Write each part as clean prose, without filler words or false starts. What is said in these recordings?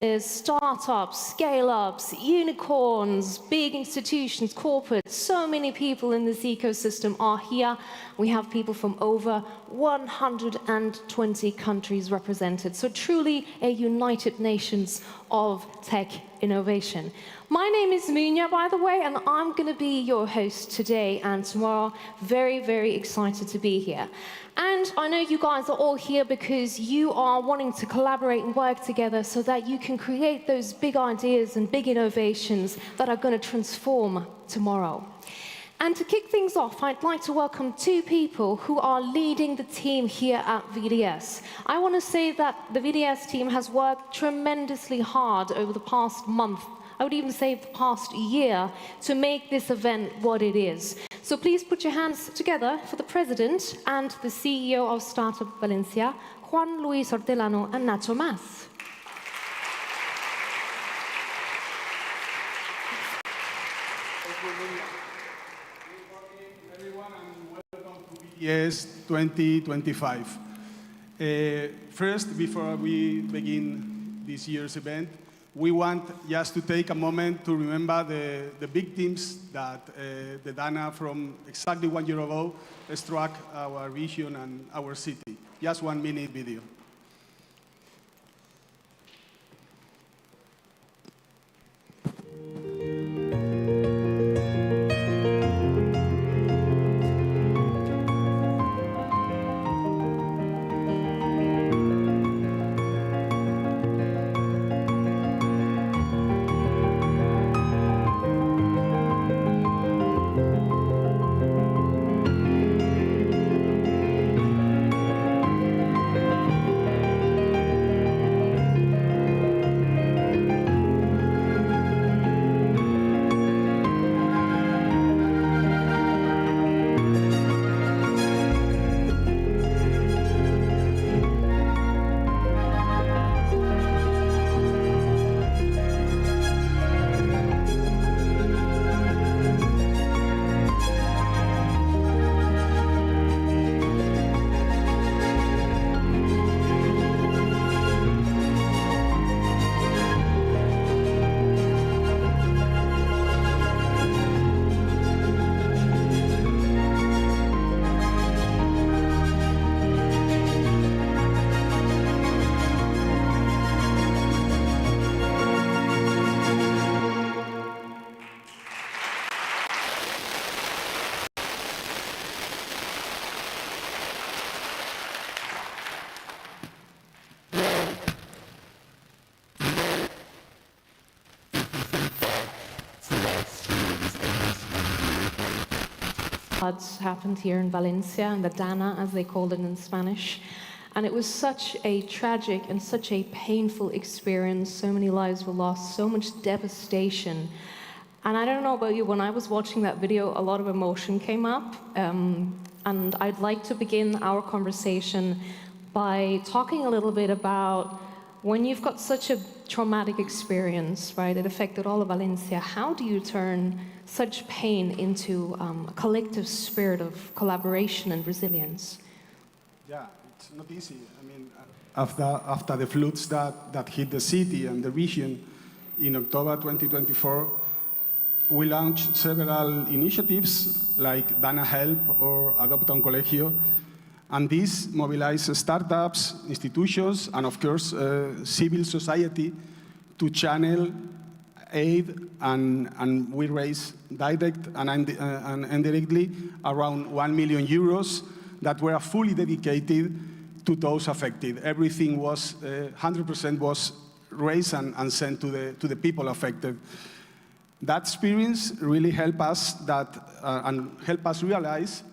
Startups, scale-ups, unicorns, big institutions, corporates, so many people in this ecosystem are here. We have people from over 120 countries represented. So truly a United Nations of tech innovation. My name is Munya, by the way, and I'm going to be your host today and tomorrow. Very, very excited to be here. And I know you guys are all here because you are wanting to collaborate and work together so that you can create those big ideas and big innovations that are going to transform tomorrow. And to kick things off, I'd like to welcome two people who are leading the team here at VDS. I want to say that the VDS team has worked tremendously hard over the past month, I would even say the past year, to make this event what it is. So please put your hands together for the President and the CEO of Startup Valencia, Juan Luis Hortelano and Nacho Mas. Yes, 2025. First, before we begin this year's event, we want just to take a moment to remember the victims that the Dana from exactly 1 year ago struck our region and our city. Just 1 minute video. Floods happened here in Valencia, in the Dana, as they called it in Spanish. And it was such a tragic and such a painful experience. So many lives were lost, so much devastation. And I don't know about you, when I was watching that video, a lot of emotion came up. And I'd like to begin our conversation by talking a little bit about when you've got such a traumatic experience, right? It affected all of Valencia. How do you turn such pain into a collective spirit of collaboration and resilience? Yeah, it's not easy. I mean, after the floods that hit the city and the region in October 2024, we launched several initiatives like Dana Help or Adopta un Colegio, and these mobilize startups, institutions, and of course, civil society to channel aid, and we raised direct and indirectly around 1 million euros that were fully dedicated to those affected. Everything was 100% was raised and sent to the people affected. That experience really helped us and help us realize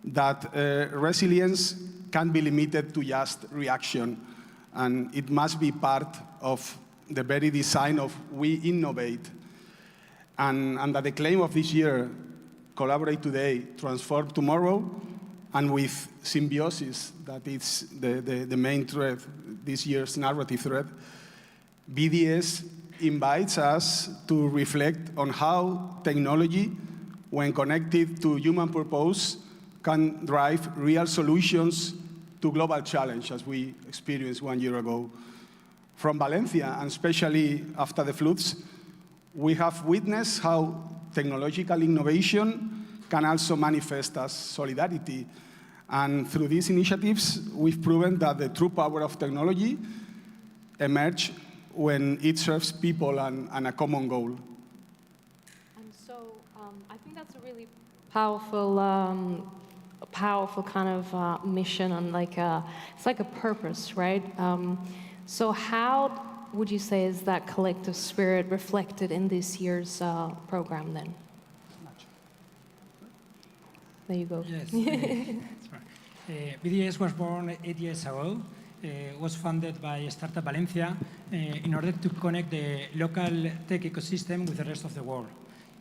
that resilience can't be limited to just reaction, and it must be part of the very design of we innovate. And that the claim of this year, collaborate today, transform tomorrow, and with symbiosis, that is the main thread, this year's narrative thread, VDS invites us to reflect on how technology, when connected to human purpose, can drive real solutions to global challenge, as we experienced 1 year ago. from Valencia, and especially after the floods, we have witnessed how technological innovation can also manifest as solidarity. And through these initiatives, we've proven that the true power of technology emerges when it serves people and a common goal. And so I think that's a really powerful kind of mission, and it's like a purpose, right? So how would you say is that collective spirit reflected in this year's program then? There you go. Yes, that's right. VDS was born 8 years ago. Was founded by Startup Valencia in order to connect the local tech ecosystem with the rest of the world.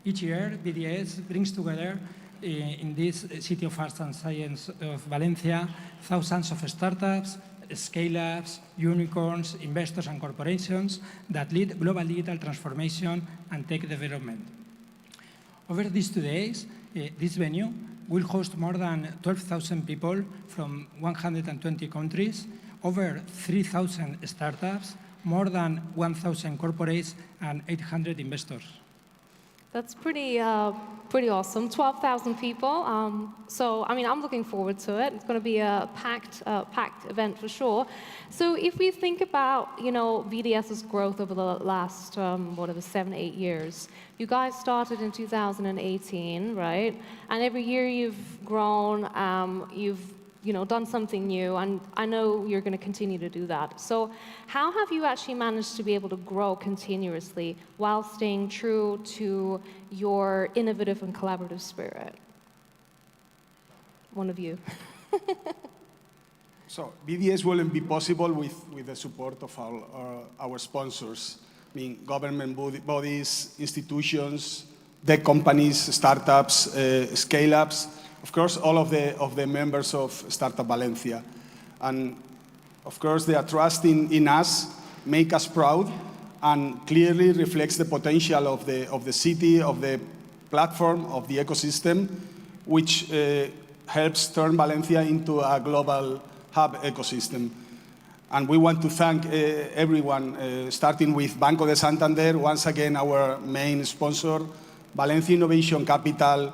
Each year, VDS brings together in this City of Arts and Science of Valencia thousands of startups, scale-ups, unicorns, investors and corporations that lead global digital transformation and tech development. Over these 2 days, this venue will host more than 12,000 people from 120 countries, over 3,000 startups, more than 1,000 corporates, and 800 investors. That's pretty awesome. 12,000 people. So, I mean, I'm looking forward to it. It's going to be a packed event for sure. So, if we think about, VDS's growth over the last 7, 8 years, you guys started in 2018, right? And every year you've grown. You've done something new, and I know you're going to continue to do that. So how have you actually managed to be able to grow continuously while staying true to your innovative and collaborative spirit? One of you. So BDS wouldn't be possible with the support of our sponsors, I mean, government bodies, institutions, tech companies, startups, scale-ups, of course, all of the members of Startup Valencia. And of course, their trust in us make us proud and clearly reflects the potential of the city, of the platform, of the ecosystem, which helps turn Valencia into a global hub ecosystem. And we want to thank everyone, starting with Banco de Santander, once again our main sponsor, Valencia Innovation Capital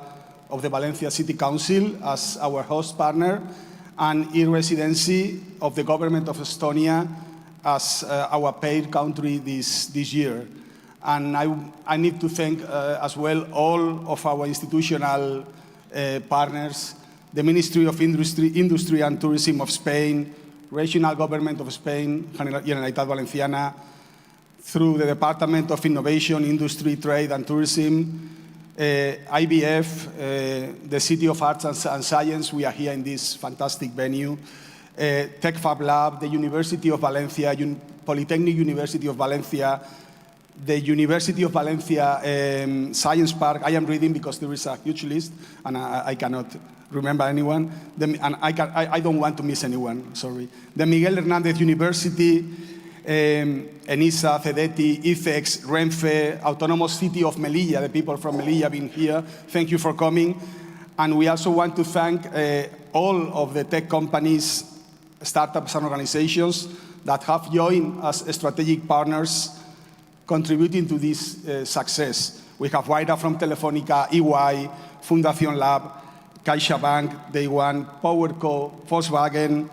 of the Valencia City Council as our host partner, and e-residency of the government of Estonia as our paid country this year. And I need to thank as well all of our institutional partners, the Ministry of Industry and Tourism of Spain, Regional Government of Spain, Generalitat Valenciana, through the Department of Innovation, Industry, Trade and Tourism, IBF, the City of Arts and Science, we are here in this fantastic venue, Tech Fab Lab, the University of Valencia, Polytechnic University of Valencia, the University of Valencia Science Park. I am reading because there is a huge list and I cannot remember anyone. And I don't want to miss anyone, sorry. The Miguel Hernández University, ENISA, CEDETI, IFEX, Renfe, Autonomous City of Melilla, the people from Melilla being here. Thank you for coming. And we also want to thank all of the tech companies, startups and organizations that have joined as strategic partners contributing to this success. We have Waira from Telefónica, EY, Fundación Lab, CaixaBank, Day One, PowerCo, Volkswagen,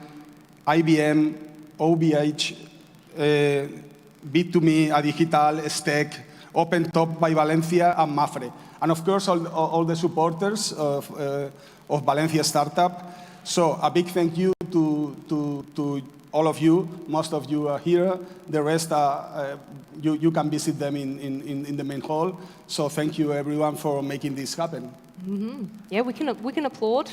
IBM, OVH, Bit2Me, Adigital, Stec, OpenTop by Valencia, and Mafre. And of course, all the supporters of Valencia Startup. So a big thank you to all of you. Most of you are here. The rest, you can visit them in the main hall. So thank you, everyone, for making this happen. Mm-hmm. Yeah, we can applaud.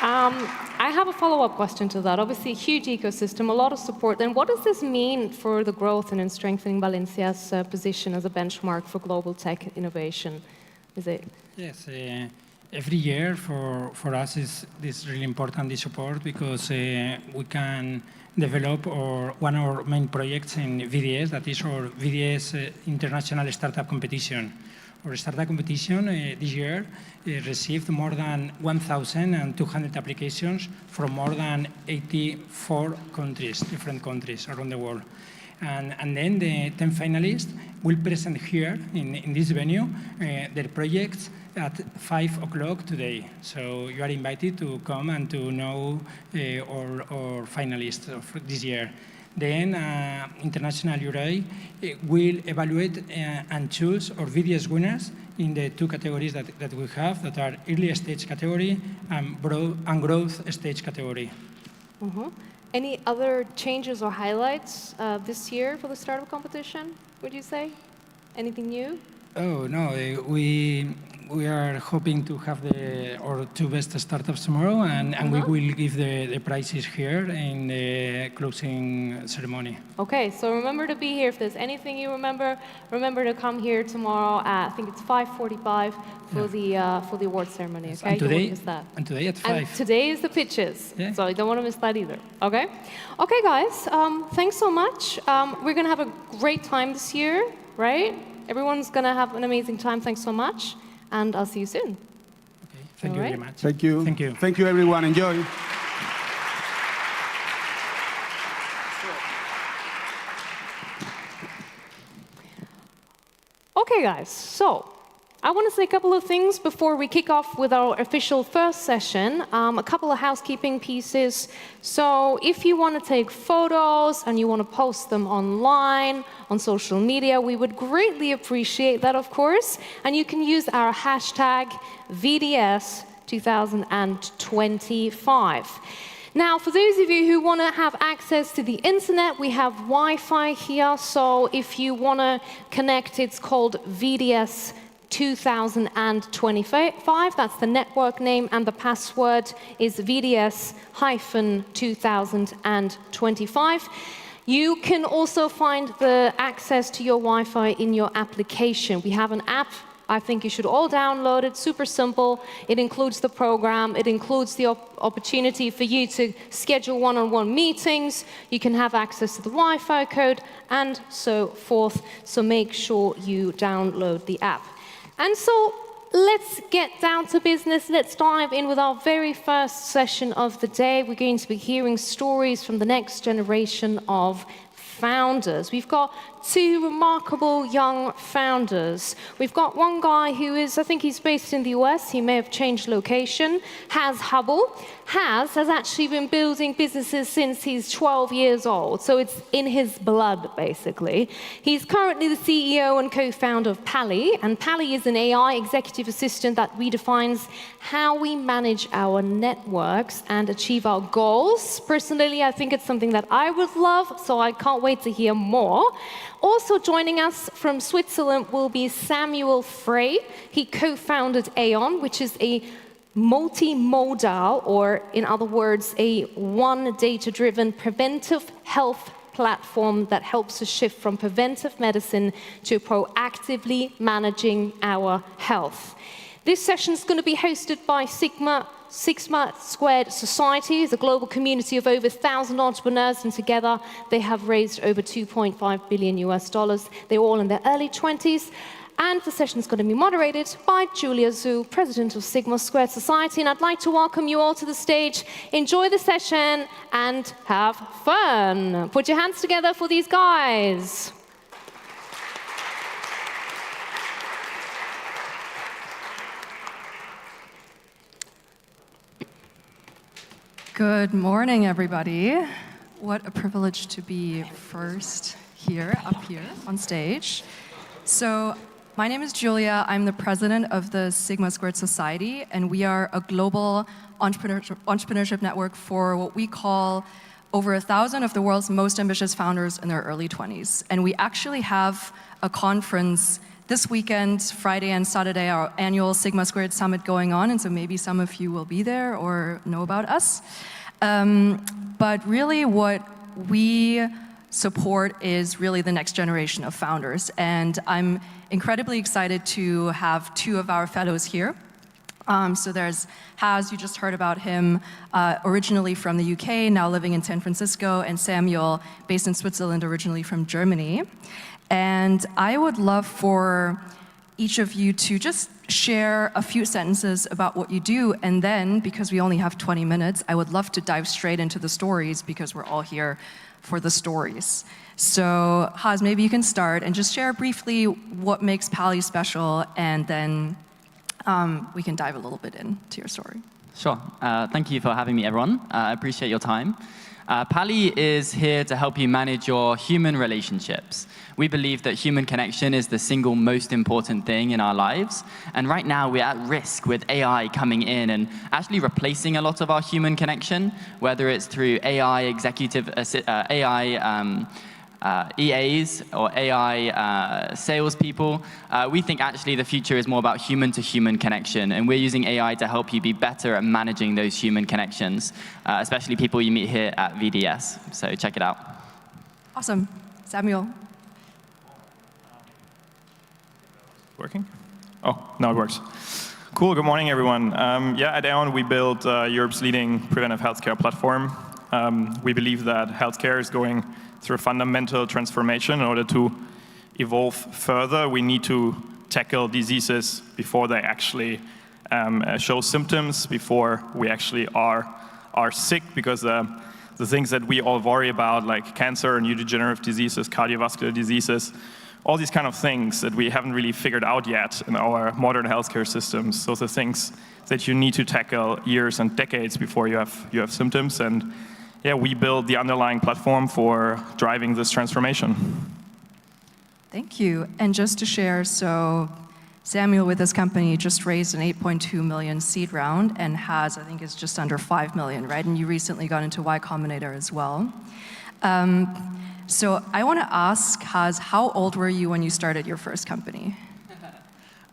I have a follow-up question to that. Obviously, a huge ecosystem, a lot of support. Then what does this mean for the growth and in strengthening Valencia's position as a benchmark for global tech innovation? Is it? Yes. Every year for us is really important, the support, because we can develop one of our main projects in VDS, that is our VDS International Startup Competition. Our startup competition this year received more than 1,200 applications from more than 84 countries, different countries around the world. And then the 10 finalists will present here in this venue their projects at 5 o'clock today. So you are invited to come and to know our finalists of this year. Then international jury will evaluate and choose our VDS winners in the two categories that we have, that are early stage category and growth stage category. Mm-hmm. Any other changes or highlights this year for the startup competition, would you say? Anything new? Oh, no, we are hoping to have our two best startups tomorrow, and we will give the prizes here in the closing ceremony. Okay, so remember to be here. If there's anything you remember to come here tomorrow at, I think it's 5:45 for the award ceremony. Okay, and today, you won't miss that. And today at 5. And today is the pitches, yeah. So you don't want to miss that either. Okay, okay, guys. Thanks so much. We're gonna have a great time this year, right? Everyone's gonna have an amazing time. Thanks so much. And I'll see you soon. Okay. Thank you very much. Thank you. Thank you. Thank you, everyone. Enjoy. Okay, guys. So I want to say a couple of things before we kick off with our official first session. A couple of housekeeping pieces. So if you want to take photos and you want to post them online, on social media, we would greatly appreciate that, of course. And you can use our hashtag VDS 2025. Now, for those of you who want to have access to the internet, we have Wi-Fi here. So if you want to connect, it's called VDS 2025. That's the network name, and the password is VDS-2025. You can also find the access to your Wi-Fi in your application. We have an app. I think you should all download it. Super simple. It includes the program. It includes the opportunity for you to schedule one-on-one meetings. You can have access to the Wi-Fi code and so forth. So make sure you download the app. And so let's get down to business. Let's dive in with our very first session of the day. We're going to be hearing stories from the next generation of founders. We've got two remarkable young founders. We've got one guy who is, I think he's based in the US. He may have changed location. Has Hubble. Has actually been building businesses since he's 12 years old. So it's in his blood, basically. He's currently the CEO and co-founder of Pally. And Pally is an AI executive assistant that redefines how we manage our networks and achieve our goals. Personally, I think it's something that I would love, so I can't wait to hear more. Also joining us from Switzerland will be Samuel Frey. He co-founded Aon, which is a multimodal, or in other words, a one data-driven preventive health platform that helps us shift from preventive medicine to proactively managing our health. This session is going to be hosted by Sigma Squared Society, is a global community of over 1,000 entrepreneurs, and together they have raised over $2.5 billion US. They're all in their early 20s. And the session is going to be moderated by Julia Zhu, president of Sigma Squared Society. And I'd like to welcome you all to the stage. Enjoy the session and have fun. Put your hands together for these guys. Good morning, everybody. What a privilege to be first here, up here on stage. So, my name is Julia. I'm the president of the Sigma Squared Society, and we are a global entrepreneurship network for what we call over 1,000 of the world's most ambitious founders in their early 20s. And we actually have a conference this weekend, Friday and Saturday, our annual Sigma Squared Summit going on, and so maybe some of you will be there or know about us. But really what we support is really the next generation of founders. And I'm incredibly excited to have two of our fellows here. So there's Haz, you just heard about him, originally from the UK, now living in San Francisco, and Samuel, based in Switzerland, originally from Germany. And I would love for each of you to just share a few sentences about what you do, and then, because we only have 20 minutes, I would love to dive straight into the stories because we're all here for the stories. So, Haz, maybe you can start and just share briefly what makes Pally special, and then we can dive a little bit into your story. Sure. Thank you for having me, everyone. I appreciate your time. Pally is here to help you manage your human relationships. We believe that human connection is the single most important thing in our lives. And right now, we're at risk with AI coming in and actually replacing a lot of our human connection, whether it's through AI EAs or AI salespeople. We think actually the future is more about human-to-human connection, and we're using AI to help you be better at managing those human connections, especially people you meet here at VDS. So check it out. Awesome. Samuel. Working? Oh, now it works. Cool, good morning, everyone. At Aon, we built Europe's leading preventive healthcare platform. We believe that healthcare is going through a fundamental transformation. In order to evolve further, we need to tackle diseases before they actually show symptoms, before we actually are sick, because the things that we all worry about, like cancer, neurodegenerative diseases, cardiovascular diseases, all these kind of things that we haven't really figured out yet in our modern healthcare systems. Those are things that you need to tackle years and decades before you have symptoms. And yeah, we build the underlying platform for driving this transformation. Thank you. And just to share, so Samuel with his company just raised an 8.2 million seed round and has, I think, is just under 5 million, right? And you recently got into Y Combinator as well. So I want to ask, Haz, how old were you when you started your first company?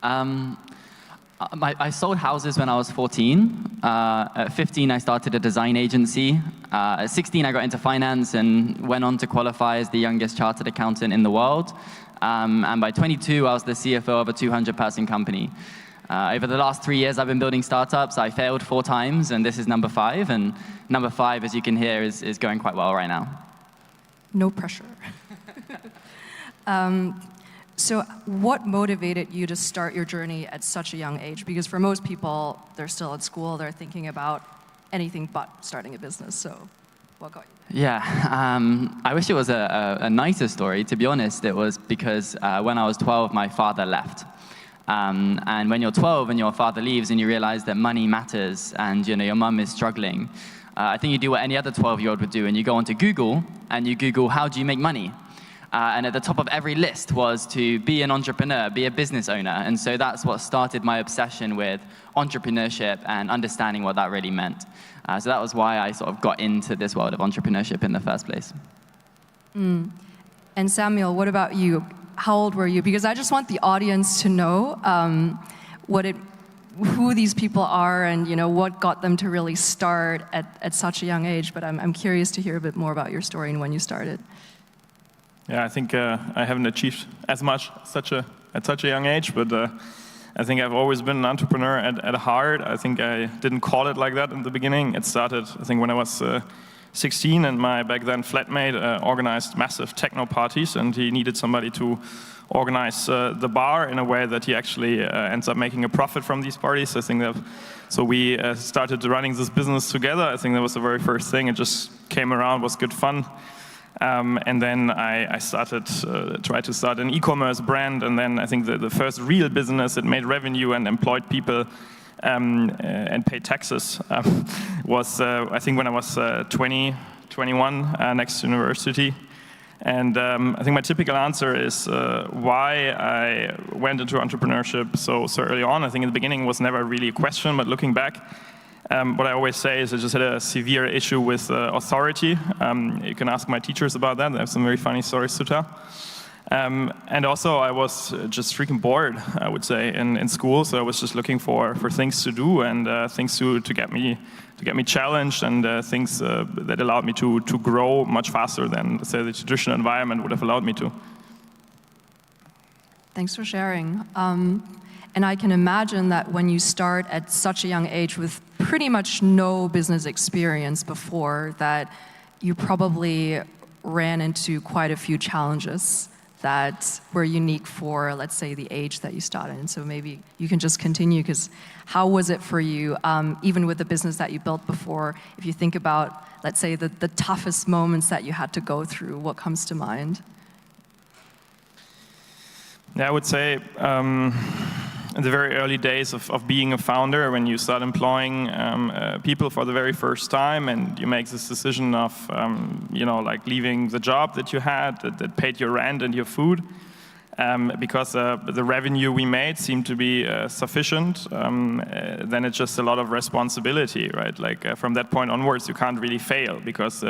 I sold houses when I was 14. At 15, I started a design agency. At 16, I got into finance and went on to qualify as the youngest chartered accountant in the world. And by 22, I was the CFO of a 200-person company. Over the last 3 years, I've been building startups. I failed 4 times, and this is number 5. And number 5, as you can hear, is going quite well right now. No pressure. So what motivated you to start your journey at such a young age? Because for most people, they're still at school, they're thinking about anything but starting a business. So what got you? Yeah, I wish it was a nicer story. To be honest, it was because when I was 12, my father left. And when you're 12 and your father leaves and you realize that money matters and your mum is struggling, I think you do what any other 12-year-old would do, and you go onto Google and you Google, how do you make money? And at the top of every list was to be an entrepreneur, be a business owner. And so that's what started my obsession with entrepreneurship and understanding what that really meant. So that was why I sort of got into this world of entrepreneurship in the first place. And Samuel, what about you? How old were you? Because I just want the audience to know who these people are and what got them to really start at such a young age. But I'm curious to hear a bit more about your story and when you started. Yeah, I think I haven't achieved as much at such a young age, but I think I've always been an entrepreneur at heart. I think I didn't call it like that in the beginning. It started, I think, when I was 16, and my back then flatmate organized massive techno parties, and he needed somebody to organize the bar in a way that he actually ends up making a profit from these parties. I think so we started running this business together. I think that was the very first thing. It just came around, was good fun. And then I tried to start an e-commerce brand, and then I think the first real business that made revenue and employed people and paid taxes was, I think, when I was 20, 21, next to university. And I think my typical answer is why I went into entrepreneurship so early on. I think in the beginning was never really a question, but looking back, what I always say is I just had a severe issue with authority. You can ask my teachers about that. They have some very funny stories to tell. And also, I was just freaking bored, I would say, in school. So I was just looking for things to do and things to get me challenged, and things that allowed me to grow much faster than, let's say, the traditional environment would have allowed me to. Thanks for sharing. And I can imagine that when you start at such a young age with pretty much no business experience before, that you probably ran into quite a few challenges that were unique for, let's say, the age that you started. And so maybe you can just continue, because how was it for you, even with the business that you built before, if you think about, let's say, the toughest moments that you had to go through, what comes to mind? Yeah, I would say in the very early days of being a founder, when you start employing people for the very first time, and you make this decision of, like leaving the job that you had, that paid your rent and your food, because the revenue we made seemed to be sufficient, then it's just a lot of responsibility, right? Like from that point onwards, you can't really fail, because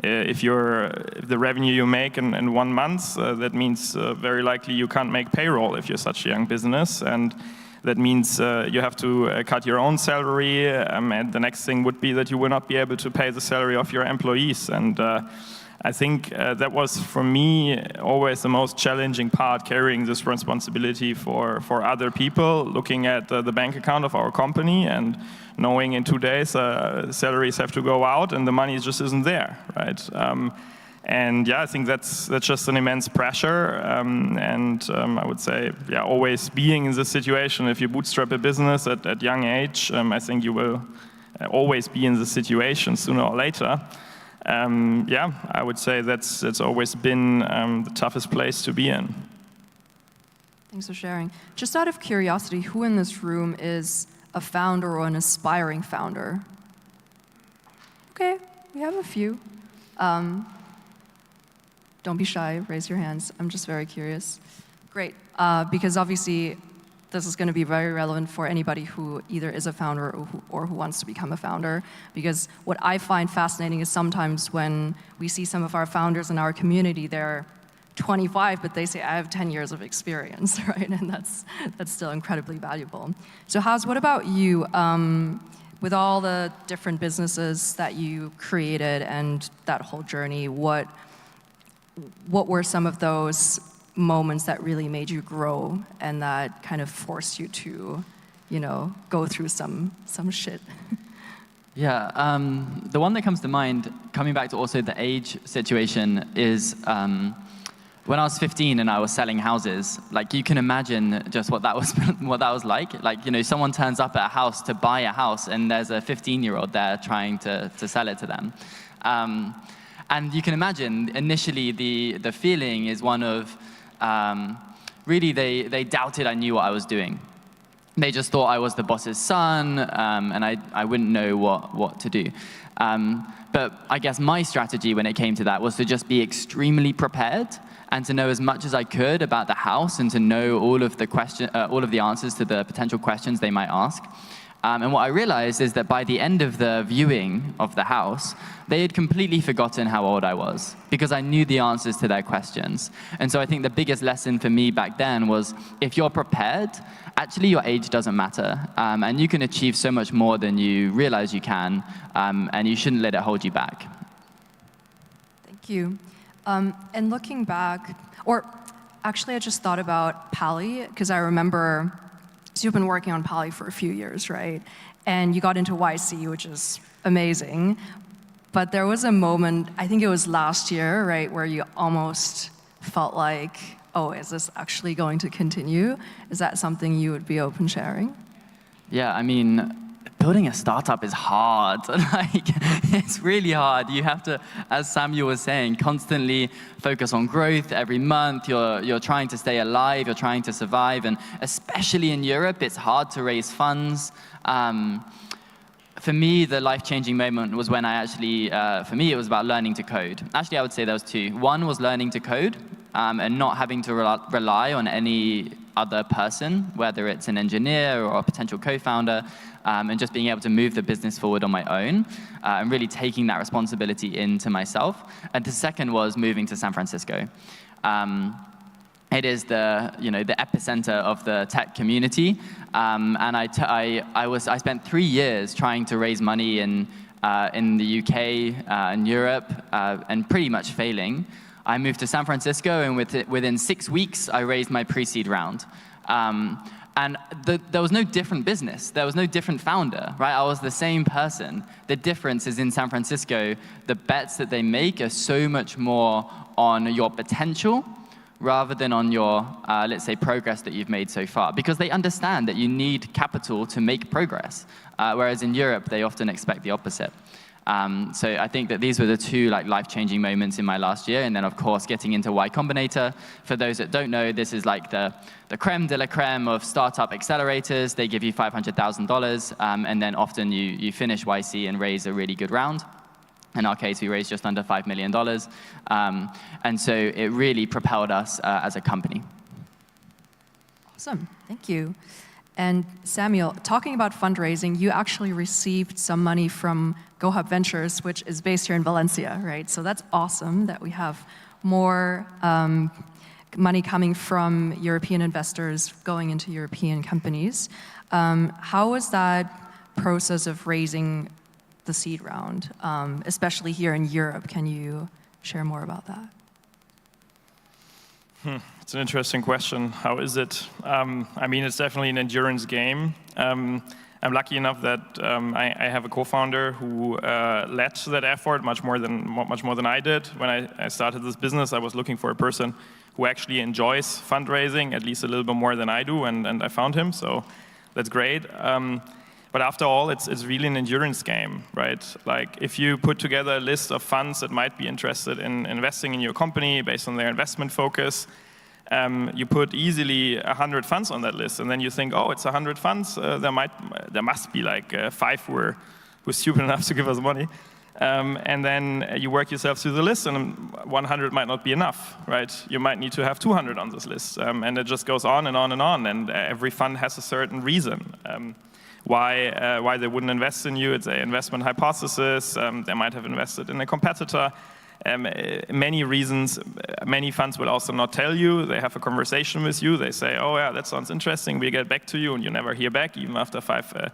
if the revenue you make in 1 month, that means very likely you can't make payroll if you're such a young business, and that means you have to cut your own salary, and the next thing would be that you will not be able to pay the salary of your employees. And I think that was, for me, always the most challenging part, carrying this responsibility for other people, looking at the bank account of our company and knowing in 2 days salaries have to go out and the money just isn't there, right? And yeah, I think that's just an immense pressure. I would say, yeah, always being in this situation, if you bootstrap a business at young age, I think you will always be in this situation sooner or later. Yeah, I would say that's always been the toughest place to be in. Thanks for sharing. Just out of curiosity, who in this room is a founder or an aspiring founder? Okay, we have a few. Don't be shy, raise your hands. I'm just very curious. Great, because obviously this is going to be very relevant for anybody who either is a founder or who wants to become a founder. Because what I find fascinating is sometimes when we see some of our founders in our community, they're 25, but they say, I have 10 years of experience, right? And that's still incredibly valuable. So Haz, what about you? With all the different businesses that you created and that whole journey, what were some of those moments that really made you grow and that kind of forced you to, go through some shit? Yeah, the one that comes to mind, coming back to also the age situation, is when I was 15 and I was selling houses. Like, you can imagine just what that was like. Like, someone turns up at a house to buy a house, and there's a 15-year-old there trying to sell it to them. And you can imagine, initially, the feeling is one of, really, they doubted I knew what I was doing. They just thought I was the boss's son, and I wouldn't know what to do. But I guess my strategy when it came to that was to just be extremely prepared and to know as much as I could about the house and to know all of the answers to the potential questions they might ask. And what I realized is that by the end of the viewing of the house, they had completely forgotten how old I was, because I knew the answers to their questions. And so I think the biggest lesson for me back then was, if you're prepared, actually your age doesn't matter. And you can achieve so much more than you realize you can, and you shouldn't let it hold you back. Thank you. And looking back, or actually I just thought about Pally, because I remember, so you've been working on Pally for a few years, right? And you got into YC, which is amazing. But there was a moment, I think it was last year, right, where you almost felt like, oh, is this actually going to continue? Is that something you would be open sharing? Yeah, I mean, building a startup is hard. Like, it's really hard. You have to, as Samuel was saying, constantly focus on growth every month. You're trying to stay alive. You're trying to survive. And especially in Europe, it's hard to raise funds. For me, the life-changing moment was when I actually, for me, it was about learning to code. Actually, I would say there was two. One was learning to code and not having to rely on any other person, whether it's an engineer or a potential co-founder, and just being able to move the business forward on my own, and really taking that responsibility into myself. And the second was moving to San Francisco. It is the epicenter of the tech community, and I spent 3 years trying to raise money in the UK and Europe, and pretty much failing. I moved to San Francisco, and within 6 weeks, I raised my pre-seed round. And there was no different business. There was no different founder, right? I was the same person. The difference is in San Francisco, the bets that they make are so much more on your potential rather than on your, let's say, progress that you've made so far, because they understand that you need capital to make progress, whereas in Europe, they often expect the opposite. So I think that these were the two life-changing moments in my last year, and then of course getting into Y Combinator. For those that don't know, this is like the creme de la creme of startup accelerators. They give you $500,000, and then often you finish YC and raise a really good round. In our case, we raised just under $5 million, and so it really propelled us as a company. Awesome, thank you. And Samuel, talking about fundraising, you actually received some money from GoHub Ventures, which is based here in Valencia, right? So that's awesome that we have more money coming from European investors going into European companies. How was that process of raising the seed round, especially here in Europe? Can you share more about that? It's an interesting question. How is it? I mean, it's definitely an endurance game. I'm lucky enough that I have a co-founder who led that effort much more than I did. When I started this business, I was looking for a person who actually enjoys fundraising, at least a little bit more than I do, and I found him, so that's great. But after all, it's really an endurance game, right? Like, if you put together a list of funds that might be interested in investing in your company based on their investment focus, you put easily 100 funds on that list, and then you think, oh, it's 100 funds. There must be like 5 who are stupid enough to give us money, and then you work yourself through the list, and 100 might not be enough, right? You might need to have 200 on this list, and it just goes on and on and on. And every fund has a certain reason why they wouldn't invest in you. It's an investment hypothesis. They might have invested in a competitor. Many reasons. Many funds will also not tell you. They have a conversation with you. They say, oh yeah, that sounds interesting. We'll get back to you, and you never hear back, even after 5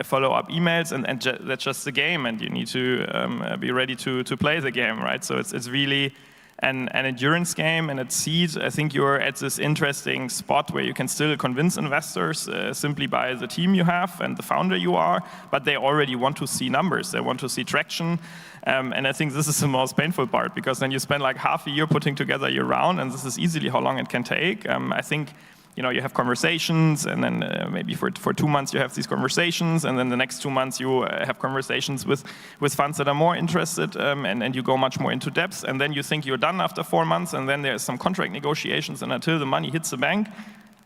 follow-up emails. And that's just the game, and you need to be ready to play the game, right? So it's really an endurance game, and at Seed, I think you're at this interesting spot where you can still convince investors simply by the team you have and the founder you are, but they already want to see numbers. They want to see traction. And I think this is the most painful part, because then you spend like half a year putting together your round, and this is easily how long it can take. I think, you have conversations, and then maybe for 2 months you have these conversations, and then the next 2 months you have conversations with funds that are more interested, and you go much more into depth, and then you think you're done after 4 months, and then there's some contract negotiations, and until the money hits the bank,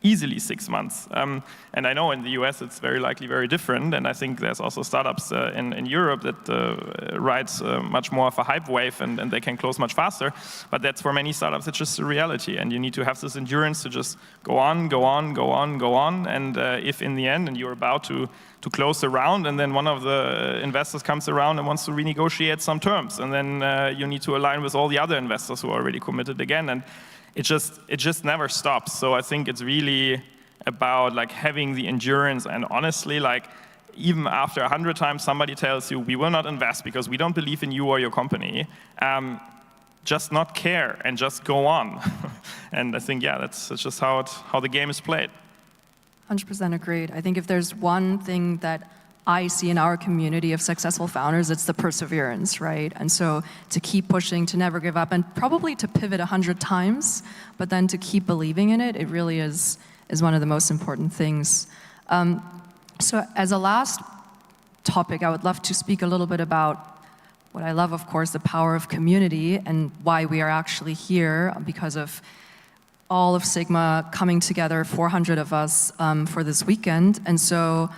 easily 6 months. And I know in the US it's very likely very different, and I think there's also startups in Europe that ride much more of a hype wave, and they can close much faster. But that's, for many startups, it's just a reality, and you need to have this endurance to just go on, go on, go on, go on, and if in the end, and you're about to close the round, and then one of the investors comes around and wants to renegotiate some terms, and then you need to align with all the other investors who are already committed again, and it just never stops. So I think it's really about like having the endurance, and honestly, like, even after 100 times somebody tells you, we will not invest because we don't believe in you or your company, just not care and just go on. And I think, yeah, that's just how the game is played. 100% agreed. I think if there's one thing that I see in our community of successful founders, it's the perseverance, right? And so to keep pushing, to never give up, and probably to pivot 100 times, but then to keep believing in it, it really is one of the most important things. So as a last topic, I would love to speak a little bit about what I love, of course, the power of community, and why we are actually here, because of all of Sigma coming together, 400 of us, for this weekend. And so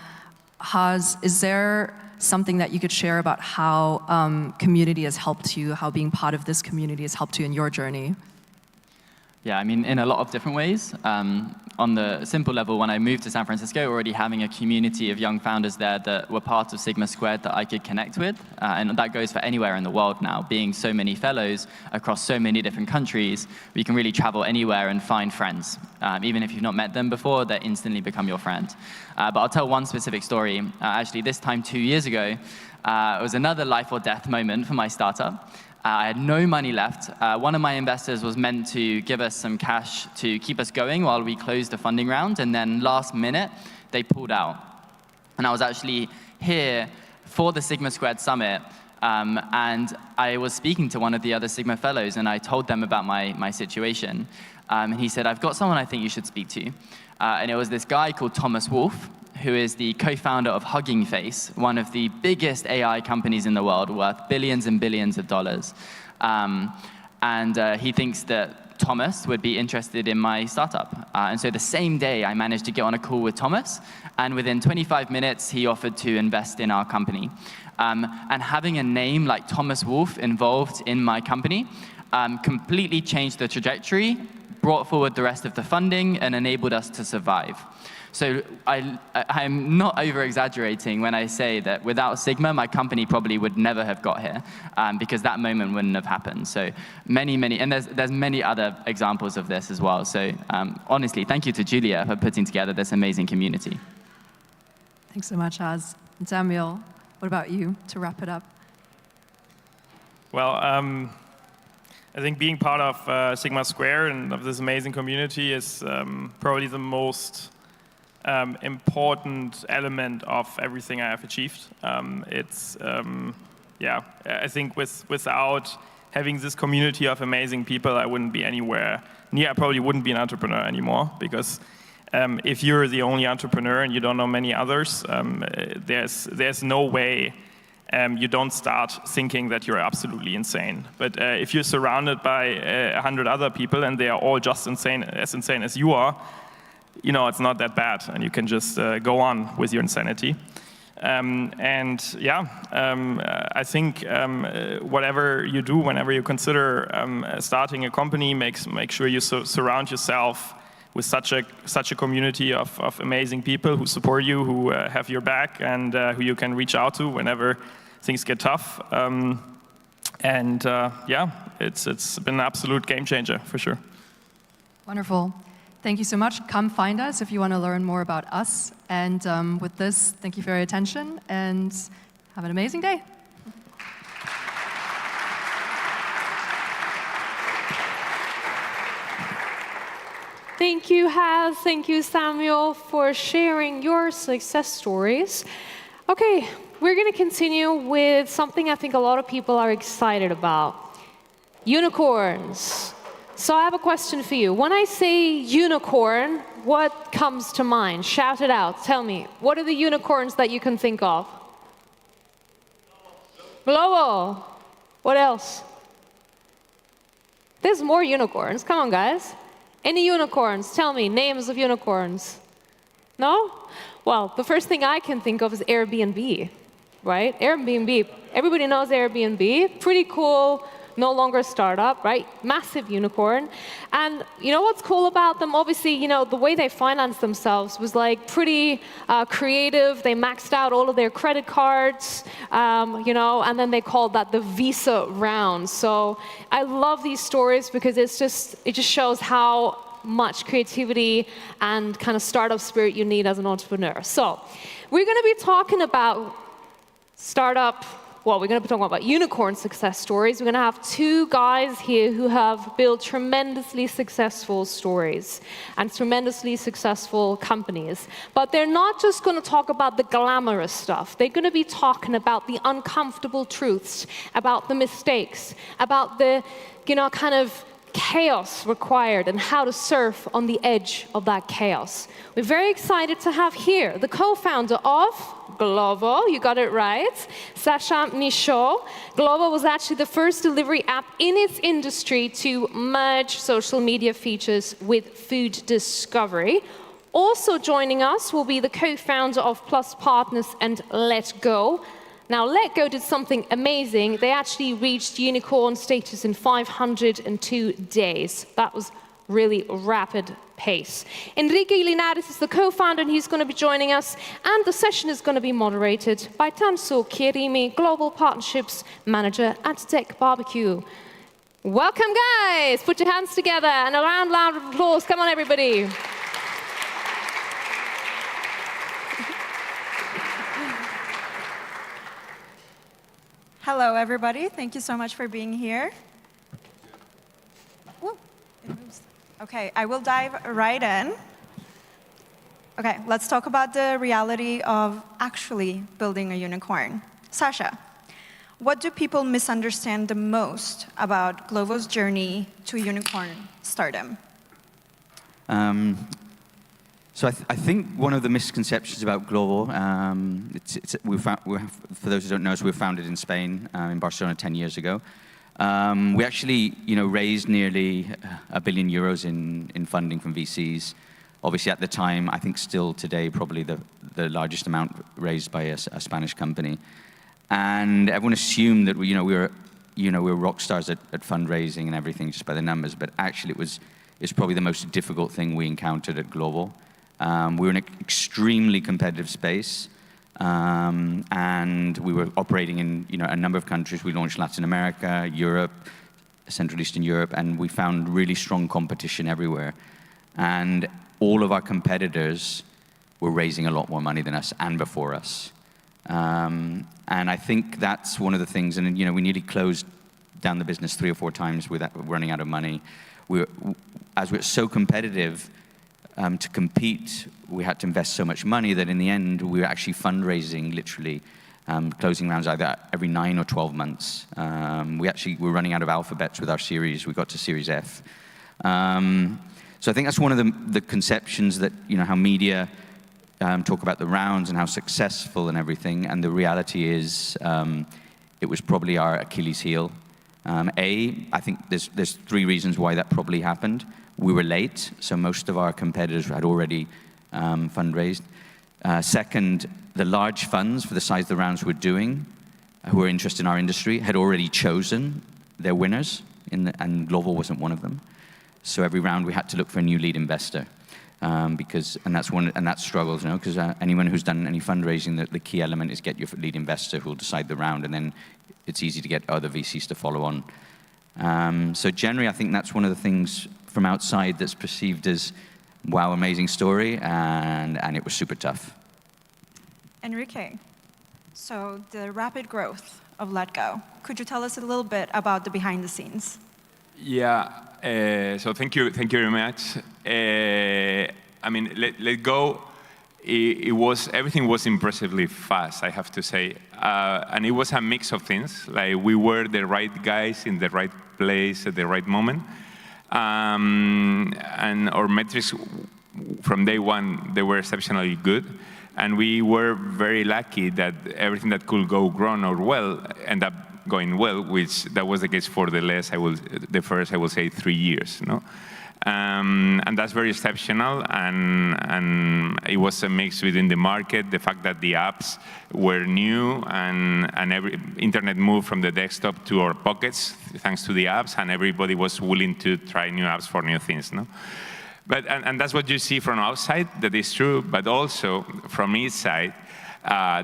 is there something that you could share about how community has helped you, how being part of this community has helped you in your journey? Yeah, I mean, in a lot of different ways. On the simple level, when I moved to San Francisco, already having a community of young founders there that were part of Sigma Squared that I could connect with, and that goes for anywhere in the world now. Being so many fellows across so many different countries, we can really travel anywhere and find friends. Even if you've not met them before, they instantly become your friend. But I'll tell one specific story. Actually, this time 2 years ago, it was another life or death moment for my startup. I had no money left. One of my investors was meant to give us some cash to keep us going while we closed the funding round, and then last minute, they pulled out. And I was actually here for the Sigma Squared Summit, And I was speaking to one of the other Sigma fellows, and I told them about my situation. And he said, I've got someone I think you should speak to. And it was this guy called Thomas Wolfe, who is the co-founder of Hugging Face, one of the biggest AI companies in the world, worth billions and billions of dollars. And he thinks that Thomas would be interested in my startup. And so the same day, I managed to get on a call with Thomas, and within 25 minutes, he offered to invest in our company. And having a name like Thomas Wolfe involved in my company completely changed the trajectory, brought forward the rest of the funding, and enabled us to survive. So I'm not over-exaggerating when I say that without Sigma, my company probably would never have got here, because that moment wouldn't have happened. So many, and there's many other examples of this as well. So honestly, thank you to Julia for putting together this amazing community. Thanks so much, Az. And Samuel, what about you, to wrap it up? Well, I think being part of Sigma Square and of this amazing community is probably the most important element of everything I have achieved. Yeah, I think without having this community of amazing people, I wouldn't be anywhere near. I probably wouldn't be an entrepreneur anymore, because if you're the only entrepreneur and you don't know many others, there's no way you don't start thinking that you're absolutely insane. But if you're surrounded by 100 other people and they are all just insane as you are, you know, it's not that bad, and you can just go on with your insanity. And yeah, I think whatever you do, whenever you consider starting a company, make sure you surround yourself with such a community of amazing people who support you, who have your back, and who you can reach out to whenever things get tough. Yeah, it's been an absolute game changer for sure. Wonderful. Thank you so much. Come find us if you want to learn more about us. And with this, thank you for your attention, and have an amazing day. Thank you, Haz. Thank you, Samuel, for sharing your success stories. Okay, we're going to continue with something I think a lot of people are excited about. Unicorns. So I have a question for you. When I say unicorn, what comes to mind? Shout it out. Tell me. What are the unicorns that you can think of? Glovo. What else? There's more unicorns. Come on, guys. Any unicorns? Tell me. Names of unicorns. No? Well, the first thing I can think of is Airbnb, right? Airbnb. Everybody knows Airbnb. Pretty cool. No longer a startup, right? Massive unicorn. And you know what's cool about them? Obviously, you know, the way they financed themselves was like pretty creative. They maxed out all of their credit cards, you know, and then they called that the Visa round. So I love these stories because it just shows how much creativity and kind of startup spirit you need as an entrepreneur. So we're going to be talking about we're going to be talking about unicorn success stories. We're going to have two guys here who have built tremendously successful stories and tremendously successful companies. But they're not just going to talk about the glamorous stuff. They're going to be talking about the uncomfortable truths, about the mistakes, about the, you know, kind of chaos required and how to surf on the edge of that chaos. We're very excited to have here the co-founder of Glovo, you got it right, Sacha Michaud. Glovo was actually the first delivery app in its industry to merge social media features with food discovery. Also joining us will be the co-founder of Plus Partners and Let Go. Now, Let Go did something amazing. They actually reached unicorn status in 502 days. That was really rapid pace. Enrique Linares is the co-founder, and he's going to be joining us. And the session is going to be moderated by Tansu Kirimi, Global Partnerships Manager at Tech Barbecue. Welcome, guys. Put your hands together and a round of applause. Come on, everybody. Hello, everybody. Thank you so much for being here. Woo, it moves. Okay, I will dive right in. Okay, let's talk about the reality of actually building a unicorn. Sasha, What do people misunderstand the most about Glovo's journey to unicorn stardom? So I think one of the misconceptions about Glovo, for those who don't know us, we were founded in Spain, in Barcelona 10 years ago. We actually, raised nearly €1 billion in funding from VCs. Obviously, at the time, I think still today, probably the largest amount raised by a Spanish company. And everyone assumed that we were rock stars at fundraising and everything just by the numbers. But actually, it's probably the most difficult thing we encountered at Glovo. We were in an extremely competitive space. And we were operating in a number of countries. We launched Latin America, Europe, Central Eastern Europe, and we found really strong competition everywhere. And all of our competitors were raising a lot more money than us and before us. And I think that's one of the things, and we nearly closed down the business 3 or 4 times without running out of money. As we're so competitive, to compete, we had to invest so much money that in the end, we were actually fundraising, literally, closing rounds either every 9 or 12 months. We actually were running out of alphabets with our series. We got to Series F. So I think that's one of the conceptions that, how media talk about the rounds and how successful and everything, and the reality is it was probably our Achilles heel. I think there's 3 reasons why that probably happened. We were late, so most of our competitors had already fundraised. Second, the large funds for the size of the rounds we're doing, who are interested in our industry, had already chosen their winners, and Glovo wasn't one of them. So every round we had to look for a new lead investor, and that struggles, because anyone who's done any fundraising, the key element is get your lead investor who will decide the round, and then it's easy to get other VCs to follow on. So generally, I think that's one of the things from outside that's perceived as, wow, amazing story, and it was super tough. Enrique, so the rapid growth of LetGo, could you tell us a little bit about the behind the scenes? Yeah, so thank you very much. I mean, LetGo, everything was impressively fast, I have to say. And it was a mix of things, like we were the right guys in the right place at the right moment. And our metrics from day one, they were exceptionally good. And we were very lucky that everything that could go wrong or well ended up going well, which that was the case for the first, I will say, 3 years. And that's very exceptional, and it was a mix within the market, the fact that the apps were new, and every internet moved from the desktop to our pockets, thanks to the apps, and everybody was willing to try new apps for new things. But, and that's what you see from outside, that is true, but also from inside,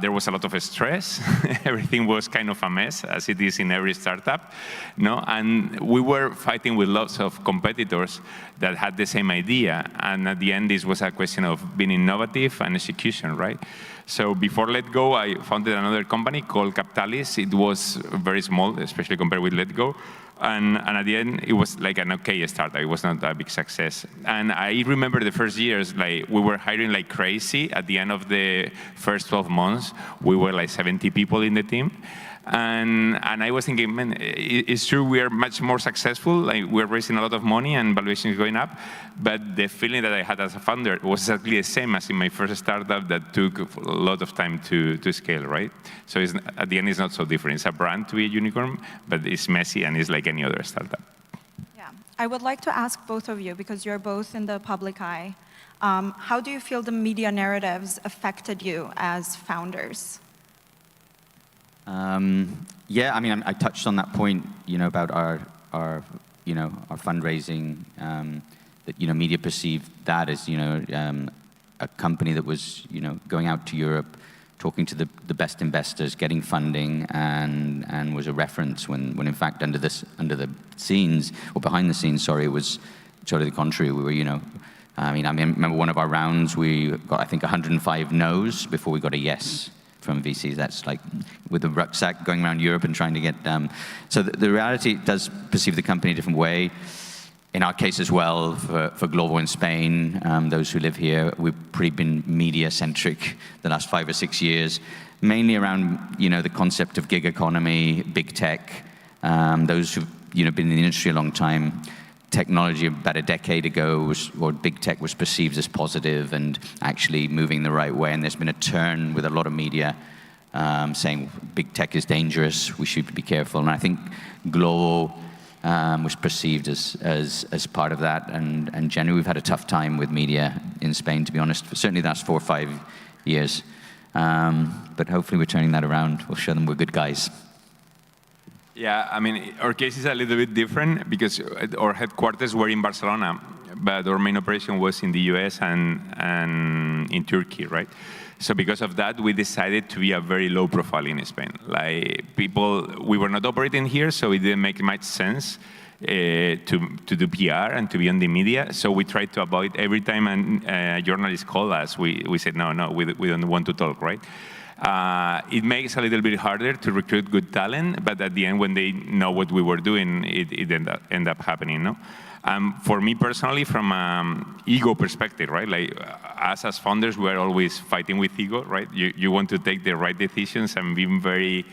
there was a lot of stress. Everything was kind of a mess, as it is in every startup. And we were fighting with lots of competitors that had the same idea. And at the end, this was a question of being innovative and execution, right? So before LetGo, I founded another company called Captalis. It was very small, especially compared with LetGo. And at the end, it was like an okay startup. It was not a big success. And I remember the first years, like we were hiring like crazy. At the end of the first 12 months, we were like 70 people in the team. And I was thinking, man, it's true we are much more successful. Like we're raising a lot of money and valuation is going up. But the feeling that I had as a founder was exactly the same as in my first startup that took a lot of time to scale, right? So at the end, it's not so different. It's a brand to be a unicorn, but it's messy and it's like any other startup. Yeah, I would like to ask both of you, because you're both in the public eye, how do you feel the media narratives affected you as founders? Yeah, I mean, I touched on that point, about our fundraising, that, media perceived that as, a company that was, going out to Europe, talking to the best investors, getting funding, and was a reference when in fact under the scenes, or behind the scenes, sorry, it was totally the contrary. We were, I remember one of our rounds, we got, I think, 105 no's before we got a yes from VCs. That's like with a rucksack going around Europe and trying to get, so the reality does perceive the company a different way. in our case as well, for Glovo in Spain, those who live here, we've pretty been media-centric the last 5 or 6 years, mainly around the concept of gig economy, big tech. Those who've been in the industry a long time, technology about a decade ago big tech was perceived as positive and actually moving the right way. And there's been a turn with a lot of media saying big tech is dangerous, we should be careful. And I think Glovo was perceived as part of that. And generally, we've had a tough time with media in Spain, to be honest. Certainly, the last 4 or 5 years. But hopefully, we're turning that around. We'll show them we're good guys. Yeah, I mean, our case is a little bit different because our headquarters were in Barcelona, but our main operation was in the US and in Turkey, right? So because of that, we decided to be a very low profile in Spain. Like we were not operating here, so it didn't make much sense to do PR and to be on the media. So we tried to avoid every time a journalist called us, we said, no, we don't want to talk, right? It makes it a little bit harder to recruit good talent, but at the end, when they know what we were doing, it ended up happening, no? For me personally, from an ego perspective, right? Like us as founders, we're always fighting with ego, right? You want to take the right decisions and being very,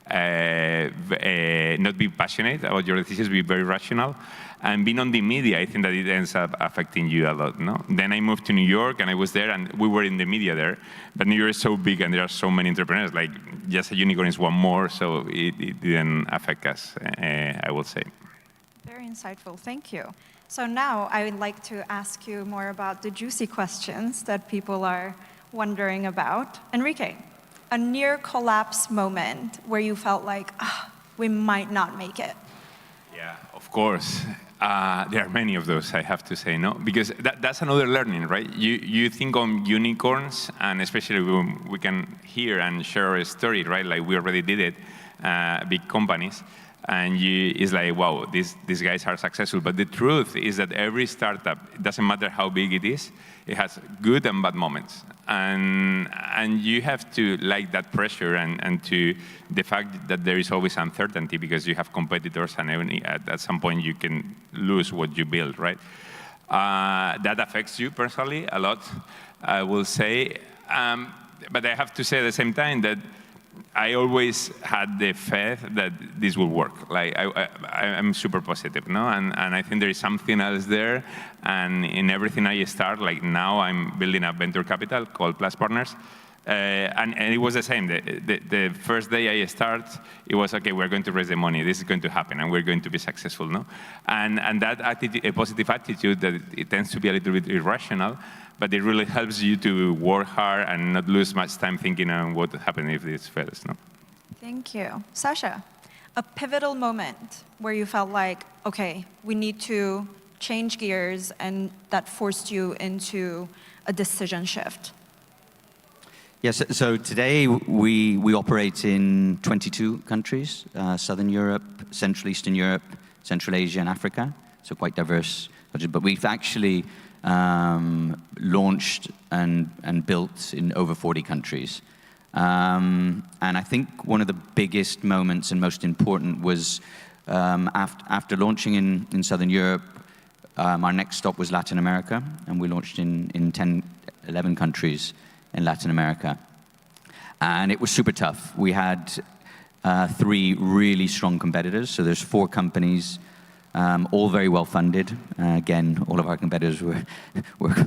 not be passionate about your decisions, be very rational. And being on the media, I think that it ends up affecting you a lot, no? Then I moved to New York, and I was there, and we were in the media there. But New York is so big, and there are so many entrepreneurs. Like, just a unicorn is one more, so it didn't affect us, I will say. Very insightful, thank you. So now I would like to ask you more about the juicy questions that people are wondering about. Enrique, a near collapse moment where you felt like, we might not make it. Yeah, of course. There are many of those, I have to say, no? Because that's another learning, right? You think on unicorns, and especially when we can hear and share a story, right? Like we already did it, big companies. And it's like, wow, these guys are successful. But the truth is that every startup, it doesn't matter how big it is, it has good and bad moments. And you have to like that pressure and to the fact that there is always uncertainty because you have competitors and at some point you can lose what you build, right? That affects you personally a lot, I will say. But I have to say at the same time that I always had the faith that this will work. Like I'm super positive, no? And I think there is something else there. And in everything I start, like now I'm building a venture capital called Plus Partners. And it was the same. The first day I start, it was, okay, we're going to raise the money. This is going to happen, and we're going to be successful, no? And that attitude, a positive attitude that it tends to be a little bit irrational, but it really helps you to work hard and not lose much time thinking on what would happen if this fails, no? Thank you. Sasha, a pivotal moment where you felt like, okay, we need to change gears, and that forced you into a decision shift. Yes, so today we operate in 22 countries, Southern Europe, Central Eastern Europe, Central Asia, and Africa, so quite diverse. But we've actually launched and built in over 40 countries. And I think one of the biggest moments and most important was after launching in Southern Europe, our next stop was Latin America, and we launched in 11 countries in Latin America. And it was super tough. We had 3 really strong competitors. So there's 4 companies, all very well funded. Again, all of our competitors were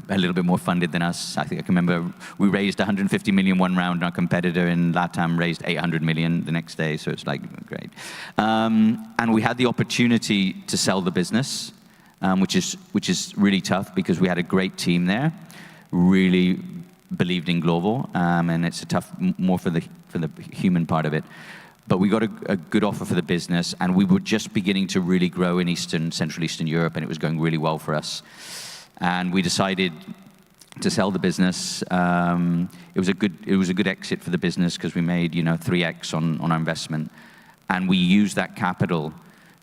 a little bit more funded than us. I think I can remember we raised 150 million one round, and our competitor in LATAM raised 800 million the next day. So it's like, great. And we had the opportunity to sell the business, which is really tough because we had a great team there, really believed in Glovo, and it's a tough, more for the human part of it. But we got a good offer for the business, and we were just beginning to really grow in Central Eastern Europe, and it was going really well for us. And we decided to sell the business. It was a good exit for the business because we made 3x on our investment, and we used that capital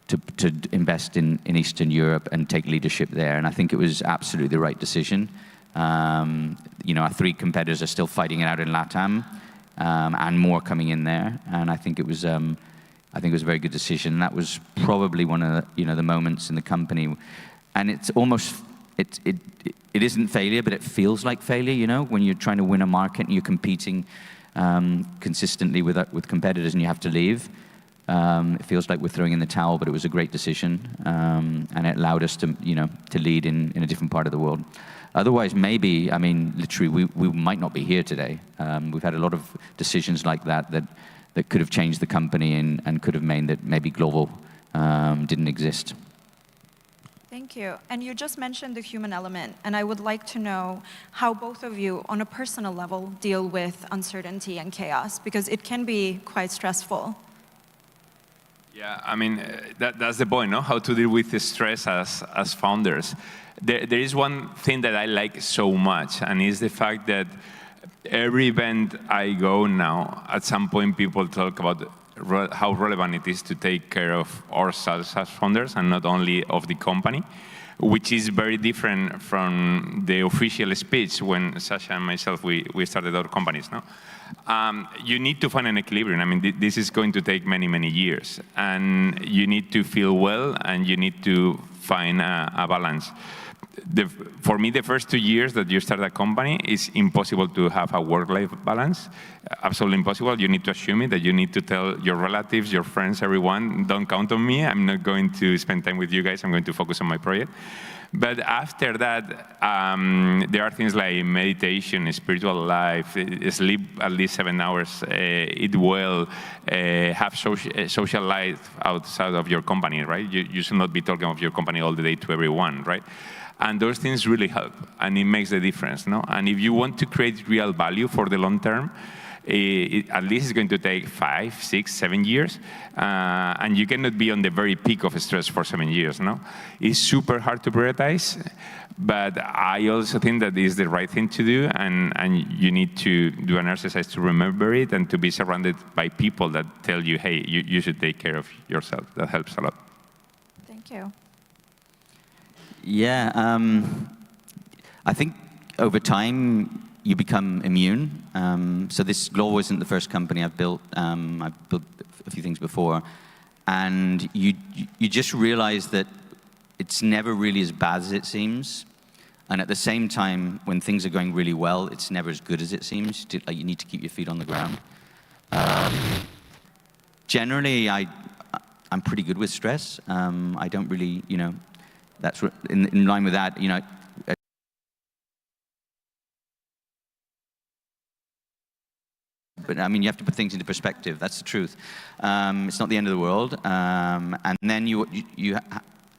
to invest in Eastern Europe and take leadership there. And I think it was absolutely the right decision. Our 3 competitors are still fighting it out in LATAM, and more coming in there. And I think it was a very good decision. And that was probably one of the moments in the company and it's almost, it isn't failure, but it feels like failure, you know, when you're trying to win a market and you're competing consistently with competitors and you have to leave. It feels like we're throwing in the towel, but it was a great decision, and it allowed us to, you know, to lead in a different part of the world. Otherwise, maybe, I mean, literally, we might not be here today. We've had a lot of decisions like that could have changed the company and could have meant that maybe global didn't exist. Thank you. And you just mentioned the human element, and I would like to know how both of you, on a personal level, deal with uncertainty and chaos, because it can be quite stressful. Yeah, I mean, that's the point, no? How to deal with the stress as founders. There is one thing that I like so much, and it's the fact that every event I go now, at some point people talk about how relevant it is to take care of ourselves as founders and not only of the company, which is very different from the official speech when Sasha and myself, we started our companies. No? You need to find an equilibrium. I mean, this is going to take many, many years. And you need to feel well, and you need to find a balance. For me, the first 2 years that you start a company, it's impossible to have a work-life balance. Absolutely impossible. You need to assume it, that you need to tell your relatives, your friends, everyone, don't count on me. I'm not going to spend time with you guys. I'm going to focus on my project. But after that, there are things like meditation, spiritual life, sleep at least 7 hours, eat well, have social life outside of your company, right? You should not be talking of your company all the day to everyone, right? And those things really help, and it makes a difference, no? And if you want to create real value for the long term, at least it's going to take 5, 6, 7 years, and you cannot be on the very peak of stress for 7 years, no? It's super hard to prioritize, but I also think that is the right thing to do, and you need to do an exercise to remember it and to be surrounded by people that tell you, hey, you should take care of yourself. That helps a lot. Thank you. Yeah, I think over time you become immune. So this Glovo isn't the first company I've built. I've built a few things before, and you just realize that it's never really as bad as it seems, and at the same time, when things are going really well, it's never as good as it seems. Like, you need to keep your feet on the ground. Generally, I'm pretty good with stress. I don't really, you know. That's in line with that, you know. But I mean, you have to put things into perspective. That's the truth. It's not the end of the world. And then you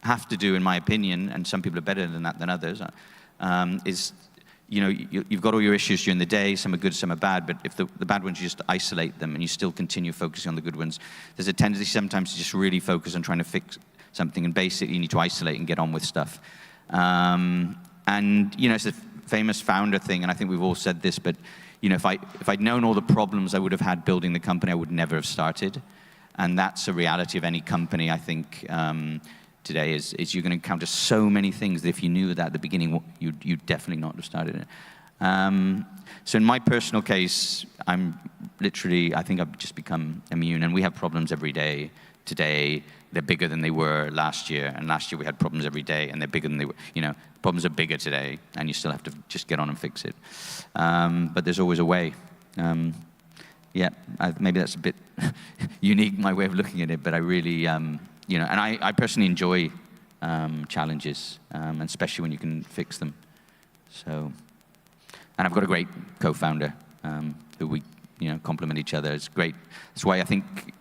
have to do, in my opinion, and some people are better than that than others, is, you know, you've got all your issues during the day. Some are good, some are bad. But if the bad ones, you just isolate them, and you still continue focusing on the good ones. There's a tendency sometimes to just really focus on trying to fix something, and basically you need to isolate and get on with stuff. And you know, it's a famous founder thing, and I think we've all said this, but you know, if I'd known all the problems I would have had building the company, I would never have started. And that's a reality of any company, I think, today, is you're going to encounter so many things that if you knew that at the beginning, you'd definitely not have started it. So in my personal case, I think I've just become immune, and we have problems every day. Today, they're bigger than they were last year, and last year we had problems every day, and they're bigger than they were. You know, problems are bigger today, and you still have to just get on and fix it. But there's always a way. Yeah, maybe that's a bit unique, my way of looking at it, but I really, you know, and I personally enjoy challenges, and especially when you can fix them. So, and I've got a great co-founder who we, you know, complement each other. It's great. That's why I think,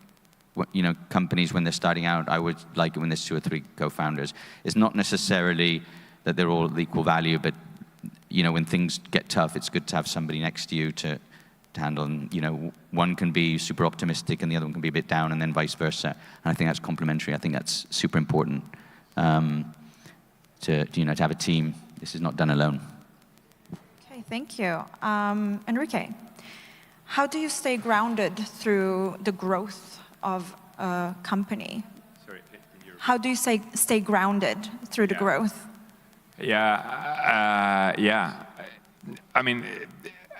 you know, companies, when they're starting out, I would like it when there's 2 or 3 co-founders. It's not necessarily that they're all equal value, but, you know, when things get tough, it's good to have somebody next to you to handle. And, you know, one can be super optimistic and the other one can be a bit down, and then vice versa. And I think that's complementary. I think that's super important to, you know, to have a team. This is not done alone. Okay, thank you. Enrique, how do you stay grounded through the growth of a company? Sorry, how do you stay grounded through the growth? Yeah, yeah. I mean,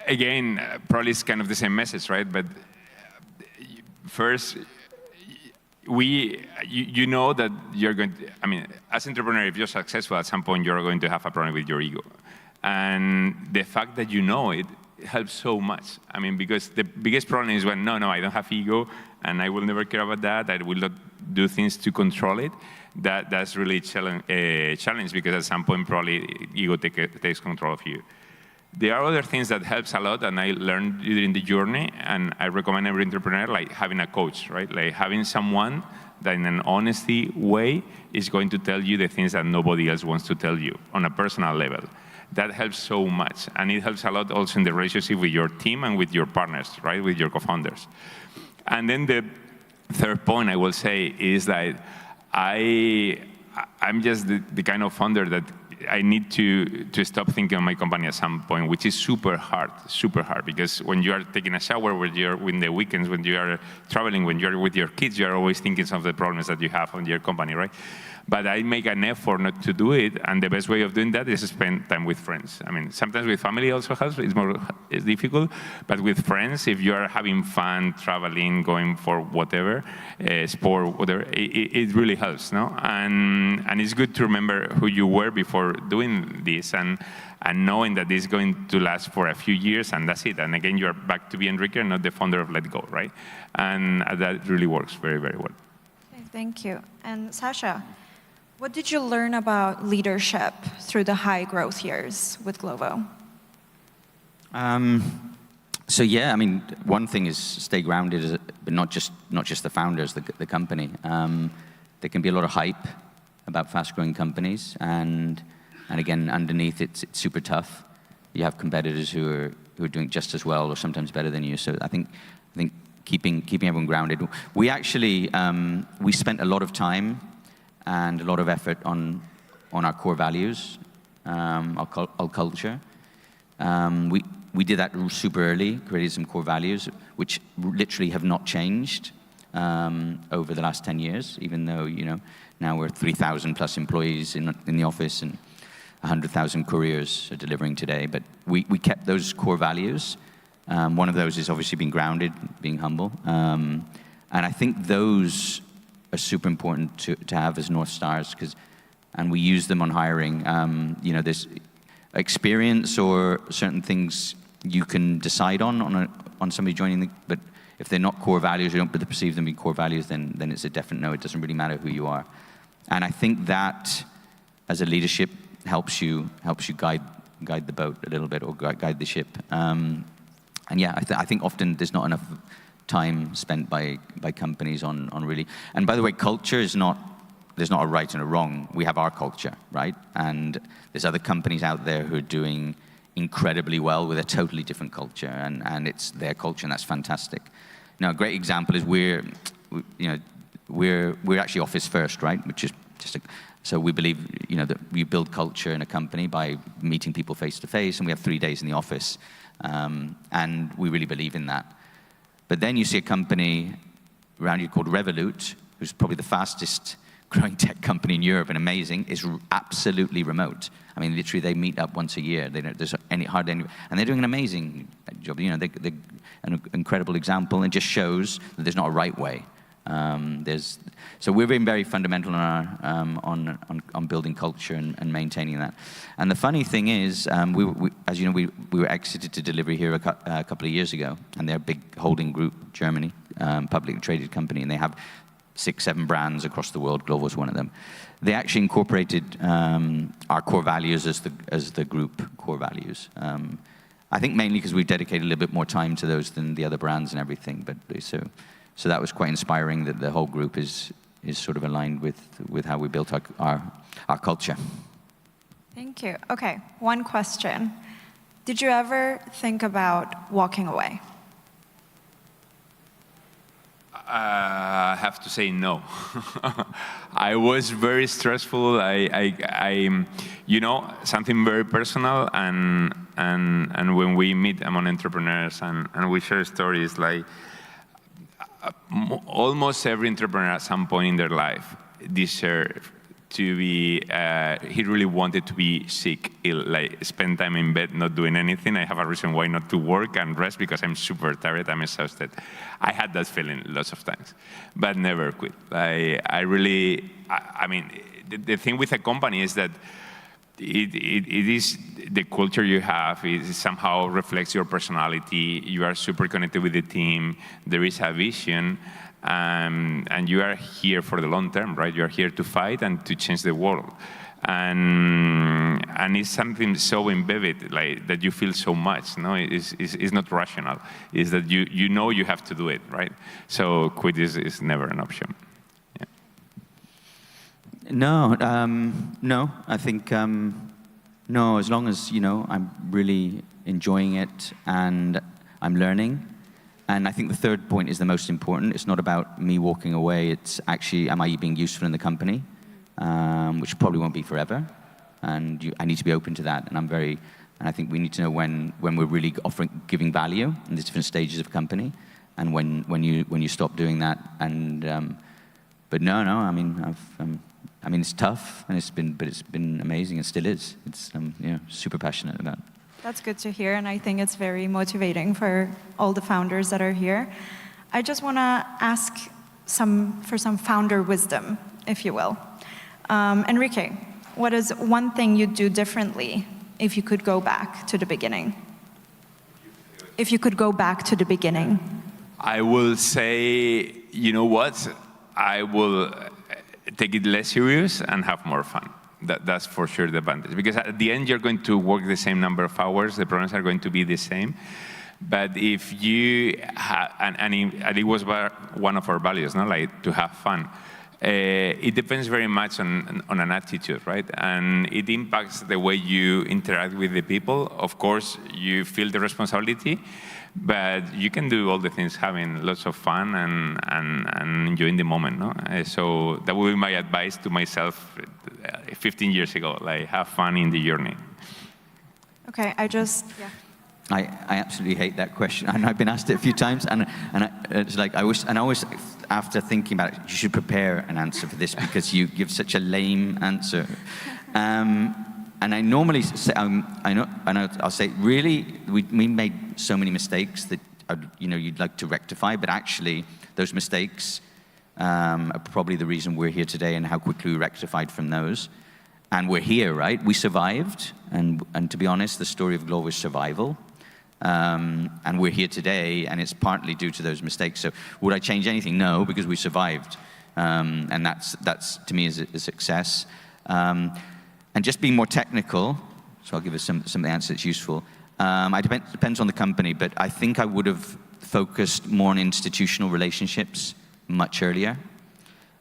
again, probably it's kind of the same message, right? But first, you know that you're going to, I mean, as entrepreneur, if you're successful, at some point you're going to have a problem with your ego. And the fact that you know it helps so much. I mean, because the biggest problem is when, no, I don't have ego, and I will never care about that, I will not do things to control it. That's really a challenge, because at some point, probably, ego takes control of you. There are other things that helps a lot, and I learned during the journey, and I recommend every entrepreneur, like having a coach, right? Like having someone that in an honesty way is going to tell you the things that nobody else wants to tell you on a personal level. That helps so much, and it helps a lot also in the relationship with your team and with your partners, right, with your co-founders. And then the third point I will say is that I'm just the kind of founder that I need to stop thinking of my company at some point, which is super hard, because when you are taking a shower, when you're in the weekends, when you are traveling, when you're with your kids, you are always thinking of the problems that you have on your company, right? But I make an effort not to do it, and the best way of doing that is to spend time with friends. I mean, sometimes with family also helps, it's difficult, but with friends, if you are having fun, traveling, going for whatever, sport, whatever, it really helps, no? And it's good to remember who you were before doing this, and knowing that this is going to last for a few years, and that's it. And again, you're back to be Enrique, not the founder of Let Go, right? And that really works very, very well. Okay, thank you. And Sasha, what did you learn about leadership through the high growth years with Glovo? So yeah, I mean, one thing is stay grounded, but not just the founders, the company. There can be a lot of hype about fast-growing companies, and again, underneath it's super tough. You have competitors who are doing just as well or sometimes better than you. So I think keeping everyone grounded. We actually we spent a lot of time and a lot of effort on our core values, our culture. We did that super early, created some core values, which literally have not changed over the last 10 years, even though, now we're 3,000 plus employees in the office and 100,000 couriers are delivering today. But we kept those core values. One of those is obviously being grounded, being humble. And I think those are super important to have as North Stars, and we use them on hiring. There's experience or certain things you can decide on somebody joining, but if they're not core values, you don't perceive them being core values, then it's a definite no. It doesn't really matter who you are. And I think that, as a leadership, helps you guide the boat a little bit, or guide the ship. And yeah, I think often there's not enough time spent by companies on really. And by the way, culture is not. There's not a right and a wrong. We have our culture, right? And there's other companies out there who are doing incredibly well with a totally different culture, and it's their culture, and that's fantastic. Now, a great example is we're actually office first, right? Which is so we believe, that we build culture in a company by meeting people face to face, and we have 3 days in the office, and we really believe in that. But then you see a company around you called Revolut, who's probably the fastest growing tech company in Europe, and amazing, is absolutely remote. I mean, literally, they meet up once a year. There's hardly any, and they're doing an amazing job. They're an incredible example, and just shows that there's not a right way. So we're being very fundamental on building culture and maintaining that. And the funny thing is, as you know, we were exited to Delivery Hero a couple of years ago, and they're a big holding group, Germany, publicly traded company, and they have 6-7 brands across the world. Glovo is one of them. They actually incorporated our core values as the group core values. I think mainly because we've dedicated a little bit more time to those than the other brands and everything. But so that was quite inspiring that the whole group is sort of aligned with how we built our culture. Thank you. Okay, one question. Did you ever think about walking away? I have to say no. I was very stressful. I something very personal, and when we meet among entrepreneurs and we share stories, like almost every entrepreneur at some point in their life deserves to be, he really wanted to be sick, ill, like spend time in bed not doing anything. I have a reason why not to work and rest because I'm super tired, I'm exhausted. I had that feeling lots of times, but never quit. I mean, the thing with a company is that it is the culture you have, it somehow reflects your personality, you are super connected with the team, there is a vision, and you are here for the long term, right? You are here to fight and to change the world. And it's something so embedded, like that you feel so much, no? It's not rational. It's that you know you have to do it, right? So quit is never an option. Yeah. No, I think, no, as long as, I'm really enjoying it and I'm learning. And I think the third point is the most important. It's not about me walking away. It's actually, am I being useful in the company? Which probably won't be forever. And I need to be open to that. And and I think we need to know when we're really giving value in the different stages of company, and when you stop doing that. And but no, I mean, it's tough, and it's been amazing, and still is. It's super passionate about it. That's good to hear, and I think it's very motivating for all the founders that are here. I just want to ask for some founder wisdom, if you will. Enrique, what is one thing you'd do differently if you could go back to the beginning? If you could go back to the beginning. I will say, you know what? I will take it less serious and have more fun. That's for sure the advantage. Because at the end, you're going to work the same number of hours. The problems are going to be the same. But if you have, and it was one of our values, no? Like to have fun. It depends very much on an attitude, right? And it impacts the way you interact with the people. Of course, you feel the responsibility, but you can do all the things having lots of fun and enjoying the moment, no? So that would be my advice to myself 15 years ago, like have fun in the journey. Okay, I absolutely hate that question, and I've been asked it a few times, and it's like I always, after thinking about it, you should prepare an answer for this because you give such a lame answer. And I normally say, I'll say, really, we made so many mistakes that you'd like to rectify, but actually, those mistakes are probably the reason we're here today and how quickly we rectified from those. And we're here, right? We survived, and to be honest, the story of Glovo is survival. And we're here today, and it's partly due to those mistakes. So would I change anything? No, because we survived. And that's to me, is a success. And just being more technical, so I'll give us some of the answers that's useful. It depends on the company, but I think I would have focused more on institutional relationships much earlier.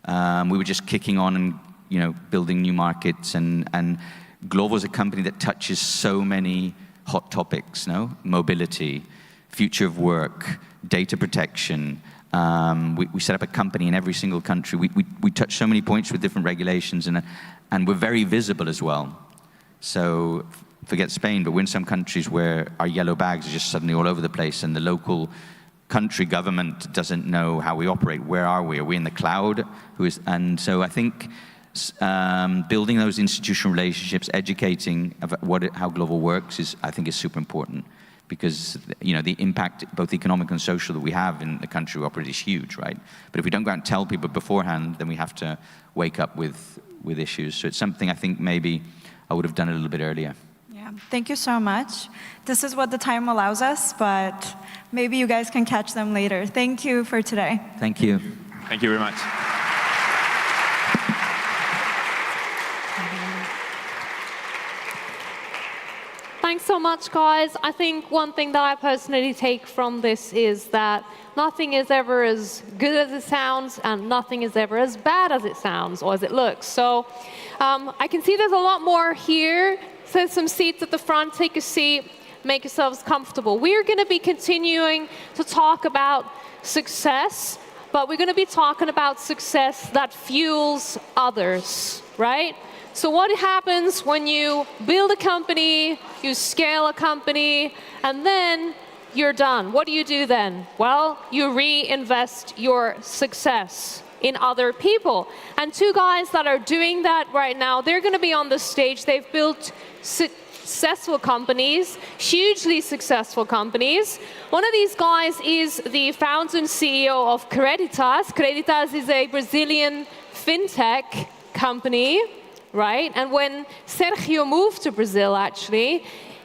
We were just kicking on and building new markets, and Glovo is a company that touches so many hot topics, no? Mobility, future of work, data protection. We set up a company in every single country. We touch so many points with different regulations, and we're very visible as well. So forget Spain, but we're in some countries where our yellow bags are just suddenly all over the place, and the local country government doesn't know how we operate. Where are we? Are we in the cloud? And so I think building those institutional relationships, educating about how Glovo works I think is super important, because the impact, both economic and social, that we have in the country we operate is huge, right? But if we don't go out and tell people beforehand, then we have to wake up with issues. So it's something I think maybe I would have done a little bit earlier. Yeah, thank you so much. This is what the time allows us, but maybe you guys can catch them later. Thank you for today. Thank you. Thank you very much. Thanks so much, guys. I think one thing that I personally take from this is that nothing is ever as good as it sounds, and nothing is ever as bad as it sounds or as it looks. So I can see there's a lot more here. So there's some seats at the front. Take a seat. Make yourselves comfortable. We're going to be continuing to talk about success, but we're going to be talking about success that fuels others, right? So what happens when you build a company, you scale a company, and then you're done? What do you do then? Well, you reinvest your success, in other people. And two guys that are doing that right now, they're going to be on the stage. They've built successful companies, hugely successful companies. One of these guys is the founder and CEO of Creditas. Creditas is a Brazilian fintech company, right? And when Sergio moved to Brazil, actually,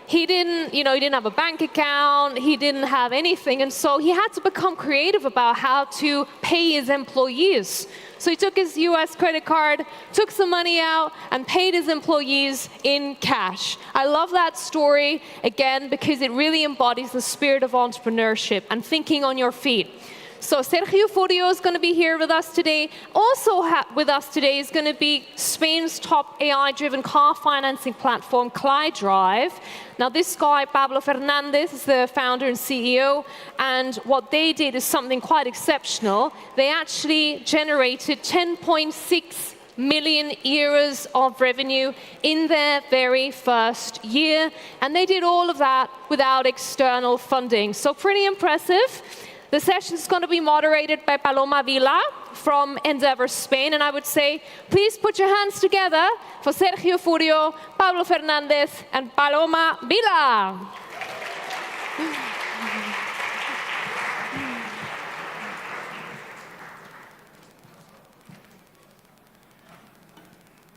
he didn't have a bank account, he didn't have anything, and so he had to become creative about how to pay his employees. So he took his US credit card, took some money out, and paid his employees in cash. I love that story, again, because it really embodies the spirit of entrepreneurship and thinking on your feet. So Sergio Furio is going to be here with us today. Also with us today is going to be Spain's top AI-driven car financing platform, ClyDrive. Now this guy, Pablo Fernandez, is the founder and CEO, and what they did is something quite exceptional. They actually generated 10.6 million euros of revenue in their very first year, and they did all of that without external funding. So pretty impressive. The session is going to be moderated by Paloma Vila from Endeavor Spain, and I would say, please put your hands together for Sergio Furio, Pablo Fernandez, and Paloma Vila.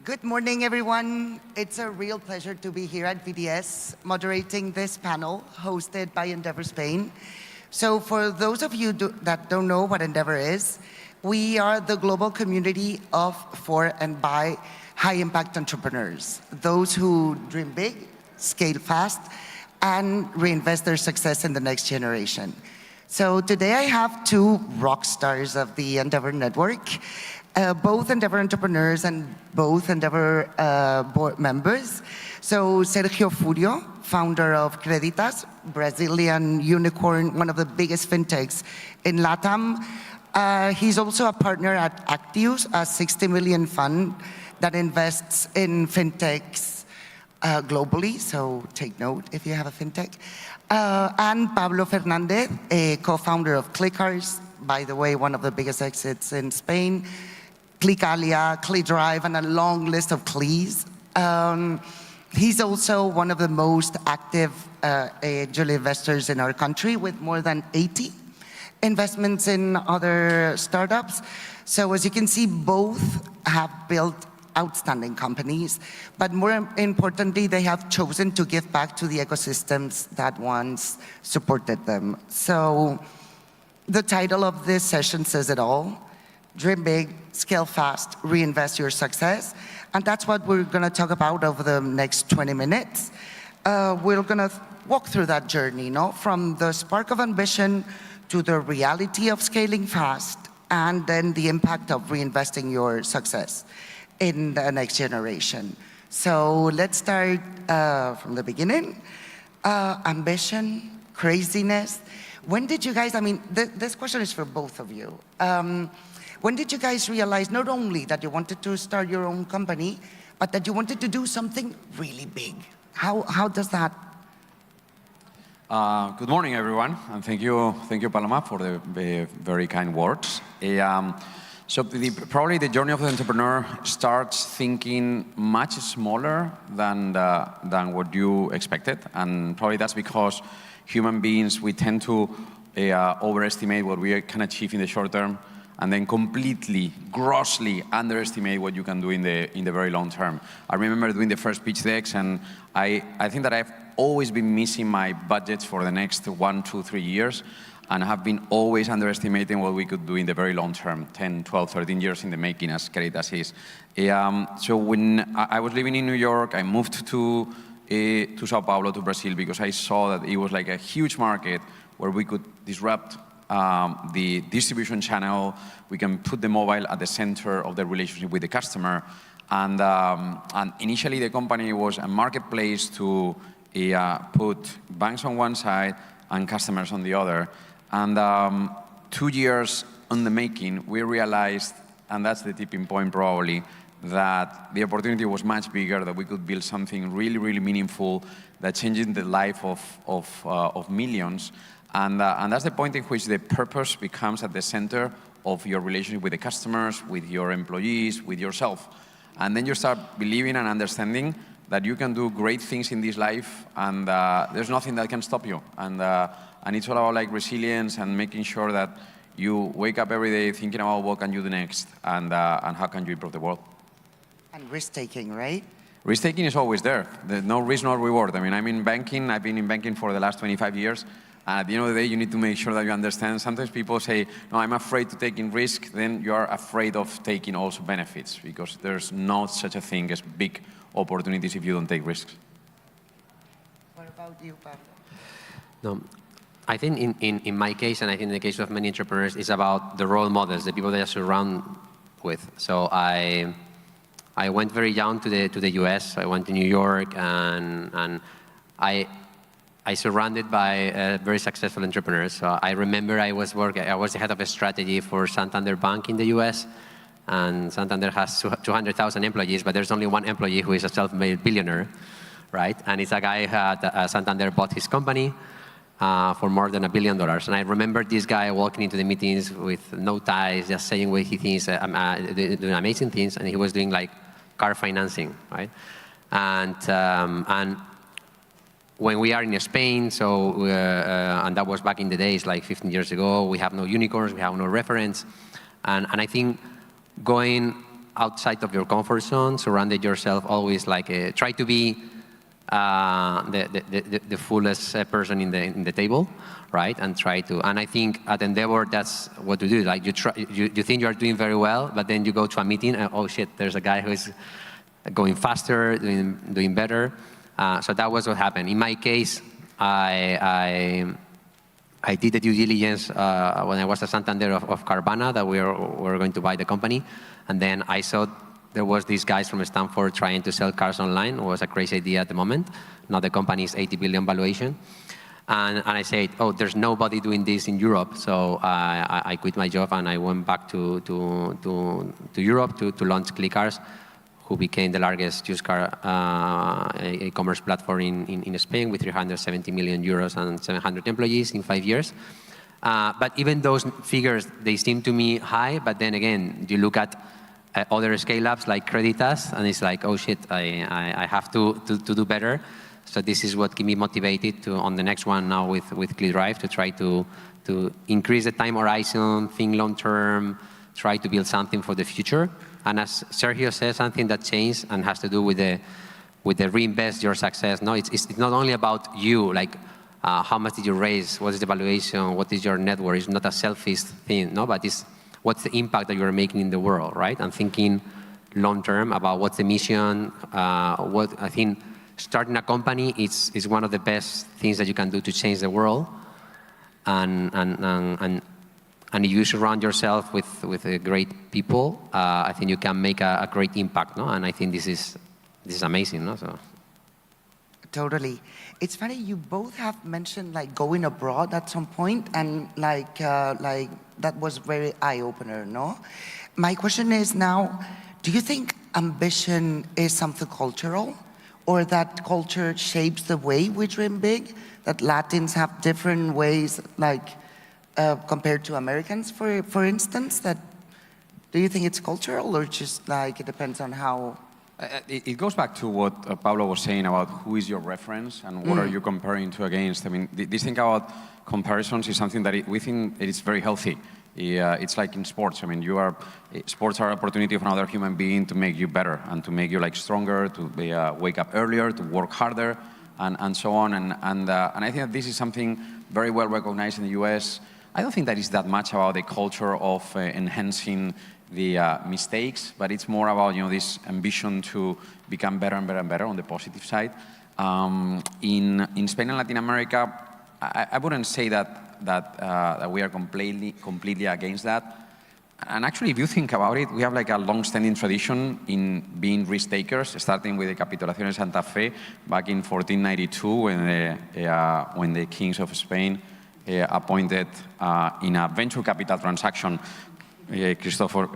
Good morning, everyone. It's a real pleasure to be here at VDS, moderating this panel hosted by Endeavor Spain. So for those of you that don't know what Endeavor is, we are the global community of, for, and by high-impact entrepreneurs, those who dream big, scale fast, and reinvest their success in the next generation. So today I have two rock stars of the Endeavor network, both Endeavor entrepreneurs and both Endeavor board members. So Sergio Furio, founder of Creditas, Brazilian unicorn, one of the biggest fintechs in LATAM. He's also a partner at Actius, a 60 million fund that invests in fintechs globally, so take note if you have a fintech. And Pablo Fernandez, a co-founder of Clickers, by the way, one of the biggest exits in Spain, Clicalia, ClyDrive, and a long list of Clees. He's also one of the most active angel investors in our country, with more than 80 investments in other startups. So as you can see, both have built outstanding companies, but more importantly, they have chosen to give back to the ecosystems that once supported them. So the title of this session says it all: dream big, scale fast, reinvest your success. And that's what we're going to talk about over the next 20 minutes. We're going to walk through that journey, from the spark of ambition to the reality of scaling fast, and then the impact of reinvesting your success in the next generation. So let's start from the beginning. Ambition, craziness. When did you guys, this question is for both of you. When did you guys realize not only that you wanted to start your own company, but that you wanted to do something really big? How does that? Good morning, everyone, and thank you, Paloma, for the very kind words. So probably the journey of the entrepreneur starts thinking much smaller than what you expected, and probably that's because human beings, we tend to overestimate what we can achieve in the short term, and then completely, grossly underestimate what you can do in the very long term. I remember doing the first pitch decks, and I think that I've always been missing my budgets for the next 1, 2, 3 years, and have been always underestimating what we could do in the very long term, 10, 12, 13 years in the making, as Creditas is. So when I was living in New York, I moved to Sao Paulo, to Brazil, because I saw that it was like a huge market where we could disrupt the distribution channel. We can put the mobile at the center of the relationship with the customer. And initially, the company was a marketplace to put banks on one side and customers on the other. And 2 years on the making, we realized, and that's the tipping point probably, that the opportunity was much bigger, that we could build something really, really meaningful that changes the life of millions. And that's the point in which the purpose becomes at the center of your relationship with the customers, with your employees, with yourself. And then you start believing and understanding that you can do great things in this life, and there's nothing that can stop you. And it's all about like resilience and making sure that you wake up every day thinking about what can you do next, and how can you improve the world. And risk-taking, right? Risk-taking is always there. There's no risk, no reward. I mean, I'm in banking. I've been in banking for the last 25 years. And at the end of the day, you need to make sure that you understand. Sometimes people say, no, I'm afraid to take in risk. Then you are afraid of taking also benefits, because there's not such a thing as big opportunities if you don't take risks. What about you, Pablo? No, I think in my case, and I think in the case of many entrepreneurs, it's about the role models, the people that you surround with. So I went very young to the US. I went to New York, and I surrounded by very successful entrepreneurs. So I remember I was the head of a strategy for Santander Bank in the US, and Santander has 200,000 employees, but there's only one employee who is a self-made billionaire, right? And it's a guy who had Santander bought his company for more than $1 billion. And I remember this guy walking into the meetings with no ties, just saying what he thinks, doing amazing things, and he was doing like car financing, right? And when we are in Spain, so and that was back in the days, like 15 years ago, we have no unicorns, we have no reference, and I think going outside of your comfort zone, surrounded yourself always like try to be the fullest person in the table, right? And try to. And I think at Endeavor, that's what to do. Like you think you are doing very well, but then you go to a meeting and oh shit, there's a guy who is going faster, doing better. So that was what happened. In my case, I did the due diligence when I was at Santander of Carvana, that we were going to buy the company. And then I saw there was these guys from Stanford trying to sell cars online. It was a crazy idea at the moment. Now the company is 80 billion valuation. And I said, oh, there's nobody doing this in Europe. So I quit my job and I went back to Europe to launch ClickCars, who became the largest used car e-commerce platform in Spain with 370 million euros and 700 employees in 5 years. But even those figures, they seem to me high, but then again, you look at other scale-ups like Creditas, and it's like, oh shit, I have to do better. So this is what keeps me motivated to on the next one now with ClickDrive to try to increase the time horizon, think long-term, try to build something for the future. And as Sergio says, something that changed and has to do with the reinvest your success. No, it's not only about you, like how much did you raise, what is the valuation, what is your net worth. It's not a selfish thing, no, but it's what's the impact that you're making in the world, right? And thinking long-term about what's the mission. What I think starting a company is one of the best things that you can do to change the world. And if you surround yourself with great people, I think you can make a great impact, no? And I think this is amazing, no? So. Totally. It's funny, you both have mentioned like going abroad at some point, and like that was very eye-opener, no? My question is now, do you think ambition is something cultural, or that culture shapes the way we dream big? That Latins have different ways, like compared to Americans, for instance? That do you think it's cultural, or just like it depends on how? It goes back to what Pablo was saying about who is your reference and what are you comparing to against. I mean, this thing about comparisons is something that we think it is very healthy. It's like in sports. I mean, sports are an opportunity for another human being to make you better and to make you like stronger, to wake up earlier, to work harder, and so on. And I think that this is something very well recognized in the US. I don't think that it's that much about the culture of enhancing the mistakes, but it's more about this ambition to become better and better and better on the positive side. In Spain and Latin America, I wouldn't say that we are completely against that. And actually, if you think about it, we have like a long-standing tradition in being risk takers, starting with the Capitulación de Santa Fe back in 1492 when the kings of Spain appointed in a venture capital transaction Christopher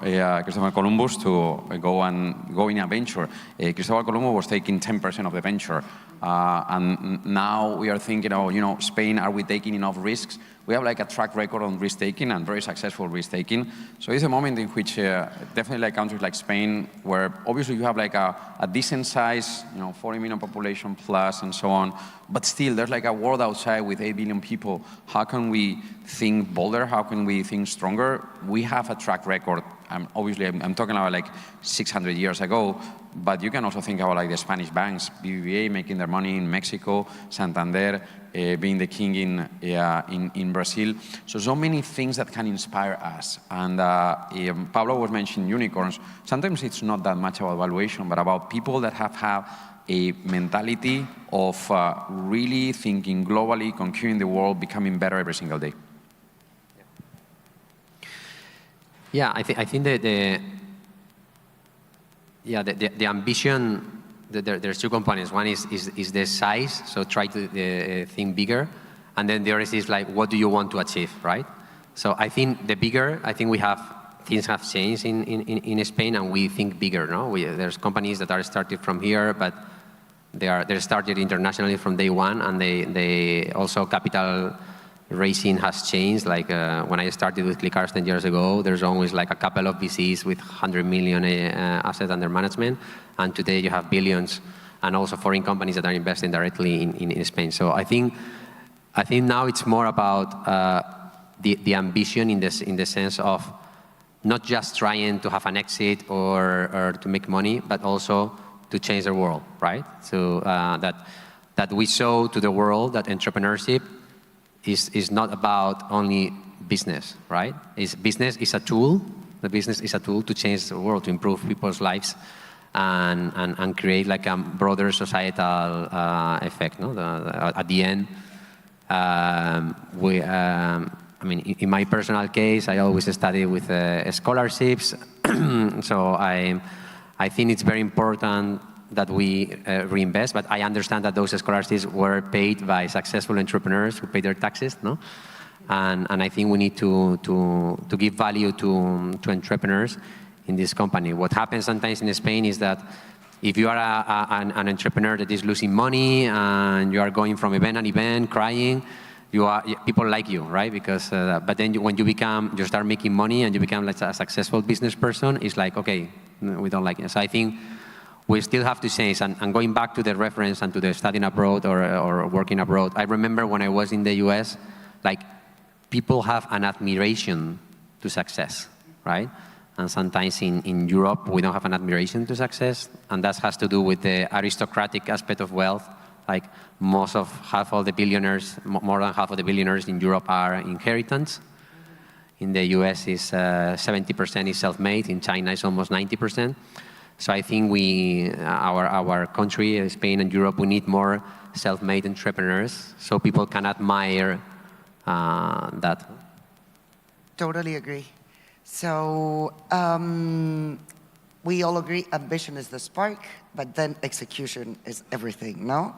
Columbus to go in a venture. Christopher Columbus was taking 10% of the venture. And now we are thinking, Spain, are we taking enough risks? we have like a track record on risk-taking and very successful risk-taking. So it's a moment in which definitely like countries like Spain, where obviously you have like a decent size, 40 million population plus and so on, but still there's like a world outside with 8 billion people. How can we think bolder? How can we think stronger? We have a track record. Obviously, I'm talking about like 600 years ago, but you can also think about like the Spanish banks, BBVA making their money in Mexico, Santander being the king in Brazil. So many things that can inspire us. And Pablo was mentioning unicorns. Sometimes it's not that much about valuation, but about people that have a mentality of really thinking globally, conquering the world, becoming better every single day. Yeah, I think that the ambition, there's two components. One is the size, so try to think bigger, and then the other is like, what do you want to achieve, right? So I think the bigger, I think things have changed in Spain, and we think bigger, no? There's companies that are started from here, but they're started internationally from day one, and they also capital raising has changed. Like when I started with ClickCars 10 years ago, there's always like a couple of VCs with 100 million assets under management, and today you have billions, and also foreign companies that are investing directly in Spain. So I think now it's more about the ambition in the sense of not just trying to have an exit or to make money, but also to change the world, right? So that we show to the world that entrepreneurship is not about only business, right? Business is a tool. The business is a tool to change the world, to improve people's lives, and create like a broader societal effect. No? At the end, I mean, in my personal case, I always study with scholarships. So I think it's very important that we reinvest, but I understand that those scholarships were paid by successful entrepreneurs who pay their taxes, no? And I think we need to give value to entrepreneurs in this company. What happens sometimes in Spain is that if you are an entrepreneur that is losing money and you are going from event to event crying, people like you, right? Because, but then when you start making money and you become like a successful business person, it's like, okay, we don't like it. So I think we still have to change. And going back to the reference and to the studying abroad or working abroad, I remember when I was in the US, like people have an admiration to success, right? And sometimes in Europe, we don't have an admiration to success. And that has to do with the aristocratic aspect of wealth. Like more than half of the billionaires in Europe are inheritance. In the US, is 70% is self-made. In China, it's almost 90%. So I think our country, Spain and Europe, we need more self-made entrepreneurs so people can admire that. Totally agree. So we all agree ambition is the spark, but then execution is everything, no?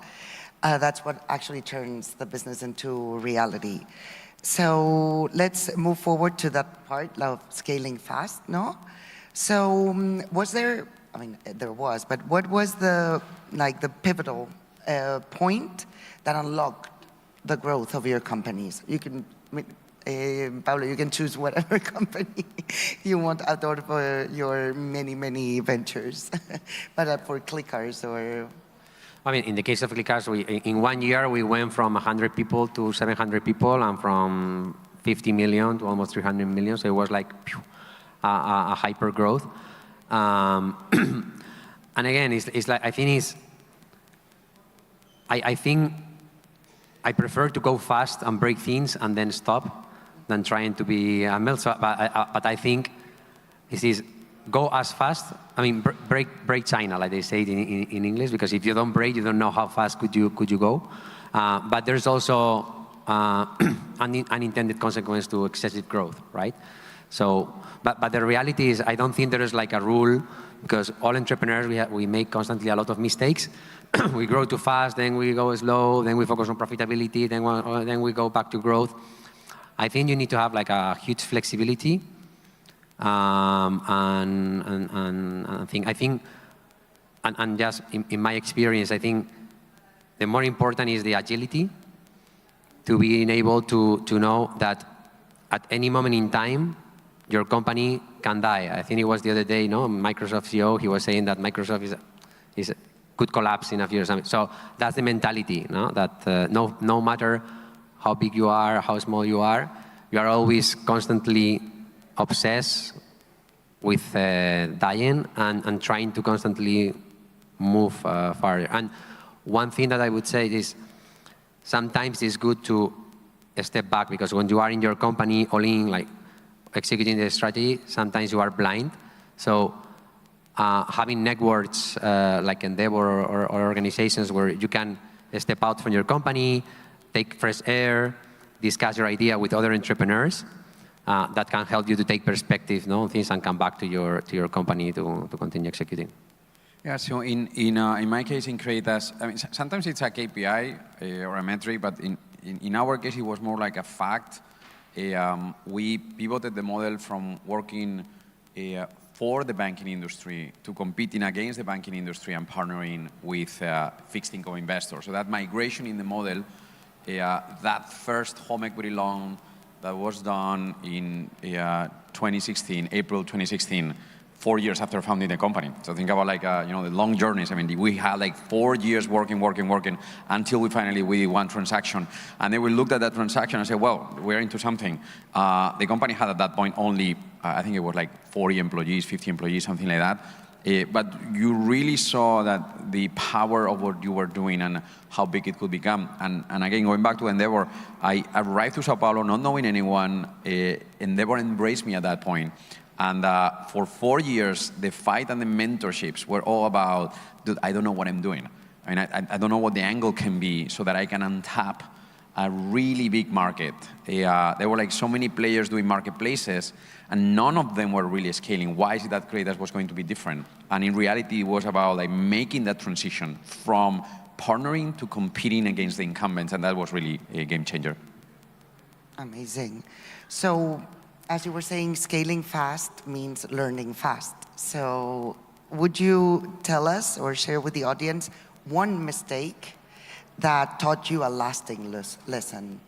That's what actually turns the business into reality. So let's move forward to that part of scaling fast, no? So was there, I mean, there was, but what was the pivotal point that unlocked the growth of your companies? You can, Pablo, you can choose whatever company you want out of your many, many ventures. But for ClickCars or... I mean, in the case of ClickCars, in 1 year, we went from 100 people to 700 people and from 50 million to almost 300 million. So it was like a hyper growth. And again, it's like, I think I prefer to go fast and break things and then stop than trying to be a melt. But I think this is go as fast. I mean, break China, like they say in English, because if you don't break, you don't know how fast could you go. But there's also unintended consequence to excessive growth, right? So, but the reality is, I don't think there is like a rule, because all entrepreneurs, we make constantly a lot of mistakes. We grow too fast, then we go slow, then we focus on profitability, then we go back to growth. I think you need to have like a huge flexibility. And just in my experience, I think the more important is the agility to being able to know that at any moment in time, your company can die. I think it was the other day, Microsoft CEO, he was saying that Microsoft could collapse in a few years. So that's the mentality, that no matter how big you are, how small you are always constantly obsessed with dying and trying to constantly move farther. And one thing that I would say is sometimes it's good to step back, because when you are in your company all in, like executing the strategy, sometimes you are blind. So having networks like Endeavor or organizations where you can step out from your company, take fresh air, discuss your idea with other entrepreneurs, that can help you to take perspective on things and come back to your company to continue executing. Yeah, so in my case, in Creditas, I mean, sometimes it's a KPI or a metric, but in our case, it was more like a fact. We pivoted the model from working for the banking industry to competing against the banking industry and partnering with fixed income investors. So that migration in the model, that first home equity loan that was done in 2016, April 2016, 4 years after founding the company. So think about like, the long journeys. I mean, we had like 4 years working until we finally did one transaction. And then we looked at that transaction and said, well, we're into something. The company had at that point only, I think it was like 40 employees, 50 employees, something like that. But you really saw that the power of what you were doing and how big it could become. And again, going back to Endeavor, I arrived to Sao Paulo not knowing anyone. Endeavor embraced me at that point. And for 4 years, the fight and the mentorships were all about, dude, I don't know what I'm doing. I mean, I don't know what the angle can be so that I can untap a really big market. There were like so many players doing marketplaces, and none of them were really scaling. Why is it that Creditas was going to be different? And in reality, it was about like making that transition from partnering to competing against the incumbents, and that was really a game changer. Amazing. So, as you were saying, scaling fast means learning fast. So, would you tell us or share with the audience one mistake that taught you a lasting lesson?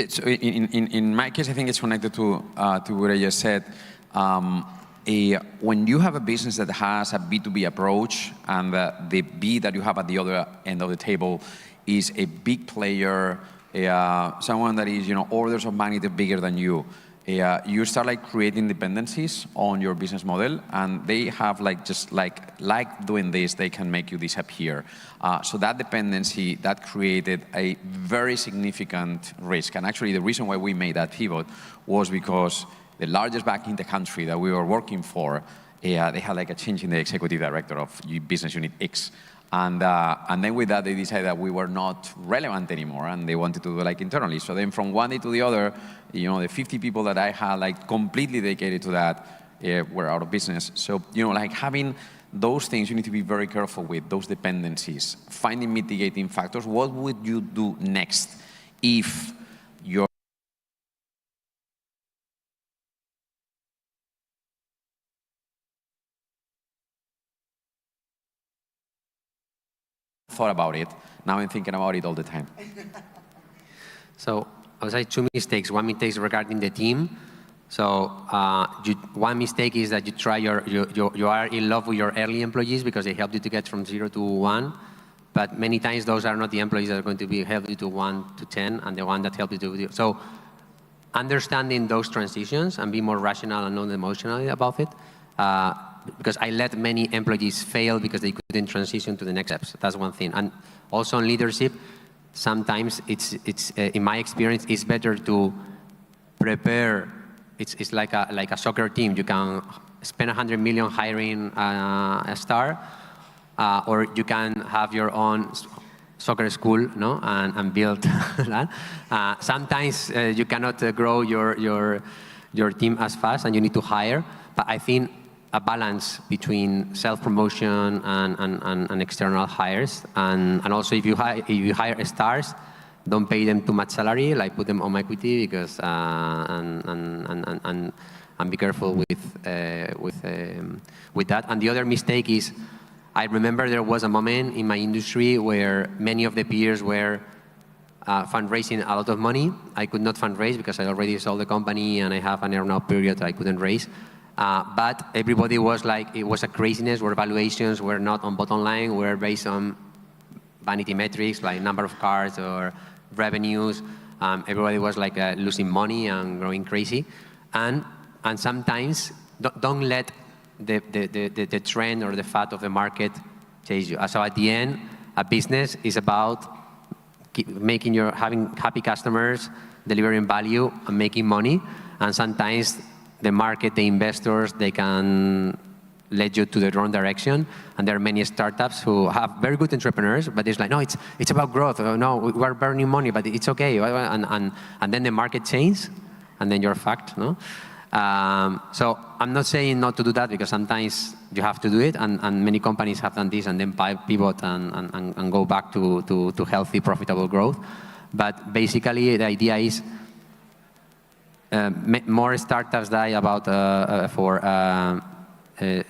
So in my case, I think it's connected to what I just said. When you have a business that has a B2B approach, and the B that you have at the other end of the table is a big player, someone that is orders of magnitude bigger than you, you start like creating dependencies on your business model, and they have like just like doing this, they can make you disappear. So that dependency, that created a very significant risk. And actually the reason why we made that pivot was because the largest bank in the country that we were working for, they had like a change in the executive director of business unit X. And then with that, they decided that we were not relevant anymore, and they wanted to do like internally. So then from one day to the other, the 50 people that I had like completely dedicated to that were out of business. So, like having those things, you need to be very careful with those dependencies, finding mitigating factors. What would you do next if your thought about it? Now I'm thinking about it all the time. So I would say 2 mistakes. One mistake is regarding the team. So one mistake is that you are in love with your early employees because they helped you to get from 0 to 1. But many times those are not the employees that are going to help you to 1 to 10, and the one that helped you to. So understanding those transitions and be more rational and non-emotional about it. Because I let many employees fail because they couldn't transition to the next steps. That's one thing. And also in leadership, sometimes it's in my experience, it's better to prepare. It's like a soccer team. You can spend 100 million hiring a star, or you can have your own soccer school, and build that. Sometimes you cannot grow your team as fast, and you need to hire. But I think a balance between self-promotion and external hires, and also if you hire stars, don't pay them too much salary, like put them on equity, because and be careful with that. And the other mistake is, I remember there was a moment in my industry where many of the peers were fundraising a lot of money. I could not fundraise because I already sold the company and I have an earn-out period I couldn't raise. But everybody was like, it was a craziness where valuations were not on bottom line, were based on vanity metrics like number of cars or revenues. Everybody was like losing money and growing crazy. And sometimes don't let the trend or the fat of the market chase you. So at the end, a business is about having happy customers, delivering value, and making money. And sometimes the market, the investors, they can lead you to the wrong direction. And there are many startups who have very good entrepreneurs, but it's like, no, it's about growth. Oh, no, we're burning money, but it's okay. And then the market changes, and then you're fucked, no? So I'm not saying not to do that because sometimes you have to do it, and many companies have done this and then pivot and go back to healthy, profitable growth. But basically, the idea is more startups die for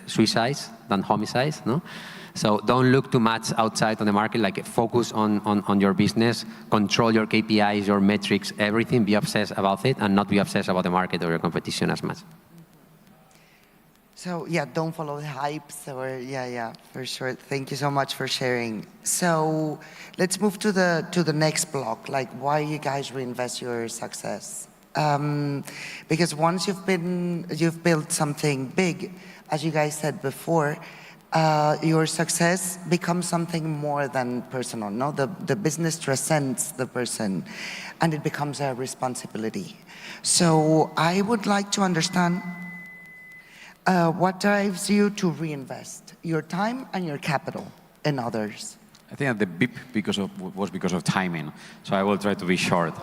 suicides than homicides, no? So don't look too much outside on the market, like focus on your business, control your KPIs, your metrics, everything, be obsessed about it and not be obsessed about the market or your competition as much. So yeah, don't follow the hypes or yeah, for sure. Thank you so much for sharing. So let's move to the next block, like why you guys reinvest your success. Because once you've built something big, as you guys said before, your success becomes something more than personal. No, the business transcends the person, and it becomes a responsibility. So I would like to understand what drives you to reinvest your time and your capital in others. I think that the beep was because of timing. So I will try to be short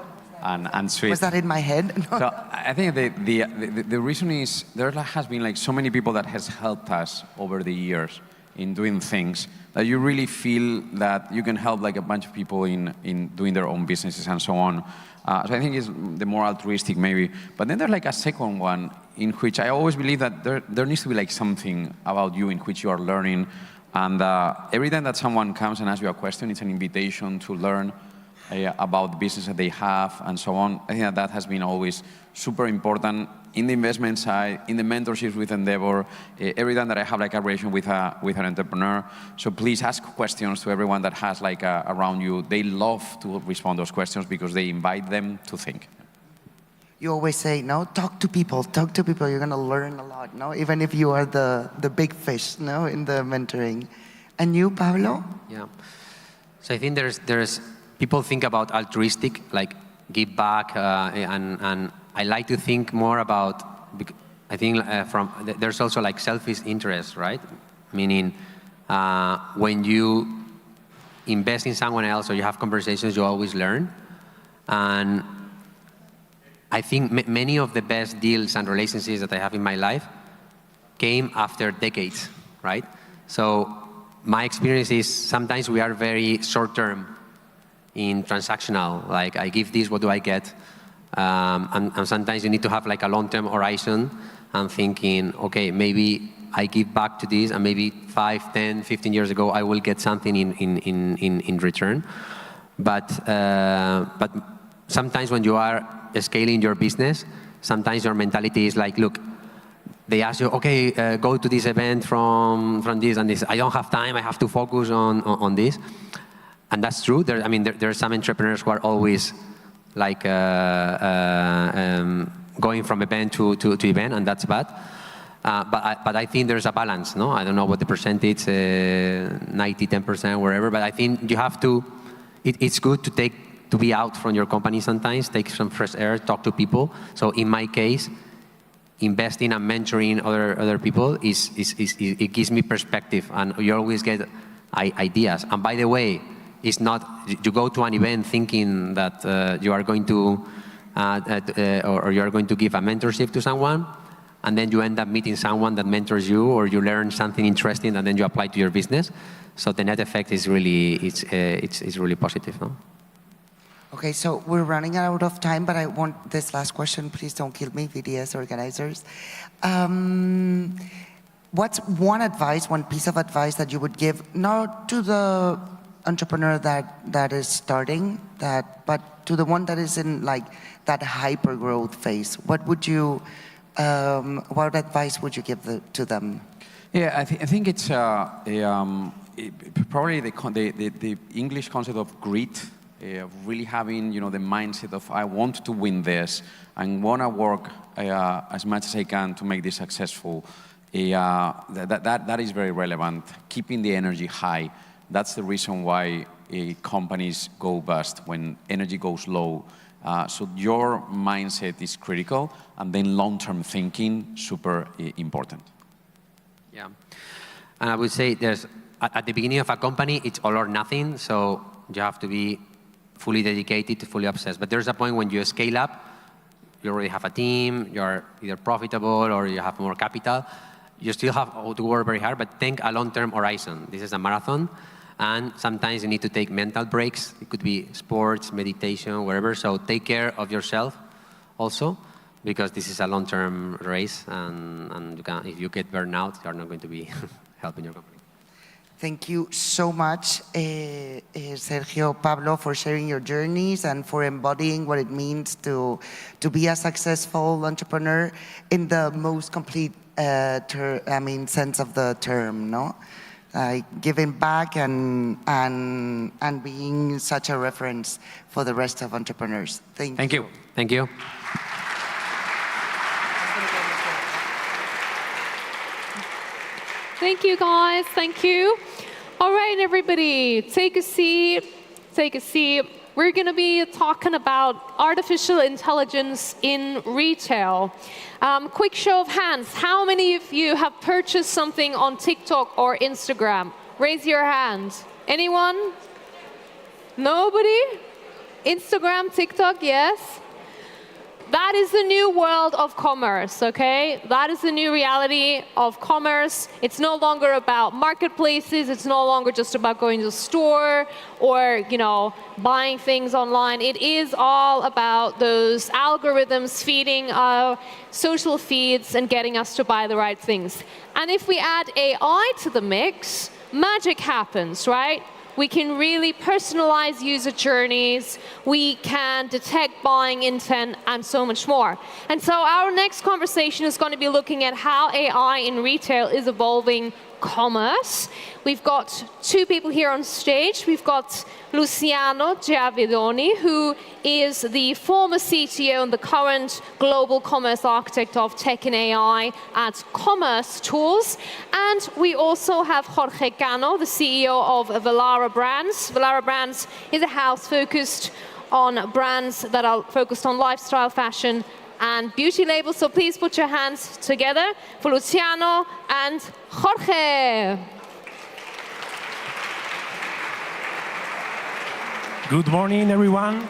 and sweet. Was that in my head? No. So I think the reason is there has been like so many people that has helped us over the years in doing things that you really feel that you can help like a bunch of people in doing their own businesses and so on. So I think it's the more altruistic maybe. But then there's like a second one in which I always believe that there needs to be like something about you in which you are learning. And every time that someone comes and asks you a question, it's an invitation to learn about the business that they have and so on. I think that has been always super important in the investment side, in the mentorships with Endeavor, every time that I have like a relation with an entrepreneur. So please ask questions to everyone that has like around you. They love to respond to those questions because they invite them to think. You always say, no, talk to people, you're gonna learn a lot, no? Even if you are the big fish, no, in the mentoring. And you, Pablo? Yeah. So I think there's people think about altruistic, like give back, and I like to think more about, I think there's also like selfish interest, right? Meaning when you invest in someone else or you have conversations, you always learn. And I think many of the best deals and relationships that I have in my life came after decades, right? So my experience is sometimes we are very short-term in transactional, like I give this, what do I get? And sometimes you need to have like a long-term horizon and thinking, okay, maybe I give back to this and maybe 5, 10, 15 years ago, I will get something in return. But sometimes when you are scaling your business, sometimes your mentality is like, look, they ask you, okay, go to this event from this and this. I don't have time, I have to focus on this. And that's true. There are some entrepreneurs who are always like going from event to event, and that's bad. But I think there's a balance, no? I don't know what the percentage, 90, 10%, wherever, but I think you have to, it's good to be out from your company sometimes, take some fresh air, talk to people. So in my case, investing and mentoring other people it gives me perspective, and you always get ideas. And by the way, it's not you go to an event thinking that you are going to or you are going to give a mentorship to someone, and then you end up meeting someone that mentors you, or you learn something interesting, and then you apply to your business. So the net effect is really it's really positive, no? Okay, so we're running out of time, but I want this last question. Please don't kill me, VDS organizers. What's one piece of advice that you would give, not to the entrepreneur that is starting, but to the one that is in like that hyper growth phase, what advice would you give to them? Yeah, I think it's probably the English concept of grit, really having the mindset of I want to win this and want to work as much as I can to make this successful. That is very relevant. Keeping the energy high. That's the reason why companies go bust when energy goes low. So your mindset is critical, and then long-term thinking, super important. Yeah, and I would say at the beginning of a company, it's all or nothing, so you have to be fully dedicated, fully obsessed. But there's a point when you scale up, you already have a team, you're either profitable or you have more capital. You still have to work very hard, but think a long-term horizon. This is a marathon, and sometimes you need to take mental breaks. It could be sports, meditation, whatever. So take care of yourself also, because this is a long-term race, and if you get burned out, you're not going to be helping your company. Thank you so much, Sergio, Pablo, for sharing your journeys and for embodying what it means to be a successful entrepreneur in the most complete sense of the term, no? Giving back and being such a reference for the rest of entrepreneurs. Thank you. Thank you. Thank you, guys. Thank you. All right, everybody, take a seat. Take a seat. We're going to be talking about artificial intelligence in retail. Quick show of hands. How many of you have purchased something on TikTok or Instagram? Raise your hand. Anyone? Nobody? Instagram, TikTok, yes? That is the new world of commerce, okay? That is the new reality of commerce. It's no longer about marketplaces. It's no longer just about going to the store or, buying things online. It is all about those algorithms feeding our social feeds and getting us to buy the right things. And if we add AI to the mix, magic happens, right? We can really personalize user journeys. We can detect buying intent and so much more. And so our next conversation is going to be looking at how AI in retail is evolving commerce. We've got two people here on stage. We've got Luciano Giavidoni, who is the former CTO and the current global commerce architect of tech and AI at Commerce Tools. And we also have Jorge Cano, the CEO of Velara Brands. Velara Brands is a house focused on brands that are focused on lifestyle, fashion, and beauty labels. So please put your hands together for Luciano and Jorge. Good morning, everyone.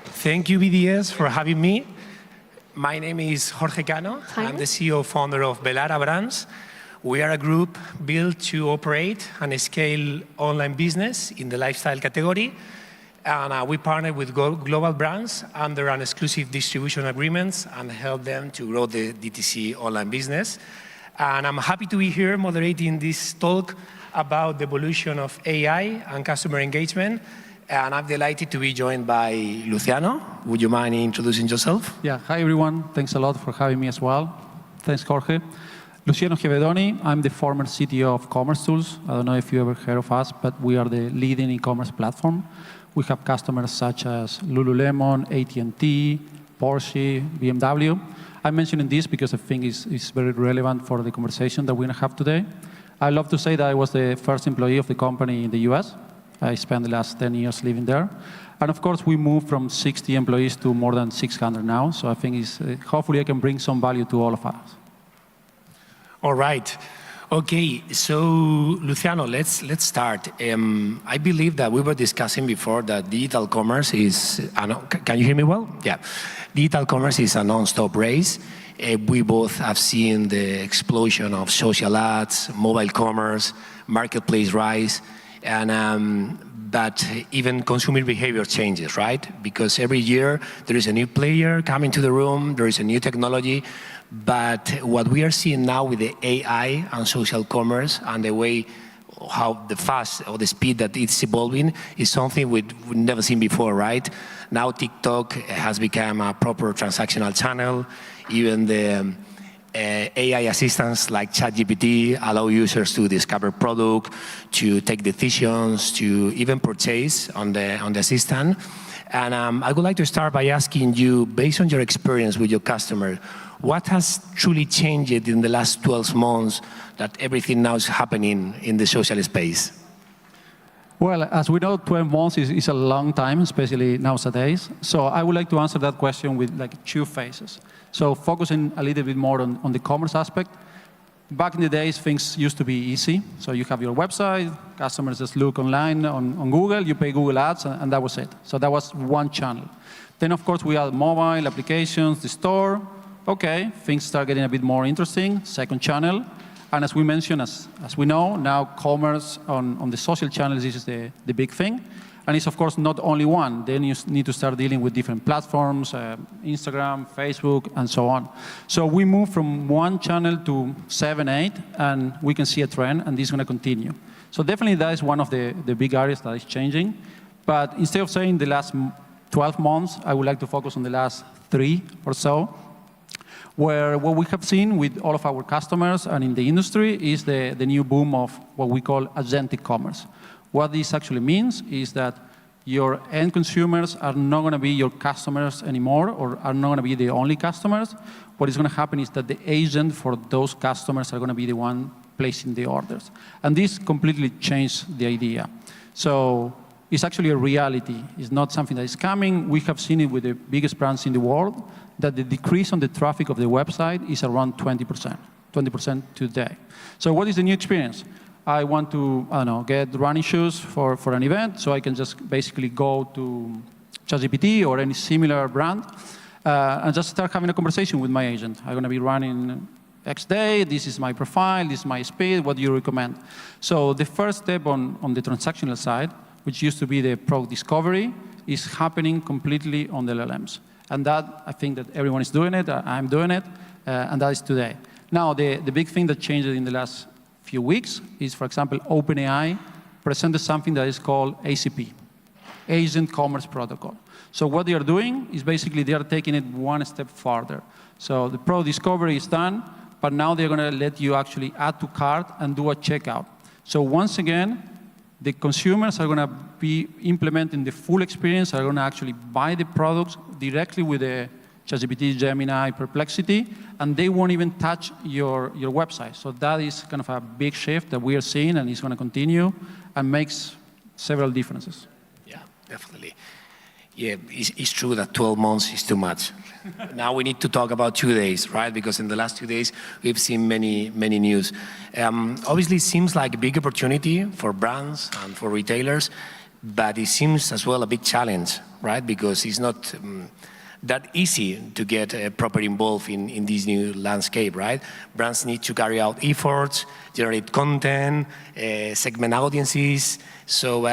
Thank you, BDS, for having me. My name is Jorge Cano. I'm the CEO founder of Velara Brands. We are a group built to operate and scale online business in the lifestyle category. And we partner with global brands under an exclusive distribution agreements and help them to grow the DTC online business. And I'm happy to be here moderating this talk about the evolution of AI and customer engagement. And I'm delighted to be joined by Luciano. Would you mind introducing yourself? Yeah, hi everyone. Thanks a lot for having me as well. Thanks, Jorge. Luciano Giavidoni, I'm the former CTO of Commerce Tools. I don't know if you ever heard of us, but we are the leading e-commerce platform. We have customers such as Lululemon, AT&T, Porsche, BMW. I'm mentioning this because I think it's very relevant for the conversation that we're going to have today. I love to say that I was the first employee of the company in the US. I spent the last 10 years living there. And of course, we moved from 60 employees to more than 600 now. So I think hopefully I can bring some value to all of us. All right. Okay, so Luciano, let's start. I believe that we were discussing before that digital commerce is, can you hear me well? Yeah. Digital commerce is a non-stop race. We both have seen the explosion of social ads, mobile commerce, marketplace rise, and but even consumer behavior changes, right? Because every year there is a new player coming to the room, there is a new technology. But what we are seeing now with the AI and social commerce and the way how the fast or the speed that it's evolving is something we've never seen before, right? Now TikTok has become a proper transactional channel. Even the AI assistants like ChatGPT allow users to discover product, to take decisions, to even purchase on the assistant. And I would like to start by asking you, based on your experience with your customer, what has truly changed in the last 12 months that everything now is happening in the social space? Well, as we know, 12 months is a long time, especially nowadays. So I would like to answer that question with like 2 phases. So focusing a little bit more on the commerce aspect. Back in the days, things used to be easy. So you have your website, customers just look online on Google, you pay Google Ads, and that was it. So that was one channel. Then, of course, we had mobile applications, the store. Okay, things start getting a bit more interesting, second channel. And as we mentioned, as we know, now commerce on the social channels is the big thing. And it's, of course, not only one. Then you need to start dealing with different platforms, Instagram, Facebook, and so on. So we move from one channel to 7, 8, and we can see a trend, and this is going to continue. So definitely that is one of the big areas that is changing. But instead of saying the last 12 months, I would like to focus on the last 3 or so, where what we have seen with all of our customers and in the industry is the new boom of what we call agentic commerce. What this actually means is that your end consumers are not going to be your customers anymore, or are not going to be the only customers. What is going to happen is that the agent for those customers are going to be the one placing the orders. And this completely changed the idea. So it's actually a reality. It's not something that is coming. We have seen it with the biggest brands in the world, that the decrease on the traffic of the website is around 20% today. So what is the new experience? I want to, I don't know, get running shoes for an event, so I can just basically go to ChatGPT or any similar brand and just start having a conversation with my agent. I'm going to be running X day, this is my profile, this is my speed, what do you recommend? So the first step on the transactional side, which used to be the product discovery, is happening completely on the LLMs. And that, I think that everyone is doing it, I'm doing it, and that is today. Now, the big thing that changed in the last few weeks is, for example, OpenAI presented something that is called ACP, Agent Commerce Protocol. So what they are doing is basically they are taking it one step farther. So the product discovery is done, but now they're going to let you actually add to cart and do a checkout. So once again, the consumers are going to be implementing the full experience, are going to actually buy the products directly with the ChatGPT, Gemini, Perplexity, and they won't even touch your website. So that is kind of a big shift that we are seeing, and it's going to continue and makes several differences. Yeah, definitely. Yeah, it's true that 12 months is too much. Now we need to talk about 2 days, right? Because in the last 2 days, we've seen many news. Obviously, it seems like a big opportunity for brands and for retailers, but it seems as well a big challenge, right? Because it's not that easy to get properly involved in this new landscape, right? Brands need to carry out efforts, generate content, segment audiences. So,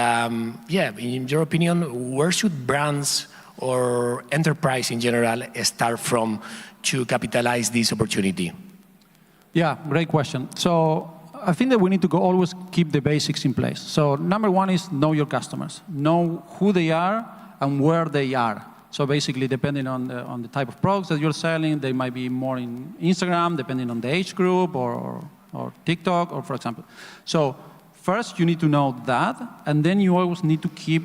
yeah, in your opinion, where should brands or enterprise in general start from to capitalize this opportunity? Yeah, great question. So I think that we need to always keep the basics in place. So number one is know your customers. Know who they are and where they are. So basically, depending on the type of products that you're selling, they might be more in Instagram, depending on the age group, or TikTok, or for example. So first, you need to know that, and then you always need to keep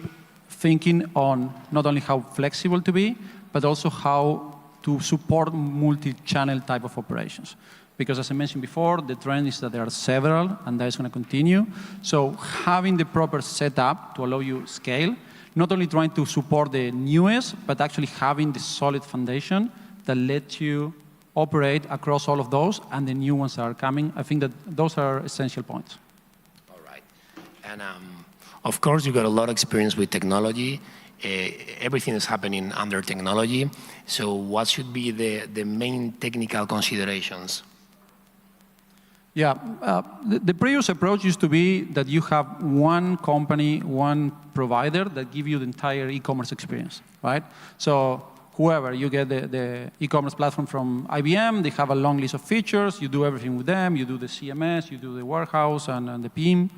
thinking on not only how flexible to be, but also how to support multi-channel type of operations. Because as I mentioned before, the trend is that there are several, and that is going to continue. So having the proper setup to allow you scale, not only trying to support the newest, but actually having the solid foundation that lets you operate across all of those, and the new ones that are coming. I think that those are essential points. All right. And of course, you've got a lot of experience with technology. Everything is happening under technology. So what should be the main technical considerations? Yeah, the previous approach used to be that you have one company, one provider that give you the entire e-commerce experience, right? So whoever. You get the e-commerce platform from IBM. They have a long list of features. You do everything with them. You do the CMS. You do the warehouse and the PIM.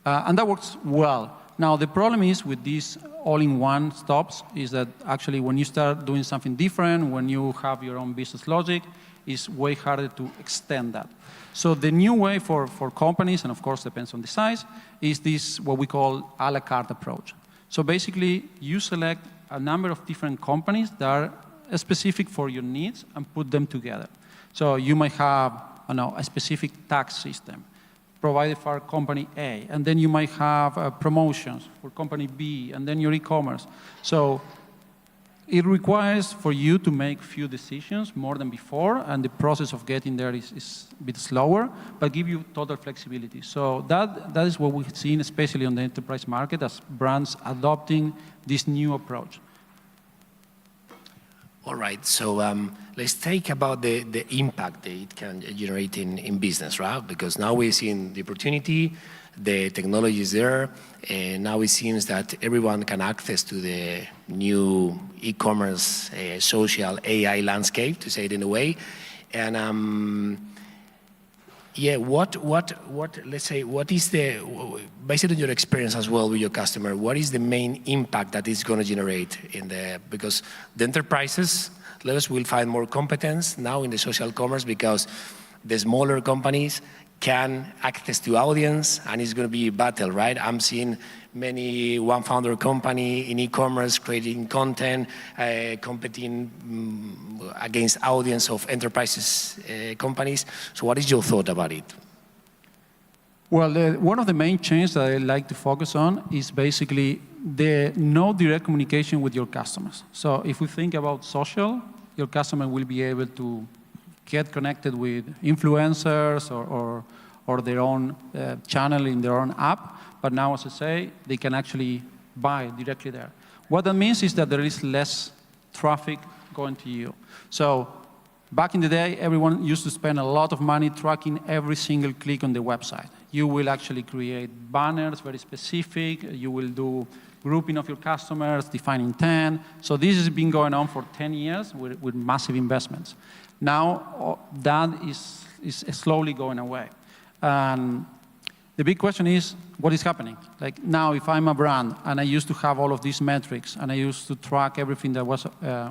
And that works well. Now, the problem is with these all-in-one stops is that actually when you start doing something different, when you have your own business logic, it's way harder to extend that. So the new way for companies, and of course depends on the size, is this what we call a la carte approach. So basically, you select a number of different companies that are specific for your needs and put them together. So you might have, I don't know, a specific tax system provided for company A, and then you might have promotions for company B, and then your e-commerce. So it requires for you to make few decisions more than before, and the process of getting there is a bit slower, but give you total flexibility. So that is what we've seen, especially on the enterprise market, as brands adopting this new approach. All right, so let's take about the impact that it can generate in business, right? Because now we're seeing the opportunity, the technology is there, and now it seems that everyone can access to the new e-commerce, social AI landscape, to say it in a way. And yeah, let's say, what is the, based on your experience as well with your customer, what is the main impact that it's going to generate in the, because the enterprises, leaders will find more competence now in the social commerce because the smaller companies can access to audience, and it's going to be a battle, right? I'm seeing many one-founder company in e-commerce creating content, competing against audience of enterprises companies. So what is your thought about it? Well, one of the main changes that I like to focus on is basically the no direct communication with your customers. So if we think about social, your customer will be able to get connected with influencers or their own channel in their own app. But now, as I say, they can actually buy directly there. What that means is that there is less traffic going to you. So back in the day, everyone used to spend a lot of money tracking every single click on the website. You will actually create banners, very specific. You will do grouping of your customers, define intent. So this has been going on for 10 years with massive investments. Now, that is slowly going away. And the big question is, what is happening? Like now, if I'm a brand and I used to have all of these metrics and I used to track everything that was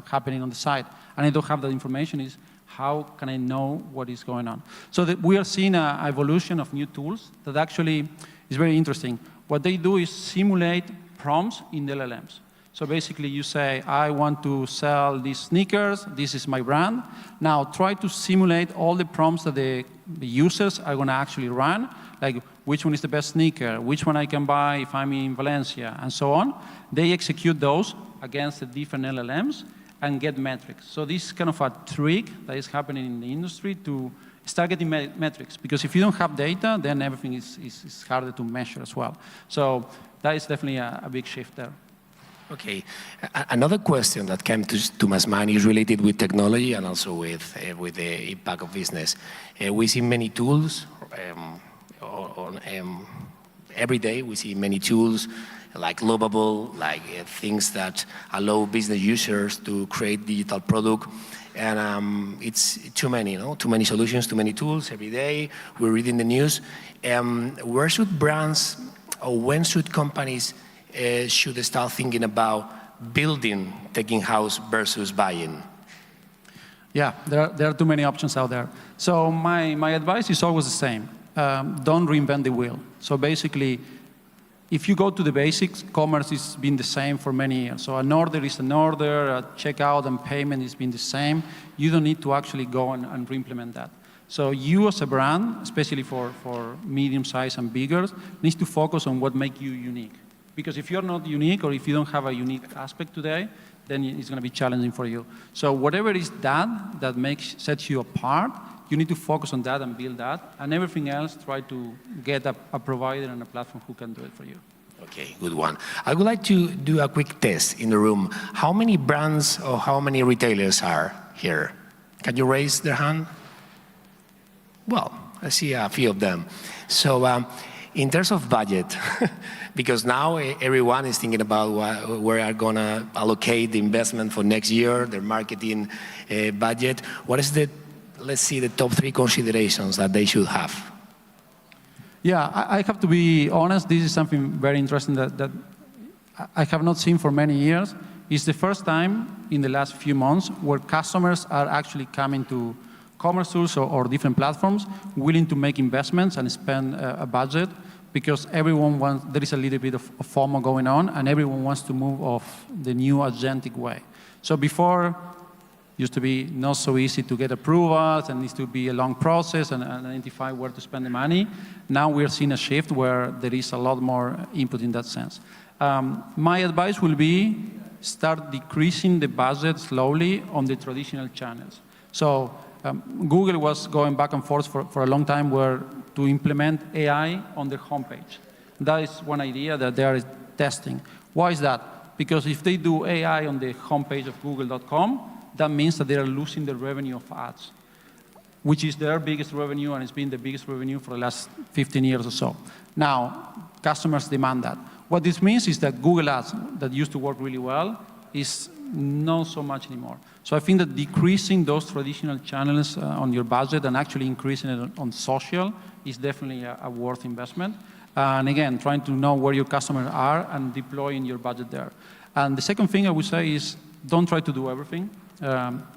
happening on the site, and I don't have that information, is how can I know what is going on? So we are seeing an evolution of new tools that actually is very interesting. What they do is simulate prompts in the LLMs. So basically you say, I want to sell these sneakers, this is my brand. Now try to simulate all the prompts that the users are going to actually run, like which one is the best sneaker, which one I can buy if I'm in Valencia, and so on. They execute those against the different LLMs and get metrics. So this is kind of a trick that is happening in the industry to start getting metrics, because if you don't have data, then everything is harder to measure as well. So that is definitely a big shift there. Okay. Another question that came to my mind is related with technology and also with the impact of business. We see many tools. Every day we see many tools like Lovable, like things that allow business users to create digital product. And it's too many, you know, too many solutions, too many tools every day. We're reading the news. Where should brands, or when should companies should start thinking about building tech in-house versus buying? Yeah, there are too many options out there. So my advice is always the same. Don't reinvent the wheel. So basically, if you go to the basics, commerce has been the same for many years. So an order is an order, a checkout and payment has been the same. You don't need to actually go and re-implement that. So you as a brand, especially for medium size and bigger, needs to focus on what makes you unique. Because if you're not unique, or if you don't have a unique aspect today, then it's going to be challenging for you. So whatever is that sets you apart, you need to focus on that and build that, and everything else, try to get a provider and a platform who can do it for you. Okay, good one. I would like to do a quick test in the room. How many brands or how many retailers are here? Can you raise their hand? Well, I see a few of them. So in terms of budget, because now everyone is thinking about where are going to allocate the investment for next year, their marketing budget. What is the, let's see, the top 3 considerations that they should have? Yeah, I have to be honest, this is something very interesting that I have not seen for many years. It's the first time in the last few months where customers are actually coming to commerce tools or different platforms willing to make investments and spend a budget, because everyone wants, there is a little bit of FOMO going on, and everyone wants to move off the new agentic way. So before, used to be not so easy to get approvals, and needs to be a long process and identify where to spend the money. Now we're seeing a shift where there is a lot more input in that sense. My advice will be start decreasing the budget slowly on the traditional channels. So Google was going back and forth for a long time where to implement AI on their homepage. That is one idea that they are testing. Why is that? Because if they do AI on the homepage of google.com, that means that they are losing the revenue of ads, which is their biggest revenue, and it's been the biggest revenue for the last 15 years or so. Now, customers demand that. What this means is that Google Ads, that used to work really well, is not so much anymore. So I think that decreasing those traditional channels on your budget and actually increasing it on social is definitely a worth investment. And again, trying to know where your customers are and deploying your budget there. And the second thing I would say is don't try to do everything.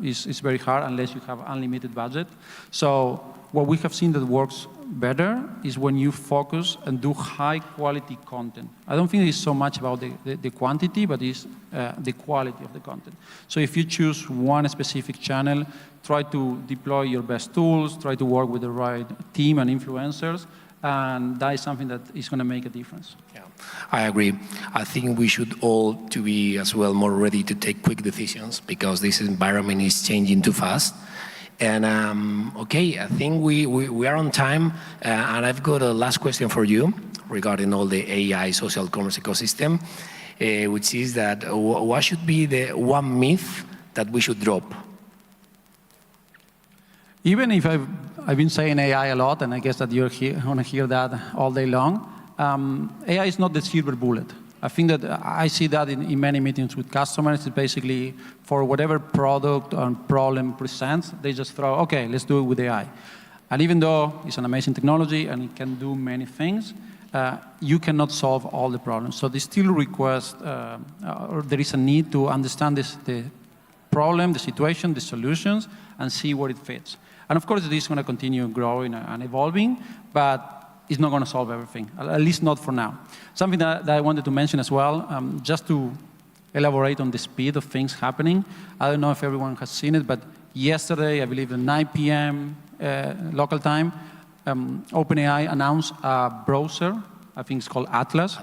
It's very hard unless you have unlimited budget. So what we have seen that works better is when you focus and do high-quality content. I don't think it's so much about the quantity, but it's the quality of the content. So if you choose one specific channel, try to deploy your best tools, try to work with the right team and influencers, and that is something that is going to make a difference. Yeah, I agree. I think we should all to be as well more ready to take quick decisions, because this environment is changing too fast. And okay, I think we are on time, and I've got a last question for you regarding all the AI social commerce ecosystem, which is that what should be the one myth that we should drop? Even if I've been saying AI a lot, and I guess that you're going to hear that all day long, AI is not the silver bullet. I think that I see that in many meetings with customers. It's basically for whatever product or problem presents, they just throw, okay, let's do it with AI. And even though it's an amazing technology and it can do many things, you cannot solve all the problems. So they still request, or there is a need to understand the problem, the situation, the solutions, and see where it fits. And of course, this is going to continue growing and evolving, but it's not going to solve everything, at least not for now. Something that I wanted to mention as well, just to elaborate on the speed of things happening. I don't know if everyone has seen it, but yesterday, I believe at 9 p.m. Local time, OpenAI announced a browser, I think it's called Atlas.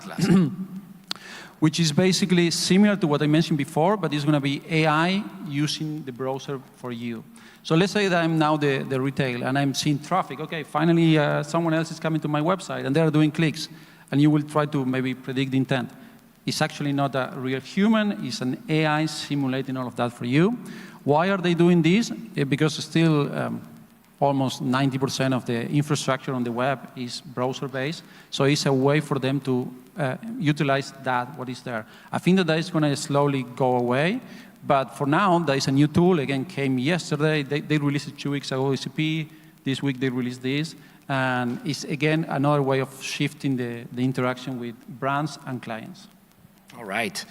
Which is basically similar to what I mentioned before, but it's going to be AI using the browser for you. So let's say that I'm now the retail, and I'm seeing traffic. Okay, finally, someone else is coming to my website, and they're doing clicks. And you will try to maybe predict the intent. It's actually not a real human. It's an AI simulating all of that for you. Why are they doing this? Because still almost 90% of the infrastructure on the web is browser-based. So it's a way for them to utilize that, what is there. I think that is going to slowly go away. But for now, there is a new tool, again, came yesterday. They released it 2 weeks ago, ECP. This week, they released this. And it's, again, another way of shifting the interaction with brands and clients. All right.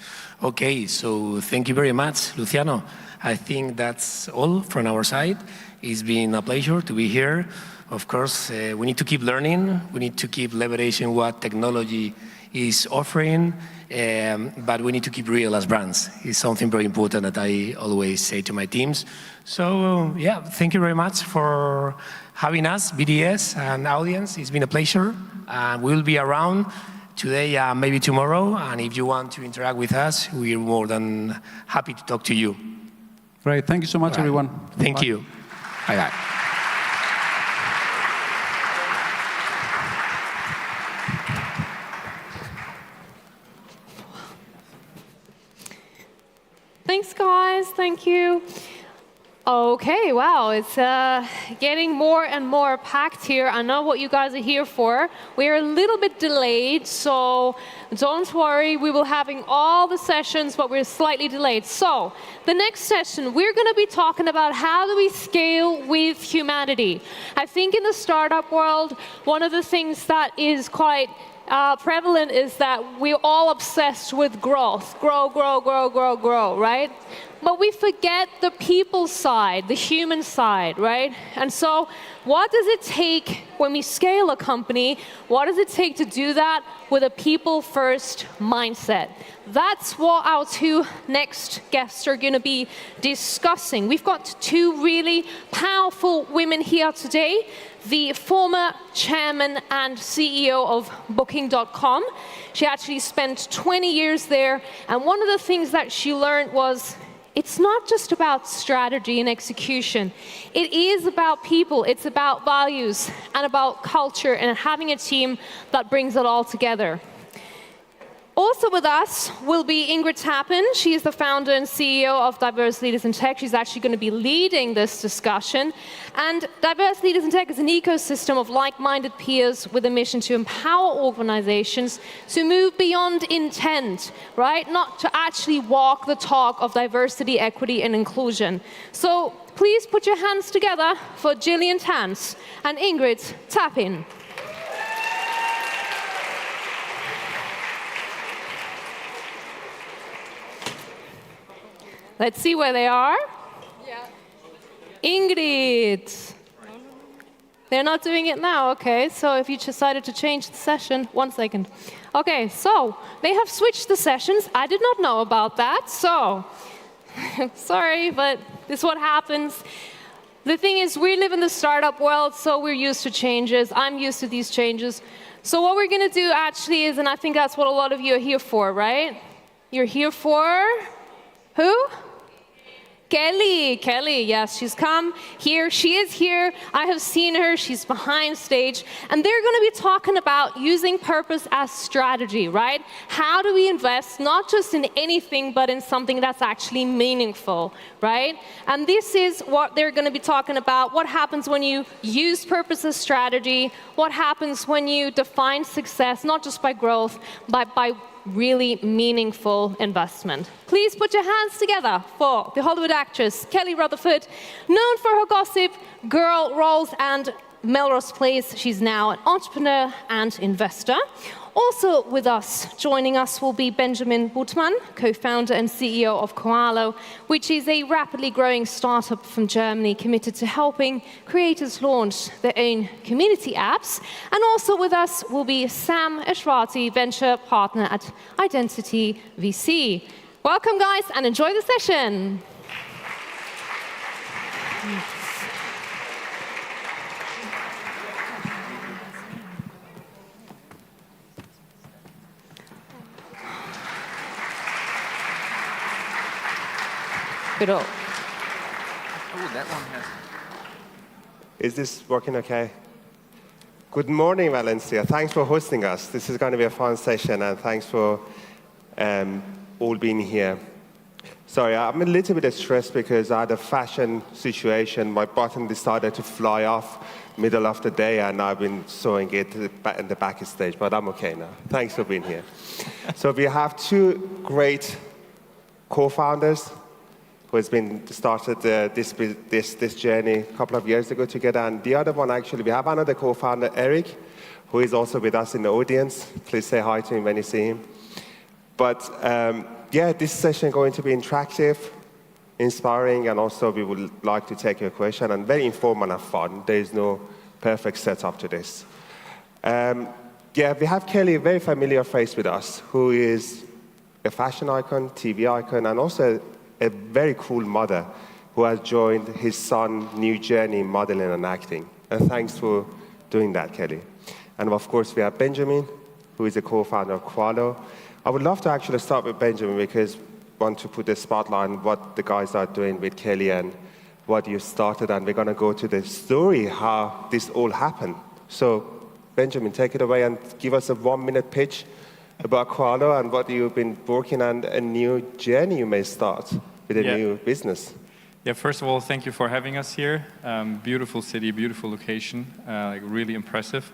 Okay, so thank you very much, Luciano. I think that's all from our side. It's been a pleasure to be here. Of course, we need to keep learning. We need to keep leveraging what technology is offering, but we need to keep real as brands. It's something very important that I always say to my teams. So, yeah, thank you very much for having us, BDS and audience. It's been a pleasure. We'll be around today, maybe tomorrow, and if you want to interact with us, we're more than happy to talk to you. Great. Thank you so much, everyone. Thank you. Bye-bye. Thanks, guys. Thank you. Okay, wow, it's getting more and more packed here. I know what you guys are here for. We're a little bit delayed, so don't worry. We will having all the sessions, but we're slightly delayed. So the next session, we're going to be talking about how do we scale with humanity. I think in the startup world, one of the things that is quite prevalent is that we're all obsessed with growth. Grow, grow, grow, grow, grow, right? But we forget the people side, the human side, right? And so what does it take when we scale a company? What does it take to do that with a people-first mindset? That's what our two next guests are going to be discussing. We've got two really powerful women here today. The former chairman and CEO of Booking.com. She actually spent 20 years there, and one of the things that she learned was it's not just about strategy and execution. It is about people, it's about values, and about culture, and having a team that brings it all together. Also with us will be Ingrid Tappen. She is the founder and CEO of Diverse Leaders in Tech. She's actually going to be leading this discussion. And Diverse Leaders in Tech is an ecosystem of like-minded peers with a mission to empower organizations to move beyond intent, right? Not to actually walk the talk of diversity, equity, and inclusion. So please put your hands together for Gillian Tans and Ingrid Tappen. Let's see where they are. Yeah. Ingrid. They're not doing it now, okay. So if you decided to change the session, 1 second. Okay, so they have switched the sessions. I did not know about that, so sorry, but this is what happens. The thing is, we live in the startup world, so we're used to changes. I'm used to these changes. So what we're gonna do actually is, and I think that's what a lot of you are here for, right? You're here for who? Kelly, yes, she's come here. She is here. I have seen her. She's behind stage. And they're going to be talking about using purpose as strategy, right? How do we invest not just in anything, but in something that's actually meaningful, right? And this is what they're going to be talking about. What happens when you use purpose as strategy? What happens when you define success, not just by growth, but by really meaningful investment. Please put your hands together for the Hollywood actress Kelly Rutherford, known for her gossip, girl roles, and Melrose Place. She's now an entrepreneur and investor. Also with us, joining us will be Benjamin Butmann, co-founder and CEO of Koalo, which is a rapidly growing startup from Germany committed to helping creators launch their own community apps. And also with us will be Sam Eshwati, venture partner at Identity VC. Welcome, guys, and enjoy the session. Good. Is this working okay? Good morning, Valencia. Thanks for hosting us. This is going to be a fun session, and thanks for all being here. Sorry, I'm a little bit stressed because I had a fashion situation. My button decided to fly off middle of the day, and I've been sewing it in the backstage, but I'm okay now. Thanks for being here. So we have two great co-founders who has been started this journey a couple of years ago together. And the other one, actually, we have another co-founder, Eric, who is also with us in the audience. Please say hi to him when you see him. But yeah, this session is going to be interactive, inspiring, and also we would like to take your question, and very informal and fun. There is no perfect setup to this. Yeah, we have Kelly, a very familiar face with us, who is a fashion icon, TV icon, and also a very cool mother who has joined his son's new journey in modeling and acting. And thanks for doing that, Kelly. And of course, we have Benjamin, who is a co-founder of Koalo. I would love to actually start with Benjamin because I want to put the spotlight on what the guys are doing with Kelly and what you started. And we're going to go to the story, how this all happened. So, Benjamin, take it away and give us a 1-minute pitch about Koalo and what you've been working on, a new journey you may start with a new business. Yeah, first of all, thank you for having us here. Beautiful city, beautiful location, like really impressive.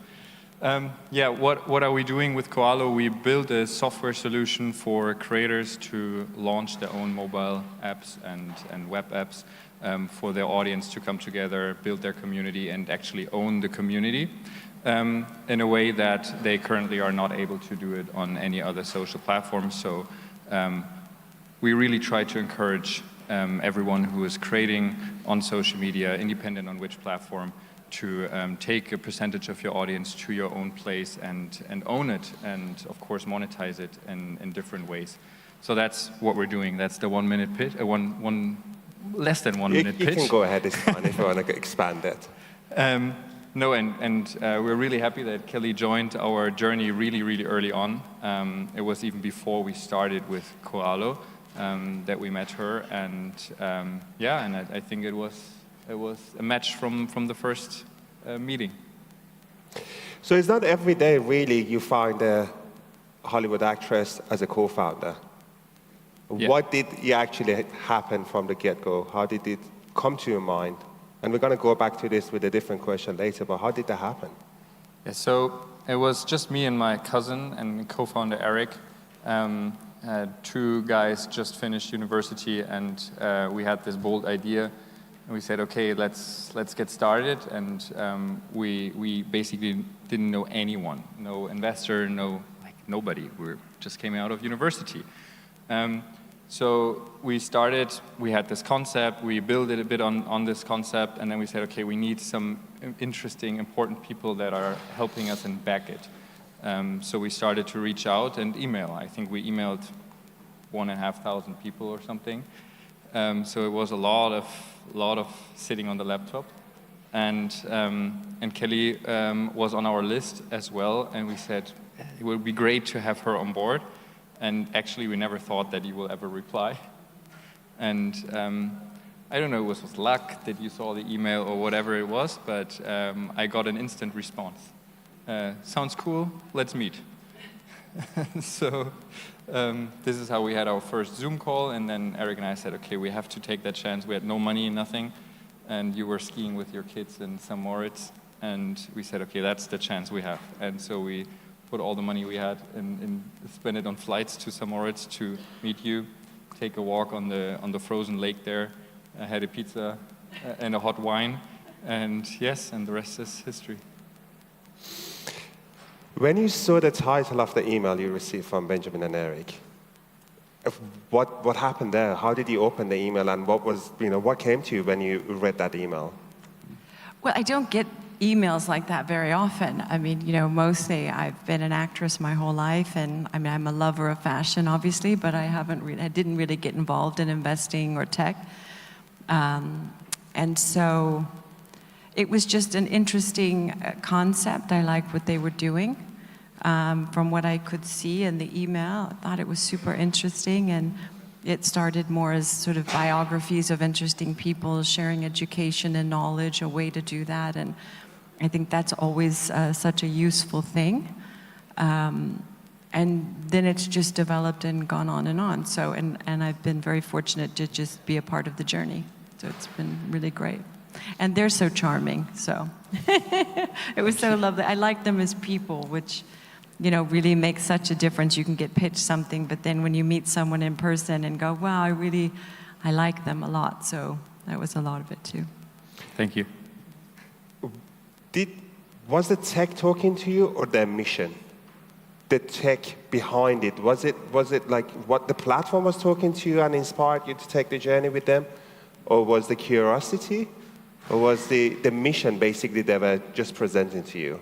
Yeah, what are we doing with Koalo? We built a software solution for creators to launch their own mobile apps and web apps for their audience to come together, build their community, and actually own the community in a way that they currently are not able to do it on any other social platform. So we really try to encourage everyone who is creating on social media, independent on which platform, to take a percentage of your audience to your own place and own it, and of course monetize it in different ways. So that's what we're doing. That's the 1 minute pitch, less than 1 minute pitch. You can go ahead, it's fine if you want to expand it. No, and we're really happy that Kelly joined our journey really, really early on. It was even before we started with Koalo that we met her, and yeah, and I think it was a match from the first meeting. So it's not every day, really, you find a Hollywood actress as a co-founder. Yeah. What did actually happen from the get-go? How did it come to your mind? And we're going to go back to this with a different question later, but how did that happen? Yeah, so it was just me and my cousin and co-founder Eric. Two guys just finished university, and we had this bold idea. And we said, okay, let's get started. And we basically didn't know anyone, no investor, nobody. We just came out of university. So we started, we had this concept, we built it a bit on this concept, and then we said, okay, we need some interesting, important people that are helping us and back it. So we started to reach out and email. I think we emailed 1,500 people or something. So it was a lot of sitting on the laptop. And Kelly was on our list as well, and we said it would be great to have her on board. And actually, we never thought that he will ever reply. And I don't know, it was luck that you saw the email or whatever it was, but I got an instant response. Sounds cool, let's meet. So this is how we had our first Zoom call, and then Eric and I said, okay, we have to take that chance. We had no money, nothing, and you were skiing with your kids in St. Moritz, and we said, okay, that's the chance we have. And so we put all the money we had and spend it on flights to St. Moritz to meet you, take a walk on the frozen lake there, had a pizza and a hot wine, and yes, and the rest is history. When you saw the title of the email you received from Benjamin and Eric, what happened there? How did you open the email, and what came to you when you read that email? Well, I don't get emails like that very often. I mean, mostly I've been an actress my whole life, and I mean, I'm a lover of fashion, obviously, but I didn't really get involved in investing or tech. And so it was just an interesting concept. I liked what they were doing. From what I could see in the email, I thought it was super interesting, and it started more as sort of biographies of interesting people, sharing education and knowledge, a way to do that, and I think that's always such a useful thing. And then it's just developed and gone on and on. So, and I've been very fortunate to just be a part of the journey. So it's been really great. And they're so charming, so. It was so lovely. I like them as people, which, really makes such a difference. You can get pitched something, but then when you meet someone in person and go, wow, I like them a lot. So that was a lot of it too. Thank you. Was the tech talking to you, or their mission? The tech behind it, was it like what the platform was talking to you and inspired you to take the journey with them? Or was the curiosity? Or was the mission basically they were just presenting to you?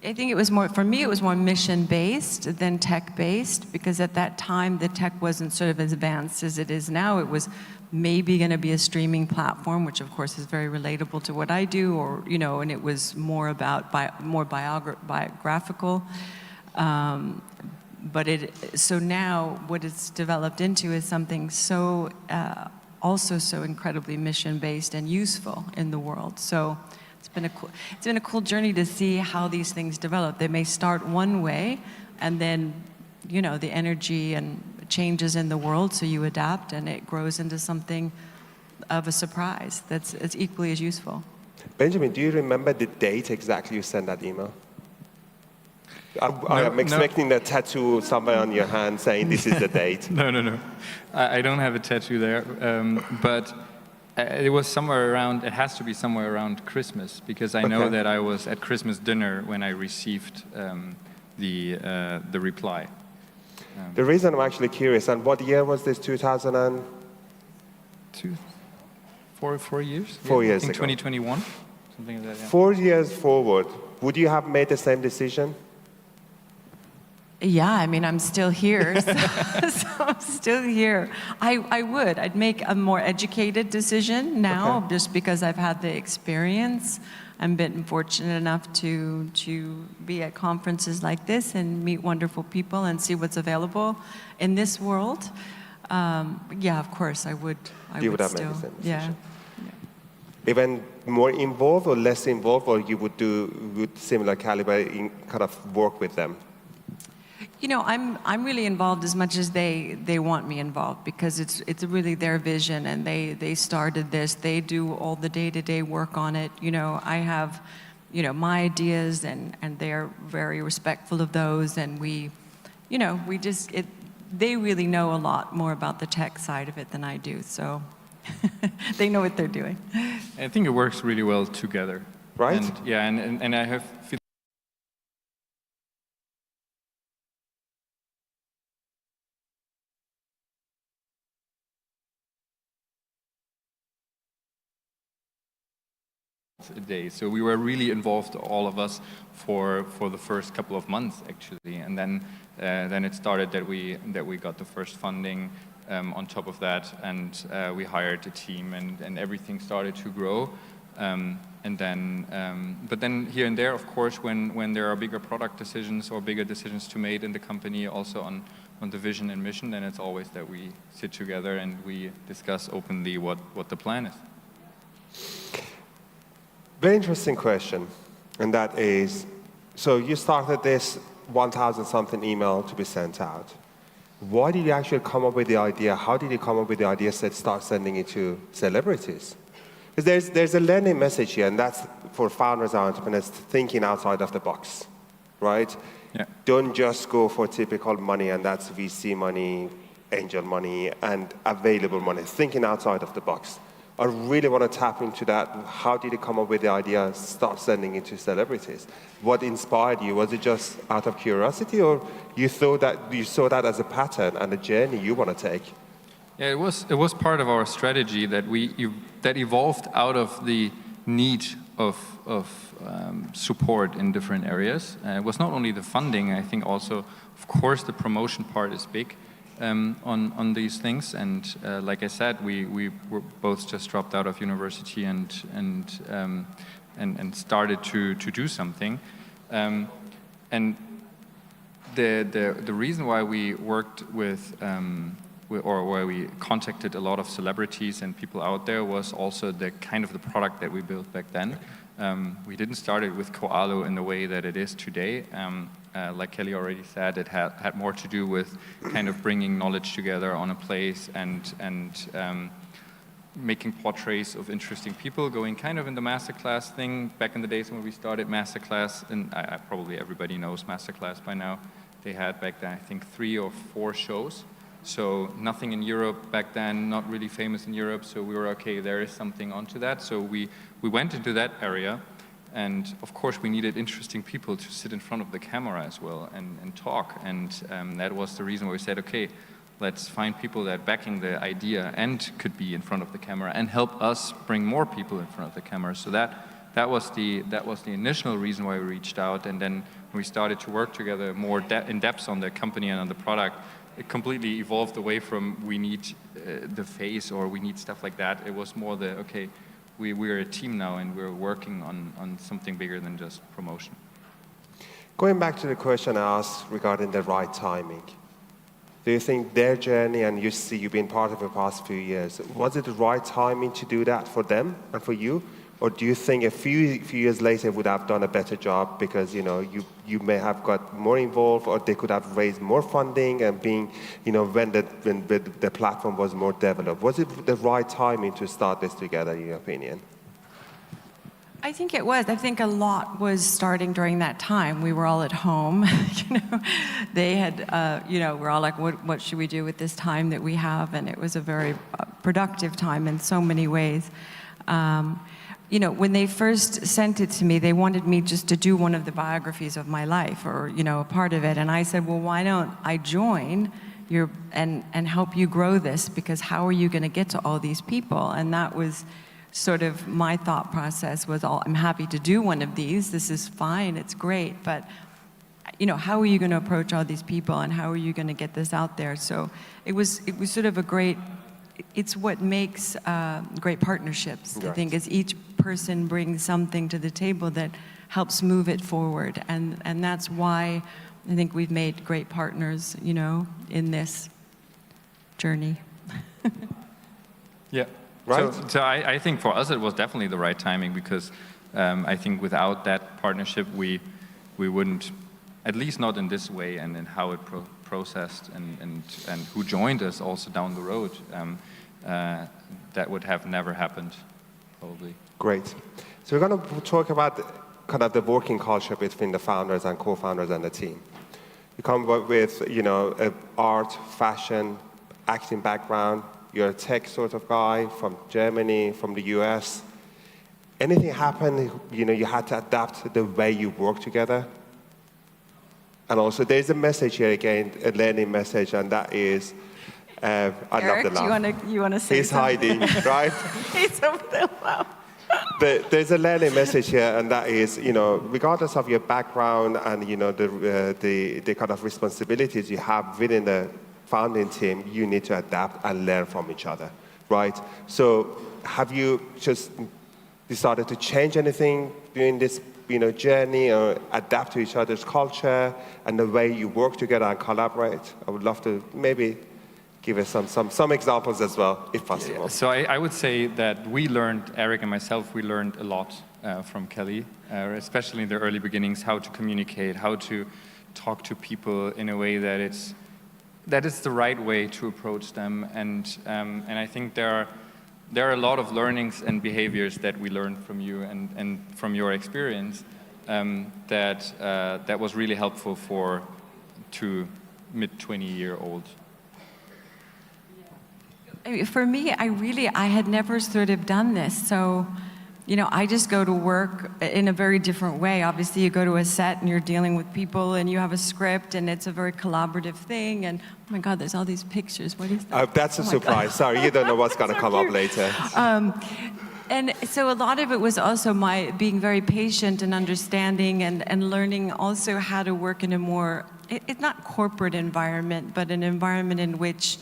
I think it was more, for me, it was more mission-based than tech-based, because at that time, the tech wasn't sort of as advanced as it is now. It was maybe going to be a streaming platform, which of course is very relatable to what I do, or, and it was more about, more biographical. So now what it's developed into is something so, also so incredibly mission-based and useful in the world. So it's been a cool journey to see how these things develop. They may start one way, and then, the energy and changes in the world, so you adapt, and it grows into something of a surprise that's equally as useful. Benjamin, do you remember the date exactly you sent that email? I am expecting a tattoo somewhere on your hand saying this is the date. No. I don't have a tattoo there, but it was somewhere around, it has to be somewhere around Christmas, because I know that I was at Christmas dinner when I received the reply. The reason I'm actually curious, and what year was this, 2002? 4 years? 4 years ago. ago. 2021, something like that, yeah. 4 years forward, would you have made the same decision? Yeah, I mean, I'm still here, so I'm still here. I would. I'd make a more educated decision now, just because I've had the experience. I've been fortunate enough to be at conferences like this and meet wonderful people and see what's available in this world. Yeah, of course, I would. You would have made the same decision. Even more involved or less involved, or you would do with similar caliber in kind of work with them? You know, I'm really involved as much as they want me involved, because it's really their vision, and they started this. They do all the day-to-day work on it. You know, I have, you know, my ideas, and they're very respectful of those, and we just they really know a lot more about the tech side of it than I do, so they know what they're doing. I think it works really well together. Right? And I have feel a day. So we were really involved, all of us, for the first couple of months, actually, and then it started that we got the first funding. On top of that, and we hired a team, and everything started to grow. But then here and there, of course, when there are bigger product decisions or bigger decisions to make in the company, also on the vision and mission, then it's always that we sit together and we discuss openly what the plan is. Very interesting question, and that is, so you started this 1,000-something email to be sent out. Why did you actually come up with the idea? How did you come up with the idea to start sending it to celebrities? Because there's a learning message here, and that's for founders and entrepreneurs, thinking outside of the box, right? Yeah. Don't just go for typical money, and that's VC money, angel money, and available money. Thinking outside of the box. I really want to tap into that. How did you come up with the idea, start sending it to celebrities? What inspired you? Was it just out of curiosity, or you saw that as a pattern and a journey you want to take? Yeah, it was part of our strategy that that evolved out of the need of support in different areas. It was not only the funding. I think also, of course, the promotion part is big. On these things, and like I said, we were both just dropped out of university and started to do something, and the reason why we worked with or why we contacted a lot of celebrities and people out there was also the kind of the product that we built back then. We didn't start it with Koalo in the way that it is today. Like Kelly already said, it had more to do with kind of bringing knowledge together on a place and making portraits of interesting people, going kind of in the masterclass thing. Back in the days when we started masterclass, and probably everybody knows masterclass by now, they had back then, I think, 3 or 4 shows. So nothing in Europe back then, not really famous in Europe, so we were, okay, there is something onto that. So we went into that area. And of course, we needed interesting people to sit in front of the camera as well and talk. And that was the reason why we said, okay, let's find people that are backing the idea and could be in front of the camera and help us bring more people in front of the camera. So that was the initial reason why we reached out. And then when we started to work together more in depth on the company and on the product, it completely evolved away from we need the face or we need stuff like that. It was more the, okay, we're a team now and we're working on something bigger than just promotion. Going back to the question I asked regarding the right timing, do you think their journey, and you've been part of it the past few years, was it the right timing to do that for them and for you? Or do you think a few years later would have done a better job because, you may have got more involved, or they could have raised more funding and being, when the platform was more developed? Was it the right timing to start this together, in your opinion? I think it was. I think a lot was starting during that time. We were all at home. They had, we're all like, what should we do with this time that we have? And it was a very productive time in so many ways. When they first sent it to me, they wanted me just to do one of the biographies of my life, or a part of it. And I said, well, why don't I join and help you grow this? Because how are you going to get to all these people? And that was sort of my thought process was, I'm happy to do one of these. This is fine. It's great. But, how are you going to approach all these people, and how are you going to get this out there? So it was sort of it's what makes great partnerships, right. I think, is each person brings something to the table that helps move it forward. And that's why I think we've made great partners, in this journey. Yeah. Right. So I think for us it was definitely the right timing, because I think without that partnership we wouldn't, at least not in this way, and in how it processed and who joined us also down the road, that would have never happened, probably. Great. So we're going to talk about kind of the working culture between the founders and co-founders and the team. You come with, art, fashion, acting background. You're a tech sort of guy from Germany, from the US. Anything happened, you had to adapt the way you work together? And also, there's a message here again, a learning message, and that is, I love the laugh. You want to say He's something? hiding, right? He's over there. Wow. There's a learning message here, and that is, regardless of your background and, the kind of responsibilities you have within the founding team, you need to adapt and learn from each other, right? So have you just decided to change anything during this journey, or adapt to each other's culture and the way you work together and collaborate? I would love to maybe give us some examples as well, if possible. Yeah. So I would say that we learned, Eric and myself, we learned a lot from Kelly, especially in the early beginnings, how to communicate, how to talk to people in a way that is the right way to approach them. And I think there are a lot of learnings and behaviors that we learned from you and from your experience that was really helpful to mid-20-year-olds. For me, I had never sort of done this. So, I just go to work in a very different way. Obviously, you go to a set and you're dealing with people and you have a script and it's a very collaborative thing. And oh my God, there's all these pictures. What is that? That's a surprise. Sorry, you don't know what's going to come up later. And so a lot of it was also my being very patient and understanding and learning also how to work in a more, it's not corporate environment, but an environment in which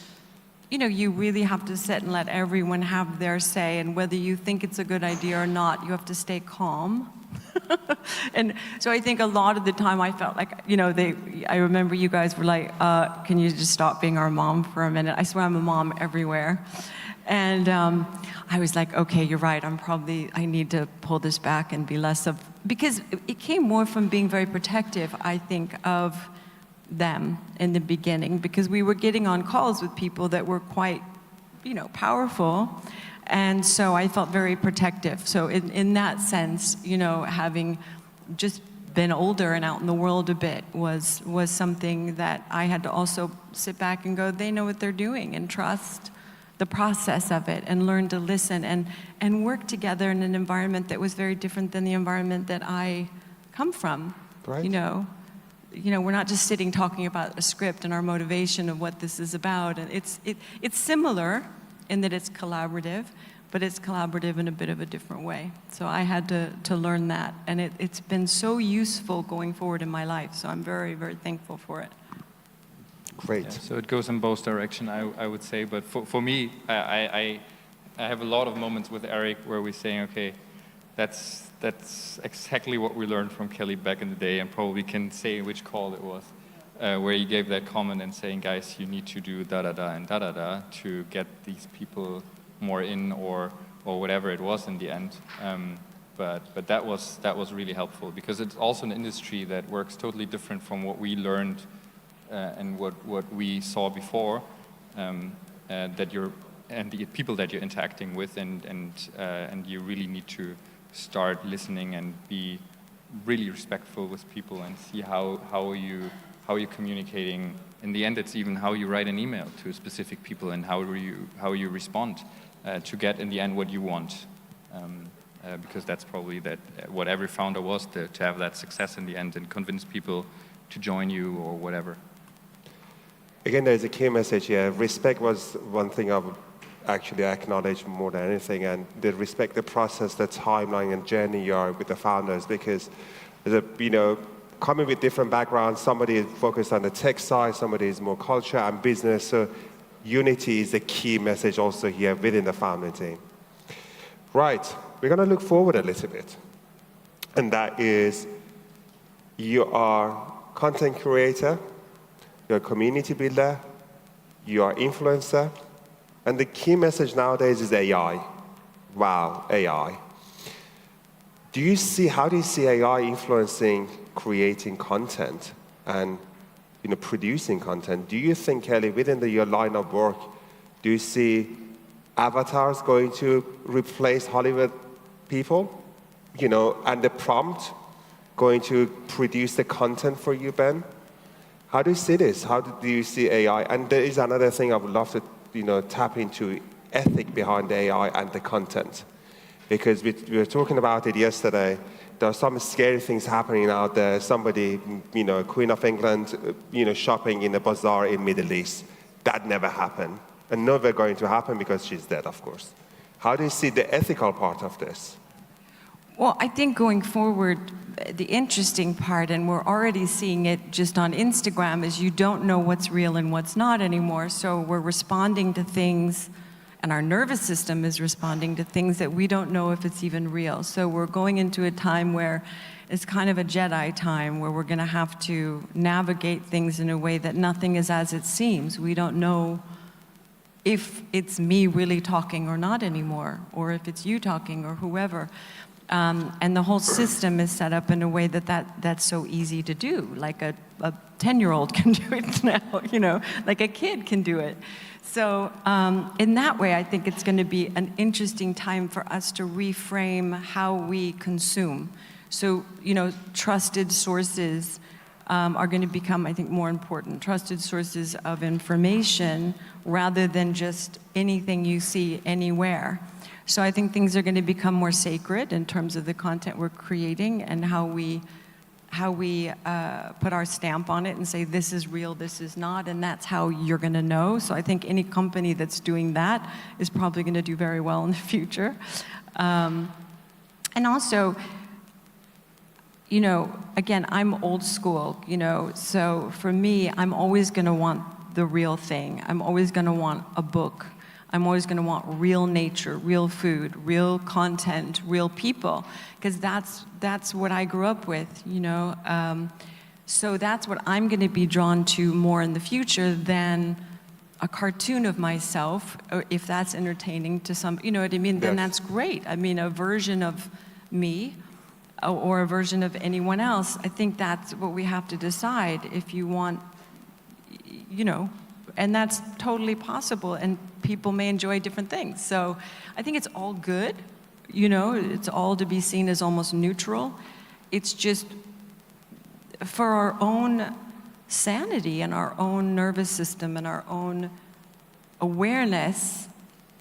you really have to sit and let everyone have their say, and whether you think it's a good idea or not, you have to stay calm. And so I think a lot of the time I felt like, I remember you guys were like, can you just stop being our mom for a minute? I swear I'm a mom everywhere. And I was like, okay, you're right, I need to pull this back and be less of, because it came more from being very protective, I think, of them in the beginning, because we were getting on calls with people that were quite, powerful. And so I felt very protective. So in that sense, having just been older and out in the world a bit was something that I had to also sit back and go, they know what they're doing, and trust the process of it, and learn to listen and work together in an environment that was very different than the environment that I come from. Right. We're not just sitting talking about a script and our motivation of what this is about. And it's similar in that it's collaborative, but it's collaborative in a bit of a different way. So I had to learn that, and it's been so useful going forward in my life. So I'm very, very thankful for it. Great. Yeah, so it goes in both directions, I would say. But for me, I have a lot of moments with Eric where we're saying, okay, that's exactly what we learned from Kelly back in the day, and probably can say which call it was, where he gave that comment and saying, guys, you need to do da-da-da and da-da-da to get these people more in, or whatever it was in the end. But that was really helpful because it's also an industry that works totally different from what we learned and what we saw before. And the people that you're interacting with, and you really need to start listening and be really respectful with people and see how you're communicating. In the end, it's even how you write an email to specific people and how you respond to get in the end what you want. Because that's probably what every founder was, to have that success in the end and convince people to join you or whatever. Again, there's a key message here. Respect was one thing I would actually acknowledge more than anything, and the respect the process, the timeline and journey you are with the founders, because coming with different backgrounds, somebody is focused on the tech side, somebody is more culture and business, so unity is a key message also here within the founding team. Right, we're going to look forward a little bit, and that is you are content creator, you're a community builder, you are influencer, and the key message nowadays is AI. Wow, AI. How do you see AI influencing creating content and producing content? Do you think, Kelly, within your line of work, do you see avatars going to replace Hollywood people? And the prompt going to produce the content for you, Ben? How do you see this? How do you see AI? And there is another thing I would love to tap into, ethic behind the AI and the content. Because we were talking about it yesterday. There are some scary things happening out there. Somebody, Queen of England, shopping in a bazaar in Middle East. That never happened. And never going to happen because she's dead, of course. How do you see the ethical part of this? Well, I think going forward, the interesting part, and we're already seeing it just on Instagram, is you don't know what's real and what's not anymore. So we're responding to things, and our nervous system is responding to things that we don't know if it's even real. So we're going into a time where it's kind of a Jedi time, where we're going to have to navigate things in a way that nothing is as it seems. We don't know if it's me really talking or not anymore, or if it's you talking or whoever. And the whole system is set up in a way that's so easy to do. Like a 10-year-old can do it now, like a kid can do it. So in that way, I think it's going to be an interesting time for us to reframe how we consume. So, trusted sources are going to become, I think, more important. Trusted sources of information rather than just anything you see anywhere. So I think things are going to become more sacred in terms of the content we're creating and how we put our stamp on it and say, this is real, this is not, and that's how you're going to know. So I think any company that's doing that is probably going to do very well in the future. And also, again, I'm old school, so for me, I'm always going to want the real thing. I'm always going to want a book. I'm always going to want real nature, real food, real content, real people, because that's what I grew up with, So that's what I'm going to be drawn to more in the future than a cartoon of myself, or if that's entertaining to some, you know what I mean? Then that's great. I mean, a version of me or a version of anyone else, I think that's what we have to decide if you want, and that's totally possible, and people may enjoy different things. So I think it's all good, it's all to be seen as almost neutral. It's just for our own sanity and our own nervous system and our own awareness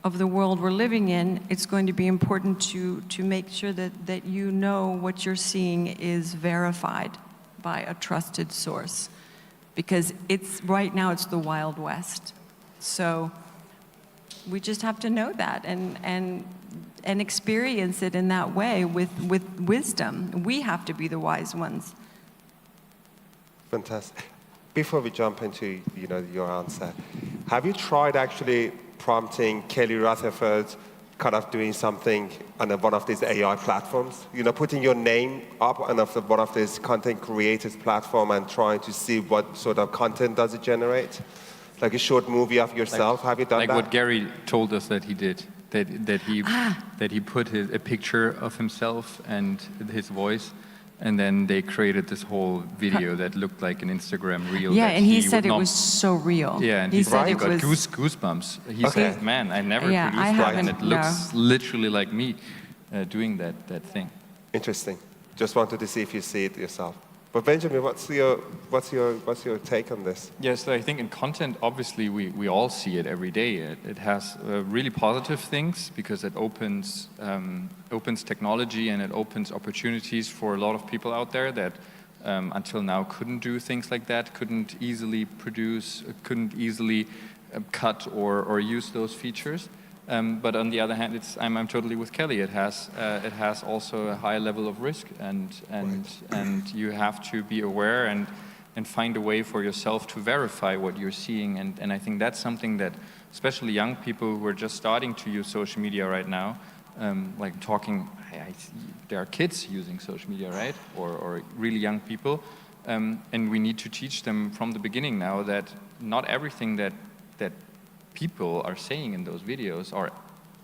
of the world we're living in, it's going to be important to make sure that what you're seeing is verified by a trusted source. Because right now it's the Wild West. So we just have to know that and experience it in that way with wisdom. We have to be the wise ones. Fantastic. Before we jump into your answer, have you tried actually prompting Kelly Rutherford kind of doing something on one of these AI platforms? Putting your name up on one of these content creators platform and trying to see what sort of content does it generate? Like a short movie of yourself, have you done that? Like what Gary told us that he did. that he put a picture of himself and his voice, and then they created this whole video that looked like an Instagram reel. Yeah, that and he said it would was so real. Yeah, and he said it got was goosebumps. He said, "Man, I never Yeah, produced I that, and haven't, it looks literally like me doing that thing." Interesting. Just wanted to see if you see it yourself. But Benjamin, what's your take on this? Yes, I think in content, obviously, we all see it every day. It has really positive things because it opens technology and it opens opportunities for a lot of people out there that until now couldn't do things like that, couldn't easily produce, couldn't easily cut or use those features. But on the other hand, I'm totally with Kelly. It has also a high level of risk, and you have to be aware and find a way for yourself to verify what you're seeing. And I think that's something that, especially young people who are just starting to use social media right now, like talking, there are kids using social media, right? Or really young people, and we need to teach them from the beginning now that not everything that people are saying in those videos are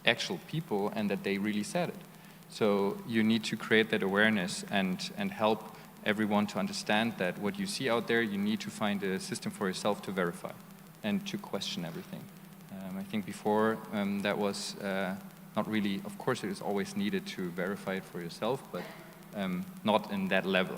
actual people and that they really said it. So you need to create that awareness and help everyone to understand that what you see out there, you need to find a system for yourself to verify and to question everything. I think before that was not really, of course it is always needed to verify it for yourself, but not in that level.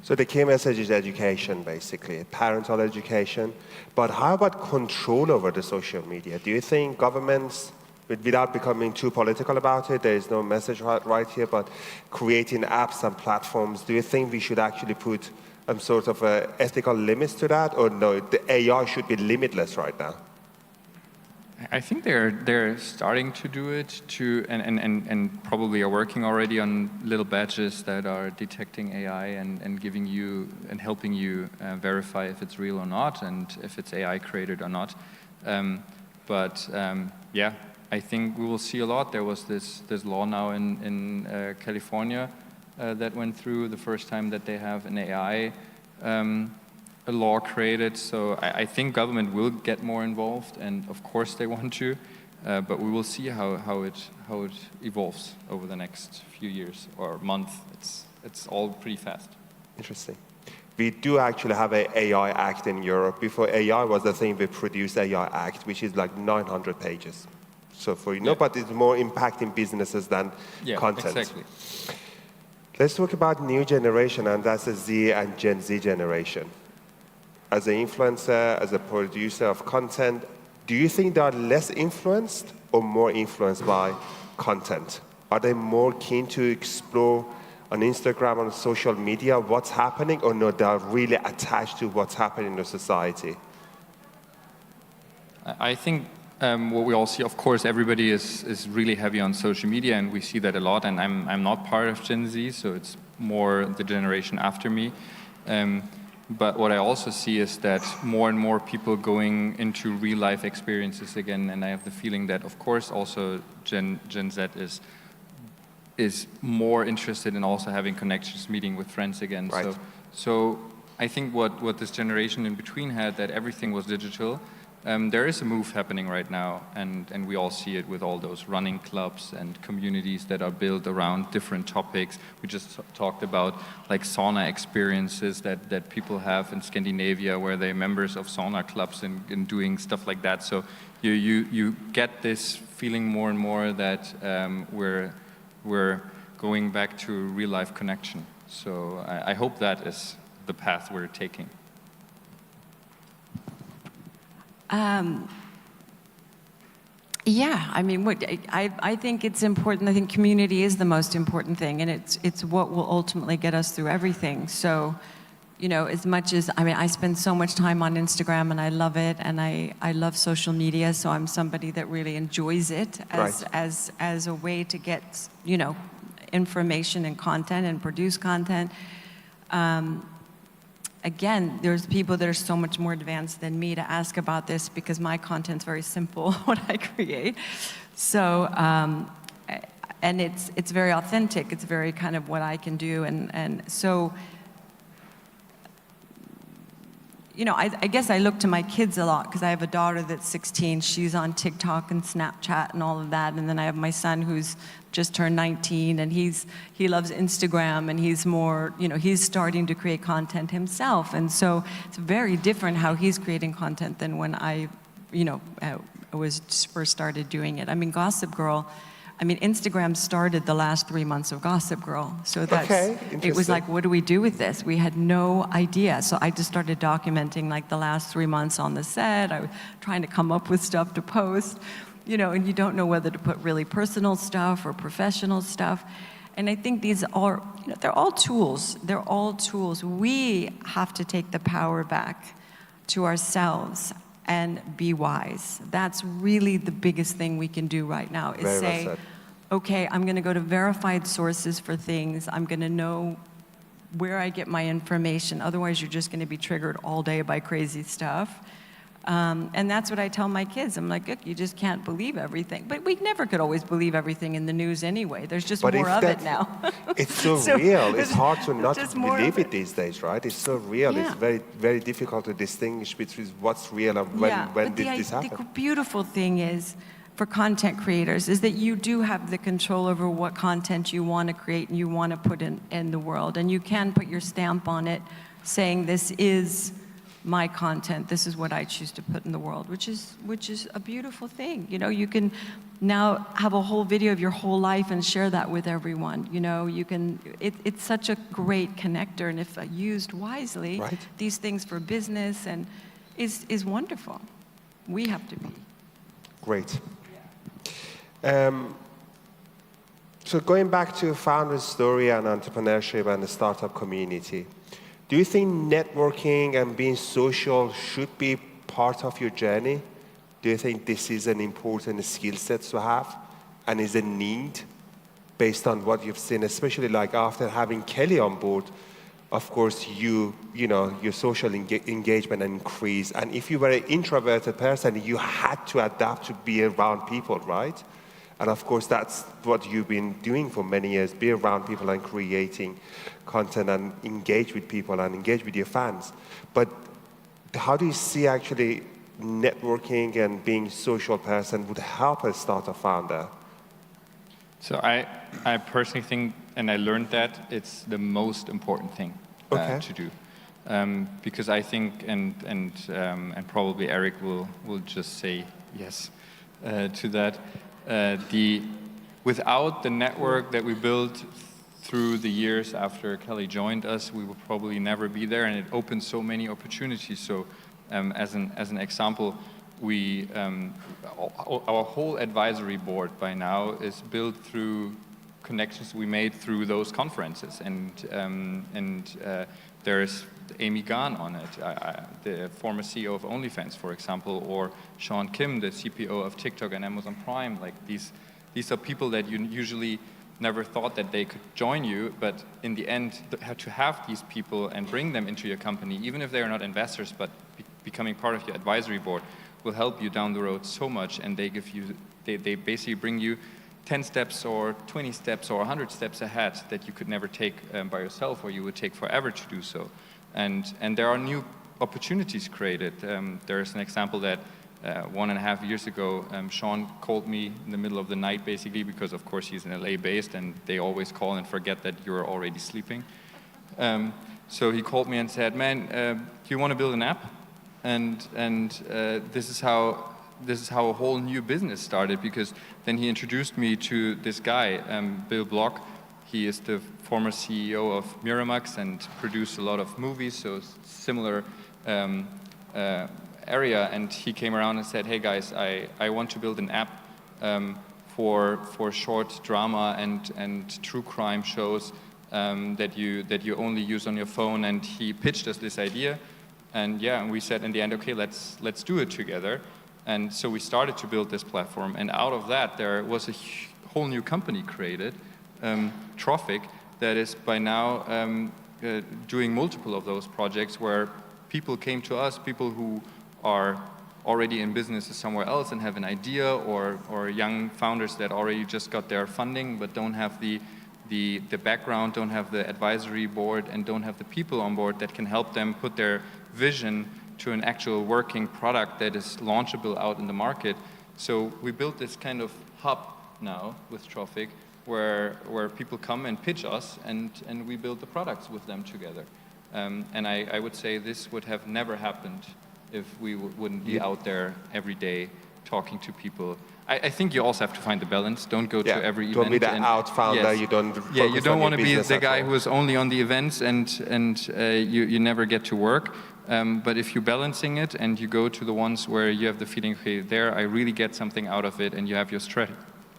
So the key message is education, basically, parental education. But how about control over the social media? Do you think governments, without becoming too political about it, there is no message right here, but creating apps and platforms, do you think we should actually put sort of ethical limits to that? Or no, the AI should be limitless right now? I think they're starting to do it and probably are working already on little badges that are detecting AI and giving you and helping you verify if it's real or not and if it's AI created or not. Yeah, I think we will see a lot. There was this law now in California that went through the first time that they have an AI a law created, so I think government will get more involved, and of course they want to, but we will see how it evolves over the next few years or months. It's all pretty fast. Interesting. We do actually have an AI Act in Europe. Before AI was the thing, we produced AI Act, which is like 900 pages. So for but it's more impacting businesses than content. Exactly. Let's talk about new generation, and that's the Z and Gen Z generation. As an influencer, as a producer of content, do you think they are less influenced or more influenced by content? Are they more keen to explore on Instagram, on social media, what's happening, or no, they are really attached to what's happening in the society? I think what we all see, of course, everybody is really heavy on social media, and we see that a lot, and I'm not part of Gen Z, so it's more the generation after me. But what I also see is that more and more people going into real-life experiences again, and I have the feeling that, of course, also Gen Z is more interested in also having connections, meeting with friends again. Right. So I think what this generation in between had, that everything was digital. There is a move happening right now, and we all see it with all those running clubs and communities that are built around different topics. We just talked about like sauna experiences that people have in Scandinavia, where they're members of sauna clubs and doing stuff like that. So you get this feeling more and more that we're going back to real life connection. So I hope that is the path we're taking. Yeah, I mean, I think it's important. I think community is the most important thing, and it's what will ultimately get us through everything. So, you know, as much as, I mean, I spend so much time on Instagram, and I love it, and I love social media, so I'm somebody that really enjoys it as a way to get, you know, information and content and produce content. Again, there's people that are so much more advanced than me to ask about this, because my content's very simple, what I create. So, and it's very authentic. It's very kind of what I can do. And so you know, I guess I look to my kids a lot because I have a daughter that's 16. She's on TikTok and Snapchat and all of that. And then I have my son who's just turned 19, and he loves Instagram, and he's more, you know, he's starting to create content himself. And so it's very different how he's creating content than when I, you know, was first started doing it. I mean, Gossip Girl, I mean, Instagram started the last 3 months of Gossip Girl. So that's, it was like, what do we do with this? We had no idea. So I just started documenting like the last 3 months on the set. I was trying to come up with stuff to post, you know, and you don't know whether to put really personal stuff or professional stuff. And I think these are, you know, they're all tools. They're all tools. We have to take the power back to ourselves and be wise. That's really the biggest thing we can do right now, is say, okay, I'm going to go to verified sources for things. I'm going to know where I get my information. Otherwise, you're just going to be triggered all day by crazy stuff. And that's what I tell my kids. I'm like, look, you just can't believe everything. But we never could always believe everything in the news anyway. There's just more of it now. It's so real. It's hard to not believe it these days, right? It's so real. Yeah. It's very, very difficult to distinguish between what's real and when did this happen. The beautiful thing is, for content creators, is that you do have the control over what content you want to create and you want to put in the world. And you can put your stamp on it saying, this is my content, this is what I choose to put in the world, which is a beautiful thing. You know, you can now have a whole video of your whole life and share that with everyone. You know, you can, it's such a great connector, and if used wisely, these things for business and is wonderful. We have to be. Great. So going back to founder's story and entrepreneurship and the startup community, do you think networking and being social should be part of your journey? Do you think this is an important skill set to have and is a need based on what you've seen, especially like after having Kelly on board? Of course, you know, your social engagement increased. And if you were an introverted person, you had to adapt to be around people, right? And of course, that's what you've been doing for many years, be around people and creating content and engage with people and engage with your fans. But how do you see actually networking and being a social person would help a startup founder? So I personally think, and I learned that, it's the most important thing to do. Because I think, and probably Eric will just say yes to that, without the network that we built through the years after Kelly joined us, we would probably never be there, and it opened so many opportunities. So as an example, our whole advisory board by now is built through connections we made through those conferences, and there's Amy Gahn on it, the former CEO of OnlyFans, for example, or Sean Kim, the CPO of TikTok and Amazon Prime. Like these are people that you usually never thought that they could join you, but in the end, to have these people and bring them into your company, even if they are not investors, but becoming part of your advisory board, will help you down the road so much, and they basically bring you 10 steps or 20 steps or 100 steps ahead that you could never take by yourself, or you would take forever to do so. And there are new opportunities created. There's an example that 1.5 years ago, Sean called me in the middle of the night, basically, because of course he's in LA based and they always call and forget that you're already sleeping. So he called me and said, man, do you want to build an app? And this is how a whole new business started, because then he introduced me to this guy, Bill Block. He is the former CEO of Miramax and produced a lot of movies, so similar area. And he came around and said, hey guys, I want to build an app for short drama and true crime shows that you only use on your phone. And he pitched us this idea. And yeah, and we said in the end, okay, let's do it together. And so we started to build this platform. And out of that, there was a whole new company created, Trophic, that is by now doing multiple of those projects where people came to us, people who are already in businesses somewhere else and have an idea, or young founders that already just got their funding but don't have the background, don't have the advisory board, and don't have the people on board that can help them put their vision to an actual working product that is launchable out in the market. So we built this kind of hub now with Trophic, where people come and pitch us, and we build the products with them together. And I would say this would have never happened if we wouldn't be out there every day talking to people. I think you also have to find the balance. Don't go to every event. Don't be that out-founder. You don't you don't want to be the guy who is only on the events and you never get to work. But if you're balancing it and you go to the ones where you have the feeling, okay, there I really get something out of it, and you have your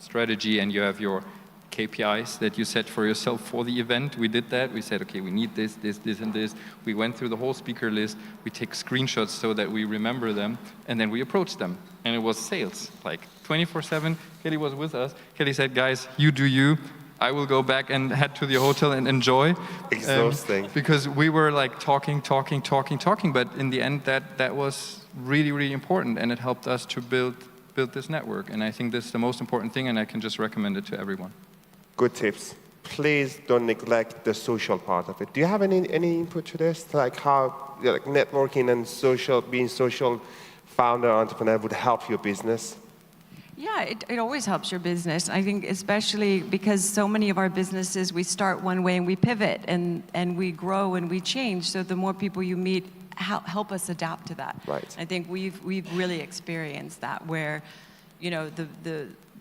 strategy and you have your KPIs that you set for yourself for the event. We did that. We said, okay, we need this, this, this, and this. We went through the whole speaker list. We take screenshots so that we remember them, and then we approached them. And it was sales, like 24/7. Kelly was with us. Kelly said, guys, you do you. I will go back and head to the hotel and enjoy. Exhausting. Because we were like talking, but in the end that was really, really important, and it helped us to build this network. And I think this is the most important thing, and I can just recommend it to everyone. Good tips. Please don't neglect the social part of it. Do you have any input to this? Like how networking and being social founder, entrepreneur would help your business? Yeah, it always helps your business. I think especially because so many of our businesses, we start one way and we pivot and we grow and we change. So the more people you meet, help us adapt to that. Right. I think we've really experienced that, where,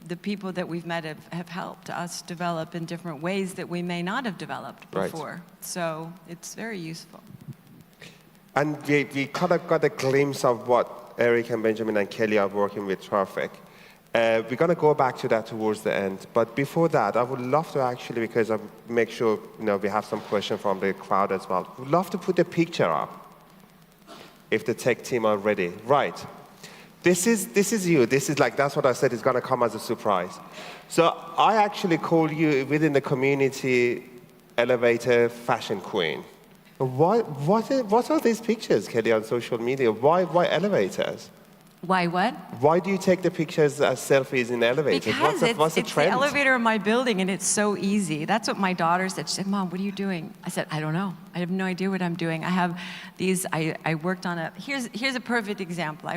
the people that we've met have helped us develop in different ways that we may not have developed before. Right. So it's very useful. And we kind of got a glimpse of what Eric and Benjamin and Kelly are working with Traffic. We're going to go back to that towards the end. But before that, I would love to actually, because I make sure we have some questions from the crowd as well, would love to put a picture up if the tech team are ready. Right. This is you. This is that's what I said is going to come as a surprise. So I actually call you within the community elevator fashion queen. What are these pictures, Kelly, on social media? Why elevators? Why what? Why do you take the pictures as selfies in elevators? Because what's the trend? the elevator in my building, and it's so easy. That's what my daughter said. She said, Mom, what are you doing? I said, I don't know. I have no idea what I'm doing. I have these, I worked on here's a perfect example.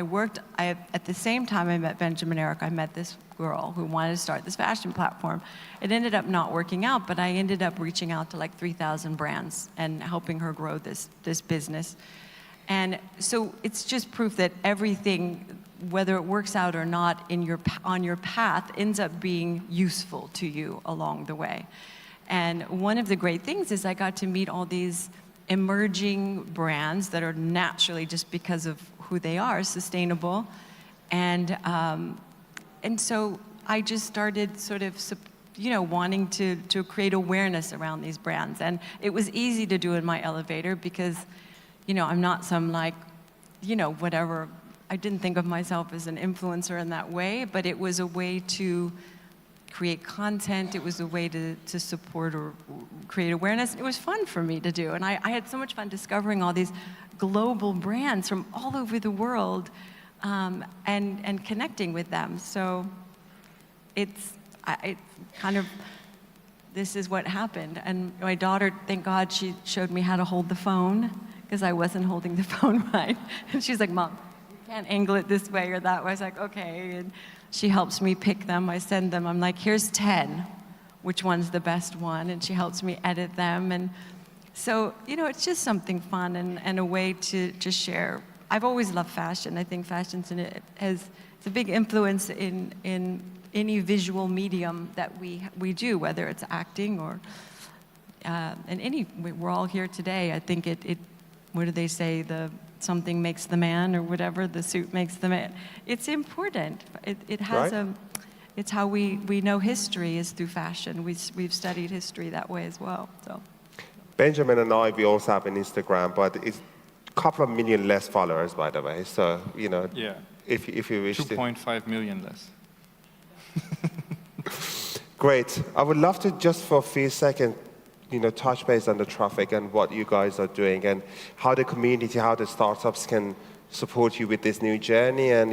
At the same time I met Benjamin Eric, I met this girl who wanted to start this fashion platform. It ended up not working out, but I ended up reaching out to like 3,000 brands and helping her grow this business. And so it's just proof that everything, whether it works out or not on your path, ends up being useful to you along the way. And one of the great things is I got to meet all these emerging brands that are naturally, just because of who they are, sustainable. And so I just started sort of wanting to create awareness around these brands. And it was easy to do in my elevator because I'm not some whatever. I didn't think of myself as an influencer in that way, but it was a way to create content. It was a way to support or create awareness. It was fun for me to do. And I had so much fun discovering all these global brands from all over the world and connecting with them. So this is what happened. And my daughter, thank God, she showed me how to hold the phone, because I wasn't holding the phone right. And she's like, Mom, you can't angle it this way or that way. I was like, okay. And she helps me pick them. I send them. I'm like, here's 10. Which one's the best one? And she helps me edit them. And so, it's just something fun and a way to just share. I've always loved fashion. I think fashion's it's a big influence in any visual medium that we do, whether it's acting or we're all here today. I think it what do they say? Something makes the man, or whatever. The suit makes the man. It's important. It has right. It's how we know history is through fashion. We've studied history that way as well. So. Benjamin and we also have an Instagram, but it's a couple of million less followers, by the way. So Yeah. If you wish 2.5 million less. Great. I would love to just for a few seconds, touch base on the Traffic and what you guys are doing and how the community, how the startups can support you with this new journey. And,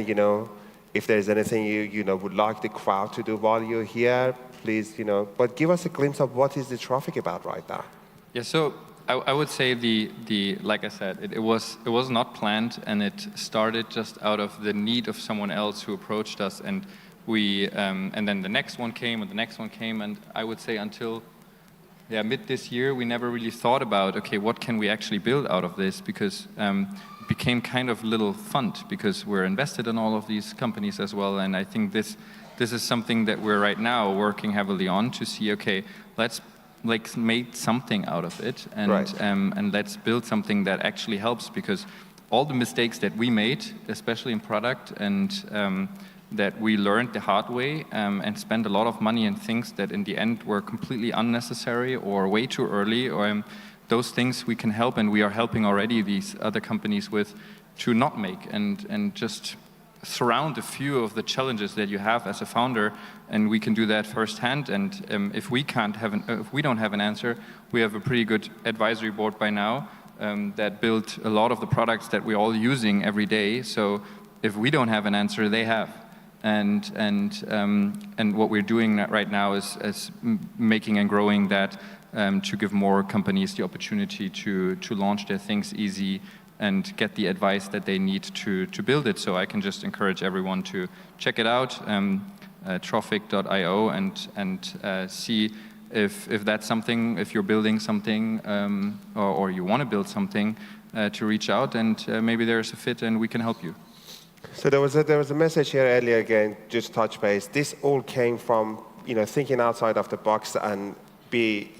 if there's anything you would like the crowd to do while you're here, please, but give us a glimpse of what is the Traffic about right now. Yeah, so I would say like I said, it was not planned, and it started just out of the need of someone else who approached us, and and then the next one came, and the next one came, and I would say until mid this year, we never really thought about, okay, what can we actually build out of this? Because it became kind of little fund, because we're invested in all of these companies as well, and I think this is something that we're right now working heavily on to see, okay, let's make something out of it, and and let's build something that actually helps, because all the mistakes that we made, especially in product, and that we learned the hard way, and spent a lot of money in things that in the end were completely unnecessary or way too early, or those things we can help, and we are helping already these other companies with, to not make, and just surround a few of the challenges that you have as a founder, and we can do that firsthand. And if we don't have an answer, we have a pretty good advisory board by now that built a lot of the products that we're all using every day. So if we don't have an answer, they have. And what we're doing right now is making and growing that to give more companies the opportunity to launch their things easy and get the advice that they need to build it. So I can just encourage everyone to check it out, trophic.io, and see if that's something, if you're building something or you want to build something, to reach out, and maybe there's a fit and we can help you. So there was a message here earlier, again, just touch base. This all came from, thinking outside of the box and be,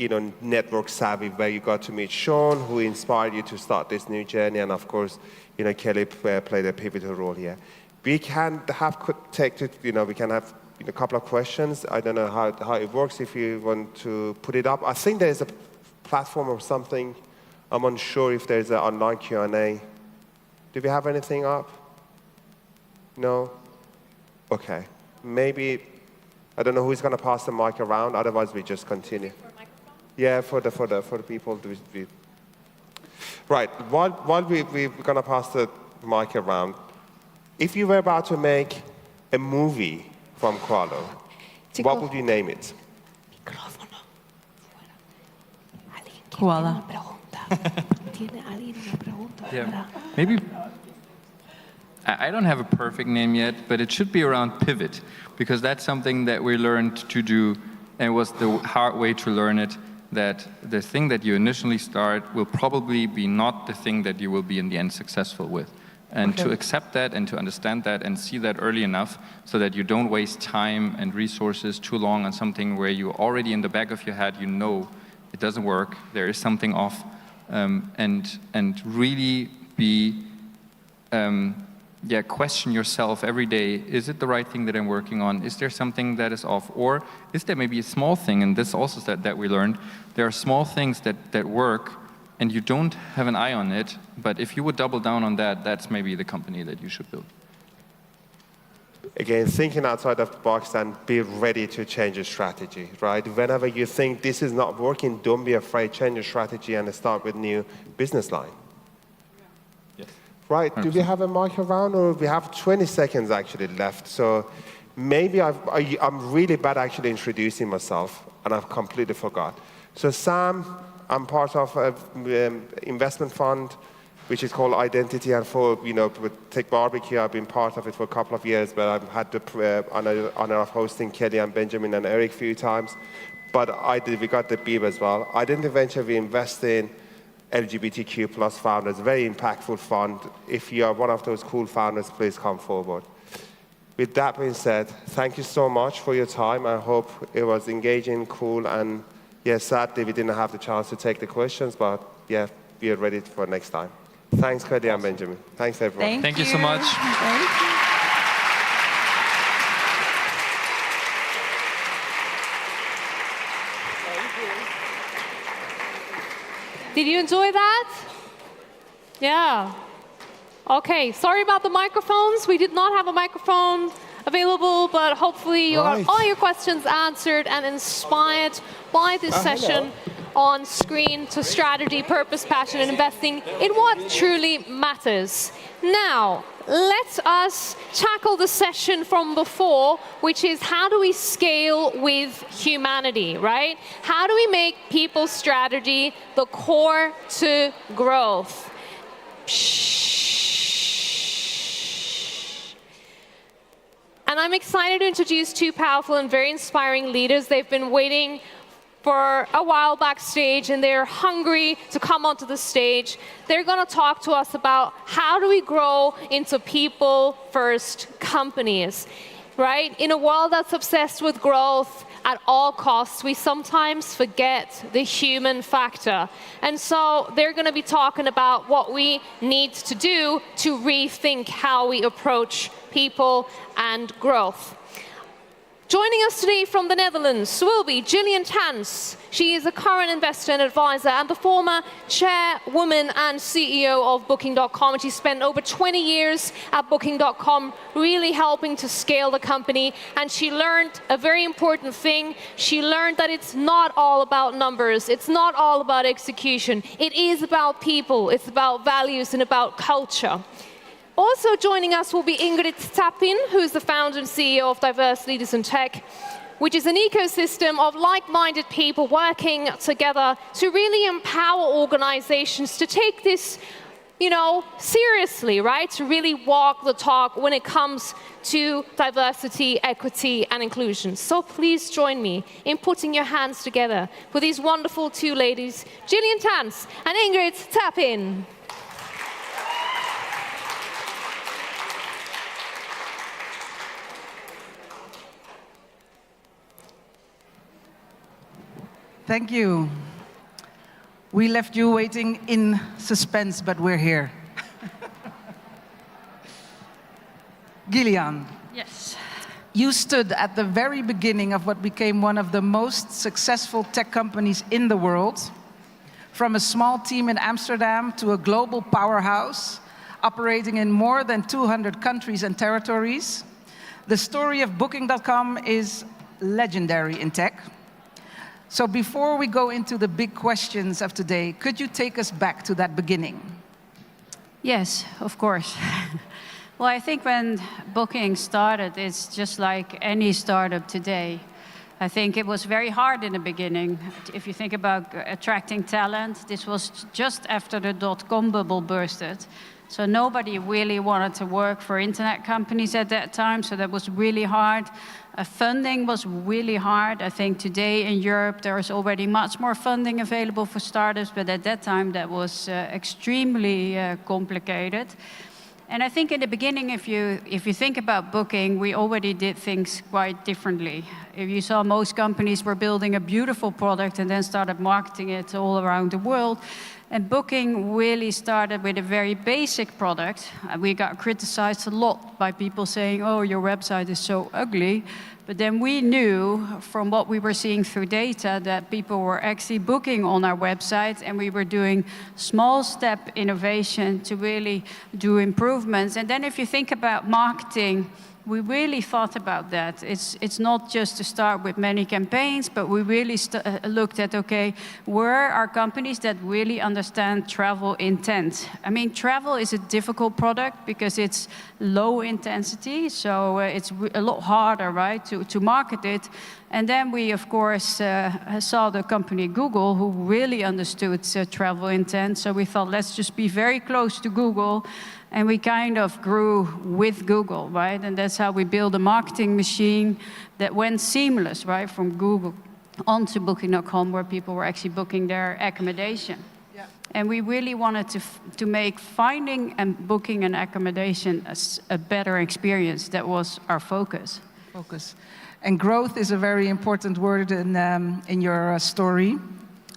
network savvy, where you got to meet Sean, who inspired you to start this new journey, and of course, Kelly played a pivotal role here. We can have a couple of questions. I don't know how it works, if you want to put it up. I think there's a platform or something. I'm unsure if there's an online Q&A. Do we have anything up? No? Okay. Maybe, I don't know who's going to pass the mic around, otherwise we just continue. For a microphone? Yeah, for the people. Right, while we're going to pass the mic around, if you were about to make a movie from Qualo, what would you name it? Koala. Yeah. Maybe, I don't have a perfect name yet, but it should be around pivot, because that's something that we learned to do, and it was the hard way to learn it, that the thing that you initially start will probably be not the thing that you will be in the end successful with. And to accept that and to understand that and see that early enough, so that you don't waste time and resources too long on something where you already in the back of your head, it doesn't work, there is something off, and really be, question yourself every day. Is it the right thing that I'm working on? Is there something that is off? Or is there maybe a small thing, and this also that we learned, there are small things that work, and you don't have an eye on it, but if you would double down on that, that's maybe the company that you should build. Again, thinking outside of the box and be ready to change your strategy, right? Whenever you think this is not working, don't be afraid, change your strategy and start with new business line. Yes. Right, 100%. Do we have a mic around, or we have 20 seconds actually left? So maybe I'm really bad actually introducing myself, and I've completely forgot. So Sam, I'm part of an investment fund, which is called Identity, and with Tech Barbecue, I've been part of it for a couple of years, but I've had the honor of hosting Kelly and Benjamin and Eric a few times. But we got the BEAM as well. Identity Venture, we invest in LGBTQ plus founders, very impactful fund. If you are one of those cool founders, please come forward. With that being said, thank you so much for your time. I hope it was engaging, cool, and sadly we didn't have the chance to take the questions, but we are ready for next time. Thanks, Kelly and Benjamin. Thanks, everyone. Thank you so much. Thank you. Did you enjoy that? Yeah. Okay, sorry about the microphones. We did not have a microphone available, but hopefully you got all your questions answered and inspired by this session. Hello. on screen to strategy, purpose, passion, and investing in what truly matters. Now, let us tackle the session from before, which is how do we scale with humanity, right? How do we make people's strategy the core to growth? And I'm excited to introduce two powerful and very inspiring leaders. They've been waiting for a while backstage, and they're hungry to come onto the stage. They're going to talk to us about how do we grow into people-first companies, right? In a world that's obsessed with growth at all costs, we sometimes forget the human factor. And so they're going to be talking about what we need to do to rethink how we approach people and growth. Joining us today from the Netherlands will be Gillian Tans. She is a current investor and advisor and the former chairwoman and CEO of Booking.com. And she spent over 20 years at Booking.com, really helping to scale the company. And she learned a very important thing. She learned that it's not all about numbers. It's not all about execution. It is about people. It's about values and about culture. Also joining us will be Ingrid Tappin, who's the founder and CEO of Diverse Leaders in Tech, which is an ecosystem of like-minded people working together to really empower organizations to take this, seriously, right? To really walk the talk when it comes to diversity, equity, and inclusion. So please join me in putting your hands together for these wonderful two ladies, Gillian Tans and Ingrid Tappin. Thank you. We left you waiting in suspense, but we're here. Gillian. Yes. You stood at the very beginning of what became one of the most successful tech companies in the world. From a small team in Amsterdam to a global powerhouse, operating in more than 200 countries and territories. The story of Booking.com is legendary in tech. So before we go into the big questions of today, could you take us back to that beginning? Yes, of course. Well, I think when Booking started, it's just like any startup today. I think it was very hard in the beginning. If you think about attracting talent, this was just after the dot-com bubble bursted. So nobody really wanted to work for internet companies at that time, so that was really hard. Funding was really hard. I think today in Europe there is already much more funding available for startups, but at that time that was extremely complicated. And I think in the beginning, if you think about Booking, we already did things quite differently. If you saw, most companies were building a beautiful product and then started marketing it all around the world. And Booking really started with a very basic product. We got criticized a lot by people saying, oh, your website is so ugly. But then we knew from what we were seeing through data that people were actually booking on our website, and we were doing small step innovation to really do improvements. And then if you think about marketing, we really thought about that. It's not just to start with many campaigns, but we really looked at, okay, where are companies that really understand travel intent? I mean, travel is a difficult product because it's low intensity, so it's a lot harder, right, to market it. And then we, of course, saw the company Google, who really understood travel intent. So we thought, let's just be very close to Google. And we kind of grew with Google, right? And that's how we built a marketing machine that went seamless, right, from Google onto Booking.com, where people were actually booking their accommodation. Yeah. And we really wanted to make finding and booking an accommodation a better experience. That was our focus. Focus. And growth is a very important word in your story.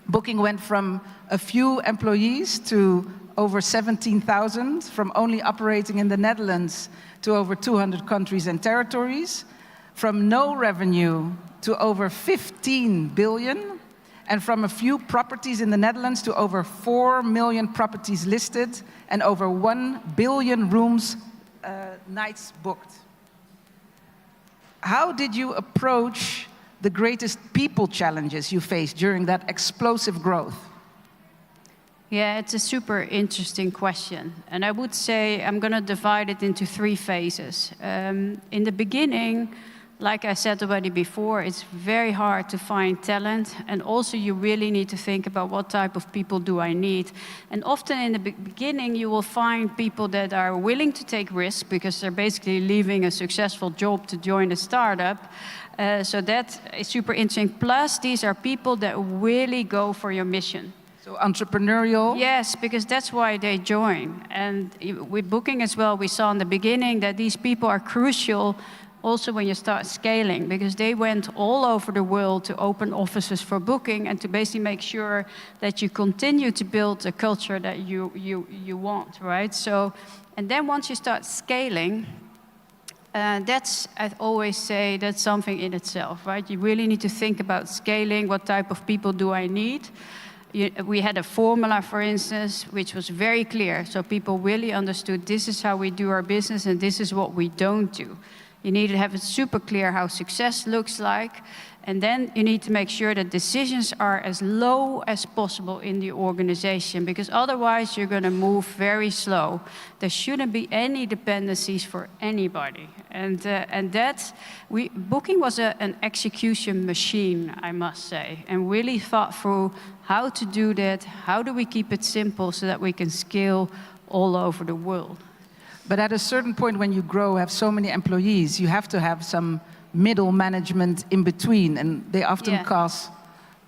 Booking went from a few employees to over 17,000, from only operating in the Netherlands to over 200 countries and territories, from no revenue to over 15 billion, and from a few properties in the Netherlands to over 4 million properties listed and over 1 billion rooms nights booked. How did you approach the greatest people challenges you faced during that explosive growth? Yeah, it's a super interesting question. And I would say I'm going to divide it into 3 phases. In the beginning, like I said already before, it's very hard to find talent. And also you really need to think about what type of people do I need. And often in the beginning, you will find people that are willing to take risks because they're basically leaving a successful job to join a startup. So that is super interesting. Plus, these are people that really go for your mission. So entrepreneurial? Yes, because that's why they join. And with Booking as well, we saw in the beginning that these people are crucial also when you start scaling, because they went all over the world to open offices for Booking and to basically make sure that you continue to build a culture that you want, right? So, and then once you start scaling, that's, I always say, that's something in itself, right? You really need to think about scaling. What type of people do I need? We had a formula, for instance, which was very clear. So people really understood this is how we do our business and this is what we don't do. You need to have it super clear how success looks like. And then you need to make sure that decisions are as low as possible in the organization, because otherwise you're going to move very slow. There shouldn't be any dependencies for anybody. And Booking was an execution machine, I must say, and really thought through how to do that, how do we keep it simple so that we can scale all over the world. But at a certain point when you grow, have so many employees, you have to have some middle management in between, and they often cause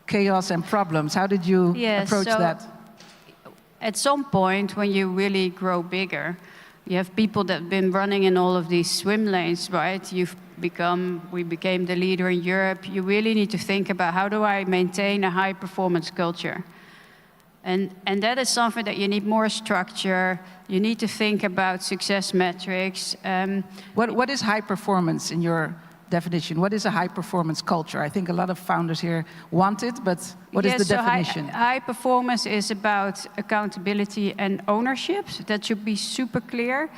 chaos and problems. How did you approach that? At some point, when you really grow bigger, you have people that have been running in all of these swim lanes, right? We became the leader in Europe. You really need to think about how do I maintain a high performance culture? And that is something that you need more structure. You need to think about success metrics. What is high performance in your definition? What is a high performance culture? I think a lot of founders here want it, but what is the definition? High performance is about accountability and ownership. That should be super clear.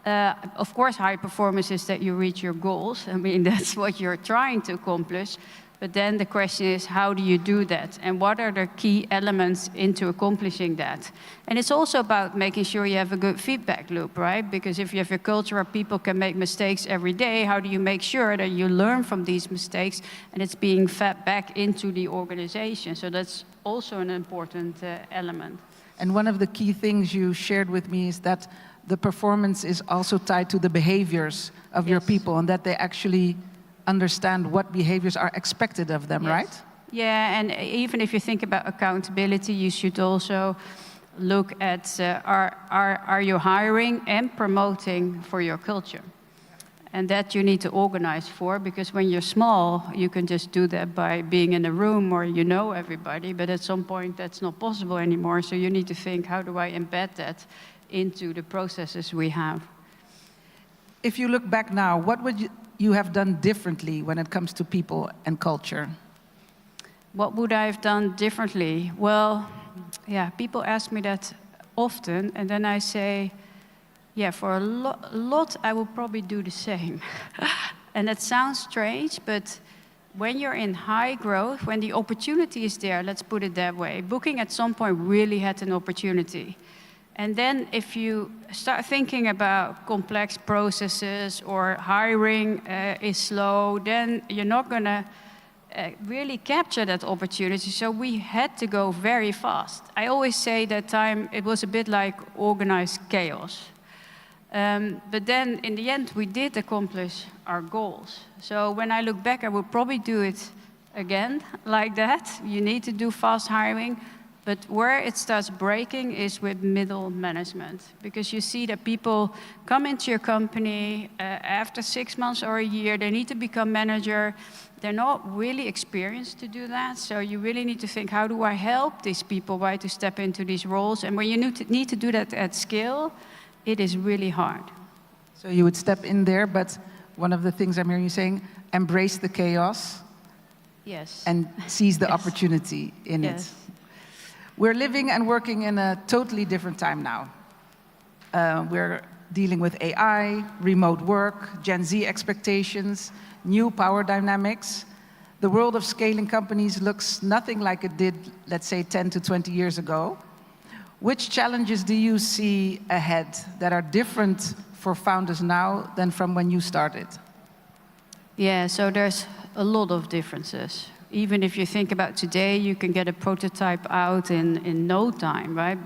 Of course, high performance is that you reach your goals. I mean, that's what you're trying to accomplish. But then the question is, how do you do that? And what are the key elements into accomplishing that? And it's also about making sure you have a good feedback loop, right? Because if you have a culture where people can make mistakes every day, how do you make sure that you learn from these mistakes and it's being fed back into the organization? So that's also an important element. And one of the key things you shared with me is that the performance is also tied to the behaviors of your people, and that they actually understand what behaviors are expected of them, right? Yeah, and even if you think about accountability, you should also look at are you hiring and promoting for your culture? And that you need to organize for, because when you're small, you can just do that by being in a room or you know everybody, but at some point that's not possible anymore. So you need to think, how do I embed that into the processes we have? If you look back now, what would you have done differently when it comes to people and culture? What would I have done differently? Well, yeah, people ask me that often, and then I say, yeah, for a lot, I will probably do the same. And it sounds strange, but when you're in high growth, when the opportunity is there, let's put it that way, Booking at some point really had an opportunity. And then if you start thinking about complex processes or hiring is slow, then you're not going to really capture that opportunity. So we had to go very fast. I always say that time, it was a bit like organized chaos. But then in the end, we did accomplish our goals. So when I look back, I would probably do it again like that. You need to do fast hiring. But where it starts breaking is with middle management, because you see that people come into your company after 6 months or a year, they need to become manager. They're not really experienced to do that. So you really need to think, how do I help these people, right, to step into these roles? And when you need to do that at scale, it is really hard. So you would step in there, but one of the things I'm hearing you saying, embrace the chaos. Yes. And seize the opportunity in it. We're living and working in a totally different time now. We're dealing with AI, remote work, Gen Z expectations, new power dynamics. The world of scaling companies looks nothing like it did, let's say, 10 to 20 years ago. Which challenges do you see ahead that are different for founders now than from when you started? Yeah, so there's a lot of differences. Even if you think about today, you can get a prototype out in no time, right?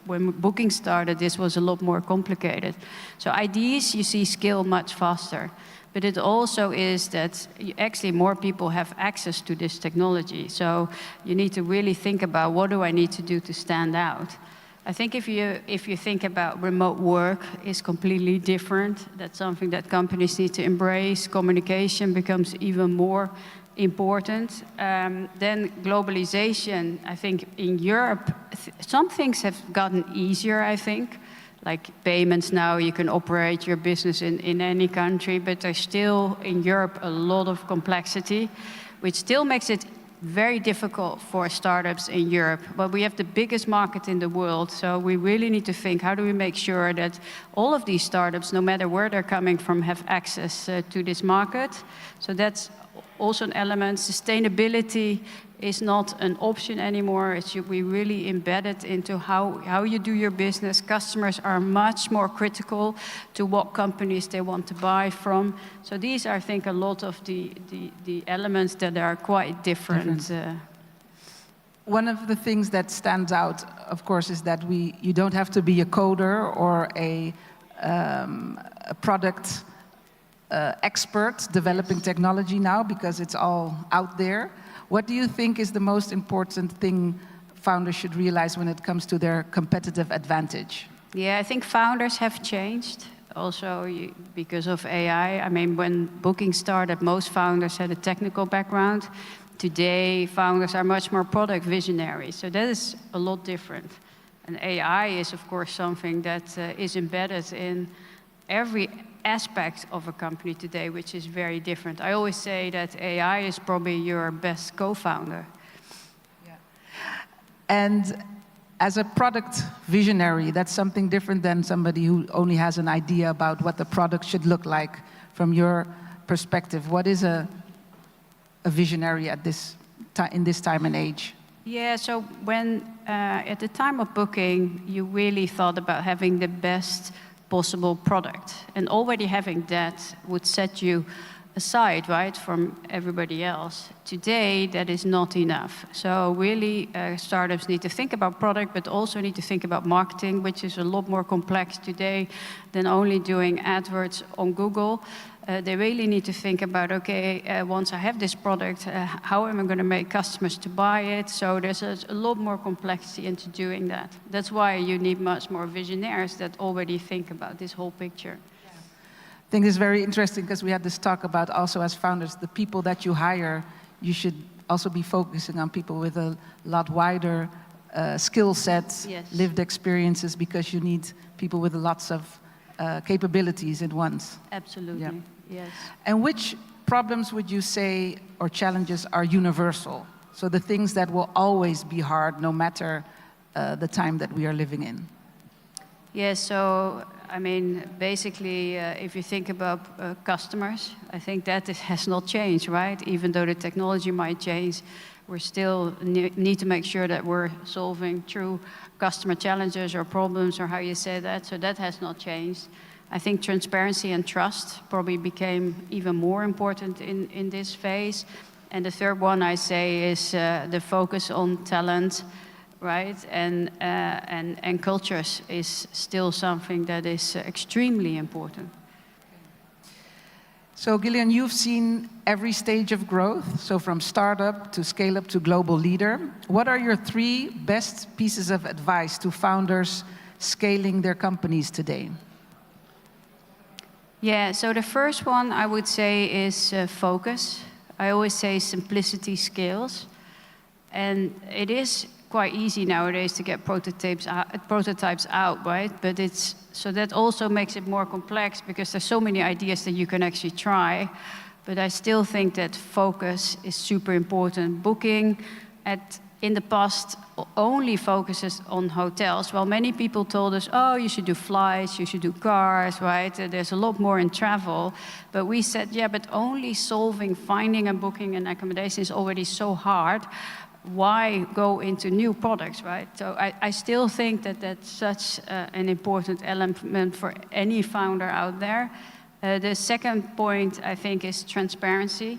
When Booking started, this was a lot more complicated. So ideas, you see, scale much faster. But it also is that actually more people have access to this technology. So you need to really think about, what do I need to do to stand out? I think if you think about remote work, is completely different. That's something that companies need to embrace. Communication becomes even more important. Then globalization, I think in Europe, some things have gotten easier, I think. Like payments now, you can operate your business in any country, but there's still in Europe a lot of complexity, which still makes it very difficult for startups in Europe. But we have the biggest market in the world, so we really need to think, how do we make sure that all of these startups, no matter where they're coming from, have access to this market? So that's also an element. Sustainability is not an option anymore. It should be really embedded into how you do your business. Customers are much more critical to what companies they want to buy from. So these are, I think, a lot of the elements that are quite different. One of the things that stands out, of course, is that you don't have to be a coder or a product expert developing technology now, because it's all out there. What do you think is the most important thing founders should realize when it comes to their competitive advantage? Yeah, I think founders have changed also because of AI. I mean, when Booking started, most founders had a technical background. Today, founders are much more product visionary. So that is a lot different. And AI is, of course, something that is embedded in every aspect of a company today, which is very different. I always say that AI is probably your best co-founder. Yeah. And as a product visionary, that's something different than somebody who only has an idea about what the product should look like from your perspective. What is a visionary at in this time and age? Yeah, so when at the time of Booking, you really thought about having the best possible product. And already having that would set you aside, right, from everybody else. Today, that is not enough. So really, startups need to think about product, but also need to think about marketing, which is a lot more complex today than only doing AdWords on Google. They really need to think about, okay, once I have this product, how am I going to make customers to buy it? So there's a lot more complexity into doing that. That's why you need much more visionaries that already think about this whole picture. I think it's very interesting because we had this talk about also as founders, the people that you hire, you should also be focusing on people with a lot wider skill sets, yes, lived experiences, because you need people with lots of capabilities at once. Absolutely, yeah. Yes. And which problems would you say, or challenges, are universal? So the things that will always be hard, no matter the time that we are living in. Yeah, so, I mean, basically, if you think about customers, I think that has not changed, right? Even though the technology might change, we still need to make sure that we're solving true customer challenges or problems, or how you say that, so that has not changed. I think transparency and trust probably became even more important in this phase. And the third one I say is the focus on talent, right? And cultures is still something that is extremely important. So Gillian, you've seen every stage of growth, so from startup to scale up to global leader. What are your 3 best pieces of advice to founders scaling their companies today? Yeah, so the first one I would say is focus. I always say simplicity scales. And it is quite easy nowadays to get prototypes out, right? But so that also makes it more complex because there's so many ideas that you can actually try. But I still think that focus is super important. Booking in the past only focuses on hotels. Well, many people told us, oh, you should do flights, you should do cars, right? There's a lot more in travel. But we said, yeah, but only solving, finding and booking and accommodation is already so hard. Why go into new products, right? So I still think that that's such an important element for any founder out there. The second point, I think, is transparency.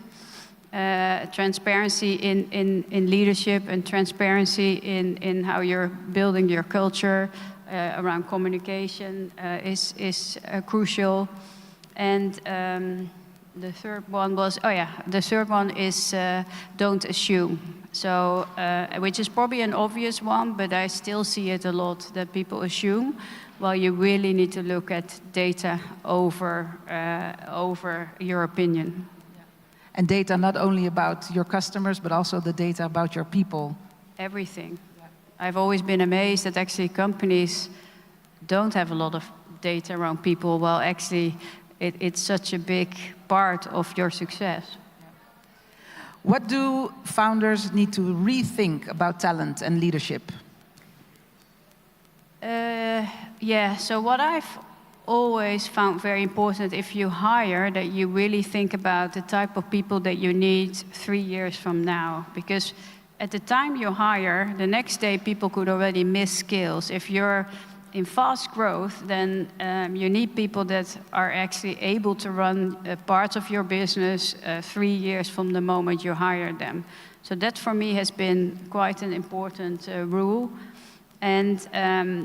Transparency in leadership and transparency in how you're building your culture around communication is crucial. And the third one was, the third one is don't assume. So, which is probably an obvious one, but I still see it a lot, that people assume, while you really need to look at data over your opinion. And data not only about your customers, but also the data about your people. Everything. I've always been amazed that actually companies don't have a lot of data around people, while actually it's such a big part of your success. What do founders need to rethink about talent and leadership? Yeah, so what I've always found very important, if you hire, that you really think about the type of people that you need 3 years from now. Because at the time you hire, the next day people could already miss skills. If you're in fast growth, then you need people that are actually able to run parts of your business 3 years from the moment you hire them. So that for me has been quite an important rule. And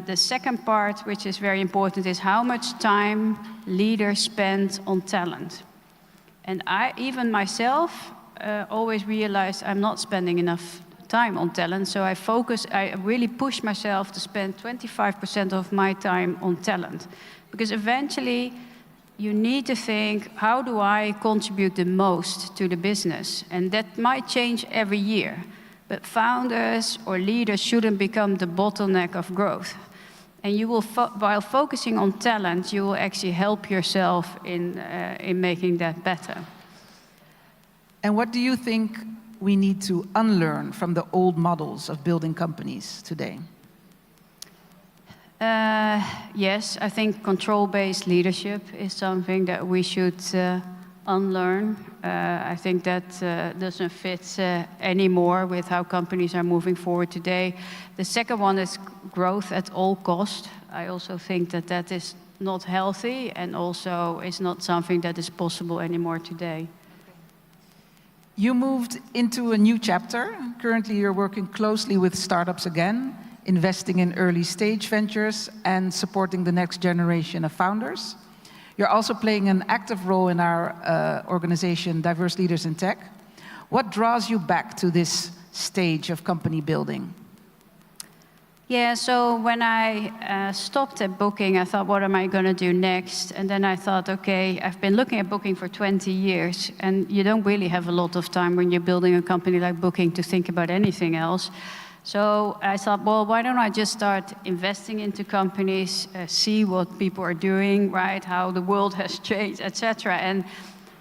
the second part, which is very important, is how much time leaders spend on talent. And I, even myself, always realized I'm not spending enough time on talent, so I really push myself to spend 25% of my time on talent. Because eventually, you need to think, how do I contribute the most to the business? And that might change every year. But founders or leaders shouldn't become the bottleneck of growth. And you will, while focusing on talent, you will actually help yourself in making that better. And what do you think we need to unlearn from the old models of building companies today? Yes, I think control-based leadership is something that we should unlearn. I think that doesn't fit anymore with how companies are moving forward today. The second one is growth at all cost. I also think that that is not healthy and also is not something that is possible anymore today. You moved into a new chapter. Currently, you're working closely with startups again, investing in early stage ventures and supporting the next generation of founders. You're also playing an active role in our organization, Diverse Leaders in Tech. What draws you back to this stage of company building? Yeah, so when I stopped at Booking, I thought, what am I going to do next? And then I thought, okay, I've been looking at Booking for 20 years, and you don't really have a lot of time when you're building a company like Booking to think about anything else. So I thought, well, why don't I just start investing into companies, see what people are doing, right? How the world has changed, etc. And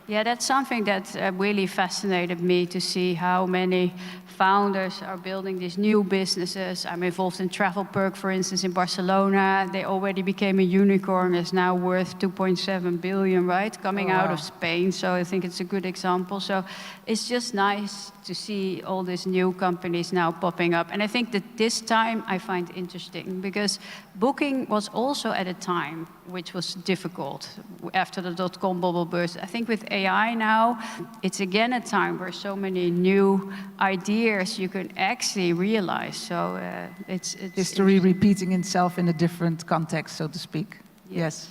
yeah, that's something that really fascinated me, to see how many founders are building these new businesses. I'm involved in Travelperk, for instance, in Barcelona. They already became a unicorn. It's now worth 2.7 billion, right? Coming out of Spain. So I think it's a good example. So it's just nice to see all these new companies now popping up. And I think that this time I find interesting, because Booking was also at a time which was difficult after the dot-com bubble burst. I think with AI now, it's again a time where so many new ideas you can actually realize. So it's history repeating itself in a different context, so to speak. Yes.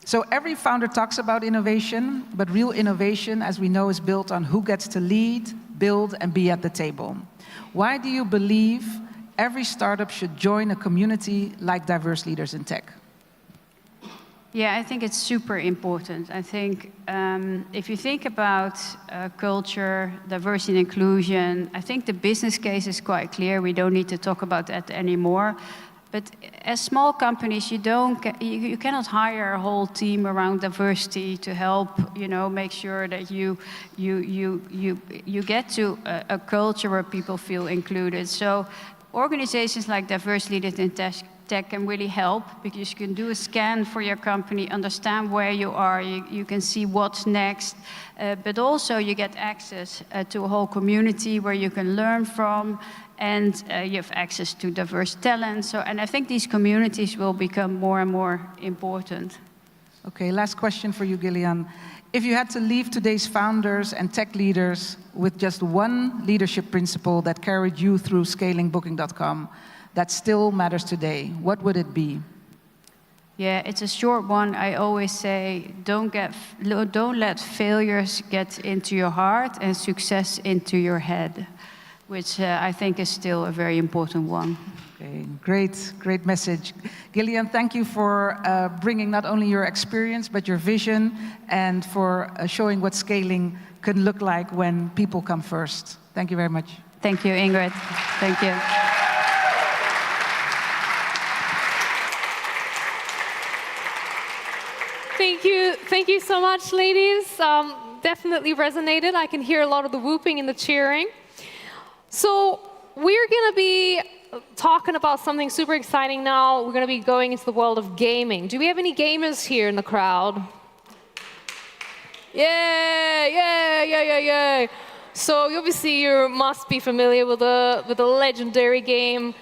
So every founder talks about innovation, but real innovation, as we know, is built on who gets to lead, build, and be at the table. Why do you believe every startup should join a community like Diverse Leaders in Tech? Yeah, I think it's super important. I think if you think about culture, diversity and inclusion, I think the business case is quite clear. We don't need to talk about that anymore. But as small companies, you cannot hire a whole team around diversity to help, make sure that you get to a culture where people feel included. So organizations like Diverse Leaders in Tech can really help, because you can do a scan for your company, understand where you are, you can see what's next, but also you get access to a whole community where you can learn from, and you have access to diverse talent. And I think these communities will become more and more important. Okay, last question for you, Gillian. If you had to leave today's founders and tech leaders with just one leadership principle that carried you through scaling Booking.com that still matters today, what would it be? Yeah, it's a short one. I always say, don't let failures get into your heart and success into your head, which I think is still a very important one. Okay, great message. Gillian, thank you for bringing not only your experience, but your vision, and for showing what scaling can look like when people come first. Thank you very much. Thank you, Ingrid. Thank you. Thank you so much, ladies. Definitely resonated. I can hear a lot of the whooping and the cheering. So we're going to be talking about something super exciting now. We're going to be going into the world of gaming. Do we have any gamers here in the crowd? Yeah. So obviously you must be familiar with the legendary game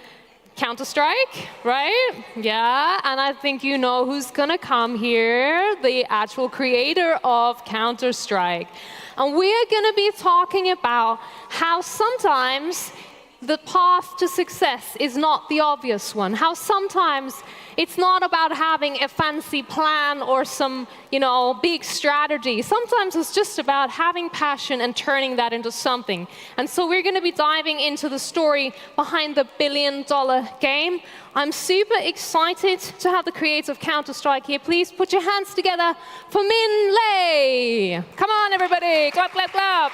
Counter-Strike, right? Yeah, and I think you know who's gonna come here, the actual creator of Counter-Strike. And we're gonna be talking about how sometimes the path to success is not the obvious one. How sometimes it's not about having a fancy plan or some, big strategy. Sometimes it's just about having passion and turning that into something. And so we're going to be diving into the story behind the billion-dollar game. I'm super excited to have the creators of Counter-Strike here. Please put your hands together for Min Lei. Come on, everybody. Clap, clap, clap.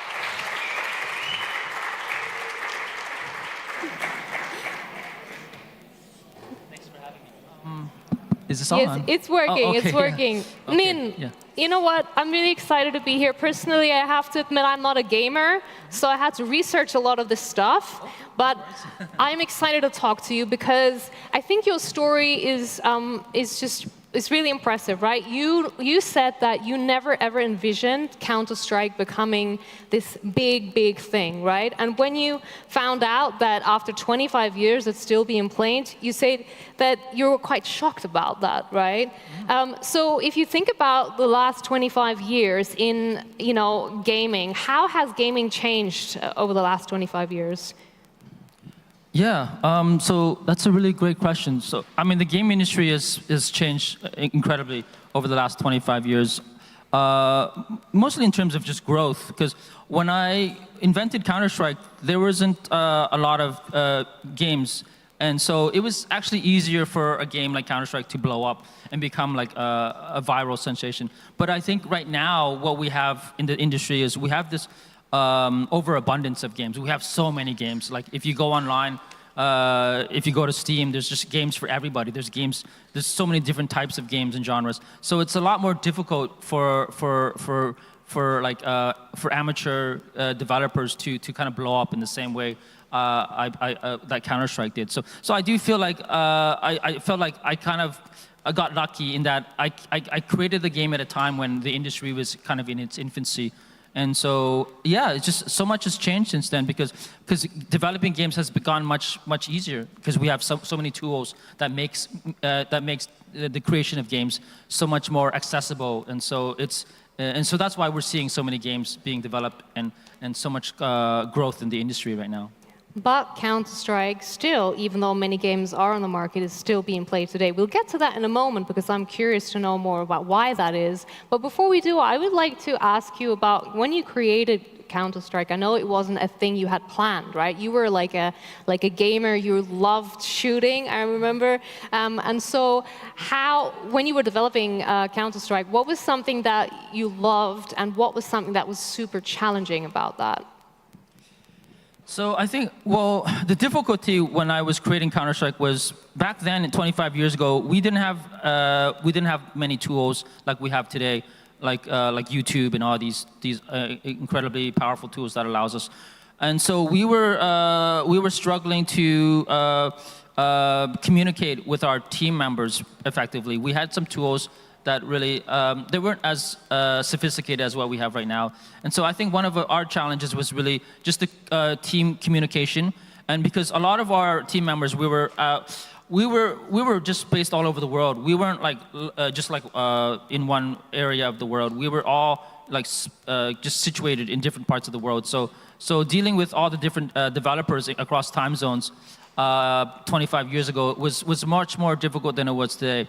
Is this on? Yes, it's working. Oh, okay, it's working. Yeah. Min, Yeah. you know what? I'm really excited to be here. Personally, I have to admit I'm not a gamer, so I had to research a lot of this stuff. But I'm excited to talk to you because I think your story is really impressive, right? You said that you never ever envisioned Counter-Strike becoming this big thing, right? And when you found out that after 25 years it's still being played, you said that you were quite shocked about that, right? So if you think about the last 25 years in gaming, how has gaming changed over the last 25 years? Yeah, so that's a really great question. So, I mean, the game industry has changed incredibly over the last 25 years, mostly in terms of just growth. Because when I invented Counter-Strike, there wasn't a lot of games. And so it was actually easier for a game like Counter-Strike to blow up and become like a viral sensation. But I think right now, what we have in the industry is we have this overabundance of games. We have so many games. Like if you go online, if you go to Steam, there's just games for everybody. There's so many different types of games and genres. So it's a lot more difficult for amateur developers to kind of blow up in the same way that Counter-Strike did. So I do feel like I felt like I got lucky in that I created the game at a time when the industry was kind of in its infancy. And so, yeah, it's just so much has changed since then because developing games has become much easier because we have so many tools that makes the creation of games so much more accessible. And so so that's why we're seeing so many games being developed and so much growth in the industry right now. But Counter-Strike still, even though many games are on the market, is still being played today. We'll get to that in a moment because I'm curious to know more about why that is. But before we do, I would like to ask you about when you created Counter-Strike. I know it wasn't a thing you had planned, right? You were like a gamer. You loved shooting, I remember. And so when you were developing Counter-Strike, what was something that you loved and what was something that was super challenging about that? So I think, well, the difficulty when I was creating Counter-Strike was back then, 25 years ago, we didn't have many tools like we have today, like YouTube and all these incredibly powerful tools that allows us. And so we were struggling to communicate with our team members effectively. We had some tools that really, they weren't as sophisticated as what we have right now. And so I think one of our challenges was really just the team communication. And because a lot of our team members, we were just based all over the world. We weren't like, just like in one area of the world. We were all like just situated in different parts of the world. So dealing with all the different developers across time zones 25 years ago was much more difficult than it was today.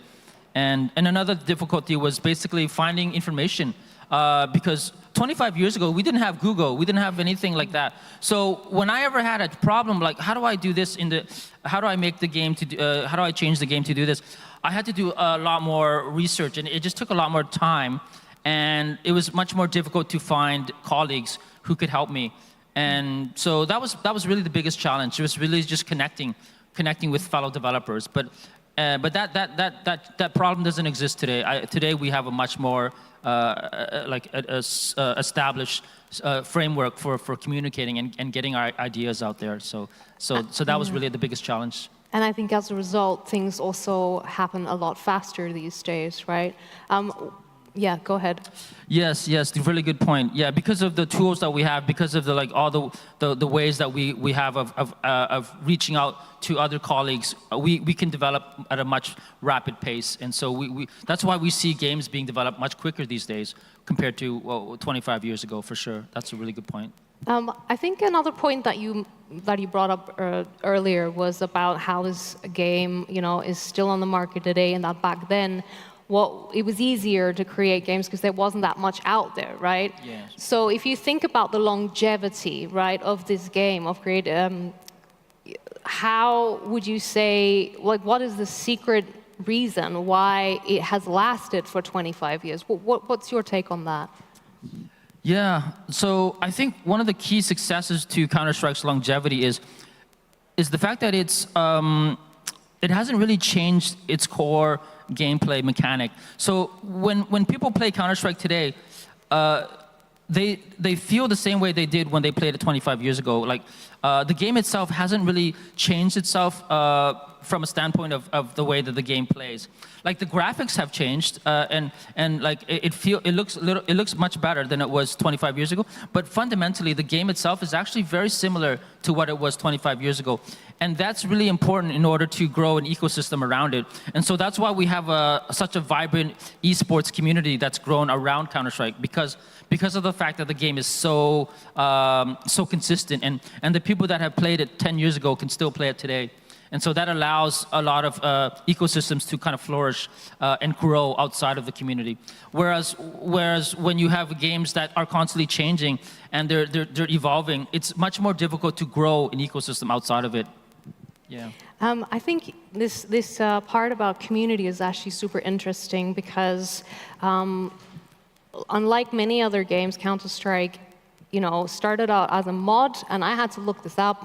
And another difficulty was basically finding information because 25 years ago, we didn't have Google. We didn't have anything like that. So when I ever had a problem, like how do I do this how do I make the game how do I change the game to do this? I had to do a lot more research, and it just took a lot more time. And it was much more difficult to find colleagues who could help me. And so that was really the biggest challenge. It was really just connecting with fellow developers. But that problem doesn't exist today. Today we have a much more established framework for communicating and getting our ideas out there. So that was really the biggest challenge. And I think as a result, things also happen a lot faster these days, right? Yeah, go ahead. Yes, really good point. Yeah, because of the tools that we have, because of all the ways that we have of reaching out to other colleagues, we can develop at a much rapid pace. And so that's why we see games being developed much quicker these days compared to 25 years ago, for sure. That's a really good point. I think another point that you brought up earlier was about how this game, is still on the market today, and that back then, it was easier to create games because there wasn't that much out there, right? Yes. So if you think about the longevity, right, of this game, how would you say, what is the secret reason why it has lasted for 25 years? What's your take on that? Yeah, so I think one of the key successes to Counter-Strike's longevity is the fact that it hasn't really changed its core gameplay mechanic. So when people play Counter-Strike today, they feel the same way they did when they played it 25 years ago. Like the game itself hasn't really changed itself from a standpoint of the way that the game plays. Like the graphics have changed, and like it looks much better than it was 25 years ago. But fundamentally, the game itself is actually very similar to what it was 25 years ago, and that's really important in order to grow an ecosystem around it. And so that's why we have such a vibrant esports community that's grown around Counter-Strike because of the fact that the game is so consistent, and the people that have played it 10 years ago can still play it today. And so that allows a lot of ecosystems to kind of flourish and grow outside of the community. Whereas when you have games that are constantly changing and they're evolving, it's much more difficult to grow an ecosystem outside of it. Yeah. I think this part about community is actually super interesting because unlike many other games, Counter-Strike started out as a mod, and I had to look this up,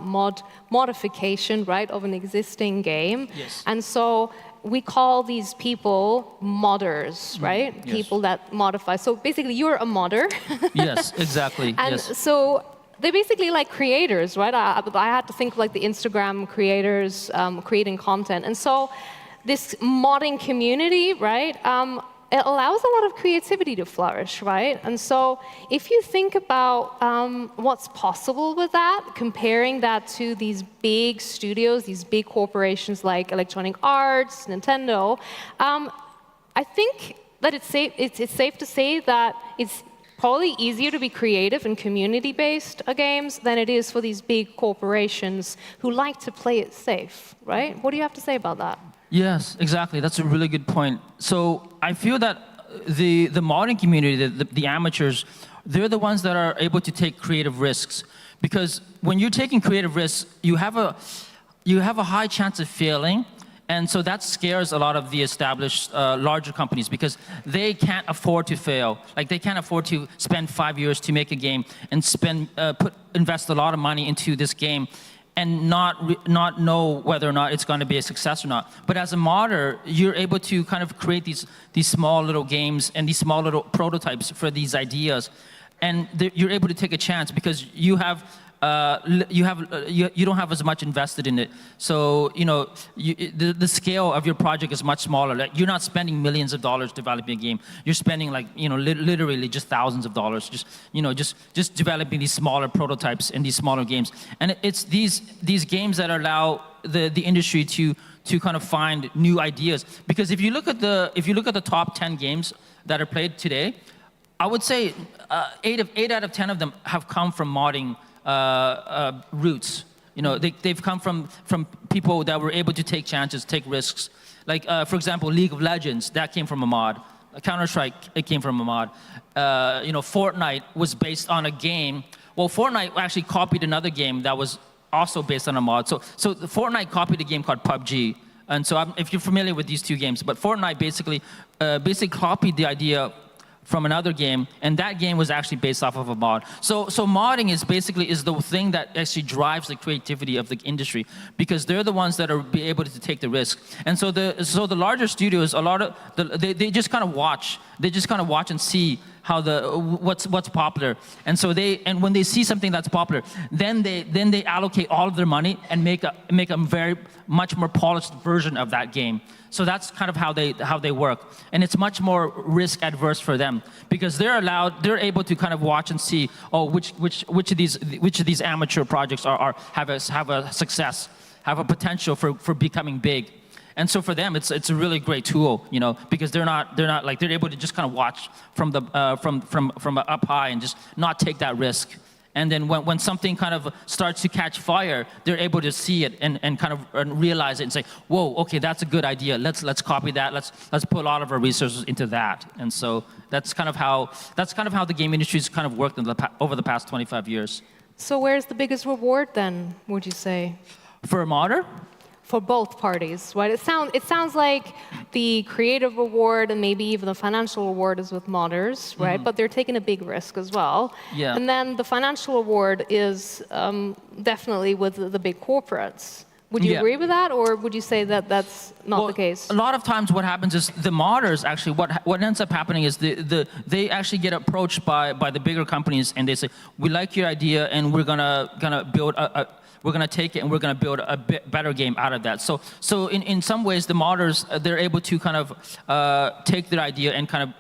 modification, right, of an existing game. Yes. And so we call these people modders, right? Yes. People that modify. So basically, you're a modder. Yes, exactly. And yes. so they're basically like creators, right? I had to think like the Instagram creators creating content. And so this modding community, right, it allows a lot of creativity to flourish, right? And so if you think about what's possible with that, comparing that to these big studios, these big corporations like Electronic Arts, Nintendo, I think that it's safe to say that it's probably easier to be creative and community-based games than it is for these big corporations who like to play it safe, right? What do you have to say about that? Yes, exactly. That's a really good point. So I feel that the modding community, the amateurs, they're the ones that are able to take creative risks. Because when you're taking creative risks, you have a high chance of failing, And so that scares a lot of the established larger companies because they can't afford to fail. Like they can't afford to spend 5 years to make a game and invest a lot of money into this game and not know whether or not it's going to be a success or not. But as a modder, you're able to kind of create these small little games and these small little prototypes for these ideas. And you're able to take a chance because you don't have as much invested in it. So the scale of your project is much smaller. Like, you're not spending millions of dollars developing a game. You're spending like literally just thousands of dollars, just developing these smaller prototypes and these smaller games. And it's these games that allow the industry to kind of find new ideas. Because if you look at the top 10 games that are played today, I would say 8 out of 10 of them have come from modding roots. They've come from people that were able to take chances, take risks. Like, for example, League of Legends, that came from a mod. Counter-Strike, it came from a mod. Fortnite was based on a game. Well, Fortnite actually copied another game that was also based on a mod. So Fortnite copied a game called PUBG. And so if you're familiar with these two games, but Fortnite basically copied the idea from another game, and that game was actually based off of a mod. So modding is the thing that actually drives the creativity of the industry, because they're the ones that are able to take the risk. And so the larger studios, they just kind of watch. They just kind of watch and see how what's popular. And so when they see something that's popular, then they allocate all of their money and make a very much more polished version of that game. So that's kind of how they work, and it's much more risk adverse for them because they're able to kind of watch and see, which of these amateur projects have a success, have a potential for becoming big. And so for them, it's a really great tool, because they're able to just kind of watch from up high and just not take that risk. And then when something kind of starts to catch fire, they're able to see it and kind of realize it and say, whoa, okay, that's a good idea. Let's copy that. Let's put a lot of our resources into that. And so that's kind of how the game industry's kind of worked over the past 25 years. So where's the biggest reward then, would you say? For a modder? For both parties, right? It sounds like the creative reward and maybe even the financial reward is with modders, right? But they're taking a big risk as well. Yeah. And then the financial reward is definitely with the big corporates. Would you agree with that, or would you say that that's not the case? A lot of times what happens is the modders actually, what ends up happening is they actually get approached by the bigger companies, and they say, we like your idea and we're gonna build we're going to take it and we're going to build a better game out of that. So in some ways, the modders, they're able to kind of take their idea and kind of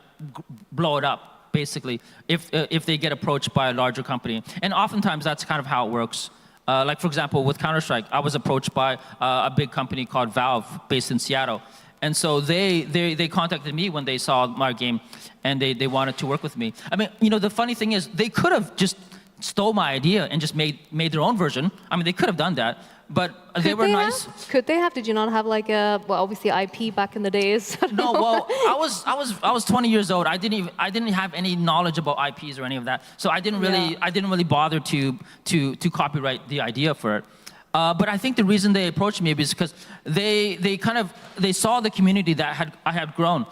blow it up, basically, if they get approached by a larger company. And oftentimes, that's kind of how it works. Like, for example, with Counter-Strike, I was approached by a big company called Valve, based in Seattle. And so they contacted me when they saw my game, and they wanted to work with me. I mean, the funny thing is, they could have just stole my idea and just made their own version. I mean, they could have done that, but they were nice. Could they have? Did you not have like obviously IP back in the days? No, well, I was 20 years old. I didn't have any knowledge about IPs or any of that, so I didn't really bother to copyright the idea for it. But I think the reason they approached me is because they saw the community that I had grown.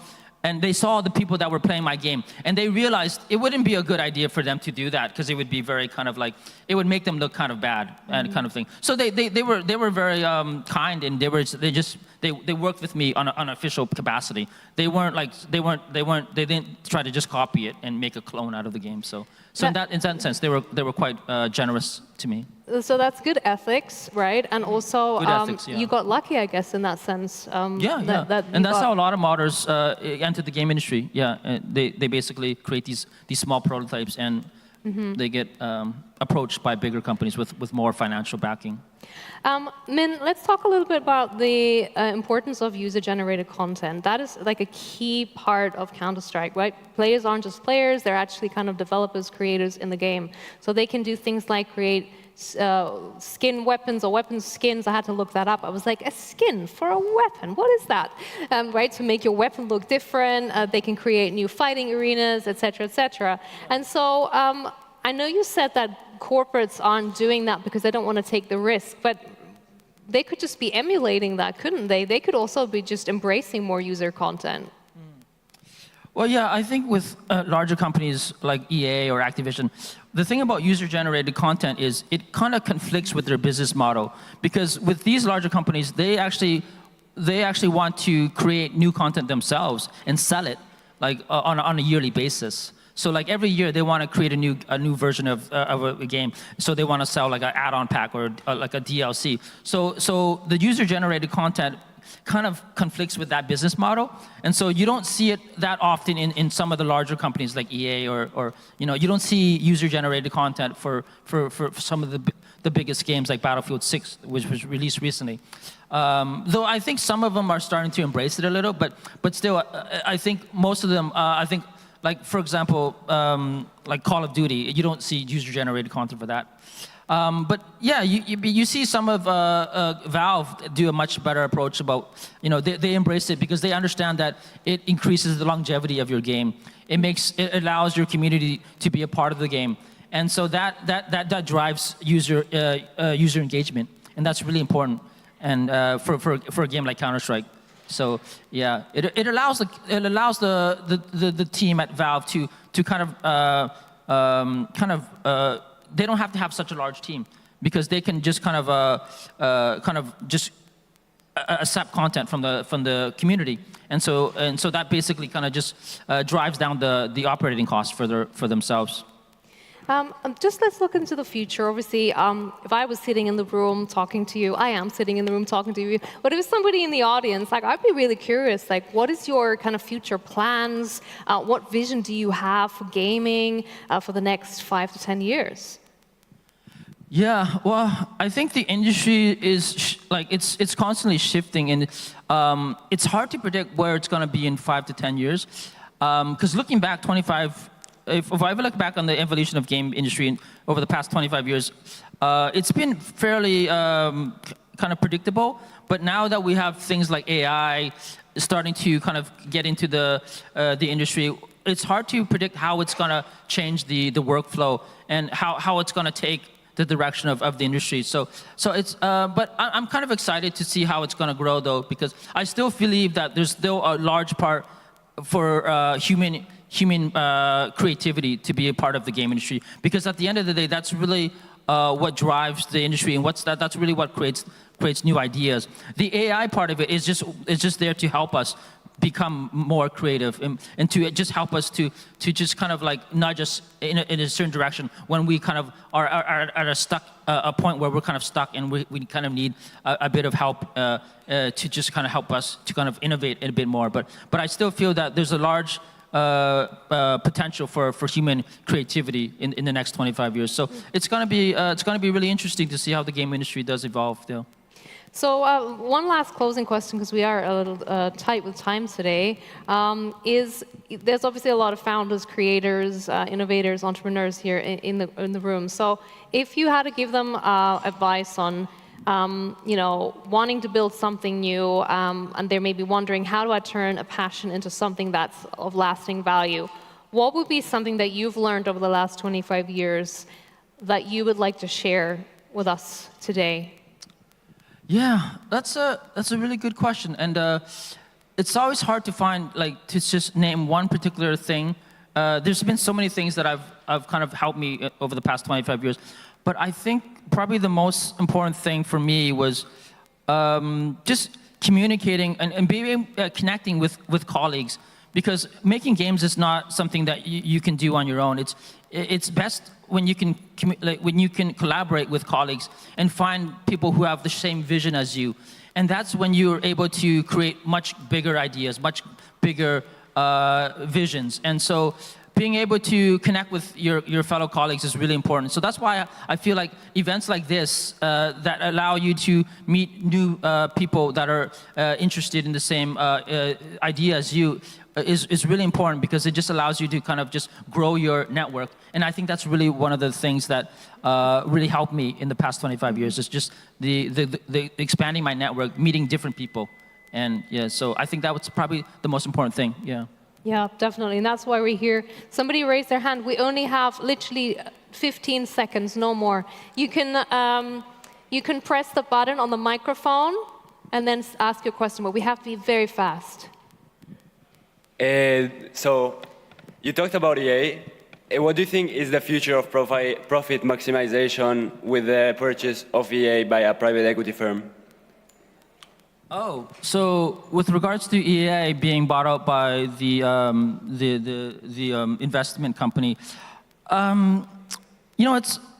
And they saw the people that were playing my game, and they realized it wouldn't be a good idea for them to do that because it would be very kind of like, it would make them look kind of bad and kind of thing. So they were very kind, and they worked with me on an official capacity. They didn't try to just copy it and make a clone out of the game. So in that sense, they were quite generous to me. So that's good ethics, right? And also, you got lucky, I guess, in that sense. And that's how a lot of modders enter the game industry. Yeah, they basically create these small prototypes, and they get approached by bigger companies with more financial backing. Min, let's talk a little bit about the importance of user-generated content. That is like a key part of Counter-Strike, right? Players aren't just players, they're actually kind of developers, creators in the game. So they can do things like create skin weapons or weapon skins. I had to look that up. I was like, a skin for a weapon? What is that? Right, to make your weapon look different. They can create new fighting arenas, et cetera, et cetera. And so I know you said that corporates aren't doing that because they don't want to take the risk, but they could just be emulating that, couldn't they? They could also be just embracing more user content. Well, yeah, I think with larger companies like EA or Activision, the thing about user-generated content is it kind of conflicts with their business model. Because with these larger companies, they actually want to create new content themselves and sell it like on a yearly basis. So like every year they want to create a new version of a game. So they want to sell like an add-on pack or like a DLC. So the user-generated content kind of conflicts with that business model. And so you don't see it that often in some of the larger companies like EA or you don't see user-generated content for some of the biggest games like Battlefield 6, which was released recently. Though I think some of them are starting to embrace it a little, but still, I think most of them, like for example, like Call of Duty, you don't see user-generated content for that. But yeah, you see some of Valve do a much better approach about, they embrace it because they understand that it increases the longevity of your game. It allows your community to be a part of the game. And so that drives user engagement. And that's really important and for a game like Counter-Strike. So yeah, it allows the team at Valve to kind of they don't have to have such a large team because they can just kind of just accept content from the community, and so that basically kind of just drives down the operating costs for themselves. Just let's look into the future. Obviously, if I was sitting in the room talking to you, I am sitting in the room talking to you, but if somebody in the audience, like I'd be really curious, like what is your kind of future plans? What vision do you have for gaming for the next 5 to 10 years? Yeah, well, I think the industry is it's constantly shifting, and it's hard to predict where it's going to be in 5 to 10 years. Because looking back, if I ever look back on the evolution of game industry over the past 25 years, it's been fairly kind of predictable. But now that we have things like AI starting to kind of get into the industry, it's hard to predict how it's going to change the workflow and how it's going to take the direction of the industry. So it's, but I'm kind of excited to see how it's going to grow though, because I still believe that there's still a large part for human creativity to be a part of the game industry. Because at the end of the day, that's really what drives the industry, and that's really what creates new ideas. The AI part of it is just there to help us become more creative and to just help us to just kind of like nudge us in a certain direction when we kind of are at a point where we're kind of stuck and we kind of need a bit of help to just kind of help us to kind of innovate a bit more. But I still feel that there's a large potential for human creativity in the next 25 years. So it's going to be really interesting to see how the game industry does evolve still. So one last closing question, because we are a little tight with time today, is there's obviously a lot of founders, creators, innovators, entrepreneurs here in the room. So if you had to give them advice on wanting to build something new, and they're maybe wondering, how do I turn a passion into something that's of lasting value? What would be something that you've learned over the last 25 years that you would like to share with us today? Yeah, that's a really good question, and it's always hard to find to just name one particular thing. There's been so many things that I've kind of helped me over the past 25 years, but I think probably the most important thing for me was just communicating and being connecting with colleagues, because making games is not something that you can do on your own. It's best when you can collaborate with colleagues and find people who have the same vision as you, and that's when you're able to create much bigger ideas, much bigger visions. And so being able to connect with your fellow colleagues is really important. So that's why I feel like events like this that allow you to meet new people that are interested in the same idea as you is really important, because it just allows you to kind of just grow your network. And I think that's really one of the things that really helped me in the past 25 years, is just the expanding my network, meeting different people. And yeah, so I think that was probably the most important thing, yeah. Yeah, definitely, and that's why we're here. Somebody raised their hand. We only have literally 15 seconds, no more. You can You can press the button on the microphone and then ask your question, but we have to be very fast. So you talked about EA. What do you think is the future of profit maximization with the purchase of EA by a private equity firm? Oh, so with regards to EA being bought out by the investment company, you know,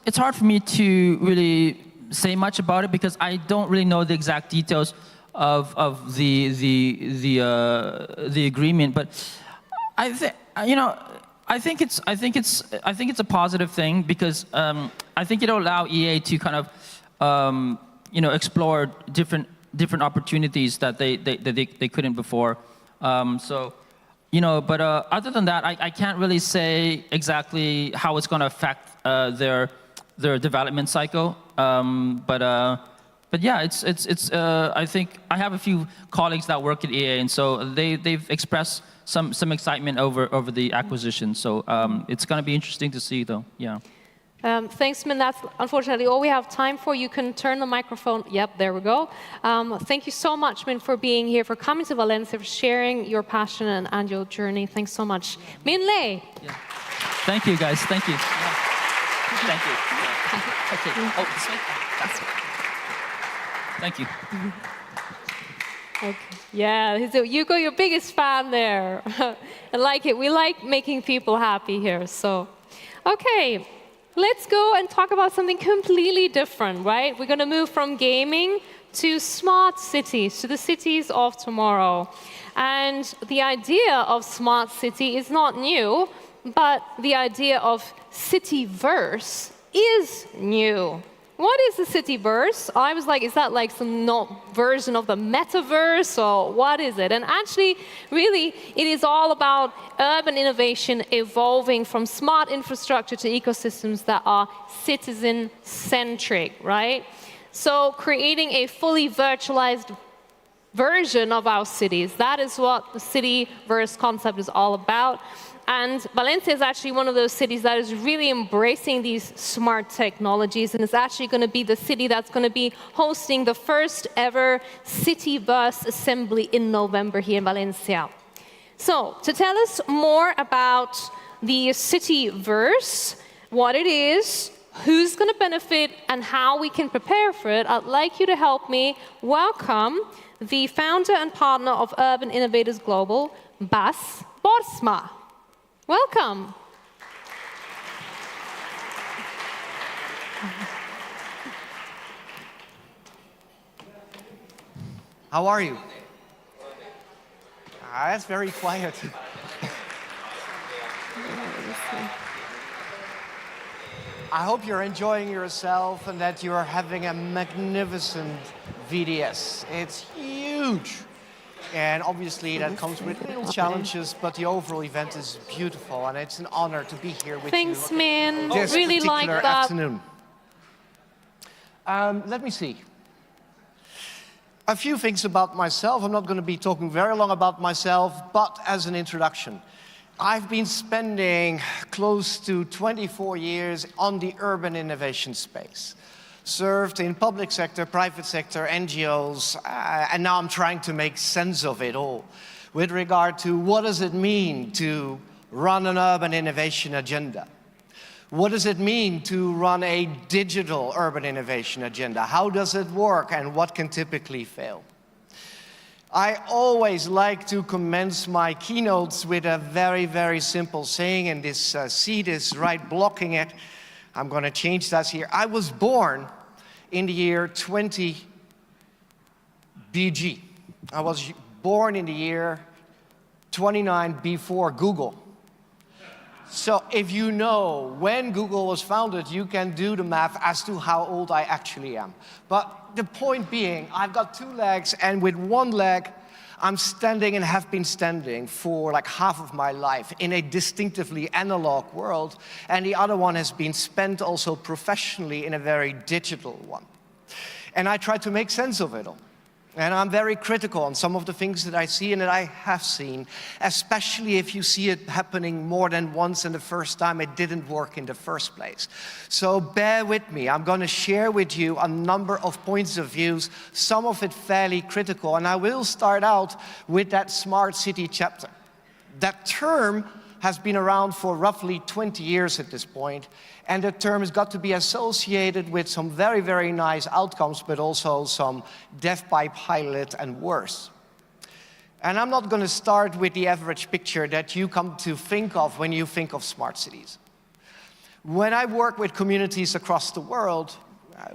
it's hard for me to really say much about it because I don't really know the exact details of the agreement. But I think it's a positive thing because I think it'll allow EA to kind of you know, explore different opportunities that they couldn't before. So, you know, but other than that, I can't really say exactly how it's going to affect their development cycle. But yeah, I think I have a few colleagues that work at EA, and so they've expressed some excitement over the acquisition. So it's going to be interesting to see, though. Yeah. Thanks, Min. That's unfortunately all we have time for. You can turn the microphone. Yep, there we go. Thank you so much, Min, for being here, for coming to Valencia, for sharing your passion and your journey. Thanks so much. Min Lei. Yeah. Thank you, guys. Thank you. Yeah. Thank you. Yeah. Okay. Oh, this way? That's it. Thank you. Okay. Yeah, Hugo, your biggest fan there. I like it. We like making people happy here. So, okay. Let's go and talk about something completely different, right? We're going to move from gaming to smart cities, to the cities of tomorrow. And the idea of smart city is not new, but the idea of cityverse is new. What is the cityverse? I was like, is that like some version of the metaverse, or what is it? And actually, really, it is all about urban innovation evolving from smart infrastructure to ecosystems that are citizen-centric, right? So creating a fully virtualized version of our cities, that is what the cityverse concept is all about. And Valencia is actually one of those cities that is really embracing these smart technologies, and it's actually going to be the city that's going to be hosting the first ever Cityverse assembly in November here in Valencia. So, to tell us more about the Cityverse, what it is, who's going to benefit, and how we can prepare for it, I'd like you to help me welcome the founder and partner of Urban Innovators Global, Bas Borsma. Welcome. How are you? That's very quiet. I hope you're enjoying yourself and that you're having a magnificent VDS. It's huge. And obviously that comes with little challenges, but the overall event is beautiful, and it's an honor to be here with Thanks, you man. this Really like particular that. afternoon. Let me see. A few things about myself. I'm not going to be talking very long about myself, but as an introduction. I've been spending close to 24 years on the urban innovation space. Served in public sector, private sector, NGOs, and now I'm trying to make sense of it all with regard to what does it mean to run an urban innovation agenda? What does it mean to run a digital urban innovation agenda? How does it work, and what can typically fail? I always like to commence my keynotes with a very, very simple saying, and this seat is right blocking it. I'm going to change that here. I was born in the year 20 BG. I was born in the year 29 before Google. So if you know when Google was founded, you can do the math as to how old I actually am. But the point being, I've got two legs, and with one leg, I'm standing and have been standing for like half of my life in a distinctively analog world, and the other one has been spent also professionally in a very digital one. And I try to make sense of it all. And I'm very critical on some of the things that I see and that I have seen, especially if you see it happening more than once and the first time it didn't work in the first place. So bear with me. I'm going to share with you a number of points of views, some of it fairly critical. And I will start out with that smart city chapter. That term has been around for roughly 20 years at this point, and the term has got to be associated with some very, very nice outcomes, but also some death by pilot and worse. And I'm not going to start with the average picture that you come to think of when you think of smart cities. When I work with communities across the world,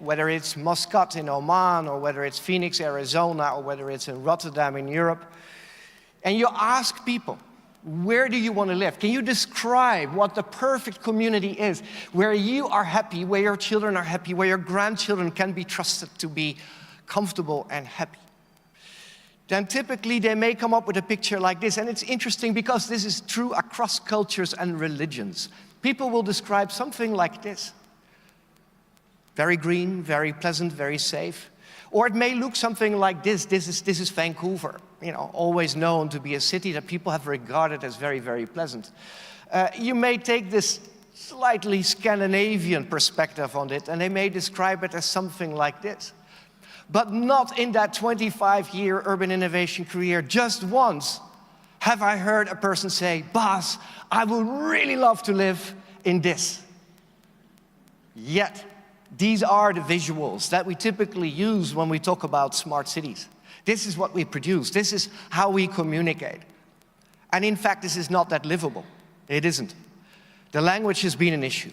whether it's Muscat in Oman, or whether it's Phoenix, Arizona, or whether it's in Rotterdam in Europe, and you ask people, where do you want to live? Can you describe what the perfect community is, where you are happy, where your children are happy, where your grandchildren can be trusted to be comfortable and happy? Then typically they may come up with a picture like this, and it's interesting because this is true across cultures and religions. People will describe something like this. Very green, very pleasant, very safe. Or it may look something like this. This is Vancouver, you know, always known to be a city that people have regarded as very, very pleasant. You may take this slightly Scandinavian perspective on it, and they may describe it as something like this. But not in that 25-year urban innovation career. Just once have I heard a person say, "Boss, I would really love to live in this." Yet, these are the visuals that we typically use when we talk about smart cities. This is what we produce. This is how we communicate. And in fact, this is not that livable. It isn't. The language has been an issue.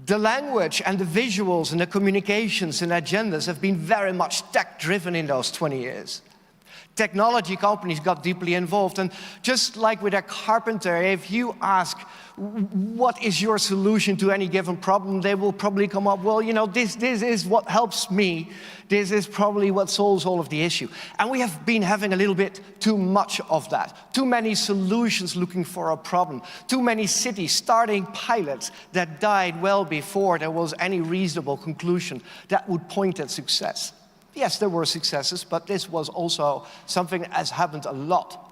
The language and the visuals and the communications and agendas have been very much tech-driven in those 20 years. Technology companies got deeply involved, and just like with a carpenter, if you ask, what is your solution to any given problem, they will probably come up, well, you know, this is what helps me. This is probably what solves all of the issue. And we have been having a little bit too much of that. Too many solutions looking for a problem. Too many cities starting pilots that died well before there was any reasonable conclusion that would point at success. Yes, there were successes, but this was also something that has happened a lot.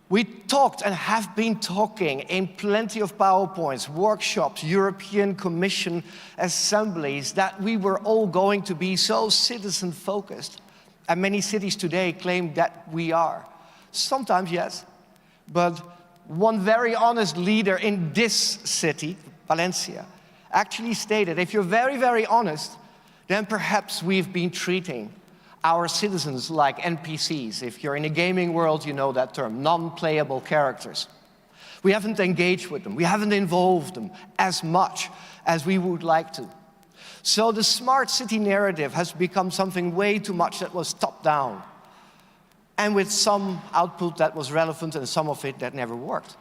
We talked and have been talking in plenty of PowerPoints, workshops, European Commission assemblies that we were all going to be so citizen-focused. And many cities today claim that we are. Sometimes, yes, but one very honest leader in this city, Valencia, actually stated, if you're very, very honest, then perhaps we've been treating our citizens like NPCs. If you're in the gaming world, you know that term, non-playable characters. We haven't engaged with them. We haven't involved them as much as we would like to. So the smart city narrative has become something way too much that was top-down, and with some output that was relevant and some of it that never worked.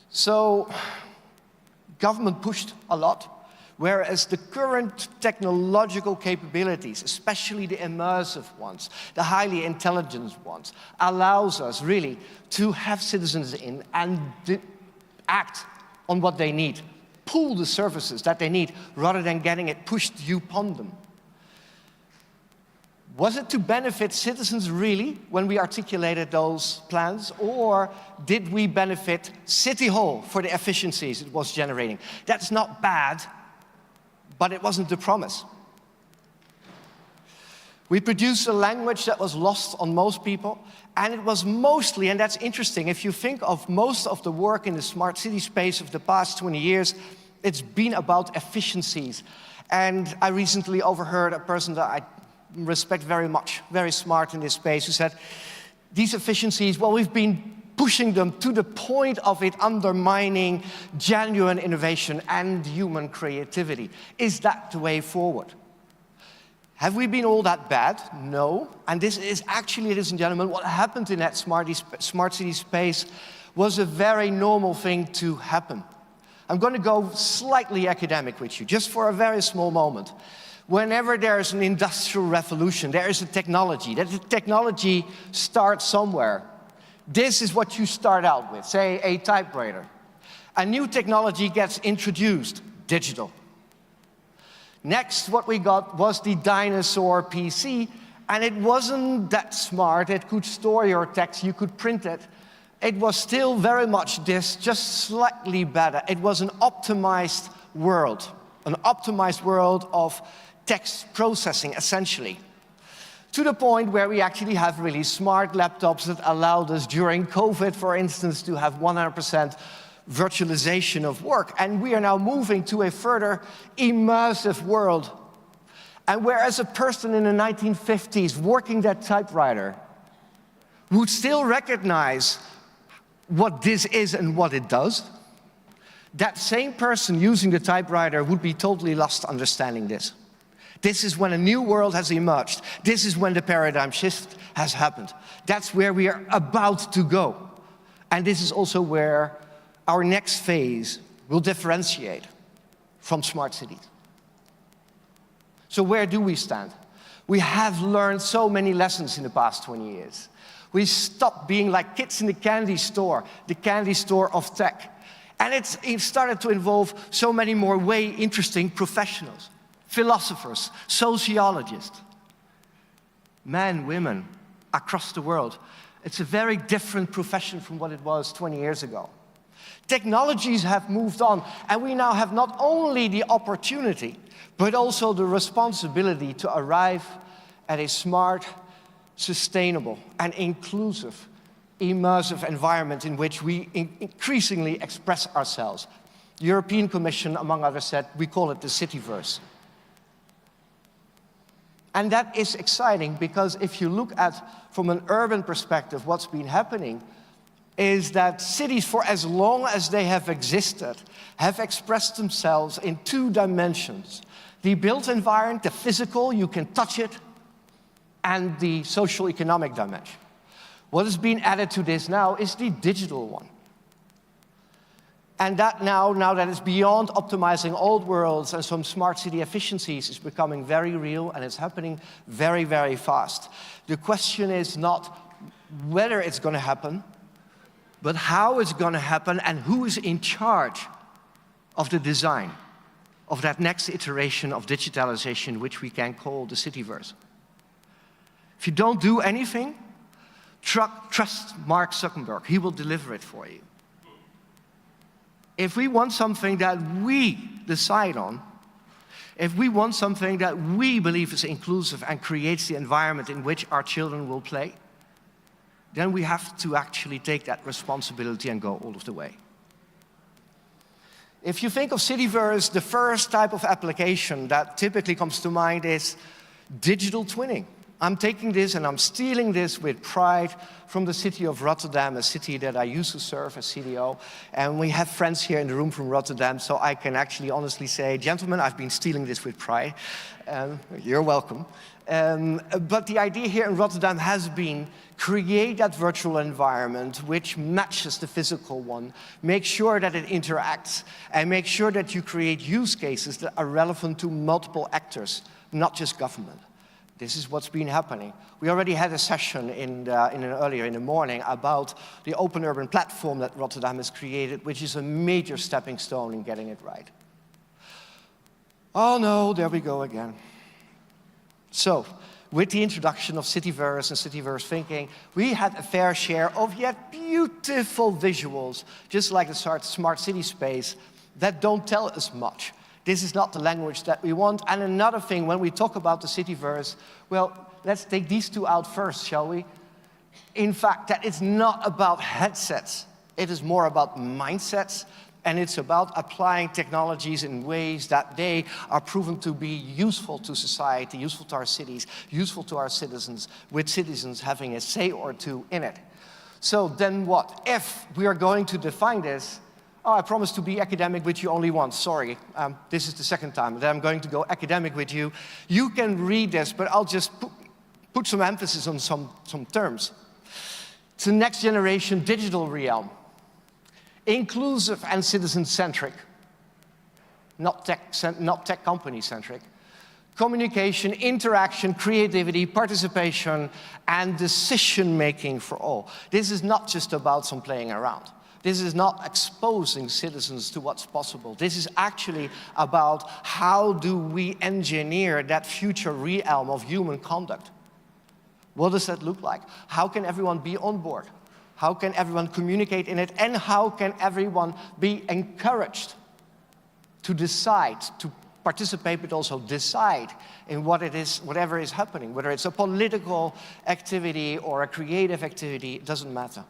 So government pushed a lot. Whereas the current technological capabilities, especially the immersive ones, the highly intelligent ones, allows us really to have citizens in and act on what they need, pool the services that they need, rather than getting it pushed upon them. Was it to benefit citizens really when we articulated those plans, or did we benefit City Hall for the efficiencies it was generating? That's not bad, but it wasn't the promise. We produced a language that was lost on most people, and it was mostly, and that's interesting, if you think of most of the work in the smart city space of the past 20 years, it's been about efficiencies. And I recently overheard a person that I respect very much, very smart in this space, who said, these efficiencies, well, we've been pushing them to the point of it undermining genuine innovation and human creativity. Is that the way forward? Have we been all that bad? No. And this is actually, ladies and gentlemen, what happened in that smart city space was a very normal thing to happen. I'm going to go slightly academic with you, just for a very small moment. Whenever there's an industrial revolution, there is a technology. That technology starts somewhere. This is what you start out with, say a typewriter. A new technology gets introduced, digital. Next, what we got was the dinosaur PC, and it wasn't that smart. It could store your text, you could print it. It was still very much this, just slightly better. It was an optimized world of text processing, essentially. To the point where we actually have really smart laptops that allowed us during COVID, for instance, to have 100% virtualization of work. And we are now moving to a further immersive world. And whereas a person in the 1950s working that typewriter would still recognize what this is and what it does, that same person using the typewriter would be totally lost understanding this. This is when a new world has emerged. This is when the paradigm shift has happened. That's where we are about to go. And this is also where our next phase will differentiate from smart cities. So where do we stand? We have learned so many lessons in the past 20 years. We stopped being like kids in the candy store of tech. And it started to involve so many more way interesting professionals, philosophers, sociologists, men, women, across the world. It's a very different profession from what it was 20 years ago. Technologies have moved on, and we now have not only the opportunity, but also the responsibility to arrive at a smart, sustainable, and inclusive, immersive environment in which we increasingly express ourselves. The European Commission, among others, said we call it the cityverse. And that is exciting because if you look at, from an urban perspective, what's been happening is that cities, for as long as they have existed, have expressed themselves in two dimensions. The built environment, the physical, you can touch it, and the social economic dimension. What has been added to this now is the digital one. And that now that it's beyond optimizing old worlds and some smart city efficiencies, is becoming very real, and it's happening very, very fast. The question is not whether it's going to happen, but how it's going to happen and who is in charge of the design of that next iteration of digitalization, which we can call the cityverse. If you don't do anything, trust Mark Zuckerberg. He will deliver it for you. If we want something that we decide on, if we want something that we believe is inclusive and creates the environment in which our children will play, then we have to actually take that responsibility and go all of the way. If you think of Cityverse, the first type of application that typically comes to mind is digital twinning. I'm taking this and I'm stealing this with pride from the city of Rotterdam, a city that I used to serve as CDO. And we have friends here in the room from Rotterdam, so I can actually honestly say, gentlemen, I've been stealing this with pride. You're welcome. But the idea here in Rotterdam has been create that virtual environment which matches the physical one, make sure that it interacts, and make sure that you create use cases that are relevant to multiple actors, not just government. This is what's been happening. We already had a session earlier in the morning about the open urban platform that Rotterdam has created, which is a major stepping stone in getting it right. Oh no, there we go again. So, with the introduction of Cityverse and Cityverse thinking, we had a fair share of yet beautiful visuals, just like the smart city space, that don't tell us much. This is not the language that we want. And another thing, when we talk about the Cityverse, well, let's take these two out first, shall we? In fact, that it's not about headsets. It is more about mindsets, and it's about applying technologies in ways that they are proven to be useful to society, useful to our cities, useful to our citizens, with citizens having a say or two in it. So then what? If we are going to define this, I promise to be academic with you only once. Sorry, this is the second time that I'm going to go academic with you. You can read this, but I'll just put some emphasis on some terms. It's the next generation digital realm. Inclusive and citizen-centric. Not tech company-centric. Communication, interaction, creativity, participation, and decision-making for all. This is not just about some playing around. This is not exposing citizens to what's possible. This is actually about how do we engineer that future realm of human conduct. What does that look like? How can everyone be on board? How can everyone communicate in it? And how can everyone be encouraged to decide, to participate, but also decide in what it is, whatever is happening, whether it's a political activity or a creative activity, it doesn't matter.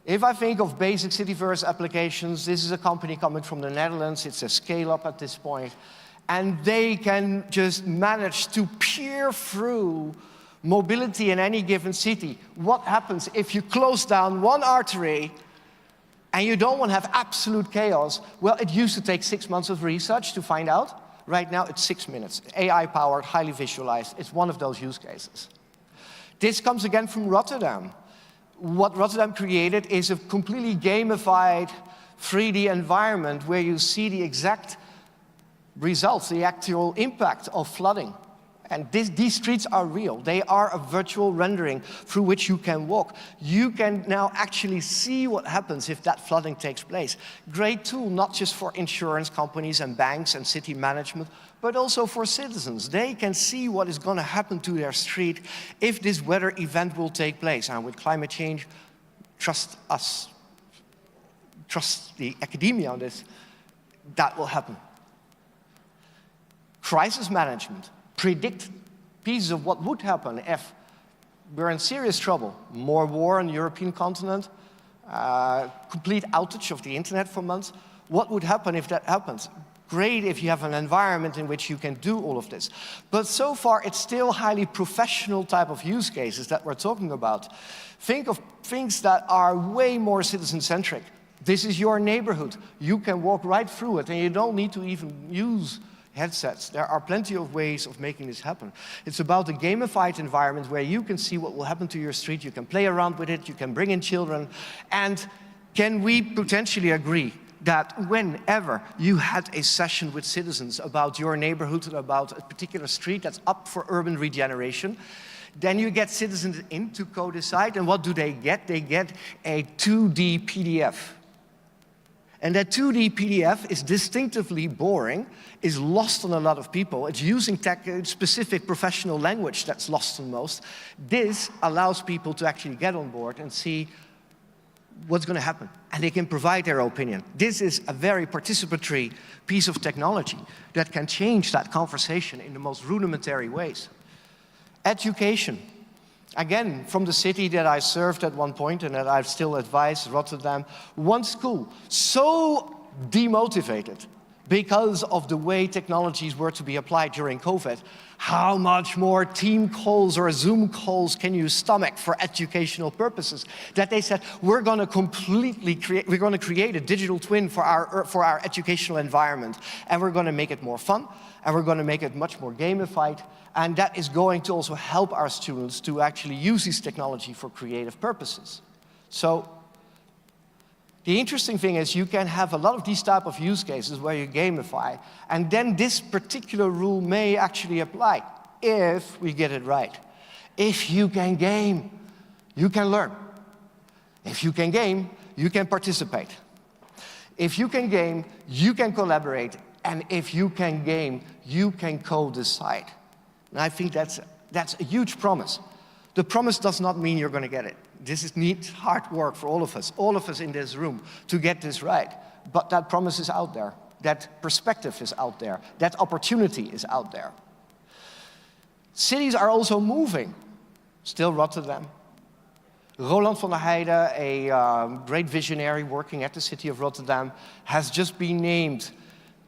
If I think of basic Cityverse applications, this is a company coming from the Netherlands. It's a scale-up at this point. And they can just manage to peer through mobility in any given city. What happens if you close down one artery and you don't want to have absolute chaos? Well, it used to take 6 months of research to find out. Right now, it's 6 minutes. AI-powered, highly visualized. It's one of those use cases. This comes again from Rotterdam. What Rotterdam created is a completely gamified 3D environment where you see the exact results, the actual impact of flooding. And these streets are real. They are a virtual rendering through which you can walk. You can now actually see what happens if that flooding takes place. Great tool, not just for insurance companies and banks and city management, but also for citizens. They can see what is going to happen to their street if this weather event will take place. And with climate change, trust us, trust the academia on this, that will happen. Crisis management. Predict pieces of what would happen if we're in serious trouble. More war on the European continent, complete outage of the internet for months. What would happen if that happens? Great if you have an environment in which you can do all of this. But so far, it's still highly professional type of use cases that we're talking about. Think of things that are way more citizen-centric. This is your neighborhood. You can walk right through it, and you don't need to even use headsets. There are plenty of ways of making this happen. It's about a gamified environment where you can see what will happen to your street, you can play around with it, you can bring in children, and can we potentially agree that whenever you had a session with citizens about your neighborhood, about a particular street that's up for urban regeneration, then you get citizens in to co-decide, and what do they get? They get a 2D PDF. And that 2D PDF is distinctively boring, is lost on a lot of people. It's using specific professional language that's lost on most. This allows people to actually get on board and see what's going to happen. And they can provide their opinion. This is a very participatory piece of technology that can change that conversation in the most rudimentary ways. Education. Again, from the city that I served at one point and that I've still advised, Rotterdam, one school so demotivated because of the way technologies were to be applied during COVID. How much more team calls or Zoom calls can you stomach for educational purposes? That they said, we're going to create a digital twin for our educational environment, and we're going to make it more fun, and we're going to make it much more gamified, and that is going to also help our students to actually use this technology for creative purposes. So the interesting thing is you can have a lot of these type of use cases where you gamify, and then this particular rule may actually apply if we get it right. If you can game, you can learn. If you can game, you can participate. If you can game, you can collaborate. And if you can game, you can co-decide. And I think that's a huge promise. The promise does not mean you're going to get it. This needs hard work for all of us in this room, to get this right. But that promise is out there. That perspective is out there. That opportunity is out there. Cities are also moving. Still Rotterdam. Roland van der Heijden, a great visionary working at the city of Rotterdam, has just been named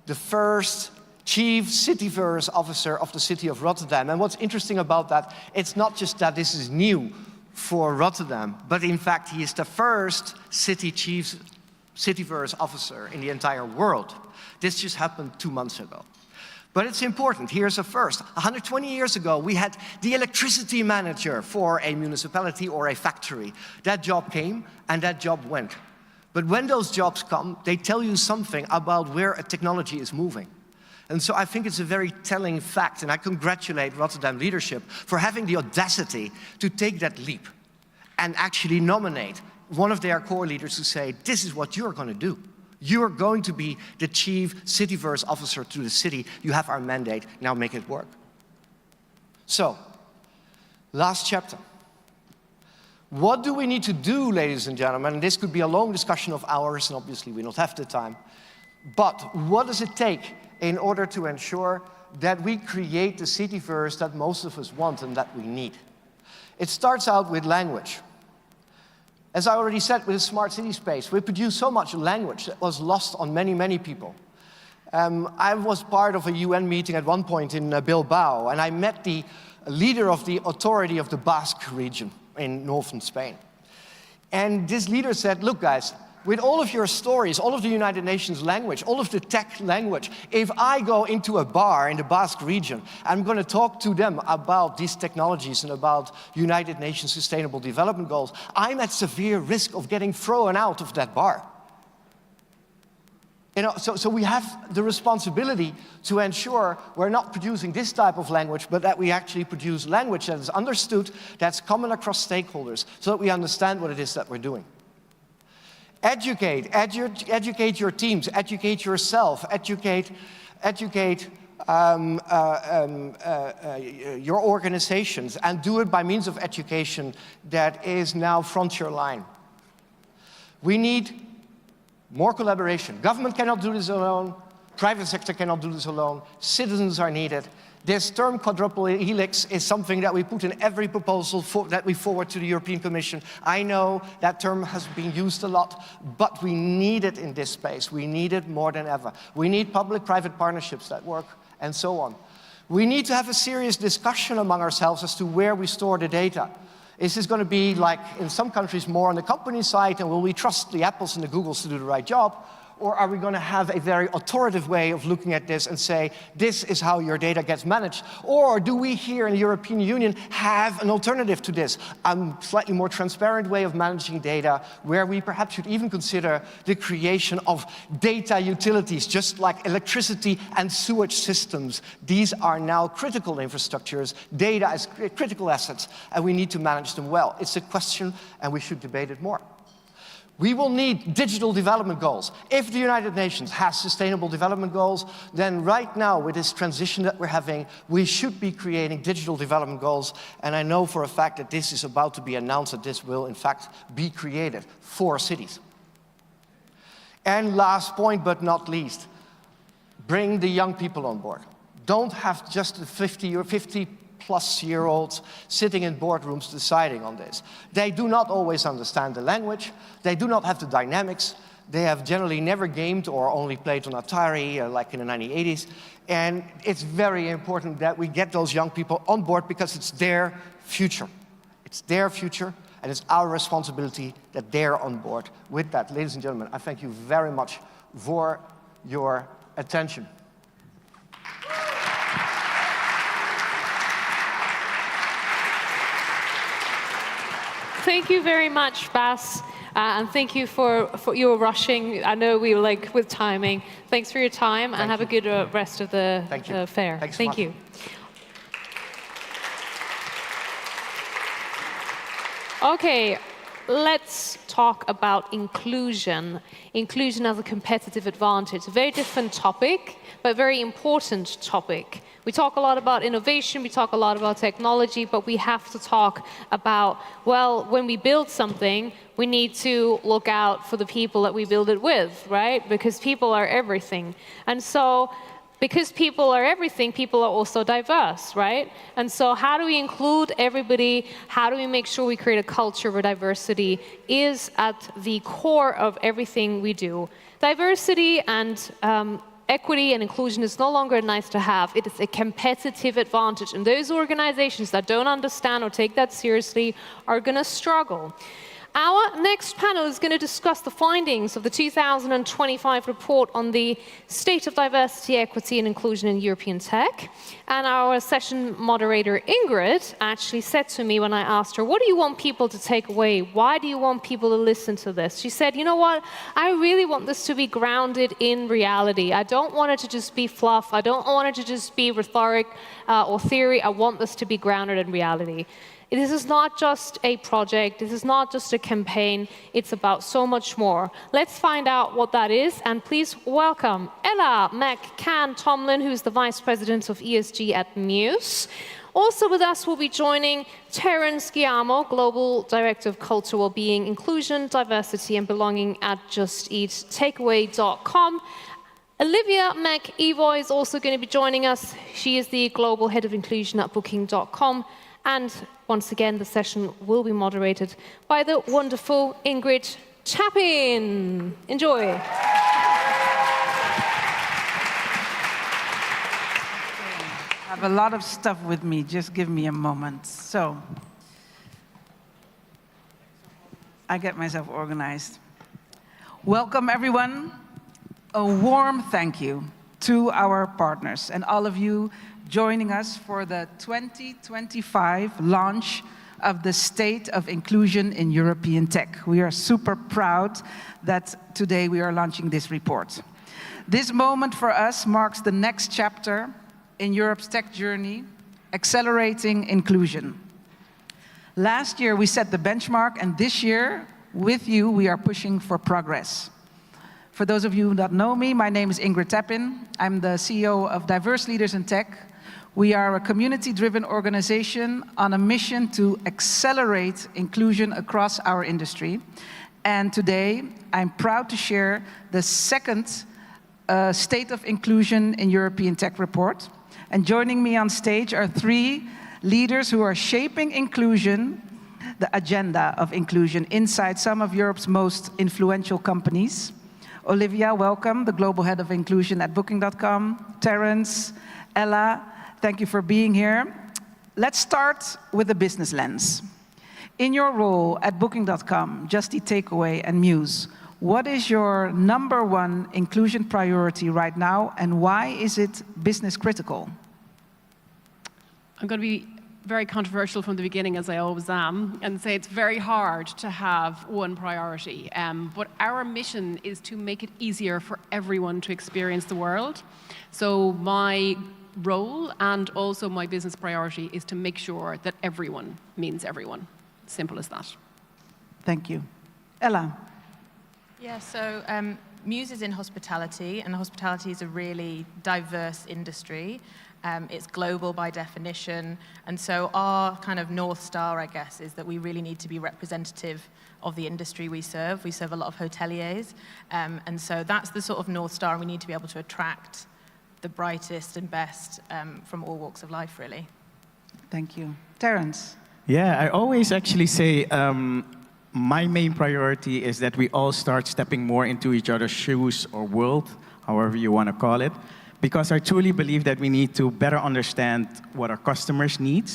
the first Chief Cityverse Officer of the city of Rotterdam. And what's interesting about that, it's not just that this is new for Rotterdam, but in fact he is the first city Chief Cityverse Officer in the entire world. This just happened 2 months ago. But it's important, here's a first. 120 years ago, we had the electricity manager for a municipality or a factory. That job came and that job went. But when those jobs come, they tell you something about where a technology is moving. And so I think it's a very telling fact, and I congratulate Rotterdam leadership for having the audacity to take that leap and actually nominate one of their core leaders to say, this is what you're going to do. You're going to be the chief cityverse officer to the city. You have our mandate, now make it work. So, last chapter. What do we need to do, ladies and gentlemen? And this could be a long discussion of hours, and obviously we don't have the time. But what does it take in order to ensure that we create the cityverse that most of us want and that we need? It starts out with language. As I already said with the smart city space, we produce so much language that was lost on many, many people. I was part of a UN meeting at one point in Bilbao, and I met the leader of the authority of the Basque region in northern Spain. And this leader said, look guys, with all of your stories, all of the United Nations language, all of the tech language, if I go into a bar in the Basque region, I'm going to talk to them about these technologies and about United Nations Sustainable Development Goals, I'm at severe risk of getting thrown out of that bar. You know, so we have the responsibility to ensure we're not producing this type of language, but that we actually produce language that is understood, that's common across stakeholders, so that we understand what it is that we're doing. Educate your teams, educate yourself, educate your organizations, and do it by means of education that is now frontier line. We need more collaboration. Government cannot do this alone. Private sector cannot do this alone. Citizens are needed. This term quadruple helix is something that we put in every proposal that we forward to the European Commission. I know that term has been used a lot, but we need it in this space. We need it more than ever. We need public-private partnerships that work, and so on. We need to have a serious discussion among ourselves as to where we store the data. Is this going to be, like in some countries, more on the company side, and will we trust the Apples and the Googles to do the right job? Or are we going to have a very authoritative way of looking at this and say, this is how your data gets managed? Or do we here in the European Union have an alternative to this? A slightly more transparent way of managing data, where we perhaps should even consider the creation of data utilities, just like electricity and sewage systems. These are now critical infrastructures. Data is critical assets, and we need to manage them well. It's a question, and we should debate it more. We will need digital development goals. If the United Nations has sustainable development goals, then right now, with this transition that we're having, we should be creating digital development goals. And I know for a fact that this is about to be announced, that this will, in fact, be created for cities. And last point, but not least, bring the young people on board. Don't have just the 50 or 50-plus-year-olds sitting in boardrooms deciding on this. They do not always understand the language. They do not have the dynamics. They have generally never gamed or only played on Atari like in the 1980s. And it's very important that we get those young people on board because it's their future. It's their future, and it's our responsibility that they're on board. With that, ladies and gentlemen, I thank you very much for your attention. Thank you very much, Bas, and thank you for your rushing. I know we were like with timing. Thanks for your time, and have a good rest of the fair. Thank you. Okay, let's talk about inclusion. Inclusion as a competitive advantage. A very different topic, but a very important topic. We talk a lot about innovation, we talk a lot about technology, but we have to talk about, well, when we build something, we need to look out for the people that we build it with, right? Because people are everything. And so, because people are everything, people are also diverse, right? And so how do we include everybody? How do we make sure we create a culture where diversity is at the core of everything we do? Diversity and equity and inclusion is no longer nice to have. It is a competitive advantage. And those organizations that don't understand or take that seriously are going to struggle. Our next panel is going to discuss the findings of the 2025 report on the state of diversity, equity, and inclusion in European tech. And our session moderator, Ingrid, actually said to me when I asked her, what do you want people to take away? Why do you want people to listen to this? She said, you know what? I really want this to be grounded in reality. I don't want it to just be fluff. I don't want it to just be rhetoric or theory. I want this to be grounded in reality. This is not just a project, this is not just a campaign, it's about so much more. Let's find out what that is, and please welcome Ella McCann-Tomlin, who's the Vice President of ESG at Muse. Also with us will be joining Terence Guillermo, Global Director of Culture, Wellbeing, Inclusion, Diversity and Belonging at Just Eat Takeaway.com. Olivia McEvoy is also going to be joining us. She is the Global Head of Inclusion at Booking.com. And once again, the session will be moderated by the wonderful Ingrid Chapin. Enjoy. I have a lot of stuff with me. Just give me a moment. So, I get myself organized. Welcome, everyone. A warm thank you to our partners and all of you joining us for the 2025 launch of the State of Inclusion in European Tech. We are super proud that today we are launching this report. This moment for us marks the next chapter in Europe's tech journey, accelerating inclusion. Last year we set the benchmark, and this year, with you, we are pushing for progress. For those of you who don't know me, my name is Ingrid Chapin. I'm the CEO of Diverse Leaders in Tech. We are a community-driven organization on a mission to accelerate inclusion across our industry. And today, I'm proud to share the second State of Inclusion in European Tech report. And joining me on stage are three leaders who are shaping inclusion, the agenda of inclusion inside some of Europe's most influential companies. Olivia, welcome, the Global Head of Inclusion at Booking.com. Terence, Ella, thank you for being here. Let's start with the business lens. In your role at Booking.com, Just Eat Takeaway, and Muse, what is your #1 inclusion priority right now, and why is it business critical? I'm going to be very controversial from the beginning, as I always am, and say it's very hard to have one priority. But our mission is to make it easier for everyone to experience the world. So my role and also my business priority is to make sure that everyone means everyone. Simple as that. Thank you. Ella. Yeah, so Muse is in hospitality, and hospitality is a really diverse industry. It's global by definition, and so our kind of North Star, I guess, is that we really need to be representative of the industry we serve. We serve a lot of hoteliers, and so that's the sort of North Star, and we need to be able to attract the brightest and best from all walks of life, really. Thank you. Terence. Yeah, I always actually say my main priority is that we all start stepping more into each other's shoes or world, however you want to call it, because I truly believe that we need to better understand what our customers need,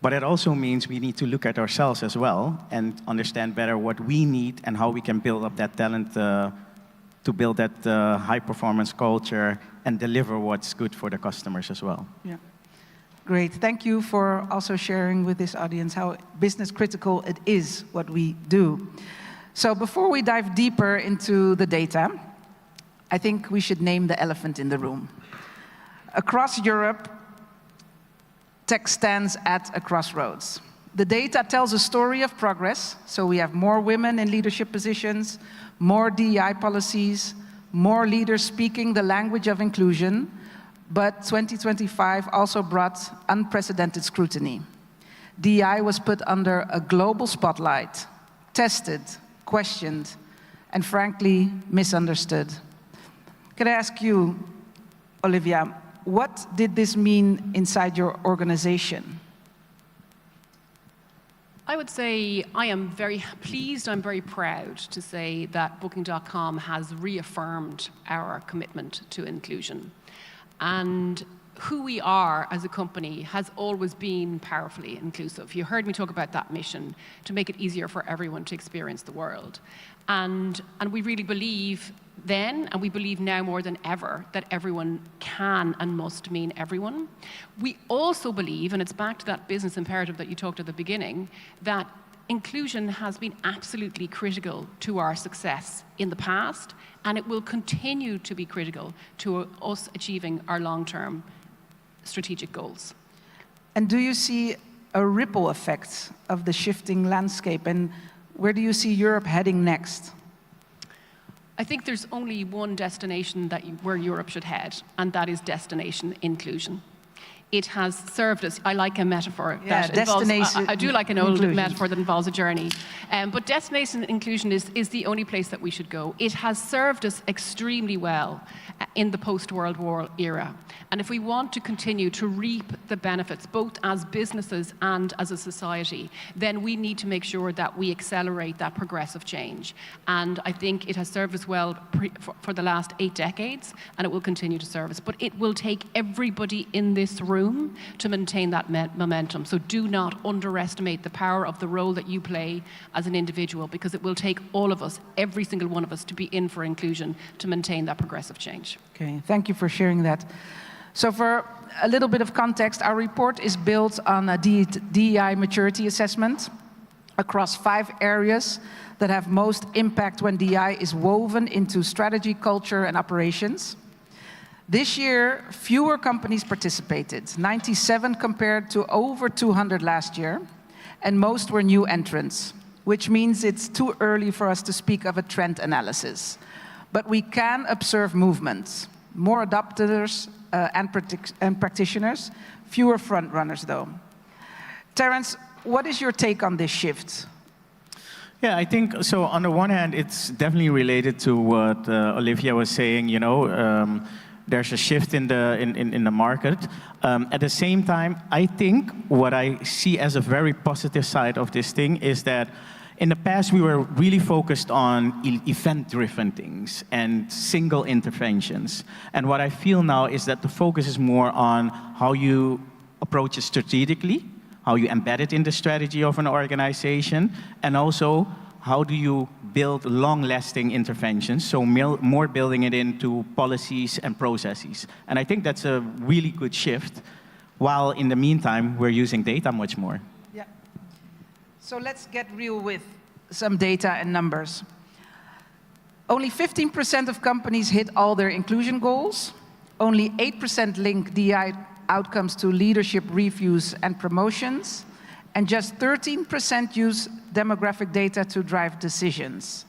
but it also means we need to look at ourselves as well and understand better what we need and how we can build up that talent to build that high-performance culture and deliver what's good for the customers as well. Yeah. Great. Thank you for also sharing with this audience how business critical it is what we do. So before we dive deeper into the data, I think we should name the elephant in the room. Across Europe, tech stands at a crossroads. The data tells a story of progress, so we have more women in leadership positions, more DEI policies, more leaders speaking the language of inclusion, but 2025 also brought unprecedented scrutiny. DEI was put under a global spotlight, tested, questioned, and frankly, misunderstood. Can I ask you, Olivia, what did this mean inside your organization? I would say I am very pleased, I'm very proud to say that Booking.com has reaffirmed our commitment to inclusion. And who we are as a company has always been powerfully inclusive. You heard me talk about that mission, to make it easier for everyone to experience the world. And we really believe then, and we believe now more than ever, that everyone can and must mean everyone. We also believe, and it's back to that business imperative that you talked at the beginning, that inclusion has been absolutely critical to our success in the past, and it will continue to be critical to us achieving our long-term strategic goals. And do you see a ripple effect of the shifting landscape? And where do you see Europe heading next? I think there's only one destination where Europe should head, and that is destination inclusion. It has served us. I like a metaphor that involves. I do like an old metaphor that involves a journey. But destination inclusion is the only place that we should go. It has served us extremely well in the post-World War era. And if we want to continue to reap the benefits, both as businesses and as a society, then we need to make sure that we accelerate that progressive change. And I think it has served us well for the last 8 decades, and it will continue to serve us. But it will take everybody in this room to maintain that momentum. So do not underestimate the power of the role that you play as an individual, because it will take all of us, every single one of us, to be in for inclusion to maintain that progressive change. Okay, thank you for sharing that. So for a little bit of context, our report is built on a DEI maturity assessment across 5 areas that have most impact when DEI is woven into strategy, culture, and operations. This year, fewer companies participated, 97 compared to over 200 last year, and most were new entrants, which means it's too early for us to speak of a trend analysis. But we can observe movements, more adopters and practitioners, fewer front runners though. Terence, what is your take on this shift? Yeah, I think, so on the one hand, it's definitely related to what Olivia was saying, you know, there's a shift in the market. At the same time, I think what I see as a very positive side of this thing is that in the past we were really focused on event-driven things and single interventions. And what I feel now is that the focus is more on how you approach it strategically, how you embed it in the strategy of an organization, and also how do you build long-lasting interventions, so more building it into policies and processes. And I think that's a really good shift, while in the meantime, we're using data much more. Yeah. So let's get real with some data and numbers. Only 15% of companies hit all their inclusion goals. Only 8% link DI outcomes to leadership reviews and promotions. And just 13% use demographic data to drive decisions.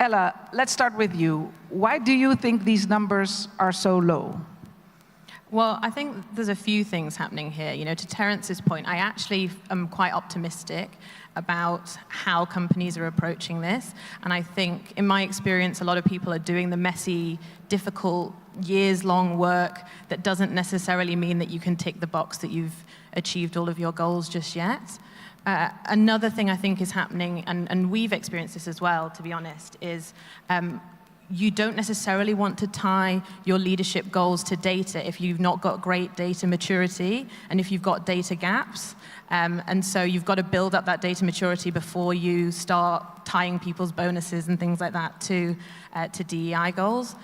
Ella, let's start with you. Why do you think these numbers are so low? Well, I think there's a few things happening here. You know, to Terence's point, I actually am quite optimistic about how companies are approaching this. And I think, in my experience, a lot of people are doing the messy, difficult, years-long work that doesn't necessarily mean that you can tick the box that you've achieved all of your goals just yet. Another thing I think is happening, and we've experienced this as well, to be honest, is you don't necessarily want to tie your leadership goals to data if you've not got great data maturity and if you've got data gaps. And so you've got to build up that data maturity before you start tying people's bonuses and things like that to DEI goals.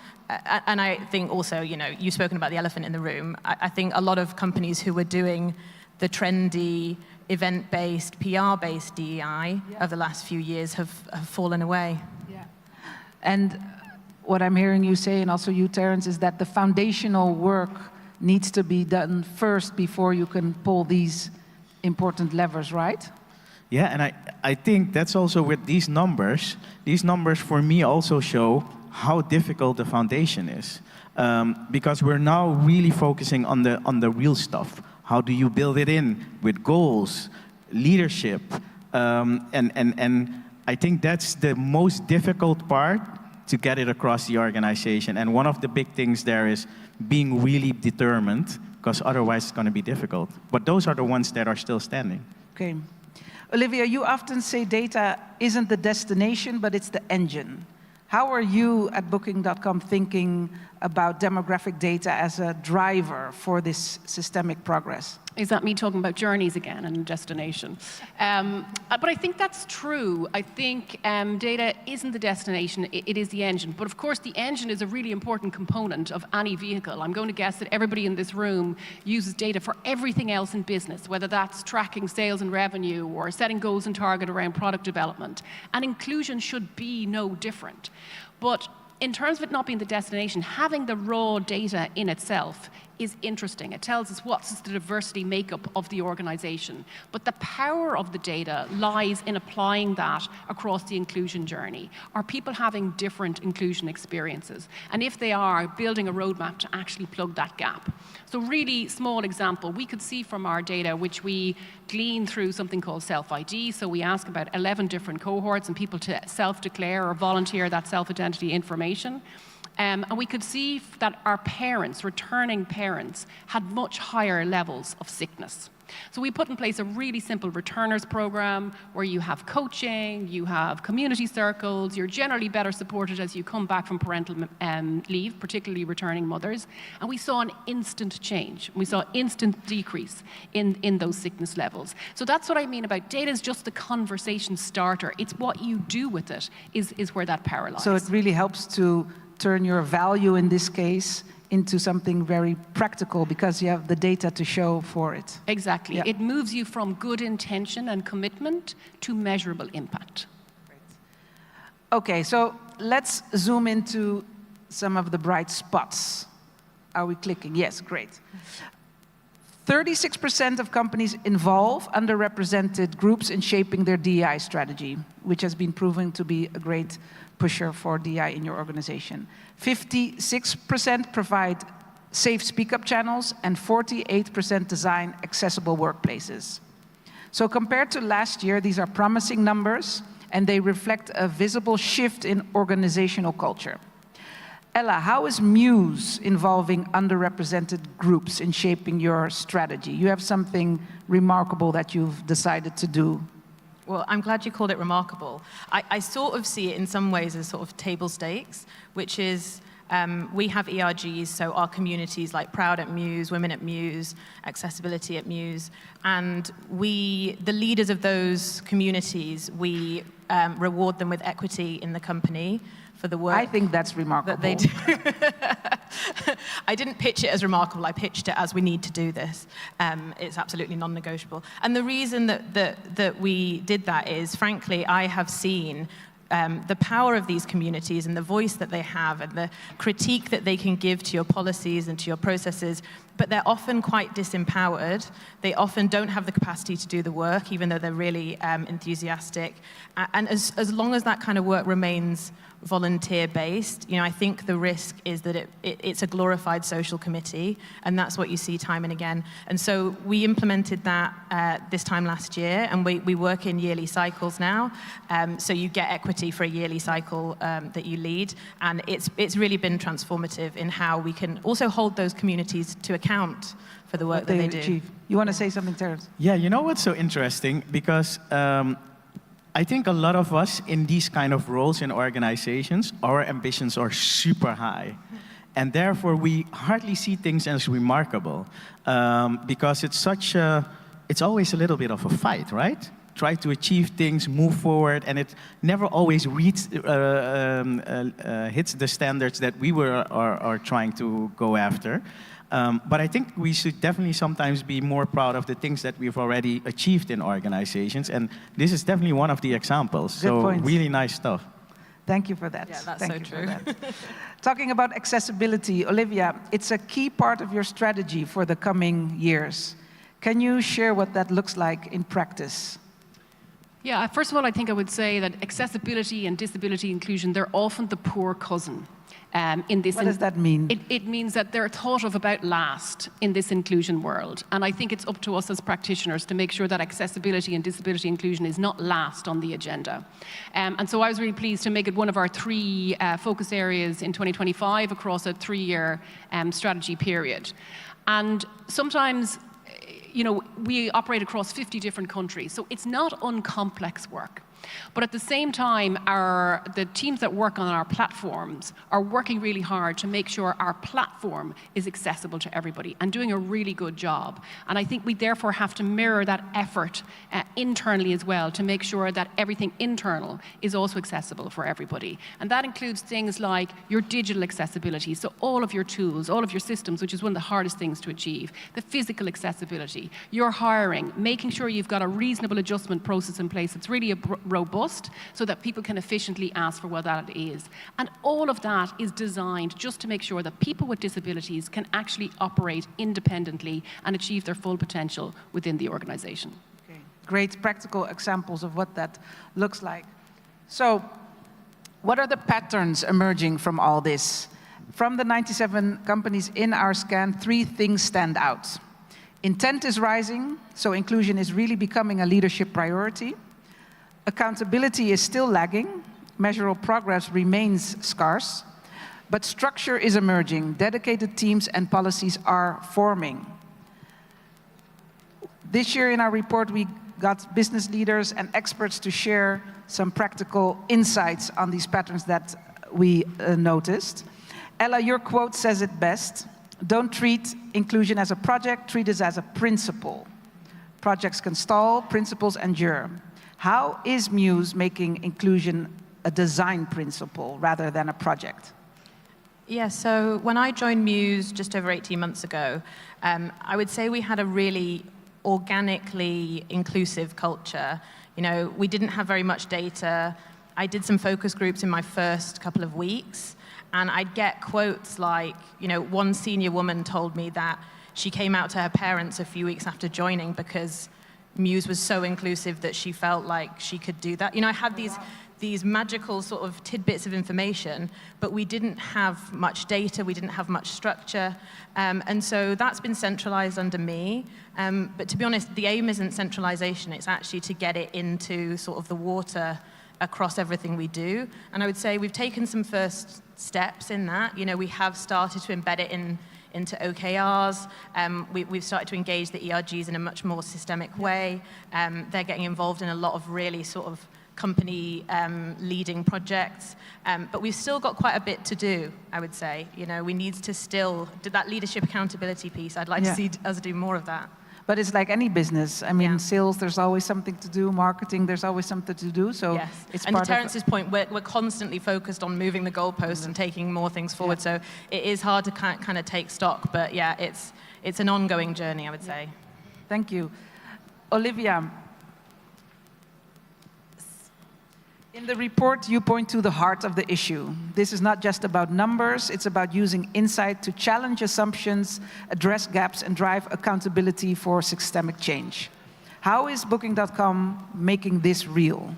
And I think also, you know, you've spoken about the elephant in the room. I think a lot of companies who were doing the trendy, event-based, PR-based DEI of the last few years have fallen away. Yeah. And what I'm hearing you say, and also you, Terence, is that the foundational work needs to be done first before you can pull these important levers, right? Yeah, and I think that's also with these numbers. These numbers for me also show how difficult the foundation is. Because we're now really focusing on the real stuff. How do you build it in with goals, leadership? And I think that's the most difficult part to get it across the organization. And one of the big things there is being really determined, because otherwise it's going to be difficult. But those are the ones that are still standing. Okay. Olivia, you often say data isn't the destination, but it's the engine. How are you at Booking.com thinking about demographic data as a driver for this systemic progress? Is that me talking about journeys again and destination? But I think that's true. I think data isn't the destination, it is the engine. But of course, the engine is a really important component of any vehicle. I'm going to guess that everybody in this room uses data for everything else in business, whether that's tracking sales and revenue or setting goals and target around product development. And inclusion should be no different. But in terms of it not being the destination, having the raw data in itself is interesting. It tells us what's the diversity makeup of the organization. But the power of the data lies in applying that across the inclusion journey. Are people having different inclusion experiences? And if they are, building a roadmap to actually plug that gap. So really small example, we could see from our data, which we glean through something called self-ID. So we ask about 11 different cohorts and people to self-declare or volunteer that self-identity information. And we could see that our parents, returning parents, had much higher levels of sickness. So we put in place a really simple returners program where you have coaching, you have community circles, you're generally better supported as you come back from parental leave, particularly returning mothers. And we saw an instant change. We saw instant decrease in those sickness levels. So that's what I mean about data is just the conversation starter. It's what you do with it is where that power lies. So it really helps to turn your value in this case into something very practical because you have the data to show for it. Exactly. Yeah. It moves you from good intention and commitment to measurable impact. Okay, so let's zoom into some of the bright spots. Are we clicking? Yes, great. 36% of companies involve underrepresented groups in shaping their DEI strategy, which has been proven to be a great pusher for DEI in your organization. 56% provide safe speak-up channels, and 48% design accessible workplaces. So compared to last year, these are promising numbers, and they reflect a visible shift in organizational culture. Ella, how is Muse involving underrepresented groups in shaping your strategy? You have something remarkable that you've decided to do. Well, I'm glad you called it remarkable. I sort of see it in some ways as sort of table stakes, which is we have ERGs, so our communities like Proud at Muse, Women at Muse, Accessibility at Muse, and the leaders of those communities, we reward them with equity in the company for the work. I think that's remarkable. That they do. I didn't pitch it as remarkable, I pitched it as we need to do this. It's absolutely non-negotiable. And the reason that we did that is, frankly, I have seen the power of these communities and the voice that they have and the critique that they can give to your policies and to your processes, but they're often quite disempowered. They often don't have the capacity to do the work, even though they're really enthusiastic. And as long as that kind of work remains volunteer-based, you know, I think the risk is that it's a glorified social committee, and that's what you see time and again. And so we implemented that this time last year, and we work in yearly cycles now. So you get equity for a yearly cycle that you lead, and it's really been transformative in how we can also hold those communities to account for the work that they do. Achieve. You want to say something, Terence? Yeah, you know what's so interesting? Because I think a lot of us in these kind of roles in organizations, our ambitions are super high. And therefore, we hardly see things as remarkable. Because it's always a little bit of a fight, right? Try to achieve things, move forward, and it never always hits the standards that we are trying to go after. But I think we should definitely sometimes be more proud of the things that we've already achieved in organizations, and this is definitely one of the examples. Good so point. really nice stuff. Thank you for that. Yeah, that's Thank so you true. for that. Talking about accessibility, Olivia, it's a key part of your strategy for the coming years. Can you share what that looks like in practice? Yeah, first of all, I think I would say that accessibility and disability inclusion, they're often the poor cousin. In this what does that mean? It means that they're thought of about last in this inclusion world. And I think it's up to us as practitioners to make sure that accessibility and disability inclusion is not last on the agenda. And so I was really pleased to make it one of our 3 focus areas in 2025 across a 3-year strategy period. And sometimes, you know, we operate across 50 different countries, so it's not uncomplex work. But at the same time, the teams that work on our platforms are working really hard to make sure our platform is accessible to everybody and doing a really good job. And I think we therefore have to mirror that effort internally as well to make sure that everything internal is also accessible for everybody. And that includes things like your digital accessibility, so all of your tools, all of your systems, which is one of the hardest things to achieve, the physical accessibility, your hiring, making sure you've got a reasonable adjustment process in place. It's really robust so that people can efficiently ask for what that is. And all of that is designed just to make sure that people with disabilities can actually operate independently and achieve their full potential within the organization. Okay. Great practical examples of what that looks like. So, what are the patterns emerging from all this? From the 97 companies in our scan, 3 things stand out. Intent is rising, so inclusion is really becoming a leadership priority. Accountability is still lagging. Measurable progress remains scarce. But structure is emerging. Dedicated teams and policies are forming. This year in our report, we got business leaders and experts to share some practical insights on these patterns that we noticed. Ella, your quote says it best. Don't treat inclusion as a project, treat it as a principle. Projects can stall, principles endure. How is Muse making inclusion a design principle rather than a project? Yeah, so when I joined Muse just over 18 months ago, I would say we had a really organically inclusive culture. You know, we didn't have very much data. I did some focus groups in my first couple of weeks, and I'd get quotes like, you know, one senior woman told me that she came out to her parents a few weeks after joining because Muse was so inclusive that she felt like she could do that. You know, I had these magical sort of tidbits of information, but we didn't have much data, we didn't have much structure, and so that's been centralized under me. But to be honest, the aim isn't centralization, it's actually to get it into sort of the water across everything we do. And I would say we've taken some first steps in that. You know, we have started to embed it into OKRs. We've started to engage the ERGs in a much more systemic way. They're getting involved in a lot of really sort of company leading projects. But we've still got quite a bit to do, I would say. You know, we need to still do that leadership accountability piece. I'd like to see us do more of that. But it's like any business. I mean, sales, there's always something to do. Marketing, there's always something to do. So it's and part to Terence's point, we're constantly focused on moving the goalposts and taking more things forward. So it is hard to kind of take stock. But yeah, it's an ongoing journey, I would say. Thank you. Olivia, in the report, you point to the heart of the issue. This is not just about numbers, it's about using insight to challenge assumptions, address gaps, and drive accountability for systemic change. How is Booking.com making this real?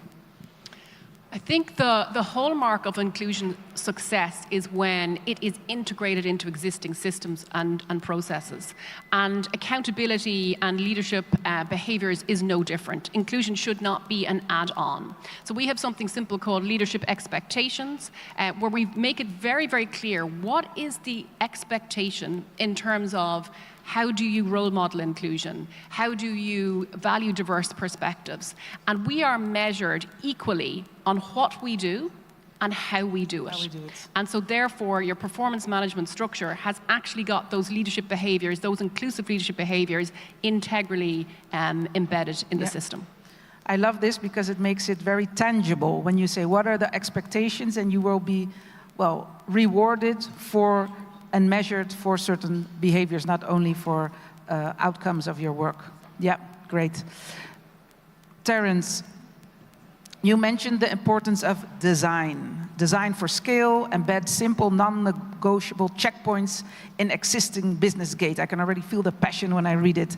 I think the hallmark of inclusion success is when it is integrated into existing systems and processes. And accountability and leadership behaviors is no different. Inclusion should not be an add-on. So we have something simple called leadership expectations, where we make it very, very clear what is the expectation in terms of how do you role model inclusion? How do you value diverse perspectives? And we are measured equally on what we do and how we do it. And so therefore, your performance management structure has actually got those leadership behaviors, those inclusive leadership behaviors, integrally embedded in the system. I love this because it makes it very tangible when you say, what are the expectations? And you will be, well, rewarded for and measured for certain behaviors, not only for outcomes of your work. Yeah, great. Terence, you mentioned the importance of design. Design for scale, embed simple, non-negotiable checkpoints in existing business gate. I can already feel the passion when I read it.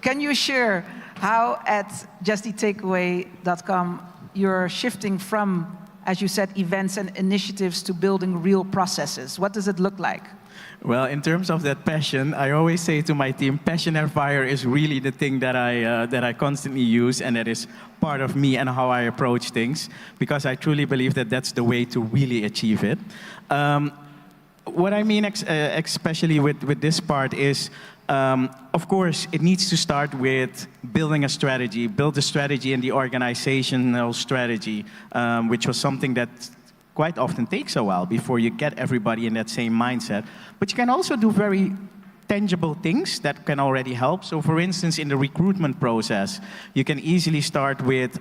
Can you share how at justeattakeaway.com you're shifting from, as you said, events and initiatives to building real processes? What does it look like? Well, in terms of that passion, I always say to my team, passion and fire is really the thing that I constantly use, and that is part of me and how I approach things, because I truly believe that that's the way to really achieve it. What I mean, especially with this part, is, of course, it needs to start with building a strategy, build a strategy in the organizational strategy, which was something that quite often takes a while before you get everybody in that same mindset. But you can also do very tangible things that can already help. So for instance, in the recruitment process, you can easily start with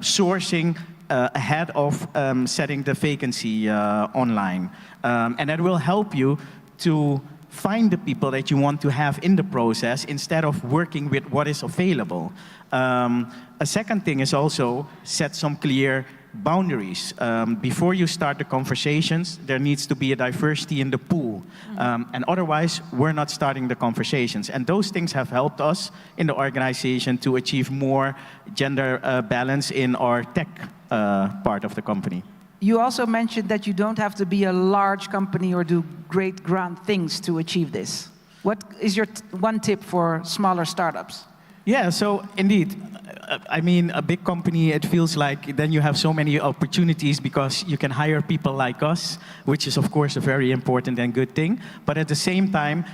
sourcing ahead of setting the vacancy online. And that will help you to find the people that you want to have in the process instead of working with what is available. A second thing is also set some clear boundaries. Before you start the conversations, there needs to be a diversity in the pool. And otherwise, we're not starting the conversations. And those things have helped us in the organization to achieve more gender balance in our tech part of the company. You also mentioned that you don't have to be a large company or do great grand things to achieve this. What is your one tip for smaller startups? Yeah, so indeed, I mean, a big company, it feels like then you have so many opportunities because you can hire people like us, which is, of course, a very important and good thing. But at the same time,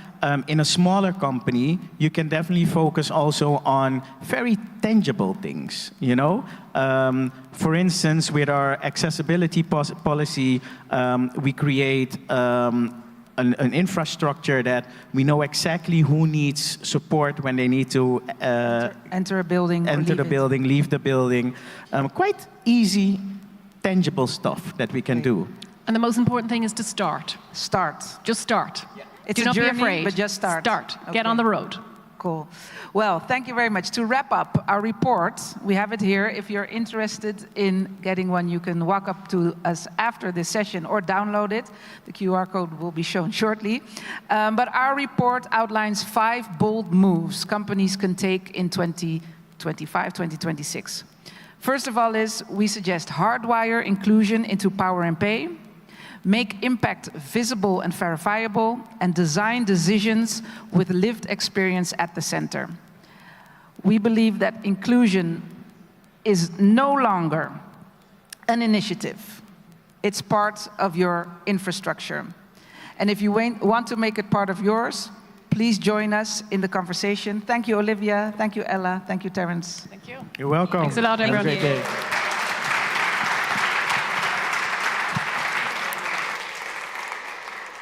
in a smaller company, you can definitely focus also on very tangible things, you know? For instance, with our accessibility policy, we create an infrastructure that we know exactly who needs support when they need to enter a building, leave the building. Quite easy, tangible stuff that we can do. And the most important thing is to start. Start. Just start. Yeah. It's Do a not journey, be afraid. but just start. Start. Okay. Get on the road. Cool. Well, thank you very much. To wrap up our report, we have it here. If you're interested in getting one, you can walk up to us after this session or download it. The QR code will be shown shortly. But our report outlines 5 bold moves companies can take in 2025, 2026. First of all we suggest hardwire inclusion into Power and Pay, make impact visible and verifiable, and design decisions with lived experience at the center. We believe that inclusion is no longer an initiative. It's part of your infrastructure. And if you want to make it part of yours, please join us in the conversation. Thank you, Olivia. Thank you, Ella. Thank you, Terence. Thank you. You're welcome. Thanks a lot, everyone. Have a great day.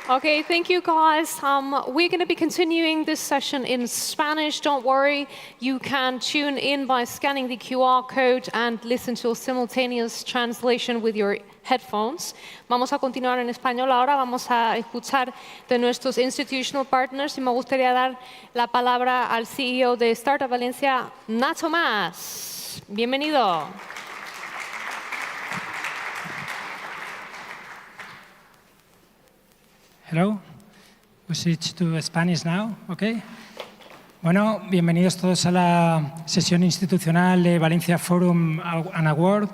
Okay, thank you guys. We're going to be continuing this session in Spanish. Don't worry, you can tune in by scanning the QR code and listen to a simultaneous translation with your headphones. Vamos a continuar en español ahora, vamos a escuchar de nuestros institutional partners y me gustaría dar la palabra al CEO de Startup Valencia, Nacho Mas. Bienvenido. Hello, we switch to Spanish now, okay? Bueno, bienvenidos todos a la sesión institucional de Valencia Forum and Award,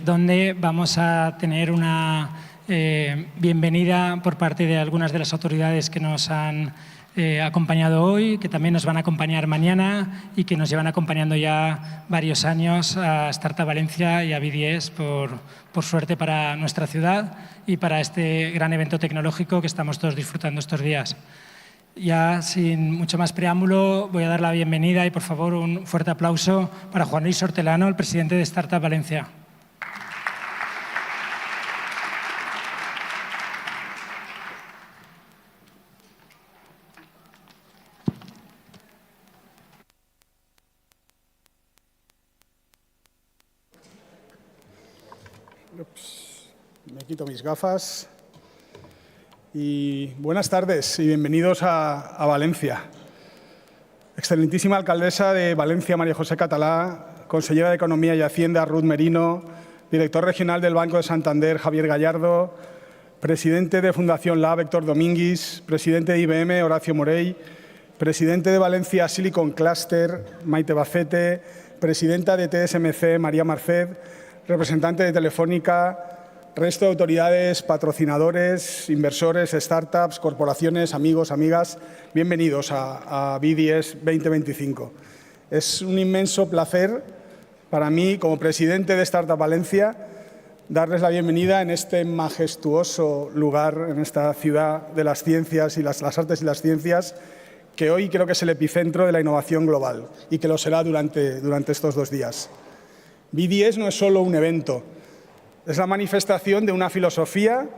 donde vamos a tener una bienvenida por parte de algunas de las autoridades que nos han acompañado hoy, que también nos van a acompañar mañana y que nos llevan acompañando ya varios años a Startup Valencia y a BDS por suerte para nuestra ciudad y para este gran evento tecnológico que estamos todos disfrutando estos días. Ya sin mucho más preámbulo voy a dar la bienvenida y por favor un fuerte aplauso para Juan Luis Hortelano, el presidente de Startup Valencia. Me quito mis gafas. Y buenas tardes y bienvenidos a Valencia. Excelentísima alcaldesa de Valencia, María José Catalá, consellera de Economía y Hacienda, Ruth Merino, director regional del Banco de Santander, Javier Gallardo, presidente de Fundación Lab, Héctor Domínguez, presidente de IBM, Horacio Morey, presidente de Valencia Silicon Cluster, Maite Bacete, presidenta de TSMC, María Marced, representante de Telefónica, resto de autoridades, patrocinadores, inversores, startups, corporaciones, amigos, amigas, bienvenidos a BDS 2025. Es un inmenso placer para mí, como presidente de Startup Valencia, darles la bienvenida en este majestuoso lugar, en esta ciudad de las ciencias y las artes y las ciencias, que hoy creo que es el epicentro de la innovación global y que lo será durante estos 2 días. BDS no es solo un evento, es la manifestación de una filosofía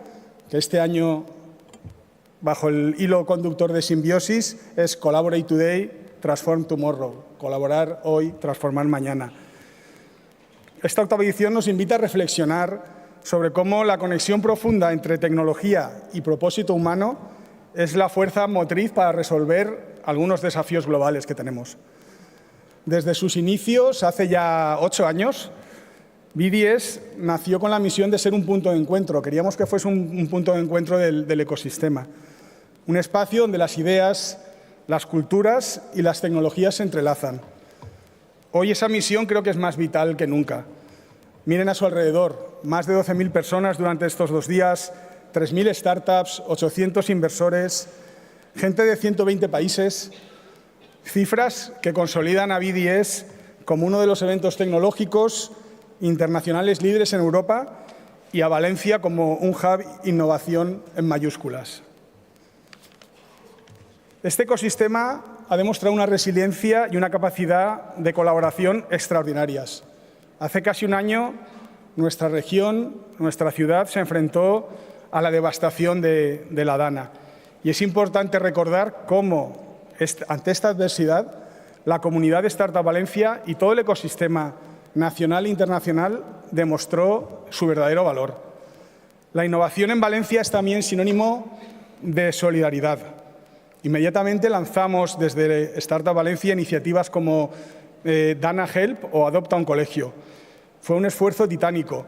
que este año, bajo el hilo conductor de Simbiosis, es Collaborate Today, Transform Tomorrow. Colaborar hoy, transformar mañana. Esta 8ª edición nos invita a reflexionar sobre cómo la conexión profunda entre tecnología y propósito humano es la fuerza motriz para resolver algunos desafíos globales que tenemos. Desde sus inicios, hace ya 8 años, BDS nació con la misión de ser un punto de encuentro. Queríamos que fuese un punto de encuentro del ecosistema. Un espacio donde las ideas, las culturas y las tecnologías se entrelazan. Hoy esa misión creo que es más vital que nunca. Miren a su alrededor, más de 12.000 personas durante estos 2 días, 3.000 startups, 800 inversores, gente de 120 países, cifras que consolidan a BDS como uno de los eventos tecnológicos internacionales líderes en Europa y a Valencia como un hub innovación en mayúsculas. Este ecosistema ha demostrado una resiliencia y una capacidad de colaboración extraordinarias. Hace casi un año, nuestra región, nuestra ciudad, se enfrentó a la devastación de la Dana. Y es importante recordar cómo, ante esta adversidad, la comunidad de Startup Valencia y todo el ecosistema nacional e internacional demostró su verdadero valor. La innovación en Valencia es también sinónimo de solidaridad. Inmediatamente lanzamos desde Startup Valencia iniciativas como Dana Help o Adopta un Colegio. Fue un esfuerzo titánico,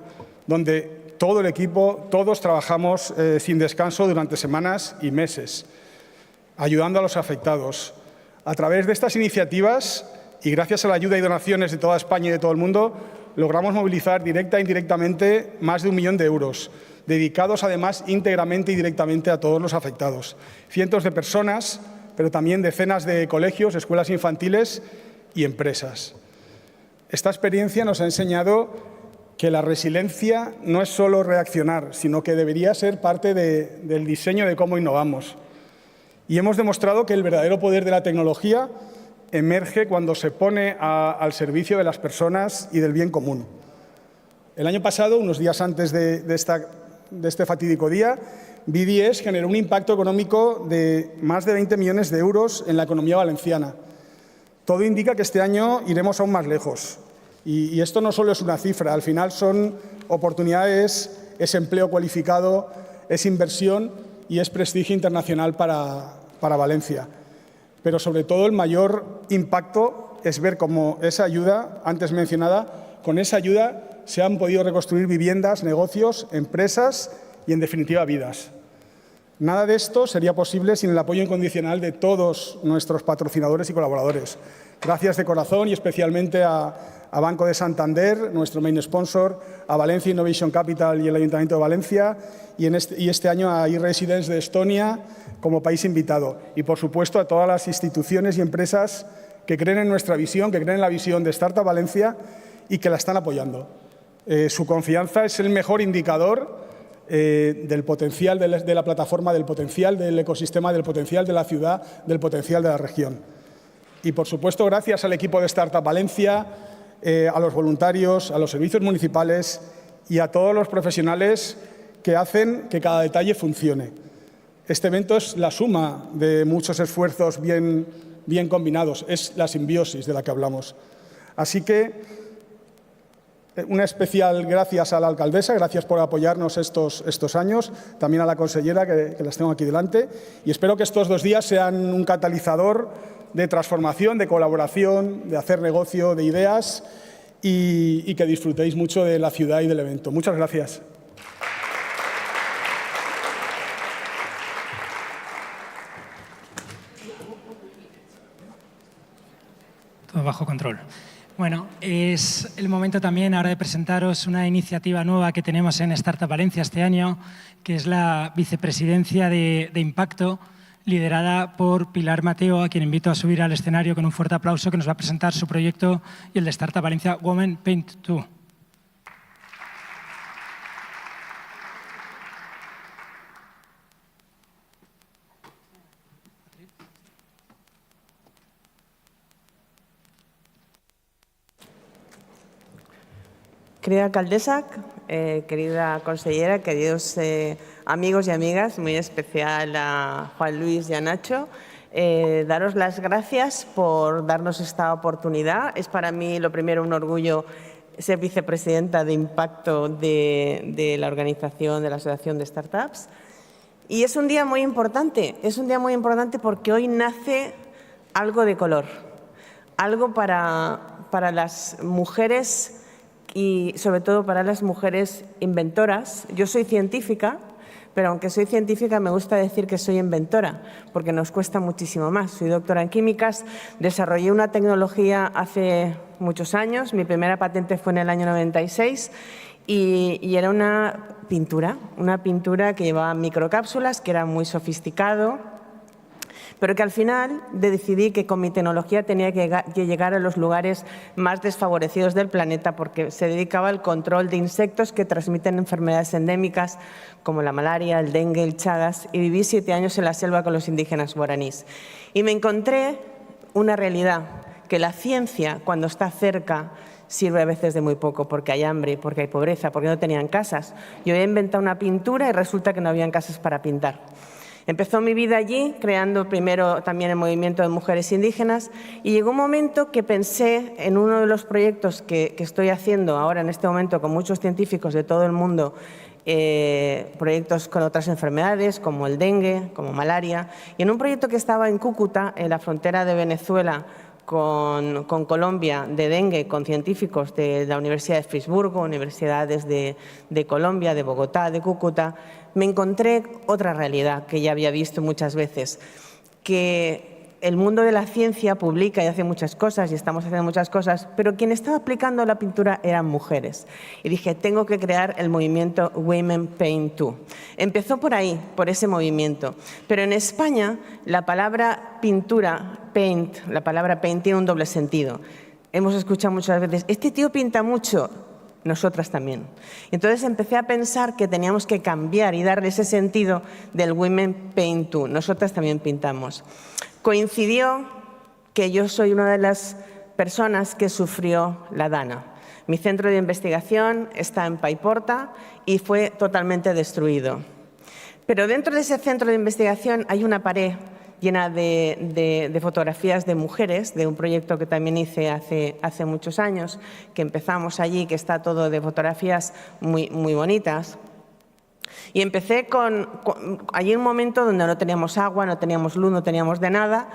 donde todo el equipo, todos trabajamos sin descanso durante semanas y meses, ayudando a los afectados. A través de estas iniciativas, y gracias a la ayuda y donaciones de toda España y de todo el mundo, logramos movilizar directa e indirectamente más de 1 millón de euros, dedicados además íntegramente y directamente a todos los afectados. Cientos de personas, pero también decenas de colegios, escuelas infantiles y empresas. Esta experiencia nos ha enseñado que la resiliencia no es solo reaccionar, sino que debería ser parte del diseño de cómo innovamos. Y hemos demostrado que el verdadero poder de la tecnología emerge cuando se pone al servicio de las personas y del bien común. El año pasado, unos días antes de este fatídico día, BDS generó un impacto económico de más de 20 millones de euros en la economía valenciana. Todo indica que este año iremos aún más lejos. Y esto no solo es una cifra, al final son oportunidades, es empleo cualificado, es inversión y es prestigio internacional para Valencia. Pero sobre todo el mayor impacto es ver cómo esa ayuda, antes mencionada, con esa ayuda se han podido reconstruir viviendas, negocios, empresas y, en definitiva, vidas. Nada de esto sería posible sin el apoyo incondicional de todos nuestros patrocinadores y colaboradores. Gracias de corazón y especialmente a Banco de Santander, nuestro main sponsor, a Valencia Innovation Capital y el Ayuntamiento de Valencia y este año a e-Residence de Estonia como país invitado. Y, por supuesto, a todas las instituciones y empresas que creen en nuestra visión, que creen en la visión de Startup Valencia y que la están apoyando. Su confianza es el mejor indicador del potencial de la plataforma, del potencial del ecosistema, del potencial de la ciudad, del potencial de la región. Y, por supuesto, gracias al equipo de Startup Valencia, a los voluntarios, a los servicios municipales y a todos los profesionales que hacen que cada detalle funcione. Este evento es la suma de muchos esfuerzos bien combinados, es la simbiosis de la que hablamos. Así que una especial gracias a la alcaldesa, gracias por apoyarnos estos años, también a la consellera, que las tengo aquí delante, y espero que estos 2 días sean un catalizador de transformación, de colaboración, de hacer negocio, de ideas y que disfrutéis mucho de la ciudad y del evento. Muchas gracias. Todo bajo control. Bueno, es el momento también ahora de presentaros una iniciativa nueva que tenemos en Startup Valencia este año, que es la vicepresidencia de Impacto, liderada por Pilar Mateo, a quien invito a subir al escenario con un fuerte aplauso, que nos va a presentar su proyecto y el de Startup Valencia Women Paint 2. Querida alcaldesa, querida consellera, queridos amigos y amigas, muy especial a Juan Luis y a Nacho, daros las gracias por darnos esta oportunidad. Es para mí, lo primero, un orgullo ser vicepresidenta de Impacto de la organización de la Asociación de Startups. Y es un día muy importante porque hoy nace algo de color, algo para las mujeres y sobre todo para las mujeres inventoras. Yo soy científica, pero aunque soy científica me gusta decir que soy inventora, porque nos cuesta muchísimo más. Soy doctora en químicas, desarrollé una tecnología hace muchos años, mi primera patente fue en el año 96 y era una pintura que llevaba microcápsulas, que era muy sofisticado, pero que al final decidí que con mi tecnología tenía que llegar a los lugares más desfavorecidos del planeta porque se dedicaba al control de insectos que transmiten enfermedades endémicas como la malaria, el dengue, el chagas, y viví 7 años en la selva con los indígenas guaraníes. Y me encontré una realidad, que la ciencia, cuando está cerca, sirve a veces de muy poco porque hay hambre, porque hay pobreza, porque no tenían casas. Yo he inventado una pintura y resulta que no habían casas para pintar. Empezó mi vida allí, creando primero también el movimiento de mujeres indígenas, y llegó un momento que pensé en uno de los proyectos que estoy haciendo ahora en este momento con muchos científicos de todo el mundo, proyectos con otras enfermedades como el dengue, como malaria, y en un proyecto que estaba en Cúcuta, en la frontera de Venezuela, con Colombia, de dengue, con científicos de la Universidad de Friburgo, universidades de Colombia, de Bogotá, de Cúcuta, me encontré otra realidad que ya había visto muchas veces, que el mundo de la ciencia publica y hace muchas cosas y estamos haciendo muchas cosas, pero quien estaba aplicando la pintura eran mujeres. Y dije, tengo que crear el movimiento Women Paint Too. Empezó por ahí, por ese movimiento. Pero en España la palabra pintura, paint, la palabra paint tiene un doble sentido. Hemos escuchado muchas veces, este tío pinta mucho. Nosotras también. Entonces empecé a pensar que teníamos que cambiar y darle ese sentido del Women Paint Too. Nosotras también pintamos. Coincidió que yo soy una de las personas que sufrió la Dana. Mi centro de investigación está en Paiporta y fue totalmente destruido. Pero dentro de ese centro de investigación hay una pared llena de fotografías de mujeres, de un proyecto que también hice hace muchos años, que empezamos allí, que está todo de fotografías muy bonitas. Y empecé allí un momento donde no teníamos agua, no teníamos luz, no teníamos de nada,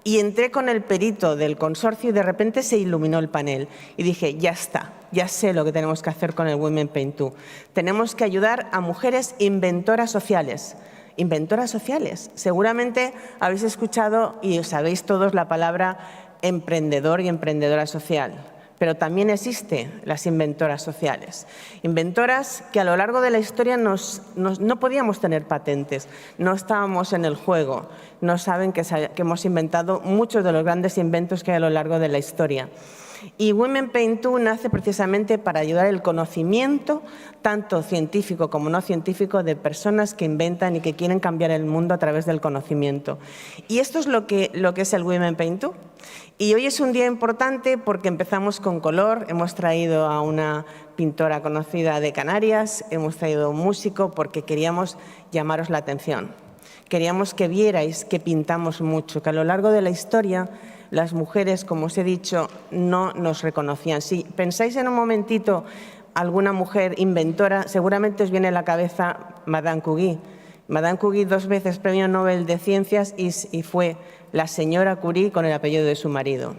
y entré con el perito del consorcio y de repente se iluminó el panel. Y dije, ya está, ya sé lo que tenemos que hacer con el Women Paint Too. Tenemos que ayudar a mujeres inventoras sociales. Inventoras sociales. Seguramente habéis escuchado y sabéis todos la palabra emprendedor y emprendedora social, pero también existen las inventoras sociales. Inventoras que a lo largo de la historia no podíamos tener patentes, no estábamos en el juego, no saben que hemos inventado muchos de los grandes inventos que hay a lo largo de la historia. Y Women Paint Too nace precisamente para ayudar el conocimiento, tanto científico como no científico, de personas que inventan y que quieren cambiar el mundo a través del conocimiento. Y esto es lo que es el Women Paint Too. Y hoy es un día importante porque empezamos con color, hemos traído a una pintora conocida de Canarias, hemos traído a un músico porque queríamos llamaros la atención. Queríamos que vierais que pintamos mucho, que a lo largo de la historia las mujeres, como os he dicho, no nos reconocían. Si pensáis en un momentito alguna mujer inventora, seguramente os viene a la cabeza Madame Curie. Madame Curie 2 veces premio Nobel de Ciencias y fue la señora Curie con el apellido de su marido.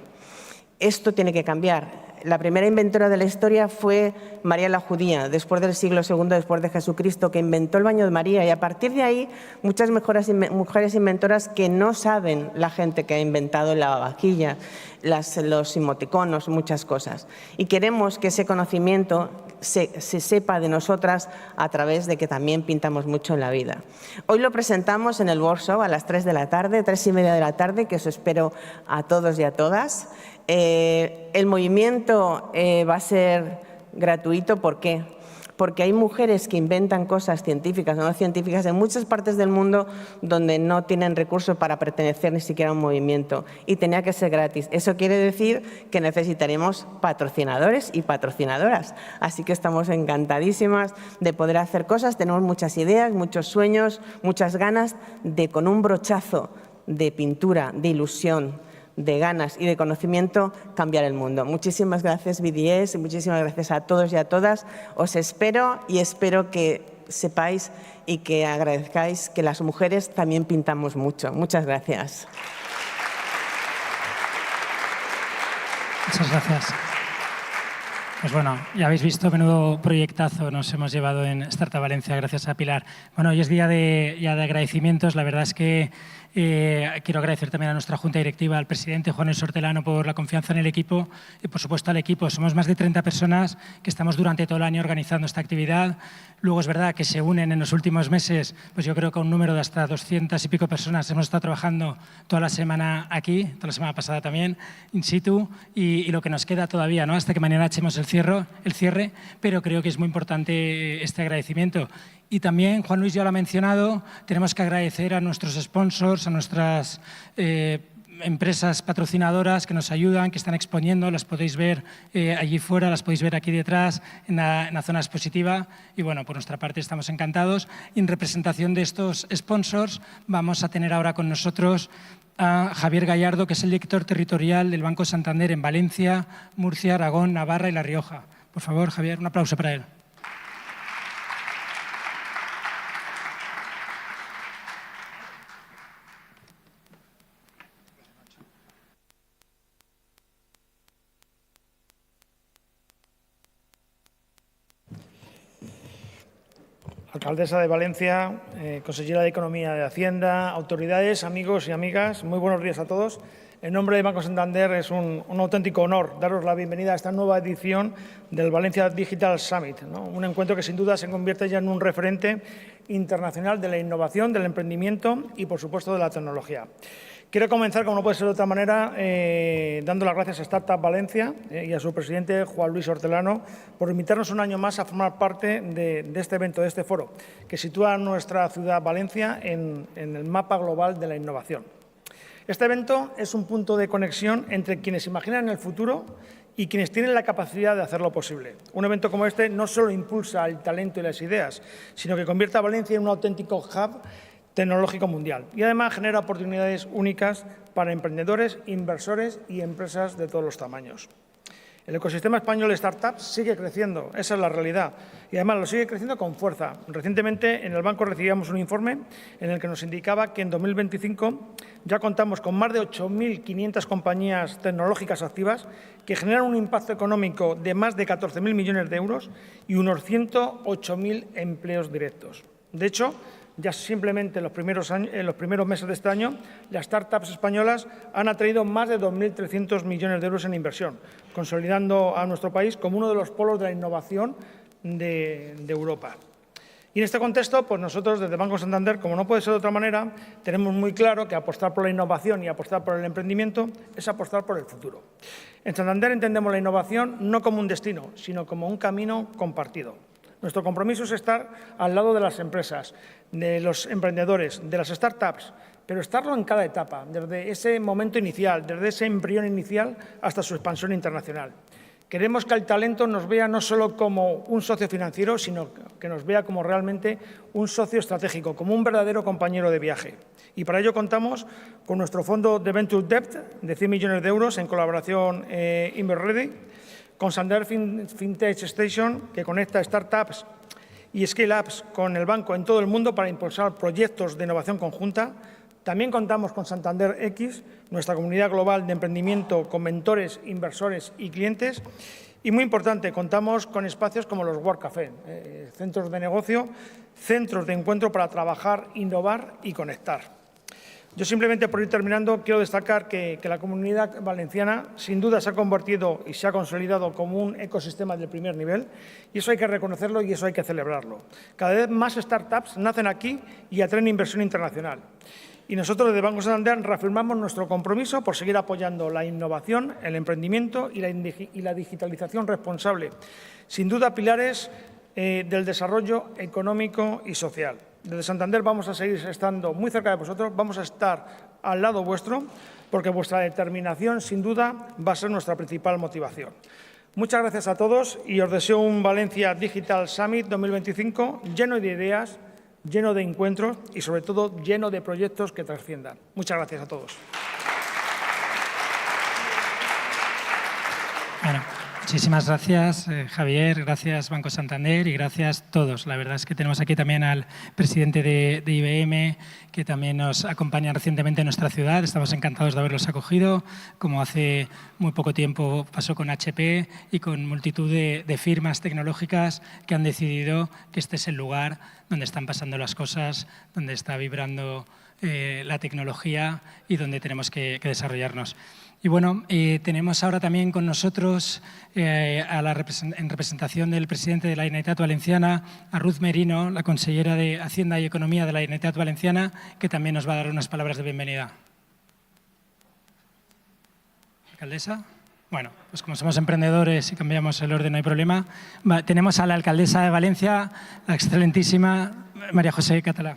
Esto tiene que cambiar. La primera inventora de la historia fue María la Judía, después del siglo II, después de Jesucristo, que inventó el baño de María. Y a partir de ahí, muchas mujeres inventoras que no saben la gente que ha inventado el lavavajillas, los emoticonos, muchas cosas. Y queremos que ese conocimiento se sepa de nosotras a través de que también pintamos mucho en la vida. Hoy lo presentamos en el workshop a las 3 de la tarde, 3:30 de la tarde, que os espero a todos y a todas. El movimiento va a ser gratuito. ¿Por qué? Porque hay mujeres que inventan cosas científicas o no científicas en muchas partes del mundo donde no tienen recursos para pertenecer ni siquiera a un movimiento y tenía que ser gratis. Eso quiere decir que necesitaremos patrocinadores y patrocinadoras. Así que estamos encantadísimas de poder hacer cosas. Tenemos muchas ideas, muchos sueños, muchas ganas de, con un brochazo de pintura, de ilusión, de ganas y de conocimiento, cambiar el mundo. Muchísimas gracias, BDS, y muchísimas gracias a todos y a todas. Os espero y espero que sepáis y que agradezcáis que las mujeres también pintamos mucho. Muchas gracias. Muchas gracias. Pues bueno, ya habéis visto, menudo proyectazo nos hemos llevado en Startup Valencia, gracias a Pilar. Bueno, hoy es día ya de agradecimientos. La verdad es que quiero agradecer también a nuestra Junta Directiva, al presidente Juan Luis Hortelano por la confianza en el equipo y, por supuesto, al equipo. Somos más de 30 personas que estamos durante todo el año organizando esta actividad. Luego es verdad que se unen en los últimos meses, pues yo creo que un número de hasta 200 y pico personas. Hemos estado trabajando toda la semana aquí, toda la semana pasada también, in situ, y lo que nos queda todavía, ¿no? Hasta que mañana echemos el cierre, pero creo que es muy importante este agradecimiento. Y también, Juan Luis ya lo ha mencionado, tenemos que agradecer a nuestros sponsors, a nuestras empresas patrocinadoras que nos ayudan, que están exponiendo, las podéis ver allí fuera, las podéis ver aquí detrás, en la zona expositiva. Y bueno, por nuestra parte estamos encantados. Y en representación de estos sponsors vamos a tener ahora con nosotros a Javier Gallardo, que es el director territorial del Banco Santander en Valencia, Murcia, Aragón, Navarra y La Rioja. Por favor, Javier, un aplauso para él. Alcaldesa de Valencia, consellera de Economía de Hacienda, autoridades, amigos y amigas, muy buenos días a todos. En nombre de Banco Santander es un auténtico honor daros la bienvenida a esta nueva edición del Valencia Digital Summit, ¿no? Un encuentro que sin duda se convierte ya en un referente internacional de la innovación, del emprendimiento y, por supuesto, de la tecnología. Quiero comenzar, como no puede ser de otra manera, dando las gracias a Startup Valencia y a su presidente, Juan Luis Hortelano, por invitarnos un año más a formar parte de este evento, de este foro, que sitúa a nuestra ciudad Valencia en el mapa global de la innovación. Este evento es un punto de conexión entre quienes imaginan el futuro y quienes tienen la capacidad de hacerlo posible. Un evento como este no solo impulsa el talento y las ideas, sino que convierte a Valencia en un auténtico hub tecnológico mundial y además genera oportunidades únicas para emprendedores, inversores y empresas de todos los tamaños. El ecosistema español de startups sigue creciendo, esa es la realidad, y además lo sigue creciendo con fuerza. Recientemente en el banco recibíamos un informe en el que nos indicaba que en 2025 ya contamos con más de 8.500 compañías tecnológicas activas que generan un impacto económico de más de 14.000 millones de euros y unos 108.000 empleos directos. De hecho, ya simplemente en los primeros meses de este año, las startups españolas han atraído más de 2.300 millones de euros en inversión, consolidando a nuestro país como uno de los polos de la innovación de Europa. Y en este contexto, pues nosotros desde Banco Santander, como no puede ser de otra manera, tenemos muy claro que apostar por la innovación y apostar por el emprendimiento es apostar por el futuro. En Santander entendemos la innovación no como un destino, sino como un camino compartido. Nuestro compromiso es estar al lado de las empresas, de los emprendedores, de las startups, pero estarlo en cada etapa, desde ese momento inicial, desde ese embrión inicial hasta su expansión internacional. Queremos que el talento nos vea no solo como un socio financiero, sino que nos vea como realmente un socio estratégico, como un verdadero compañero de viaje. Y para ello contamos con nuestro fondo de Venture Debt de 100 millones de euros en colaboración InvestReady, con Santander Fintech Station, que conecta startups y scale-ups con el banco en todo el mundo para impulsar proyectos de innovación conjunta. También contamos con Santander X, nuestra comunidad global de emprendimiento con mentores, inversores y clientes. Y muy importante, contamos con espacios como los Work Café, centros de negocio, centros de encuentro para trabajar, innovar y conectar. Yo simplemente, por ir terminando, quiero destacar que la comunidad valenciana sin duda se ha convertido y se ha consolidado como un ecosistema de primer nivel y eso hay que reconocerlo y eso hay que celebrarlo. Cada vez más startups nacen aquí y atraen inversión internacional. Y nosotros desde Banco Santander reafirmamos nuestro compromiso por seguir apoyando la innovación, el emprendimiento y la digitalización responsable. Sin duda, pilares del desarrollo económico y social. Desde Santander vamos a seguir estando muy cerca de vosotros, vamos a estar al lado vuestro, porque vuestra determinación, sin duda, va a ser nuestra principal motivación. Muchas gracias a todos y os deseo un Valencia Digital Summit 2025 lleno de ideas, lleno de encuentros y, sobre todo, lleno de proyectos que trasciendan. Muchas gracias a todos. Bueno, Muchísimas gracias, Javier, gracias Banco Santander y gracias a todos. La verdad es que tenemos aquí también al presidente de IBM, que también nos acompaña recientemente en nuestra ciudad. Estamos encantados de haberlos acogido, como hace muy poco tiempo pasó con HP y con multitud de firmas tecnológicas que han decidido que este es el lugar donde están pasando las cosas, donde está vibrando la tecnología y donde tenemos que desarrollarnos. Y bueno, tenemos ahora también con nosotros, en representación del presidente de la Generalitat Valenciana, a Ruth Merino, la consellera de Hacienda y Economía de la Generalitat Valenciana, que también nos va a dar unas palabras de bienvenida. ¿Alcaldesa? Bueno, pues como somos emprendedores y cambiamos el orden, no hay problema. Tenemos a la alcaldesa de Valencia, la excelentísima María José Catalá.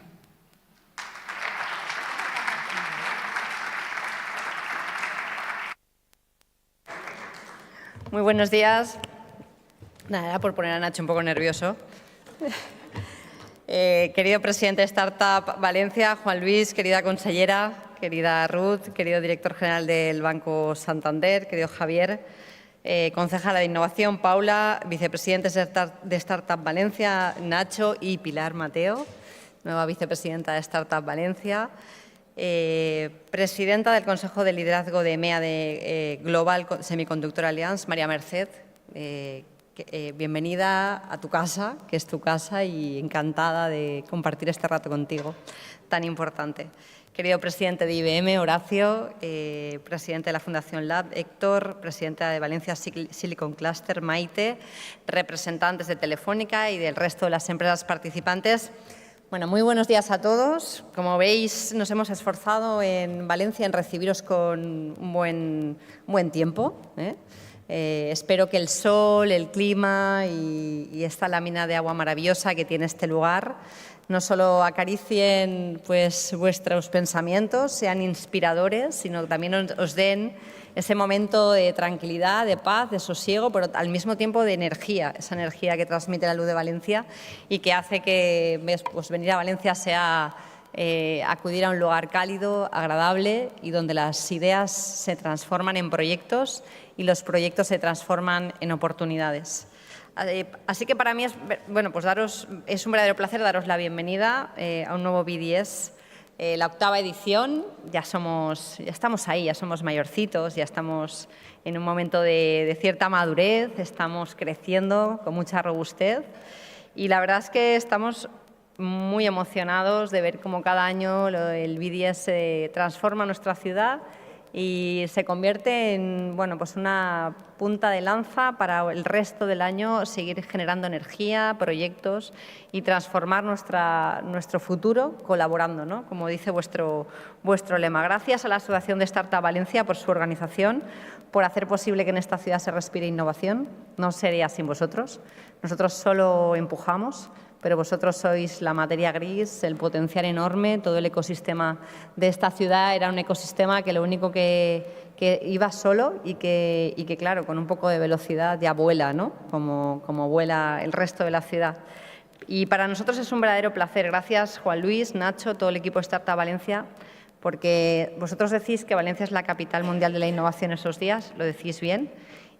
Muy buenos días. Nada, por poner a Nacho un poco nervioso. Querido presidente de Startup Valencia, Juan Luis, querida consellera, querida Ruth, querido director general del Banco Santander, querido Javier, concejala de Innovación, Paula, vicepresidentes de Startup Valencia, Nacho y Pilar Mateo, nueva vicepresidenta de Startup Valencia, presidenta del Consejo de Liderazgo de EMEA de Global Semiconductor Alliance, María Merced. Bienvenida a tu casa, que es tu casa, y encantada de compartir este rato contigo, tan importante. Querido presidente de IBM, Horacio, presidente de la Fundación Lab, Héctor, presidenta de Valencia Silicon Cluster, Maite, representantes de Telefónica y del resto de las empresas participantes. Bueno, muy buenos días a todos. Como veis, nos hemos esforzado en Valencia en recibiros con un buen tiempo. Espero que el sol, el clima y esta lámina de agua maravillosa que tiene este lugar no solo acaricien pues, vuestros pensamientos, sean inspiradores, sino que también os den ese momento de tranquilidad, de paz, de sosiego, pero al mismo tiempo de energía, esa energía que transmite la luz de Valencia y que hace que pues, venir a Valencia sea acudir a un lugar cálido, agradable y donde las ideas se transforman en proyectos y los proyectos se transforman en oportunidades. Así que para mí es un verdadero placer daros la bienvenida a un nuevo BDS, la 8ª edición. Ya estamos ahí, ya somos mayorcitos, ya estamos en un momento de cierta madurez, estamos creciendo con mucha robustez y la verdad es que estamos muy emocionados de ver cómo cada año el BDS transforma nuestra ciudad y se convierte en pues una punta de lanza para el resto del año seguir generando energía, proyectos y transformar nuestro futuro colaborando, ¿no? Como dice vuestro lema. Gracias a la Asociación de Startup Valencia por su organización, por hacer posible que en esta ciudad se respire innovación. No sería sin vosotros. Nosotros solo empujamos, pero vosotros sois la materia gris, el potencial enorme. Todo el ecosistema de esta ciudad era un ecosistema que lo único que iba solo y que, claro, con un poco de velocidad ya vuela, ¿no? Como vuela el resto de la ciudad. Y para nosotros es un verdadero placer. Gracias, Juan Luis, Nacho, todo el equipo de Startup Valencia, porque vosotros decís que Valencia es la capital mundial de la innovación esos días, lo decís bien.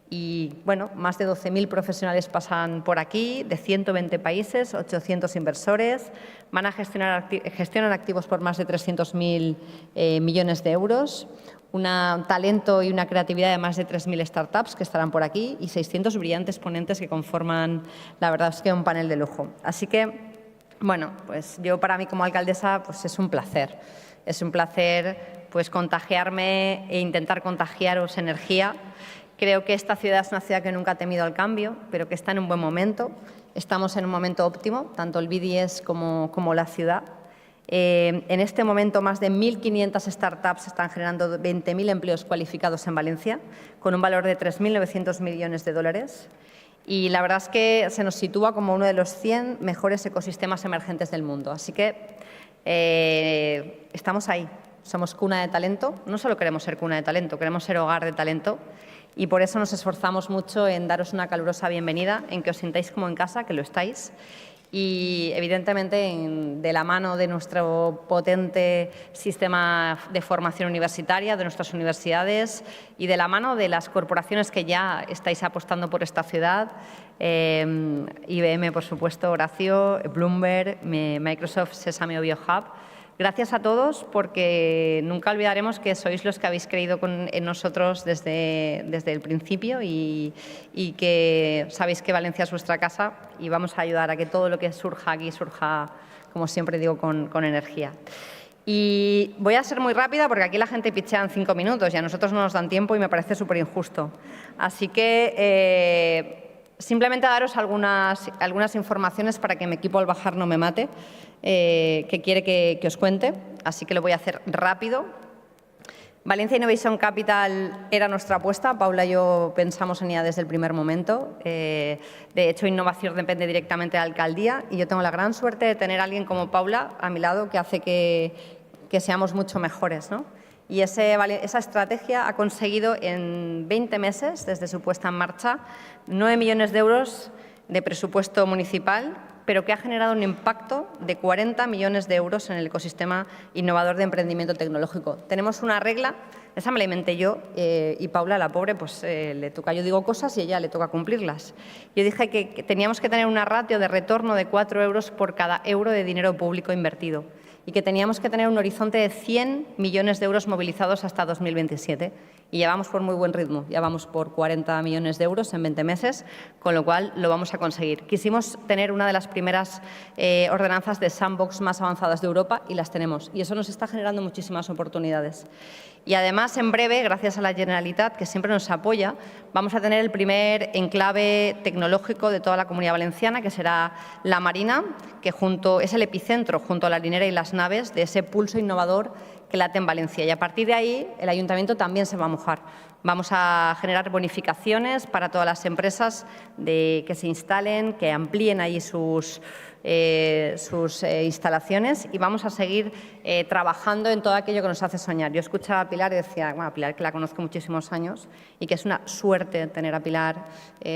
Y, más de 12.000 profesionales pasan por aquí, de 120 países, 800 inversores. Gestionan activos por más de 300.000 millones de euros. Un talento y una creatividad de más de 3.000 startups que estarán por aquí y 600 brillantes ponentes que conforman, la verdad es que un panel de lujo. Así que, pues yo para mí como alcaldesa pues es un placer. Es un placer pues contagiarme e intentar contagiaros energía. Creo que esta ciudad es una ciudad que nunca ha temido al cambio, pero que está en un buen momento. Estamos en un momento óptimo, tanto el BDS como la ciudad. En este momento, más de 1.500 startups están generando 20.000 empleos cualificados en Valencia, con un valor de 3.900 millones de dólares. Y la verdad es que se nos sitúa como uno de los 100 mejores ecosistemas emergentes del mundo. Así que estamos ahí. Somos cuna de talento. No solo queremos ser cuna de talento, queremos ser hogar de talento. Y por eso nos esforzamos mucho en daros una calurosa bienvenida, en que os sintáis como en casa, que lo estáis, Y, evidentemente, de la mano de nuestro potente sistema de formación universitaria, de nuestras universidades y de la mano de las corporaciones que ya estáis apostando por esta ciudad, IBM, por supuesto, Horacio, Bloomberg, Microsoft Sesame Hub. Gracias a todos, porque nunca olvidaremos que sois los que habéis creído en nosotros desde el principio y que sabéis que Valencia es vuestra casa y vamos a ayudar a que todo lo que surja aquí surja, como siempre digo, con energía. Y voy a ser muy rápida porque aquí la gente pitchea en 5 minutos y a nosotros no nos dan tiempo y me parece súper injusto. Así que simplemente daros algunas informaciones para que mi equipo al bajar no me mate, que quiere que os cuente, así que lo voy a hacer rápido. Valencia Innovation Capital era nuestra apuesta. Paula y yo pensamos en ella desde el primer momento. De hecho, innovación depende directamente de la alcaldía y yo tengo la gran suerte de tener a alguien como Paula a mi lado que hace que seamos mucho mejores, ¿no? Y esa estrategia ha conseguido en 20 meses, desde su puesta en marcha, 9 millones de euros de presupuesto municipal, pero que ha generado un impacto de 40 millones de euros en el ecosistema innovador de emprendimiento tecnológico. Tenemos una regla, esa me la inventé yo, y Paula, la pobre, pues le toca, yo digo cosas y ella le toca cumplirlas. Yo dije que teníamos que tener una ratio de retorno de 4 euros por cada euro de dinero público invertido y que teníamos que tener un horizonte de 100 millones de euros movilizados hasta 2027. Y ya vamos por muy buen ritmo, ya vamos por 40 millones de euros en 20 meses, con lo cual lo vamos a conseguir. Quisimos tener una de las primeras ordenanzas de sandbox más avanzadas de Europa y las tenemos. Y eso nos está generando muchísimas oportunidades. Y además, en breve, gracias a la Generalitat, que siempre nos apoya, vamos a tener el primer enclave tecnológico de toda la Comunidad Valenciana, que será La Marina, que es el epicentro, junto a la Linera y las Naves, de ese pulso innovador que late en Valencia. Y a partir de ahí, el Ayuntamiento también se va a mojar. Vamos a generar bonificaciones para todas las empresas que se instalen, que amplíen allí sus instalaciones y vamos a seguir trabajando en todo aquello que nos hace soñar. Yo escuchaba a Pilar y decía, bueno, a Pilar, que la conozco muchísimos años y que es una suerte tener a Pilar,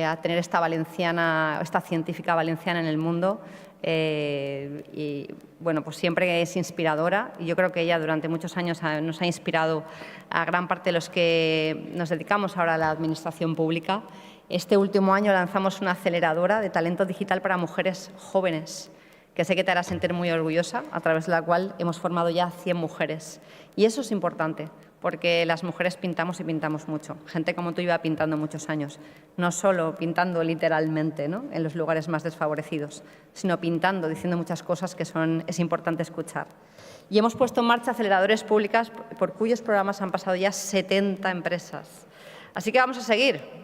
a tener esta científica valenciana en el mundo. Y bueno, pues siempre es inspiradora y yo creo que ella durante muchos años nos ha inspirado a gran parte de los que nos dedicamos ahora a la administración pública. Este último año lanzamos una aceleradora de talento digital para mujeres jóvenes, que sé que te hará sentir muy orgullosa, a través de la cual hemos formado ya 100 mujeres. Y eso es importante, porque las mujeres pintamos y pintamos mucho. Gente como tú lleva pintando muchos años, no solo pintando literalmente, ¿no?, en los lugares más desfavorecidos, sino pintando, diciendo muchas cosas que es importante escuchar. Y hemos puesto en marcha aceleradores públicas por cuyos programas han pasado ya 70 empresas. Así que vamos a seguir.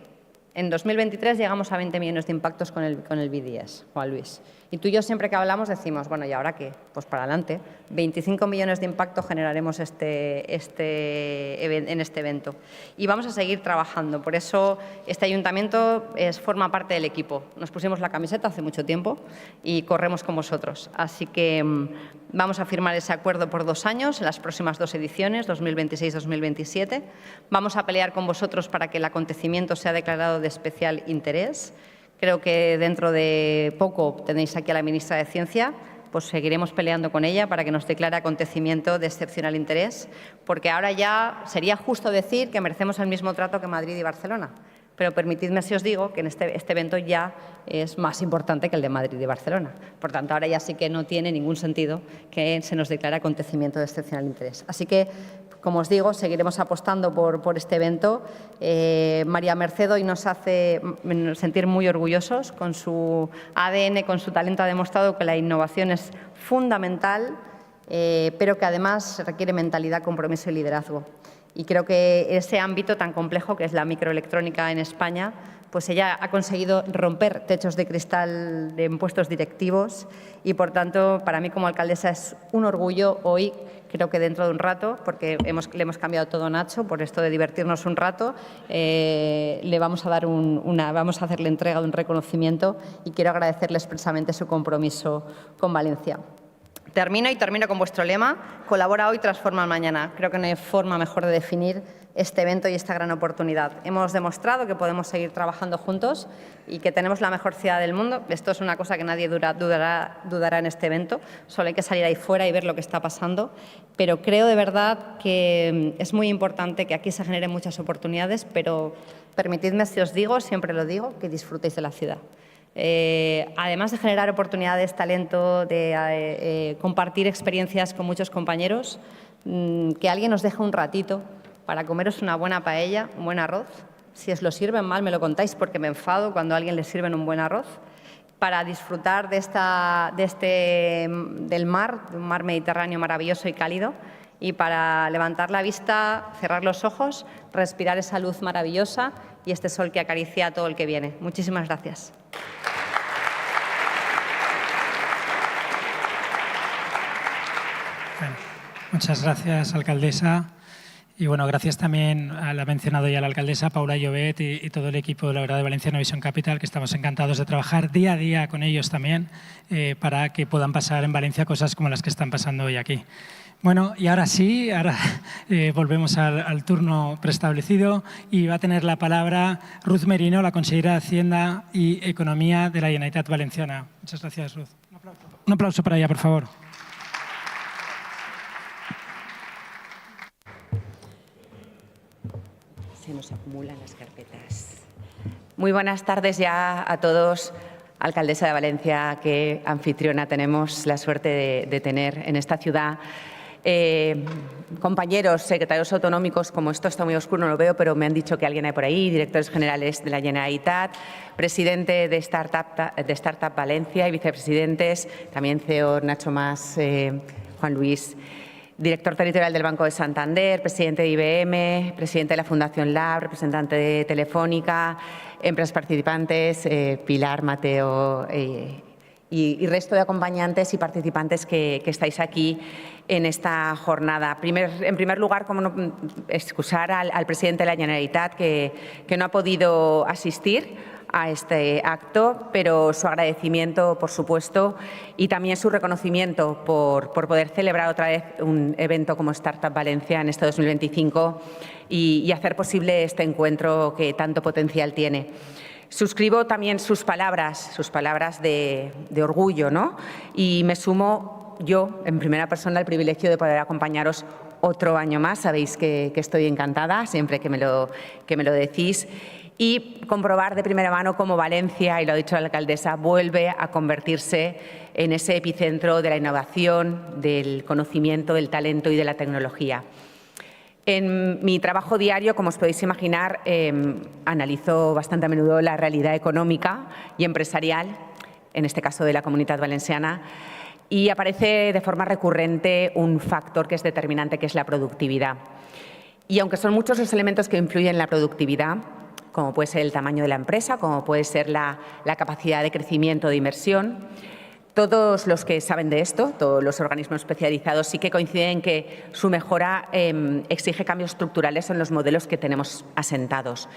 En 2023 llegamos a 20 millones de impactos con el BDS, Juan Luis. Y tú y yo siempre que hablamos decimos, bueno, ¿y ahora qué? Pues para adelante. 25 millones de impacto generaremos en este evento. Y vamos a seguir trabajando. Por eso este ayuntamiento forma parte del equipo. Nos pusimos la camiseta hace mucho tiempo y corremos con vosotros. Así que vamos a firmar ese acuerdo por 2 años, en las próximas 2 ediciones, 2026-2027. Vamos a pelear con vosotros para que el acontecimiento sea declarado de especial interés. Creo que dentro de poco tenéis aquí a la ministra de Ciencia, pues seguiremos peleando con ella para que nos declare acontecimiento de excepcional interés, porque ahora ya sería justo decir que merecemos el mismo trato que Madrid y Barcelona. Pero permitidme si os digo que en este evento ya es más importante que el de Madrid y Barcelona. Por tanto, ahora ya sí que no tiene ningún sentido que se nos declare acontecimiento de excepcional interés. Así que, como os digo, seguiremos apostando por este evento. María Merced hoy nos hace sentir muy orgullosos. Con su ADN, con su talento, ha demostrado que la innovación es fundamental, pero que además requiere mentalidad, compromiso y liderazgo. Y creo que ese ámbito tan complejo que es la microelectrónica en España, pues ella ha conseguido romper techos de cristal de puestos directivos y, por tanto, para mí como alcaldesa es un orgullo hoy, creo que dentro de un rato, porque le hemos cambiado todo a Nacho por esto de divertirnos un rato, le vamos a dar vamos a hacerle entrega de un reconocimiento y quiero agradecerle expresamente su compromiso con Valencia. Termino con vuestro lema, colabora hoy, transforma mañana. Creo que no hay forma mejor de definir este evento y esta gran oportunidad. Hemos demostrado que podemos seguir trabajando juntos y que tenemos la mejor ciudad del mundo. Esto es una cosa que nadie dudará en este evento. Solo hay que salir ahí fuera y ver lo que está pasando. Pero creo de verdad que es muy importante que aquí se generen muchas oportunidades, pero permitidme, si os digo, siempre lo digo, que disfrutéis de la ciudad. Además de generar oportunidades, talento, de compartir experiencias con muchos compañeros, que alguien os deje un ratito para comeros una buena paella, un buen arroz. Si os lo sirven mal, me lo contáis porque me enfado cuando a alguien le sirven un buen arroz. Para disfrutar del mar, de un mar Mediterráneo maravilloso y cálido. Y para levantar la vista, cerrar los ojos, respirar esa luz maravillosa y este sol que acaricia a todo el que viene. Muchísimas gracias. Bueno, muchas gracias, alcaldesa. Y bueno, gracias también a la mencionado ya la alcaldesa Paula Llobet y todo el equipo de Valencian Innovation Capital, que estamos encantados de trabajar día a día con ellos también para que puedan pasar en Valencia cosas como las que están pasando hoy aquí. Bueno, y ahora sí, volvemos al turno preestablecido y va a tener la palabra Ruth Merino, la consellera de Hacienda y Economía de la Generalitat Valenciana. Muchas gracias, Ruth. Un aplauso para ella, por favor. Se nos acumulan las carpetas. Muy buenas tardes ya a todos. Alcaldesa de Valencia, qué anfitriona tenemos la suerte de tener en esta ciudad. Compañeros, secretarios autonómicos, como esto está muy oscuro, no lo veo, pero me han dicho que alguien hay por ahí, directores generales de la Generalitat, presidente de Startup Valencia y vicepresidentes, también CEO Nacho Mas, Juan Luis, director territorial del Banco de Santander, presidente de IBM, presidente de la Fundación Lab, representante de Telefónica, empresas participantes, Pilar, Mateo y resto de acompañantes y participantes que estáis aquí en esta jornada. En primer lugar, como no, excusar al presidente de la Generalitat que no ha podido asistir a este acto, pero su agradecimiento, por supuesto, y también su reconocimiento por poder celebrar otra vez un evento como Startup Valencia en este 2025 y hacer posible este encuentro que tanto potencial tiene. Suscribo también sus palabras de orgullo, ¿no? Y me sumo yo, en primera persona, al privilegio de poder acompañaros otro año más. Sabéis que estoy encantada siempre que me lo decís. Y comprobar de primera mano cómo Valencia, y lo ha dicho la alcaldesa, vuelve a convertirse en ese epicentro de la innovación, del conocimiento, del talento y de la tecnología. En mi trabajo diario, como os podéis imaginar, analizo bastante a menudo la realidad económica y empresarial, en este caso de la Comunitat Valenciana, y aparece de forma recurrente un factor que es determinante, que es la productividad. Y aunque son muchos los elementos que influyen en la productividad, como puede ser el tamaño de la empresa, como puede ser la capacidad de crecimiento, de inversión, todos los que saben de esto, todos los organismos especializados, sí que coinciden en que su mejora exige cambios estructurales en los modelos que tenemos asentados.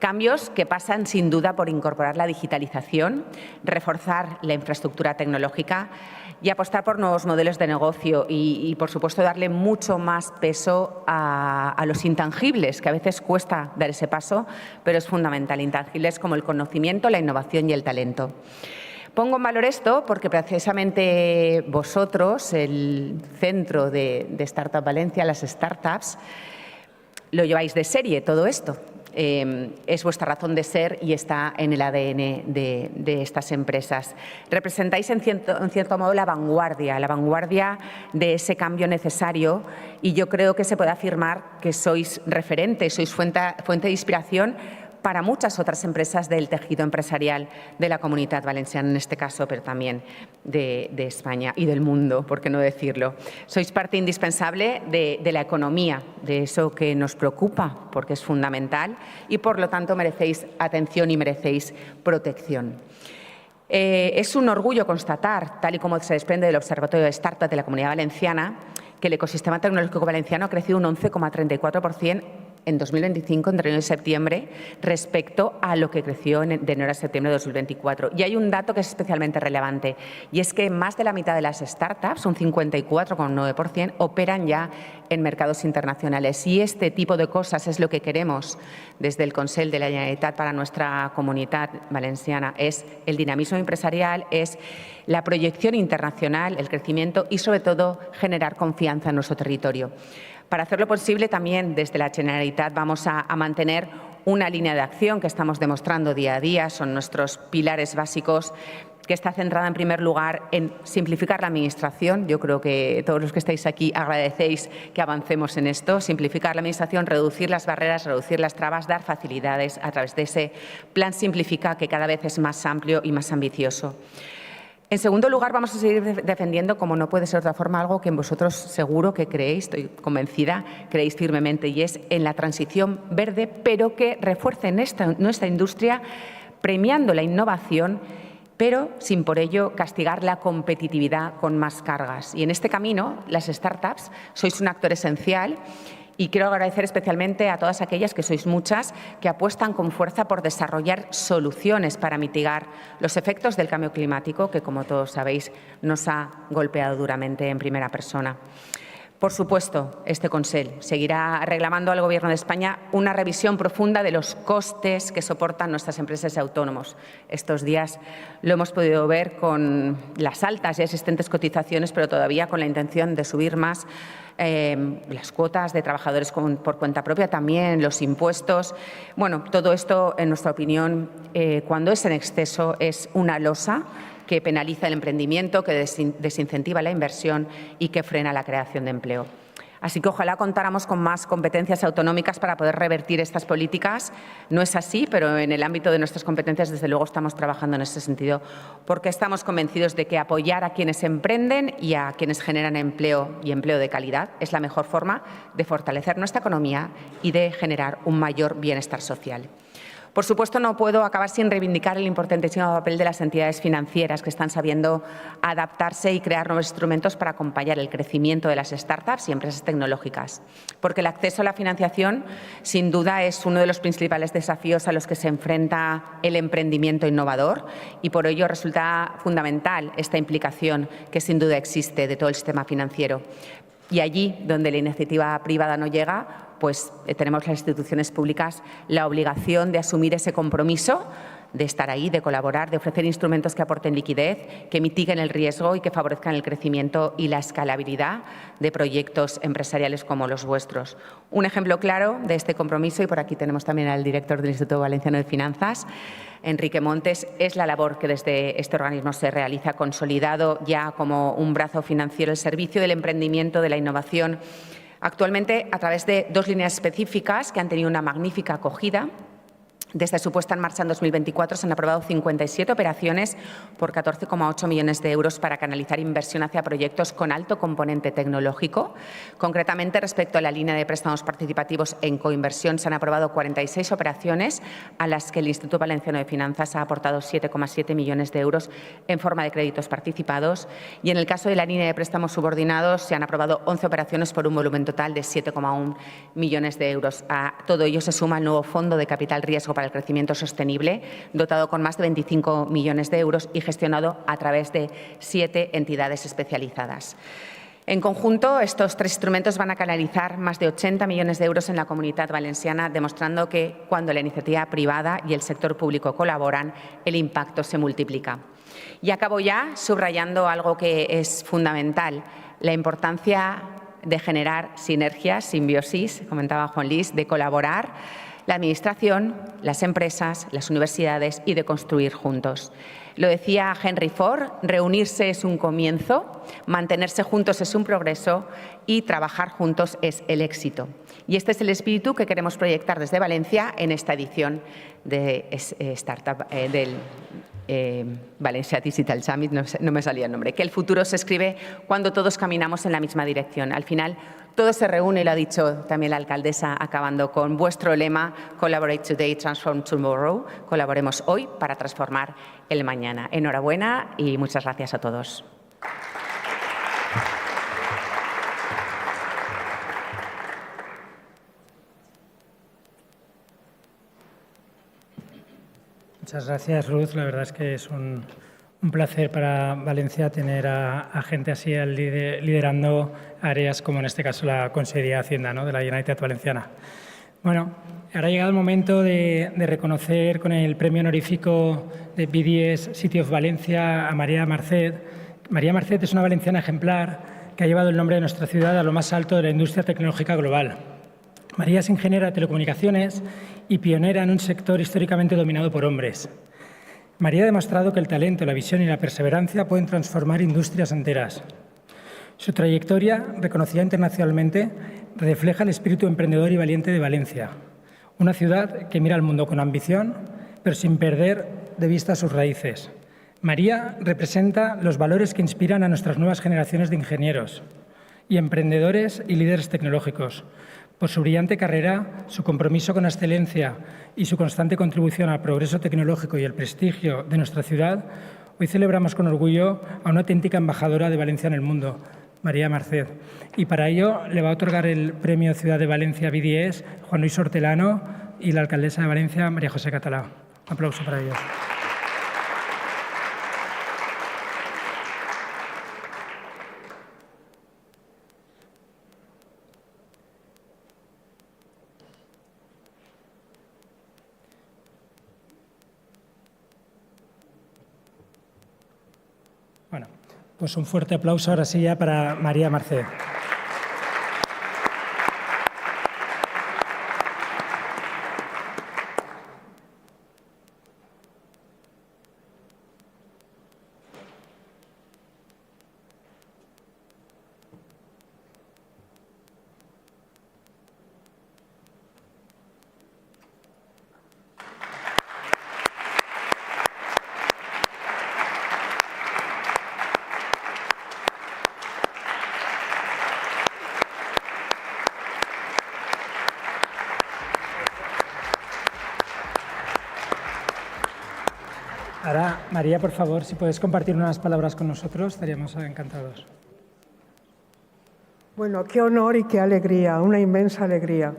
Cambios que pasan sin duda por incorporar la digitalización, reforzar la infraestructura tecnológica y apostar por nuevos modelos de negocio y por supuesto, darle mucho más peso a los intangibles, que a veces cuesta dar ese paso, pero es fundamental. Intangibles como el conocimiento, la innovación y el talento. Pongo en valor esto porque precisamente vosotros, el centro de Startup Valencia, las startups, lo lleváis de serie todo esto. Es vuestra razón de ser y está en el ADN de estas empresas. Representáis en cierto modo la vanguardia de ese cambio necesario y yo creo que se puede afirmar que sois referentes, sois fuente de inspiración para muchas otras empresas del tejido empresarial de la Comunitat Valenciana, en este caso, pero también de España y del mundo, por qué no decirlo. Sois parte indispensable de la economía, de eso que nos preocupa, porque es fundamental y, por lo tanto, merecéis atención y merecéis protección. Es un orgullo constatar, tal y como se desprende del Observatorio de Startup de la Comunidad Valenciana, que el ecosistema tecnológico valenciano ha crecido un 11,34% en 2025, entre enero y septiembre, respecto a lo que creció de enero a septiembre de 2024. Y hay un dato que es especialmente relevante, y es que más de la mitad de las startups, un 54,9%, operan ya en mercados internacionales. Y este tipo de cosas es lo que queremos desde el Consell de la Generalitat para nuestra comunidad valenciana. Es el dinamismo empresarial, es la proyección internacional, el crecimiento y, sobre todo, generar confianza en nuestro territorio. Para hacerlo posible, también desde la Generalitat vamos a mantener una línea de acción que estamos demostrando día a día, son nuestros pilares básicos, que está centrada en primer lugar en simplificar la administración. Yo creo que todos los que estáis aquí agradecéis que avancemos en esto, simplificar la administración, reducir las barreras, reducir las trabas, dar facilidades a través de ese plan Simplifica que cada vez es más amplio y más ambicioso. En segundo lugar, vamos a seguir defendiendo, como no puede ser de otra forma, algo que vosotros seguro que creéis, estoy convencida, creéis firmemente, y es en la transición verde, pero que refuerce nuestra industria, premiando la innovación, pero sin por ello castigar la competitividad con más cargas. Y en este camino, las startups sois un actor esencial. Y quiero agradecer especialmente a todas aquellas, que sois muchas, que apuestan con fuerza por desarrollar soluciones para mitigar los efectos del cambio climático, que, como todos sabéis, nos ha golpeado duramente en primera persona. Por supuesto, este Consell seguirá reclamando al Gobierno de España una revisión profunda de los costes que soportan nuestras empresas y autónomos. Estos días lo hemos podido ver con las altas y existentes cotizaciones, pero todavía con la intención de subir más las cuotas de trabajadores por cuenta propia, también los impuestos. Bueno, todo esto, en nuestra opinión, cuando es en exceso, es una losa que penaliza el emprendimiento, que desincentiva la inversión y que frena la creación de empleo. Así que ojalá contáramos con más competencias autonómicas para poder revertir estas políticas. No es así, pero en el ámbito de nuestras competencias, desde luego, estamos trabajando en ese sentido, porque estamos convencidos de que apoyar a quienes emprenden y a quienes generan empleo y empleo de calidad es la mejor forma de fortalecer nuestra economía y de generar un mayor bienestar social. Por supuesto, no puedo acabar sin reivindicar el importantísimo papel de las entidades financieras, que están sabiendo adaptarse y crear nuevos instrumentos para acompañar el crecimiento de las startups y empresas tecnológicas. Porque el acceso a la financiación, sin duda, es uno de los principales desafíos a los que se enfrenta el emprendimiento innovador, y por ello resulta fundamental esta implicación que sin duda existe de todo el sistema financiero. Y allí donde la iniciativa privada no llega, pues tenemos las instituciones públicas la obligación de asumir ese compromiso, de estar ahí, de colaborar, de ofrecer instrumentos que aporten liquidez, que mitiguen el riesgo y que favorezcan el crecimiento y la escalabilidad de proyectos empresariales como los vuestros. Un ejemplo claro de este compromiso, y por aquí tenemos también al director del Instituto Valenciano de Finanzas, Enrique Montes, es la labor que desde este organismo se realiza, consolidado ya como un brazo financiero al servicio del emprendimiento, de la innovación, actualmente a través de dos líneas específicas que han tenido una magnífica acogida. Desde su puesta en marcha en 2024 se han aprobado 57 operaciones por 14,8 millones de euros para canalizar inversión hacia proyectos con alto componente tecnológico. Concretamente, respecto a la línea de préstamos participativos en coinversión, se han aprobado 46 operaciones a las que el Instituto Valenciano de Finanzas ha aportado 7,7 millones de euros en forma de créditos participados. Y en el caso de la línea de préstamos subordinados, se han aprobado 11 operaciones por un volumen total de 7,1 millones de euros. A todo ello se suma el nuevo Fondo de Capital Riesgo para el Crecimiento Sostenible, dotado con más de 25 millones de euros y gestionado a través de 7 entidades especializadas. En conjunto, estos tres instrumentos van a canalizar más de 80 millones de euros en la Comunidad Valenciana, demostrando que cuando la iniciativa privada y el sector público colaboran, el impacto se multiplica. Y acabo ya subrayando algo que es fundamental, la importancia de generar sinergias, simbiosis, comentaba Juan Luis, de colaborar la Administración, las empresas, las universidades y de construir juntos. Lo decía Henry Ford, reunirse es un comienzo, mantenerse juntos es un progreso y trabajar juntos es el éxito. Y este es el espíritu que queremos proyectar desde Valencia en esta edición de Startup del Valencia Digital Summit, no me salía el nombre, que el futuro se escribe cuando todos caminamos en la misma dirección. Al final, todo se reúne, y lo ha dicho también la alcaldesa, acabando con vuestro lema Collaborate Today, Transform Tomorrow. Colaboremos hoy para transformar el mañana. Enhorabuena y muchas gracias a todos. Muchas gracias, Ruth. La verdad es que es un placer para Valencia tener a gente así liderando áreas como en este caso la Consellería de Hacienda, ¿no?, de la Generalitat Valenciana. Bueno, ahora ha llegado el momento de reconocer con el premio honorífico de BDS City of Valencia a María Marcet. María Marcet es una valenciana ejemplar que ha llevado el nombre de nuestra ciudad a lo más alto de la industria tecnológica global. María es ingeniera de telecomunicaciones y pionera en un sector históricamente dominado por hombres. María ha demostrado que el talento, la visión y la perseverancia pueden transformar industrias enteras. Su trayectoria, reconocida internacionalmente, refleja el espíritu emprendedor y valiente de Valencia, una ciudad que mira al mundo con ambición, pero sin perder de vista sus raíces. María representa los valores que inspiran a nuestras nuevas generaciones de ingenieros y emprendedores y líderes tecnológicos. Por su brillante carrera, su compromiso con la excelencia y su constante contribución al progreso tecnológico y el prestigio de nuestra ciudad, hoy celebramos con orgullo a una auténtica embajadora de Valencia en el mundo, María Marcet. Y para ello le va a otorgar el Premio Ciudad de Valencia BDS Juan Luis Hortelano y la alcaldesa de Valencia, María José Catalá. Un aplauso para ellos. Bueno, pues un fuerte aplauso ahora sí ya para María Marcet. Ahora, María, por favor, si puedes compartir unas palabras con nosotros, estaríamos encantados. Bueno, qué honor y qué alegría, una inmensa alegría.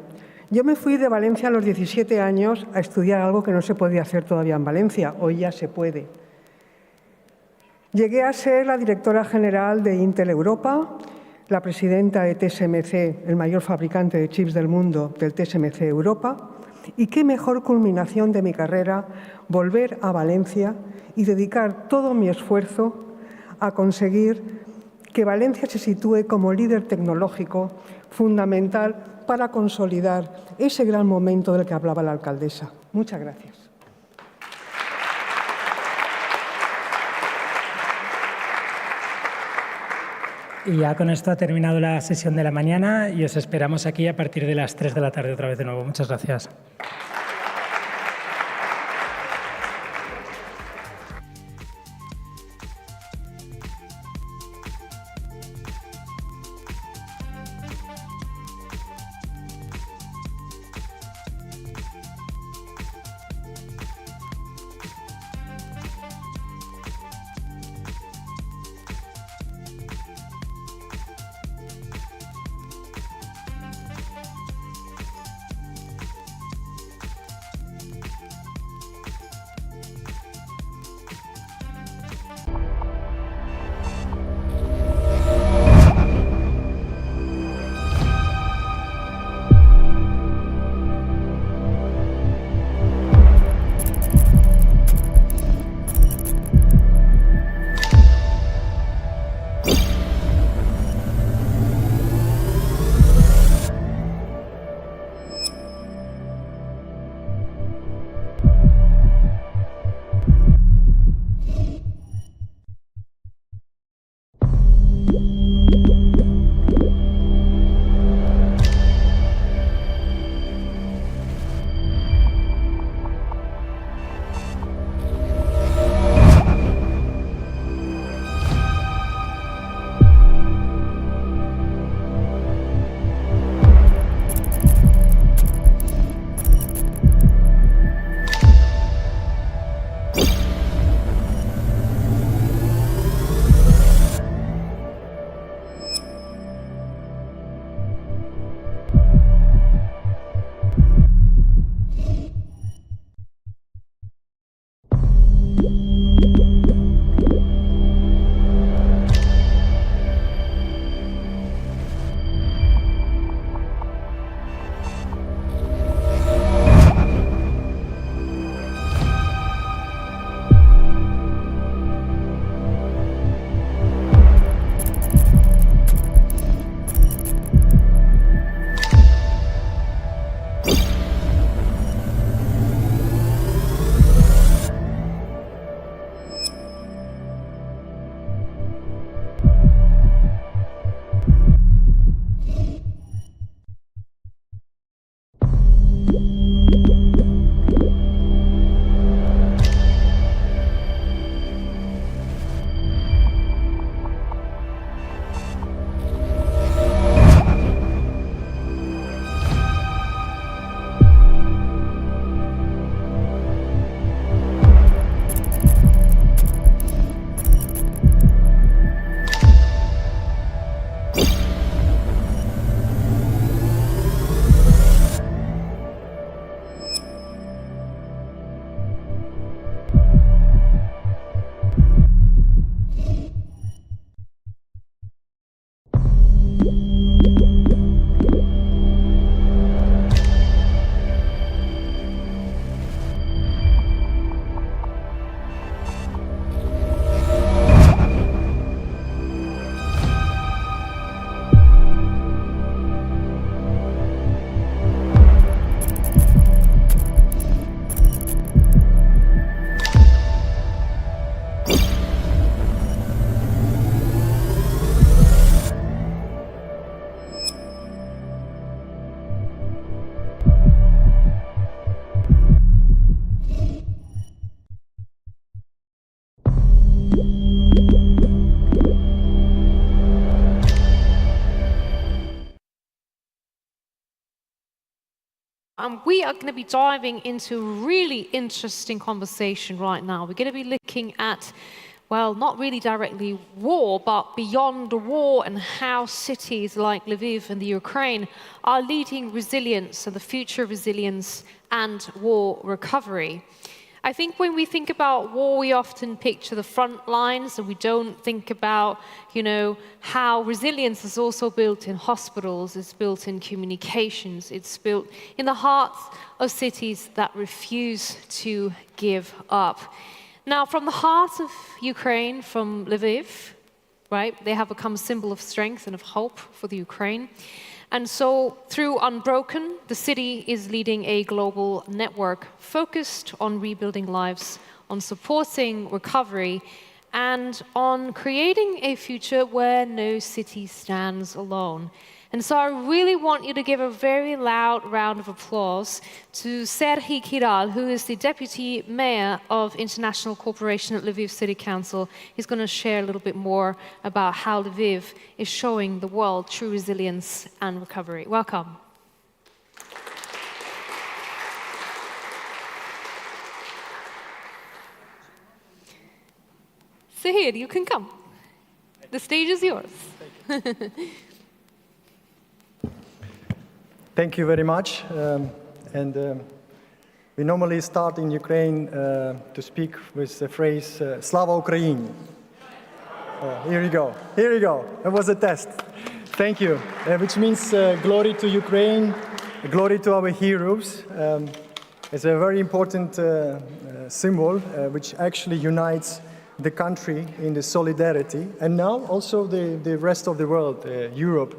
Yo me fui de Valencia a los 17 años a estudiar algo que no se podía hacer todavía en Valencia, hoy ya se puede. Llegué a ser la directora general de Intel Europa, la presidenta de TSMC, el mayor fabricante de chips del mundo, del TSMC Europa, y qué mejor culminación de mi carrera volver a Valencia y dedicar todo mi esfuerzo a conseguir que Valencia se sitúe como líder tecnológico fundamental para consolidar ese gran momento del que hablaba la alcaldesa. Muchas gracias. Y ya con esto ha terminado la sesión de la mañana y os esperamos aquí a partir de las 3 de la tarde otra vez de nuevo. Muchas gracias. and we are going to be diving into a really interesting conversation right now. We're going to be looking at, well, not really directly war, but beyond the war and how cities like Lviv and the Ukraine are leading resilience and the future of resilience and war recovery. I think when we think about war, we often picture the front lines and we don't think about, how resilience is also built in hospitals, it's built in communications, it's built in the hearts of cities that refuse to give up. Now, from the heart of Ukraine, from Lviv, right, they have become a symbol of strength and of hope for the Ukraine. And so, through Unbroken, the city is leading a global network focused on rebuilding lives, on supporting recovery, and on creating a future where no city stands alone. And so I really want you to give a very loud round of applause to Serhii Kiral, who is the Deputy Mayor of International Cooperation at Lviv City Council. He's going to share a little bit more about how Lviv is showing the world true resilience and recovery. Welcome. Serhii, you can come. The stage is yours. Thank you very much. We normally start in Ukraine to speak with the phrase Slava Ukraini. Here you go. Here you go. That was a test. Thank you. Which means glory to Ukraine, glory to our heroes. It's a very important symbol which actually unites the country in the solidarity, and now also the rest of the world, Europe.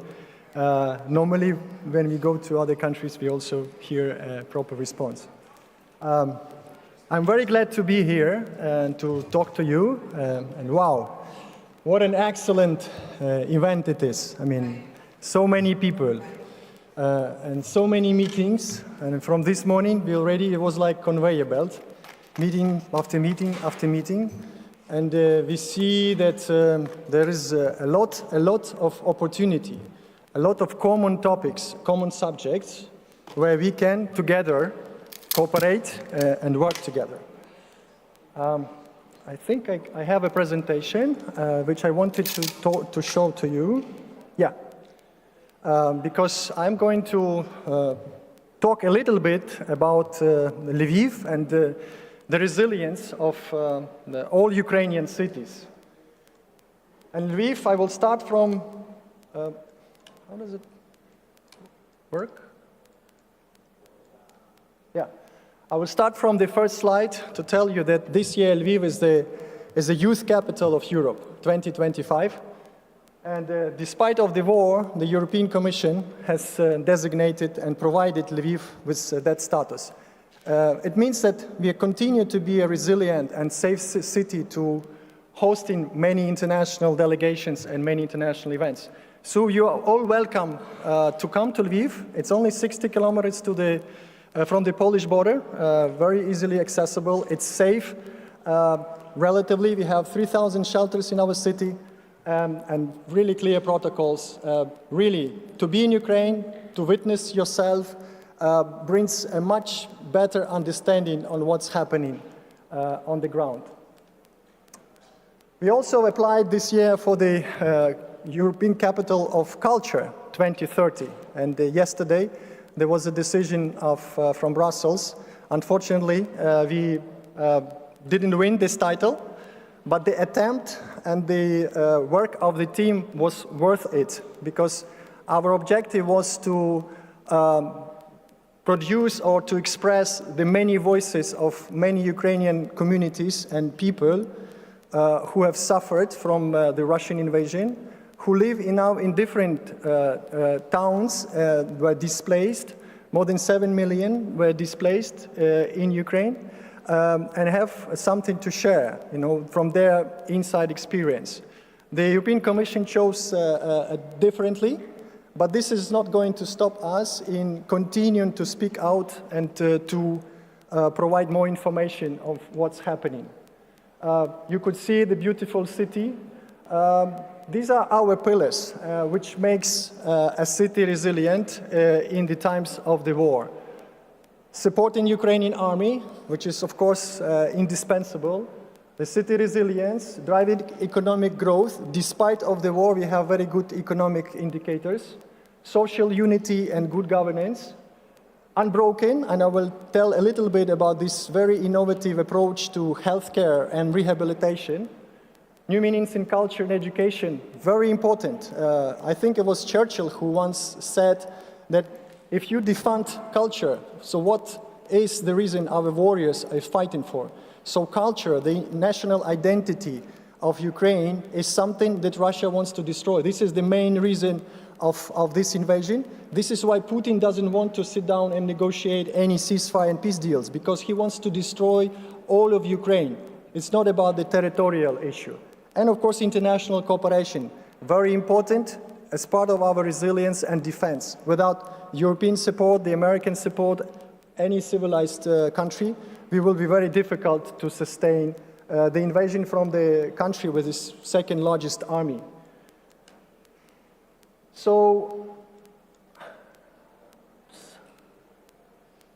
Normally, when we go to other countries, we also hear a proper response. I'm very glad to be here and to talk to you. And wow, what an excellent event it is. I mean, so many people and so many meetings. And from this morning, it was like conveyor belt, meeting after meeting after meeting. And we see that there is a lot of opportunity. A lot of common topics, common subjects, where we can together cooperate and work together. I think I have a presentation which I wanted to show to you. Yeah, because I'm going to talk a little bit about Lviv and the resilience of all Ukrainian cities. And Lviv, I will start from how does it work? Yeah. I will start from the first slide to tell you that this year Lviv is the youth capital of Europe, 2025. And despite of the war, the European Commission has designated and provided Lviv with that status. It means that we continue to be a resilient and safe city to hosting many international delegations and many international events. So you are all welcome to come to Lviv. It's only 60 kilometers from the Polish border, very easily accessible. It's safe. Relatively, we have 3,000 shelters in our city and really clear protocols. Really, to be in Ukraine, to witness yourself, brings a much better understanding on what's happening on the ground. We also applied this year for the European Capital of Culture 2030. And yesterday, there was a decision from Brussels. Unfortunately, we didn't win this title, but the attempt and the work of the team was worth it, because our objective was to produce or to express the many voices of many Ukrainian communities and people who have suffered from the Russian invasion, who live now in different towns, were displaced. More than 7 million were displaced in Ukraine, and have something to share, from their inside experience. The European Commission chose differently, but this is not going to stop us in continuing to speak out and to provide more information of what's happening. You could see the beautiful city. These are our pillars, which makes a city resilient in the times of the war. Supporting Ukrainian army, which is, of course, indispensable. The city resilience, driving economic growth. Despite of the war, we have very good economic indicators. Social unity and good governance. Unbroken, and I will tell a little bit about this very innovative approach to healthcare and rehabilitation. New meanings in culture and education, very important. I think it was Churchill who once said that if you defund culture, so what is the reason our warriors are fighting for? So culture, the national identity of Ukraine, is something that Russia wants to destroy. This is the main reason of this invasion. This is why Putin doesn't want to sit down and negotiate any ceasefire and peace deals, because he wants to destroy all of Ukraine. It's not about the territorial issue. And of course, international cooperation, very important as part of our resilience and defense. Without European support, the American support, any civilized country, we will be very difficult to sustain the invasion from the country with its second largest army. So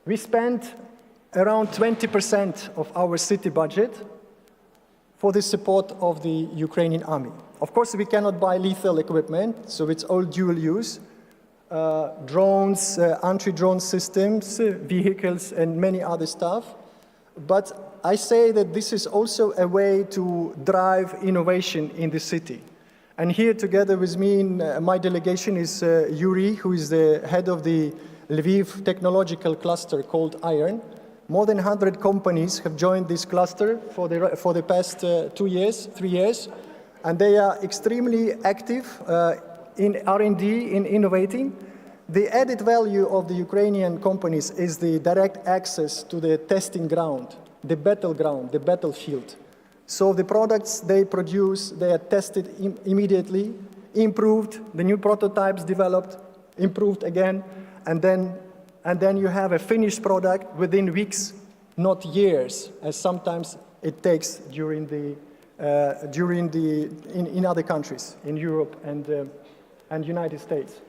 we spent around 20% of our city budget for the support of the Ukrainian army. Of course, we cannot buy lethal equipment, so it's all dual use. Drones, anti-drone systems, vehicles, and many other stuff. But I say that this is also a way to drive innovation in the city. And here together with me in my delegation is Yuri, who is the head of the Lviv technological cluster called IRON. More than 100 companies have joined this cluster for the past 3 years, and they are extremely active in R&D, in innovating. The added value of the Ukrainian companies is the direct access to the testing ground, the battleground, the battlefield. So the products they produce, they are tested immediately, improved, the new prototypes developed, improved again, and then you have a finished product within weeks, not years, as sometimes it takes in other countries, in Europe and United States.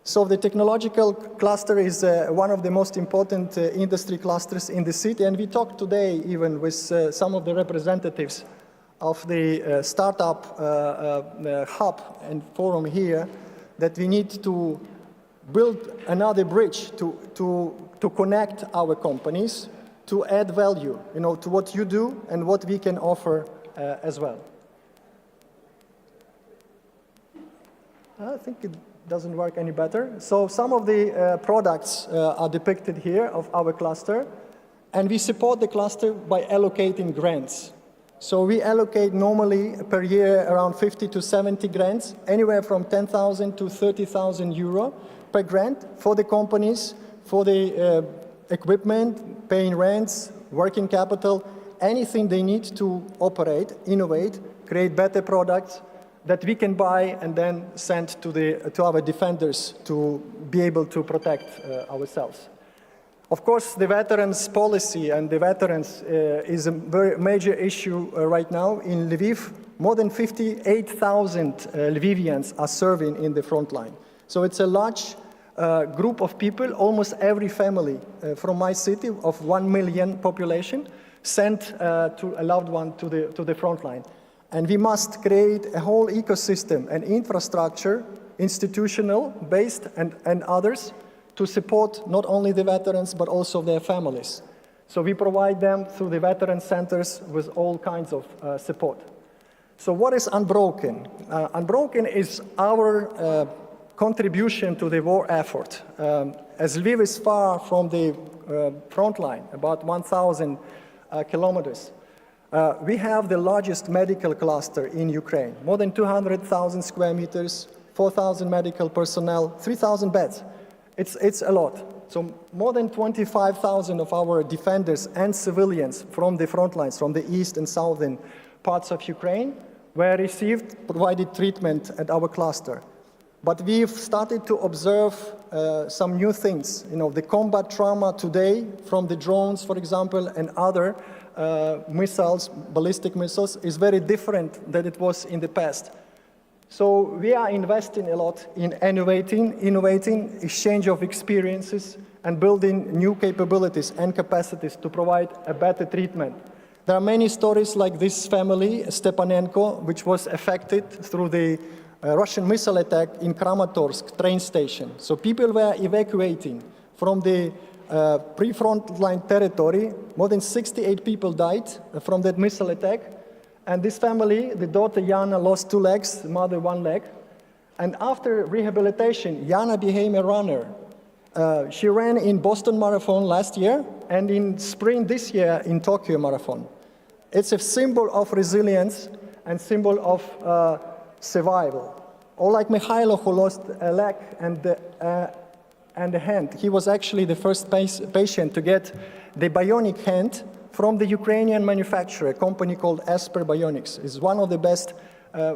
So the technological cluster is one of the most important industry clusters in the city, and we talked today even with some of the representatives of the startup hub and forum here, that we need to build another bridge to connect our companies, to add value, to what you do and what we can offer as well. I think it doesn't work any better. So some of the products are depicted here of our cluster, and we support the cluster by allocating grants. So we allocate normally per year around 50 to 70 grants, anywhere from 10,000 to 30,000 euro per grant for the companies, for the equipment, paying rents, working capital, anything they need to operate, innovate, create better products that we can buy and then send to our defenders to be able to protect ourselves. Of course, the veterans policy and the veterans is a very major issue right now. In Lviv, more than 58,000 Lvivians are serving in the front line. So it's a large group of people, almost every family from my city of 1 million population sent to a loved one to the front line. And we must create a whole ecosystem and infrastructure, institutional based and others, to support not only the veterans but also their families. So we provide them through the veteran centers with all kinds of support. So what is Unbroken? Unbroken is our contribution to the war effort. As Lviv is far from the front line, about 1,000 kilometers, we have the largest medical cluster in Ukraine, more than 200,000 square meters, 4,000 medical personnel, 3,000 beds. It's a lot. So more than 25,000 of our defenders and civilians from the front lines, from the east and southern parts of Ukraine, were provided treatment at our cluster. But we've started to observe some new things. The combat trauma today from the drones, for example, and other missiles, ballistic missiles, is very different than it was in the past. So we are investing a lot in innovating, exchange of experiences, and building new capabilities and capacities to provide a better treatment. There are many stories like this family, Stepanenko, which was affected through the Russian missile attack in Kramatorsk train station. So people were evacuating from the pre-front line territory. More than 68 people died from that missile attack. And this family, the daughter Yana lost 2 legs, the mother 1 leg. And after rehabilitation, Yana became a runner. She ran in Boston Marathon last year and in spring this year in Tokyo Marathon. It's a symbol of resilience and symbol of survival. Or like Mikhailo, who lost a leg and a hand. He was actually the first patient to get the bionic hand from the Ukrainian manufacturer, a company called Esper Bionics. It's one of the best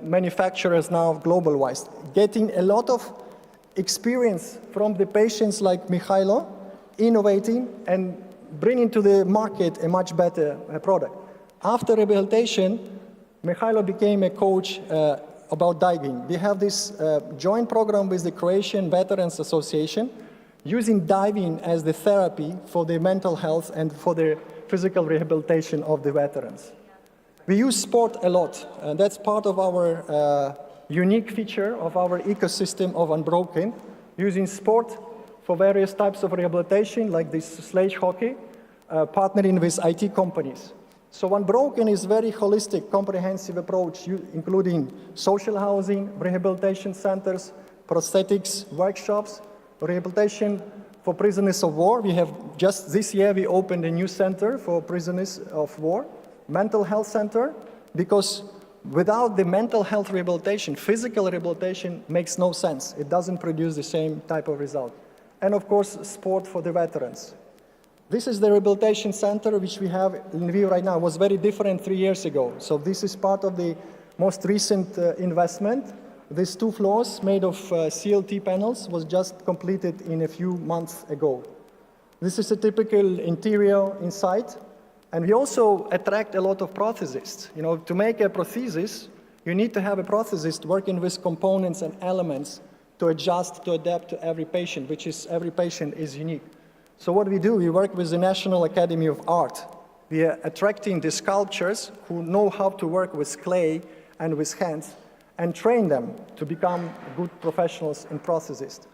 manufacturers now global-wise. Getting a lot of experience from the patients like Mikhailo, innovating and bringing to the market a much better product. After rehabilitation, Mikhailo became a coach about diving. We have this joint program with the Croatian Veterans Association, using diving as the therapy for the mental health and for the physical rehabilitation of the veterans. We use sport a lot, and that's part of our unique feature of our ecosystem of Unbroken, using sport for various types of rehabilitation, like this sledge hockey, partnering with IT companies. So Unbroken is very holistic, comprehensive approach, including social housing, rehabilitation centers, prosthetics, workshops, rehabilitation for prisoners of war. We have just this year, we opened a new center for prisoners of war, mental health center, because without the mental health rehabilitation, physical rehabilitation makes no sense. It doesn't produce the same type of result. And of course, sport for the veterans. This is the rehabilitation center which we have in Lviv right now. It was very different 3 years ago. So this is part of the most recent investment. These 2 floors made of CLT panels was just completed in a few months ago. This is a typical interior inside. And we also attract a lot of prosthetists. You know, to make a prosthesis, you need to have a prosthesist working with components and elements to adjust, to adapt to every patient, which is every patient is unique. So what we do, we work with the National Academy of Art. We are attracting the sculptors who know how to work with clay and with hands and train them to become good professionals and prosthesists.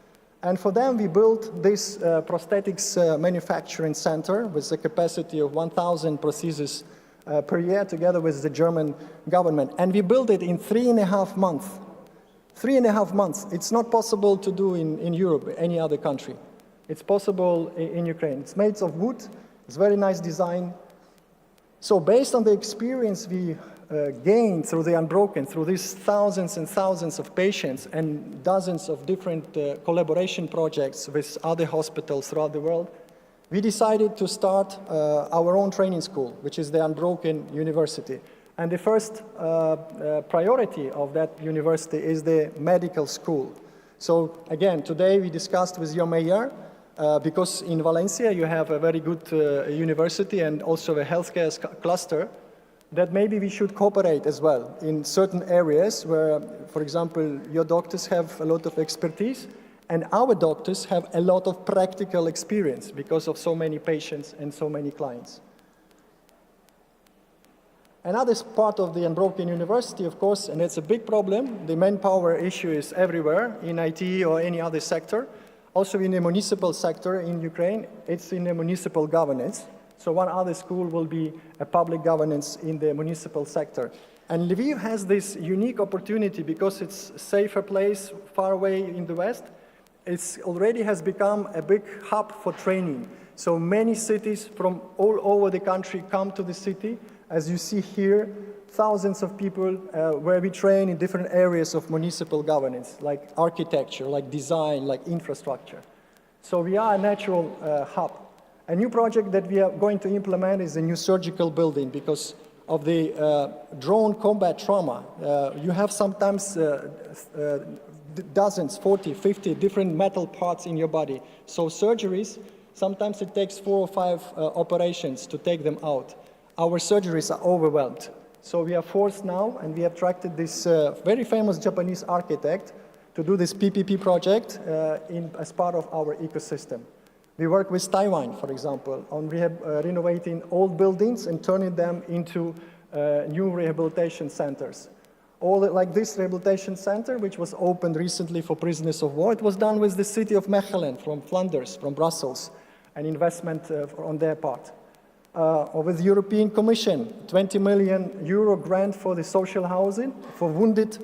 And for them, we built this prosthetics manufacturing center with a capacity of 1,000 prostheses per year together with the German government. And we built it in 3.5 months. 3.5 months. It's not possible to do in Europe, any other country. It's possible in Ukraine. It's made of wood. It's very nice design. So based on the experience we gained through the Unbroken, through these thousands and thousands of patients and dozens of different collaboration projects with other hospitals throughout the world, we decided to start our own training school, which is the Unbroken University. And the first priority of that university is the medical school. So again, today we discussed with your mayor, because in Valencia you have a very good university and also a healthcare cluster, that maybe we should cooperate as well in certain areas where, for example, your doctors have a lot of expertise and our doctors have a lot of practical experience because of so many patients and so many clients. Another part of the Unbroken University, of course, and it's a big problem, the manpower issue is everywhere in IT or any other sector. Also in the municipal sector in Ukraine, it's in the municipal governance. So one other school will be a public governance in the municipal sector. And Lviv has this unique opportunity because it's a safer place, far away in the west. It already has become a big hub for training. So many cities from all over the country come to the city. As you see here, thousands of people where we train in different areas of municipal governance, like architecture, like design, like infrastructure. So we are a natural hub. A new project that we are going to implement is a new surgical building because of the drone combat trauma. You have sometimes dozens, 40, 50 different metal parts in your body. So surgeries, sometimes it takes 4 or 5 operations to take them out. Our surgeries are overwhelmed. So we are forced now, and we have attracted this very famous Japanese architect to do this PPP project as part of our ecosystem. We work with Taiwan, for example, on renovating old buildings and turning them into new rehabilitation centers. All like this rehabilitation center, which was opened recently for prisoners of war, it was done with the city of Mechelen from Flanders, from Brussels, an investment on their part. Or with the European Commission, 20 million euro grant for the social housing for wounded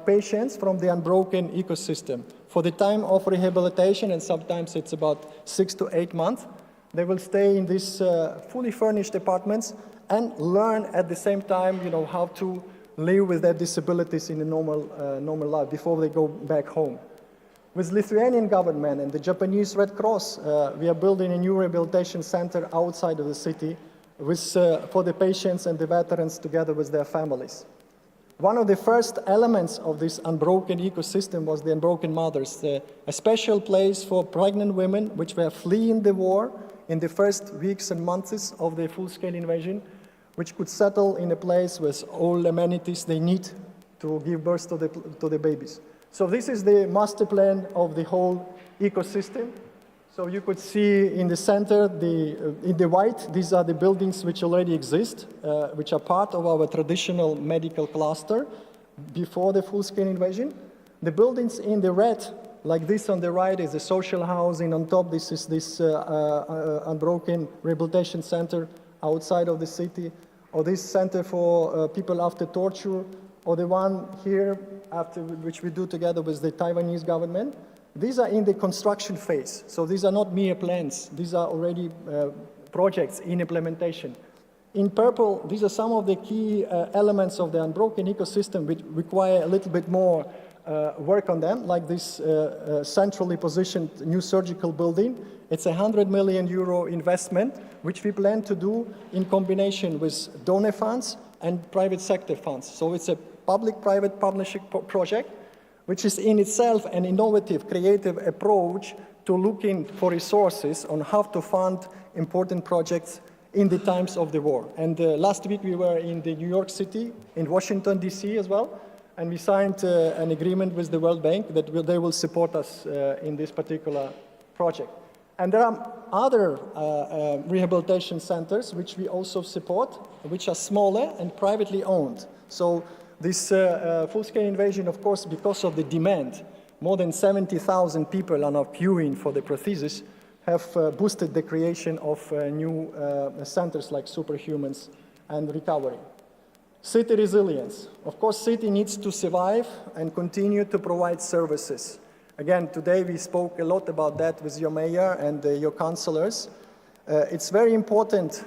patients from the unbroken ecosystem. For the time of rehabilitation, and sometimes it's about 6 to 8 months, they will stay in these fully furnished apartments and learn at the same time, how to live with their disabilities in a normal life before they go back home. With Lithuanian government and the Japanese Red Cross, we are building a new rehabilitation center outside of the city for the patients and the veterans together with their families. One of the first elements of this unbroken ecosystem was the Unbroken Mothers, a special place for pregnant women which were fleeing the war in the first weeks and months of the full-scale invasion, which could settle in a place with all amenities they need to give birth to the babies. So this is the master plan of the whole ecosystem. So you could see in the center, in the white, these are the buildings which already exist, which are part of our traditional medical cluster before the full-scale invasion. The buildings in the red, like this on the right, is the social housing. On top, this is this unbroken rehabilitation center outside of the city, or this center for people after torture, or the one here, which we do together with the Taiwanese government. These are in the construction phase, so these are not mere plans. These are already projects in implementation. In purple, these are some of the key elements of the unbroken ecosystem which require a little bit more work on them, like this centrally positioned new surgical building. It's a 100 million euro investment, which we plan to do in combination with donor funds and private sector funds. So it's a public-private partnership project, which is in itself an innovative, creative approach to looking for resources on how to fund important projects in the times of the war. And last week we were in the New York City, in Washington, D.C. as well, and we signed an agreement with the World Bank that they will support us in this particular project. And there are other rehabilitation centers which we also support, which are smaller and privately owned. So this full-scale invasion, of course, because of the demand, more than 70,000 people are now queuing for the prosthesis, have boosted the creation of new centers like Superhumans and Recovery. City resilience. Of course, city needs to survive and continue to provide services. Again, today we spoke a lot about that with your mayor and your councillors. It's very important.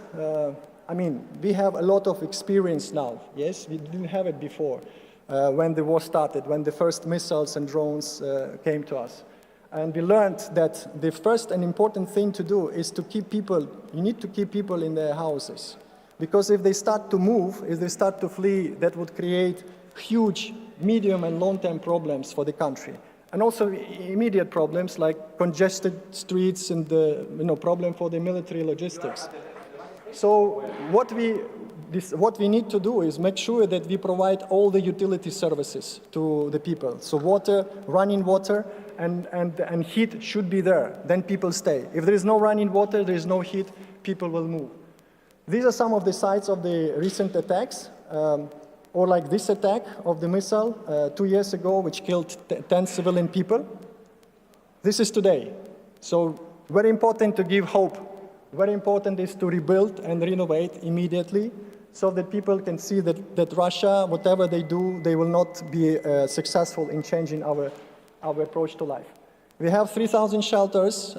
We have a lot of experience now. Yes, we didn't have it before when the war started, when the first missiles and drones came to us. And we learned that the first and important thing to do is to keep people, you need to keep people in their houses. Because if they start to move, if they start to flee, that would create huge medium and long-term problems for the country. And also immediate problems like congested streets and the problem for the military logistics. So what we need to do is make sure that we provide all the utility services to the people. So water, running water, and heat should be there. Then people stay. If there is no running water, there is no heat, people will move. These are some of the sites of the recent attacks, or like this attack of the missile 2 years ago, which killed 10 civilian people. This is today. So very important to give hope. Very important is to rebuild and renovate immediately so that people can see that Russia, whatever they do, they will not be successful in changing our approach to life. We have 3,000 shelters.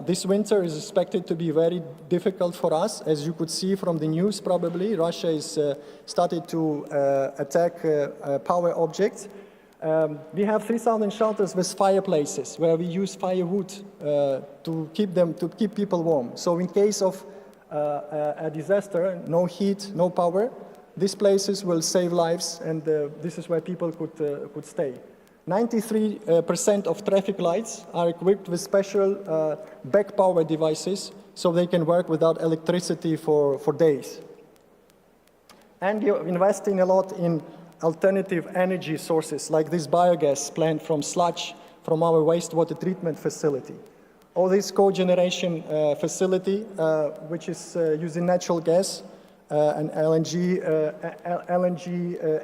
This winter is expected to be very difficult for us. As you could see from the news, probably, Russia is started to attack power objects. We have 3,000 shelters with fireplaces where we use firewood to keep people warm. So in case of a disaster, no heat, no power, these places will save lives, and this is where people could stay. 93% of traffic lights are equipped with special back power devices so they can work without electricity for days. And we are investing a lot in alternative energy sources, like this biogas plant from sludge from our wastewater treatment facility. Or this cogeneration facility, which is using natural gas and LNG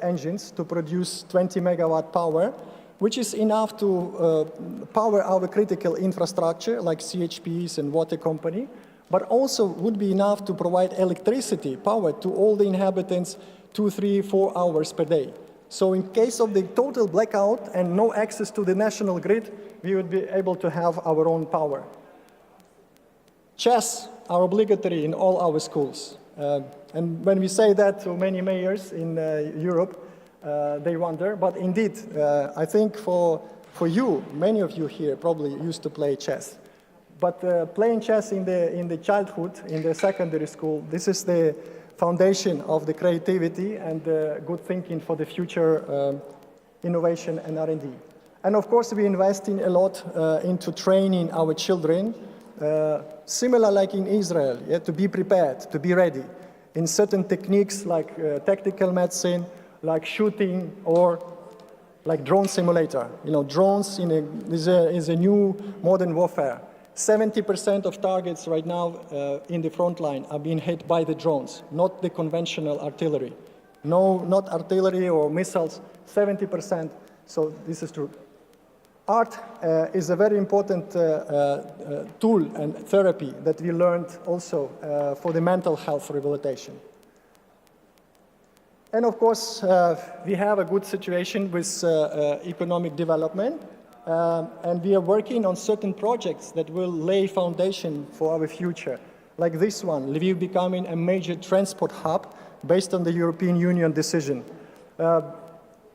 engines to produce 20 megawatt power, which is enough to power our critical infrastructure like CHPs and water company, but also would be enough to provide electricity, power to all the inhabitants 2, 3, 4 hours per day. So in case of the total blackout and no access to the national grid, we would be able to have our own power. Chess are obligatory in all our schools. And when we say that to many mayors in Europe, they wonder. But indeed, I think for you, many of you here probably used to play chess. But playing chess in the childhood, in the secondary school, this is the foundation of the creativity and good thinking for the future innovation and R&D. And of course, we invest in a lot into training our children, similar like in Israel, to be prepared, to be ready in certain techniques like tactical medicine, like shooting, or like drone simulator. You know, drones is a new modern warfare. 70% of targets right now in the front line are being hit by the drones, not the conventional artillery. No, not artillery or missiles, 70%. So this is true. Art is a very important tool and therapy that we learned also for the mental health rehabilitation. And of course, we have a good situation with economic development. And we are working on certain projects that will lay foundation for our future, like this one, Lviv becoming a major transport hub based on the European Union decision.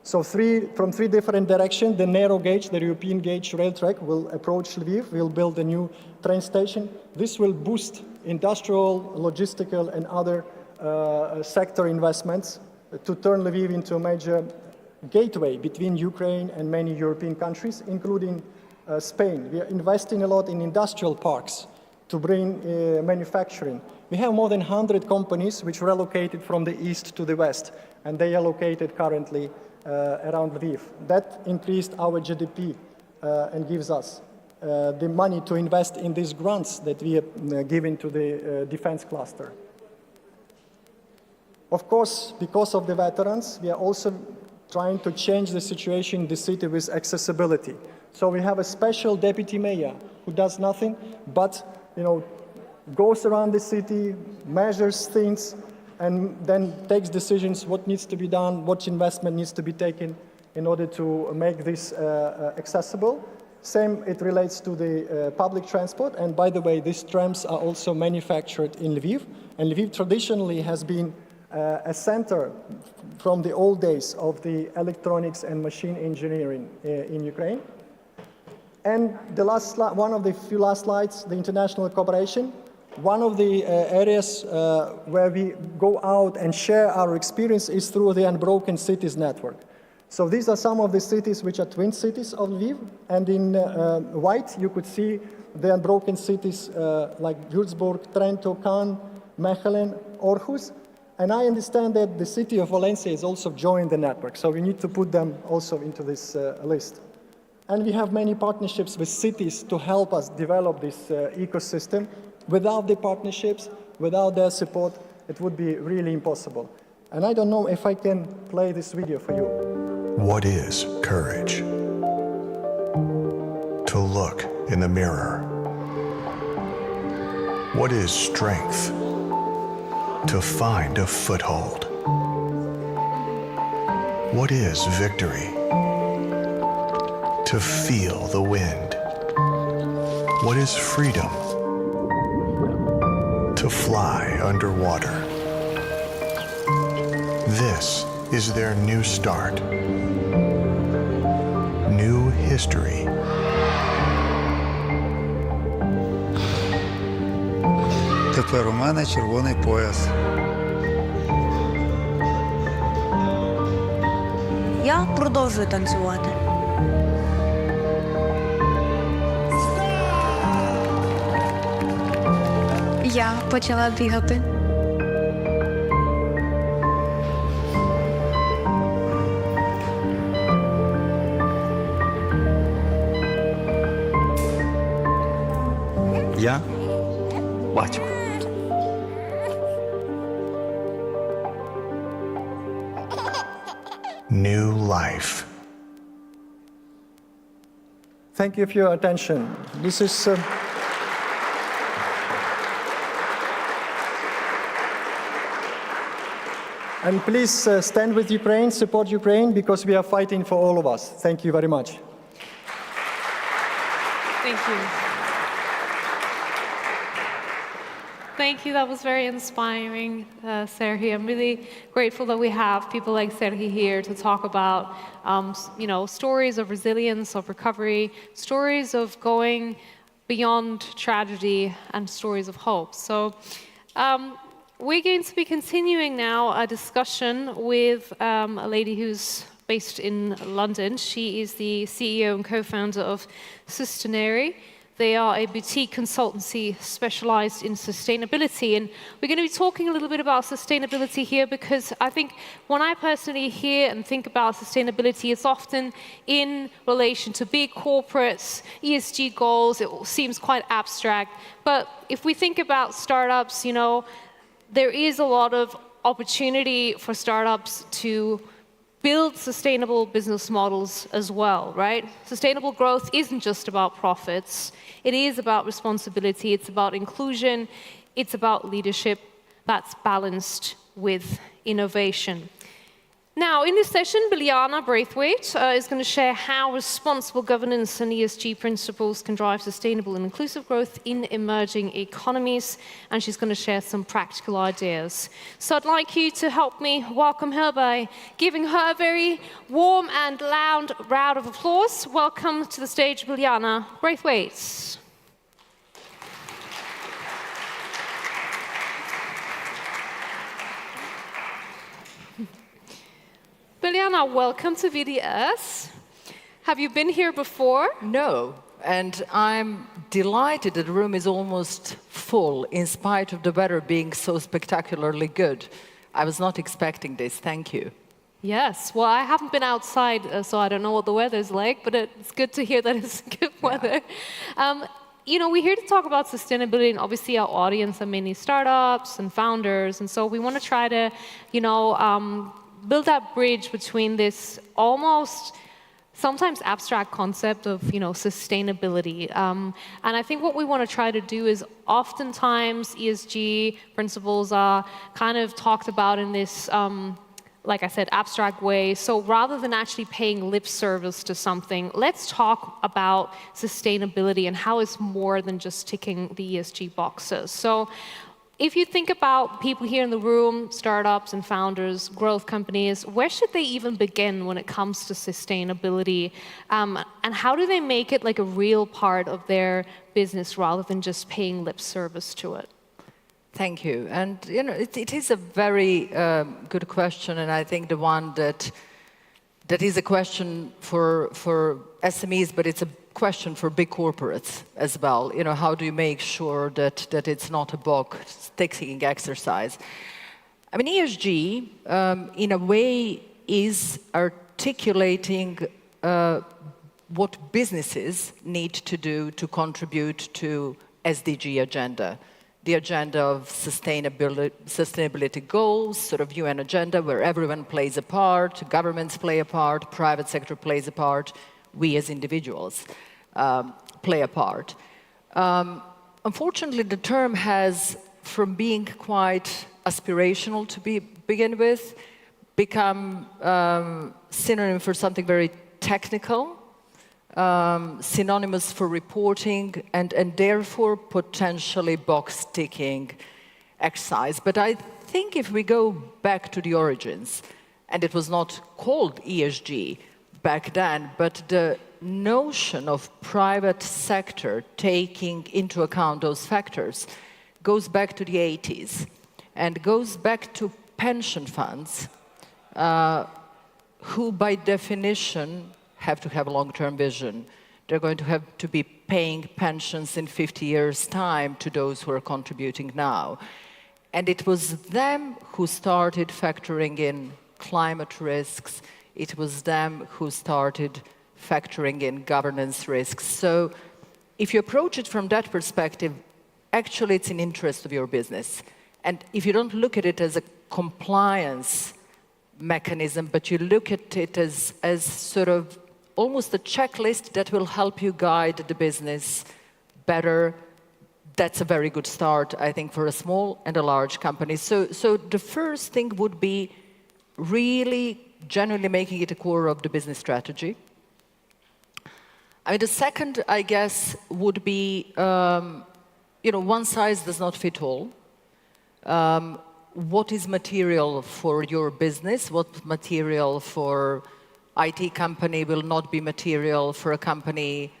So from three different directions, the narrow gauge, the European gauge rail track will approach Lviv. We'll build a new train station. This will boost industrial, logistical, and other sector investments to turn Lviv into a major gateway between Ukraine and many European countries, including Spain. We are investing a lot in industrial parks to bring manufacturing. We have more than 100 companies which relocated from the east to the west, and they are located currently around Lviv. That increased our GDP and gives us the money to invest in these grants that we are giving to the defense cluster. Of course, because of the veterans, we are also trying to change the situation in the city with accessibility. So we have a special deputy mayor who does nothing but, goes around the city, measures things, and then takes decisions what needs to be done, what investment needs to be taken in order to make this accessible. Same, it relates to the public transport. And by the way, these trams are also manufactured in Lviv. And Lviv traditionally has been a center from the old days of the electronics and machine engineering in Ukraine. And the last one of the few last slides, the international cooperation. One of the areas where we go out and share our experience is through the Unbroken Cities Network. So these are some of the cities which are twin cities of Lviv. And in white, you could see the unbroken cities like Würzburg, Trento, Cannes, Mechelen, Aarhus. And I understand that the city of Valencia is also joined the network, so we need to put them also into this list. And we have many partnerships with cities to help us develop this ecosystem. Without the partnerships, without their support, it would be really impossible. And I don't know if I can play this video for you. What is courage? To look in the mirror. What is strength? To find a foothold. What is victory? To feel the wind. What is freedom? To fly underwater. This is their new start. New history. Тепер у мене червоний пояс. Я продовжую танцювати. Я почала бігати. new life. Thank you for your attention. This is... And please stand with Ukraine, support Ukraine, because we are fighting for all of us. Thank you very much. Thank you. Thank you. That was very inspiring, Serhi. I'm really grateful that we have people like Serhi here to talk about, stories of resilience, of recovery, stories of going beyond tragedy, and stories of hope. So. We're going to be continuing now a discussion with a lady who's based in London. She is the CEO and co-founder of Sustainary. They are a boutique consultancy specialized in sustainability. And we're going to be talking a little bit about sustainability here because I think when I personally hear and think about sustainability, it's often in relation to big corporates, ESG goals. It seems quite abstract. But if we think about startups, there is a lot of opportunity for startups to build sustainable business models as well, right? Sustainable growth isn't just about profits. It is about responsibility. It's about inclusion. It's about leadership that's balanced with innovation. Now, in this session, Biljana Braithwaite is going to share how responsible governance and ESG principles can drive sustainable and inclusive growth in emerging economies, and she's going to share some practical ideas. So I'd like you to help me welcome her by giving her a very warm and loud round of applause. Welcome to the stage, Biljana Braithwaite. Biljana, welcome to VDS. Have you been here before? No, and I'm delighted that the room is almost full in spite of the weather being so spectacularly good. I was not expecting this, thank you. Yes, well, I haven't been outside, so I don't know what the weather's like, but it's good to hear that it's good weather. We're here to talk about sustainability, and obviously our audience are mainly startups and founders, and so we want to try to, build that bridge between this almost sometimes abstract concept of sustainability. And I think what we want to try to do is oftentimes ESG principles are kind of talked about in this, like I said, abstract way. So rather than actually paying lip service to something, let's talk about sustainability and how it's more than just ticking the ESG boxes. So if you think about people here in the room, startups and founders, growth companies, where should they even begin when it comes to sustainability? And how do they make it like a real part of their business rather than just paying lip service to it? Thank you. And it is a very good question, and I think the one that is a question for SMEs, but it's a question for big corporates as well. How do you make sure that it's not a box-ticking exercise? I mean, ESG, in a way, is articulating what businesses need to do to contribute to SDG agenda. The agenda of sustainability goals, sort of UN agenda, where everyone plays a part, governments play a part, private sector plays a part, we as individuals play a part. Unfortunately, the term has, from being quite aspirational to begin with, become synonym for something very technical, synonymous for reporting, and therefore potentially box-ticking exercise. But I think if we go back to the origins, and it was not called ESG back then, but the notion of private sector taking into account those factors goes back to the 80s and goes back to pension funds who by definition have to have a long-term vision. They're going to have to be paying pensions in 50 years' time to those who are contributing now. And it was them who started factoring in climate risks. It was them who started factoring in governance risks. So if you approach it from that perspective, actually it's in interest of your business. And if you don't look at it as a compliance mechanism, but you look at it as sort of almost a checklist that will help you guide the business better. That's a very good start, I think, for a small and a large company. So the first thing would be really genuinely making it a core of the business strategy. I mean, the second, I guess, would be, one size does not fit all. What is material for your business? What material for IT company will not be material for a company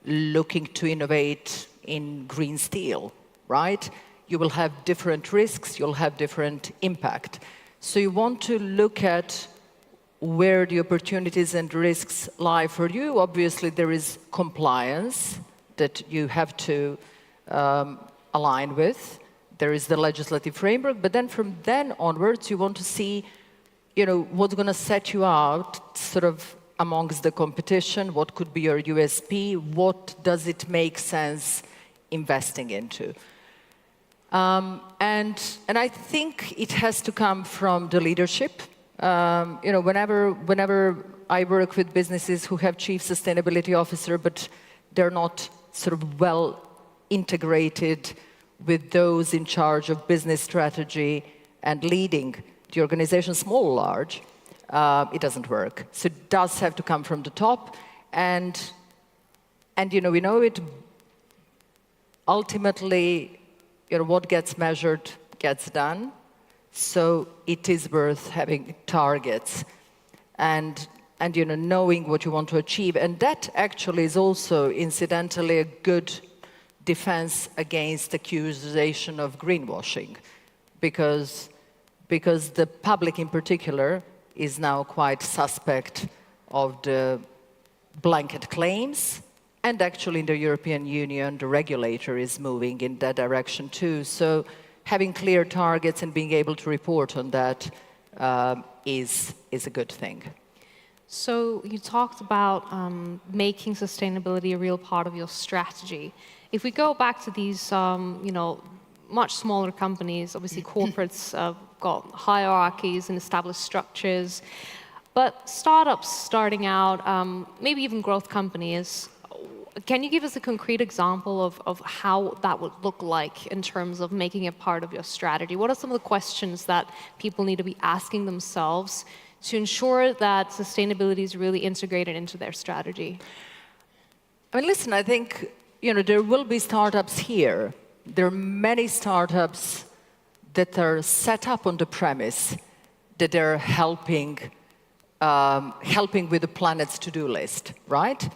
looking to innovate in green steel, right? You will have different risks, you'll have different impact. So you want to look at where the opportunities and risks lie for you. Obviously, there is compliance that you have to align with. There is the legislative framework, but then from then onwards, you want to see, what's going to set you out sort of amongst the competition, what could be your USP, what does it make sense investing into. And I think it has to come from the leadership. Whenever I work with businesses who have chief sustainability officer, but they're not sort of well integrated with those in charge of business strategy and leading the organization, small or large, it doesn't work. So it does have to come from the top, and we know it. Ultimately, what gets measured gets done. So it is worth having targets and knowing what you want to achieve. And that actually is also, incidentally, a good defense against accusation of greenwashing, because the public in particular is now quite suspect of the blanket claims. And actually in the European Union, the regulator is moving in that direction too. So having clear targets and being able to report on that is a good thing. So you talked about making sustainability a real part of your strategy. If we go back to these, much smaller companies, obviously corporates have got hierarchies and established structures, but startups starting out, maybe even growth companies, can you give us a concrete example of how that would look like in terms of making it part of your strategy? What are some of the questions that people need to be asking themselves to ensure that sustainability is really integrated into their strategy? I mean, listen, I think there will be startups here. There are many startups that are set up on the premise that they're helping with the planet's to-do list, right?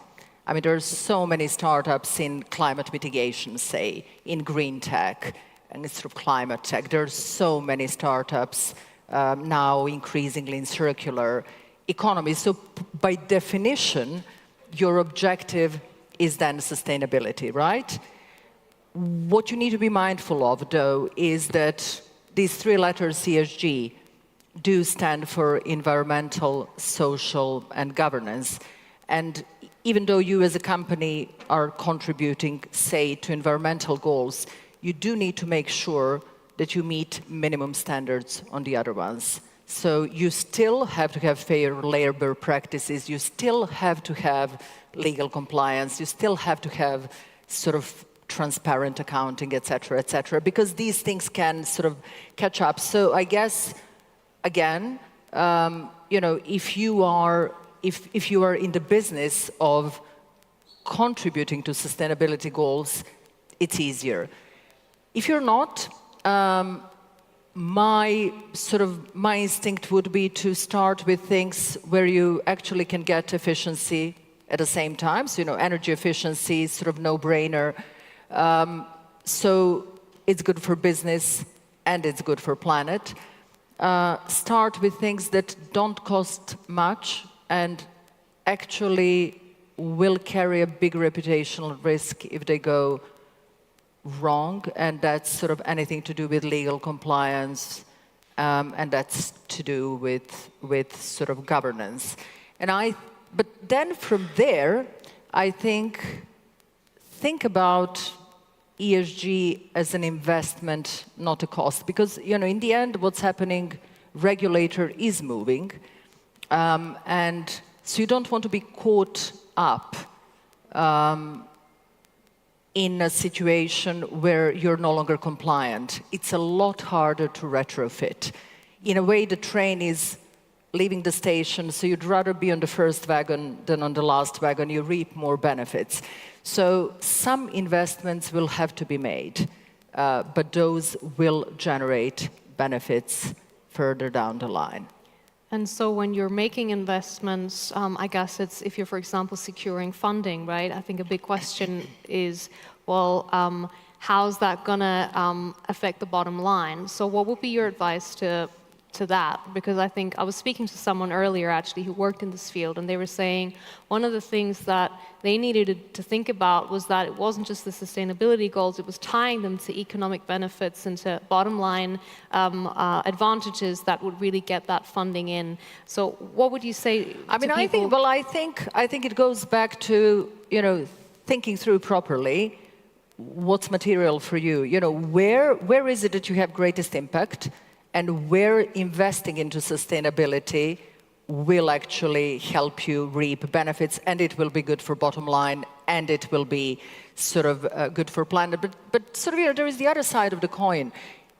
I mean, there's so many startups in climate mitigation, say, in green tech, and sort of climate tech. There's so many startups now increasingly in circular economy. So by definition, your objective is then sustainability, right? What you need to be mindful of, though, is that these three letters, ESG, do stand for environmental, social, and governance. And even though you as a company are contributing, say, to environmental goals, you do need to make sure that you meet minimum standards on the other ones. So you still have to have fair labor practices, you still have to have legal compliance, you still have to have sort of transparent accounting, et cetera, because these things can sort of catch up. So I guess, again, if you are in the business of contributing to sustainability goals, it's easier. If you're not, my instinct would be to start with things where you actually can get efficiency at the same time. So, energy efficiency is sort of no-brainer. So it's good for business and it's good for planet. Start with things that don't cost much and actually will carry a big reputational risk if they go wrong, and that's sort of anything to do with legal compliance, and that's to do with sort of governance. But then from there, I think about ESG as an investment, not a cost, because in the end, what's happening regulator is moving. And so you don't want to be caught up in a situation where you're no longer compliant. It's a lot harder to retrofit. In a way, the train is leaving the station, so you'd rather be on the first wagon than on the last wagon. You reap more benefits. So some investments will have to be made, but those will generate benefits further down the line. And so when you're making investments, I guess it's if you're, for example, securing funding, right? I think a big question is, well, how's that going to affect the bottom line? So what would be your advice to that? Because I think I was speaking to someone earlier, actually, who worked in this field, and they were saying one of the things that they needed to think about was that it wasn't just the sustainability goals, it was tying them to economic benefits and to bottom line advantages that would really get that funding in. So what would you say I mean, to people? I think it goes back to, thinking through properly what's material for you. Where is it that you have greatest impact, and where investing into sustainability will actually help you reap benefits, and it will be good for bottom line, and it will be sort of good for planet. But sort of, there is the other side of the coin.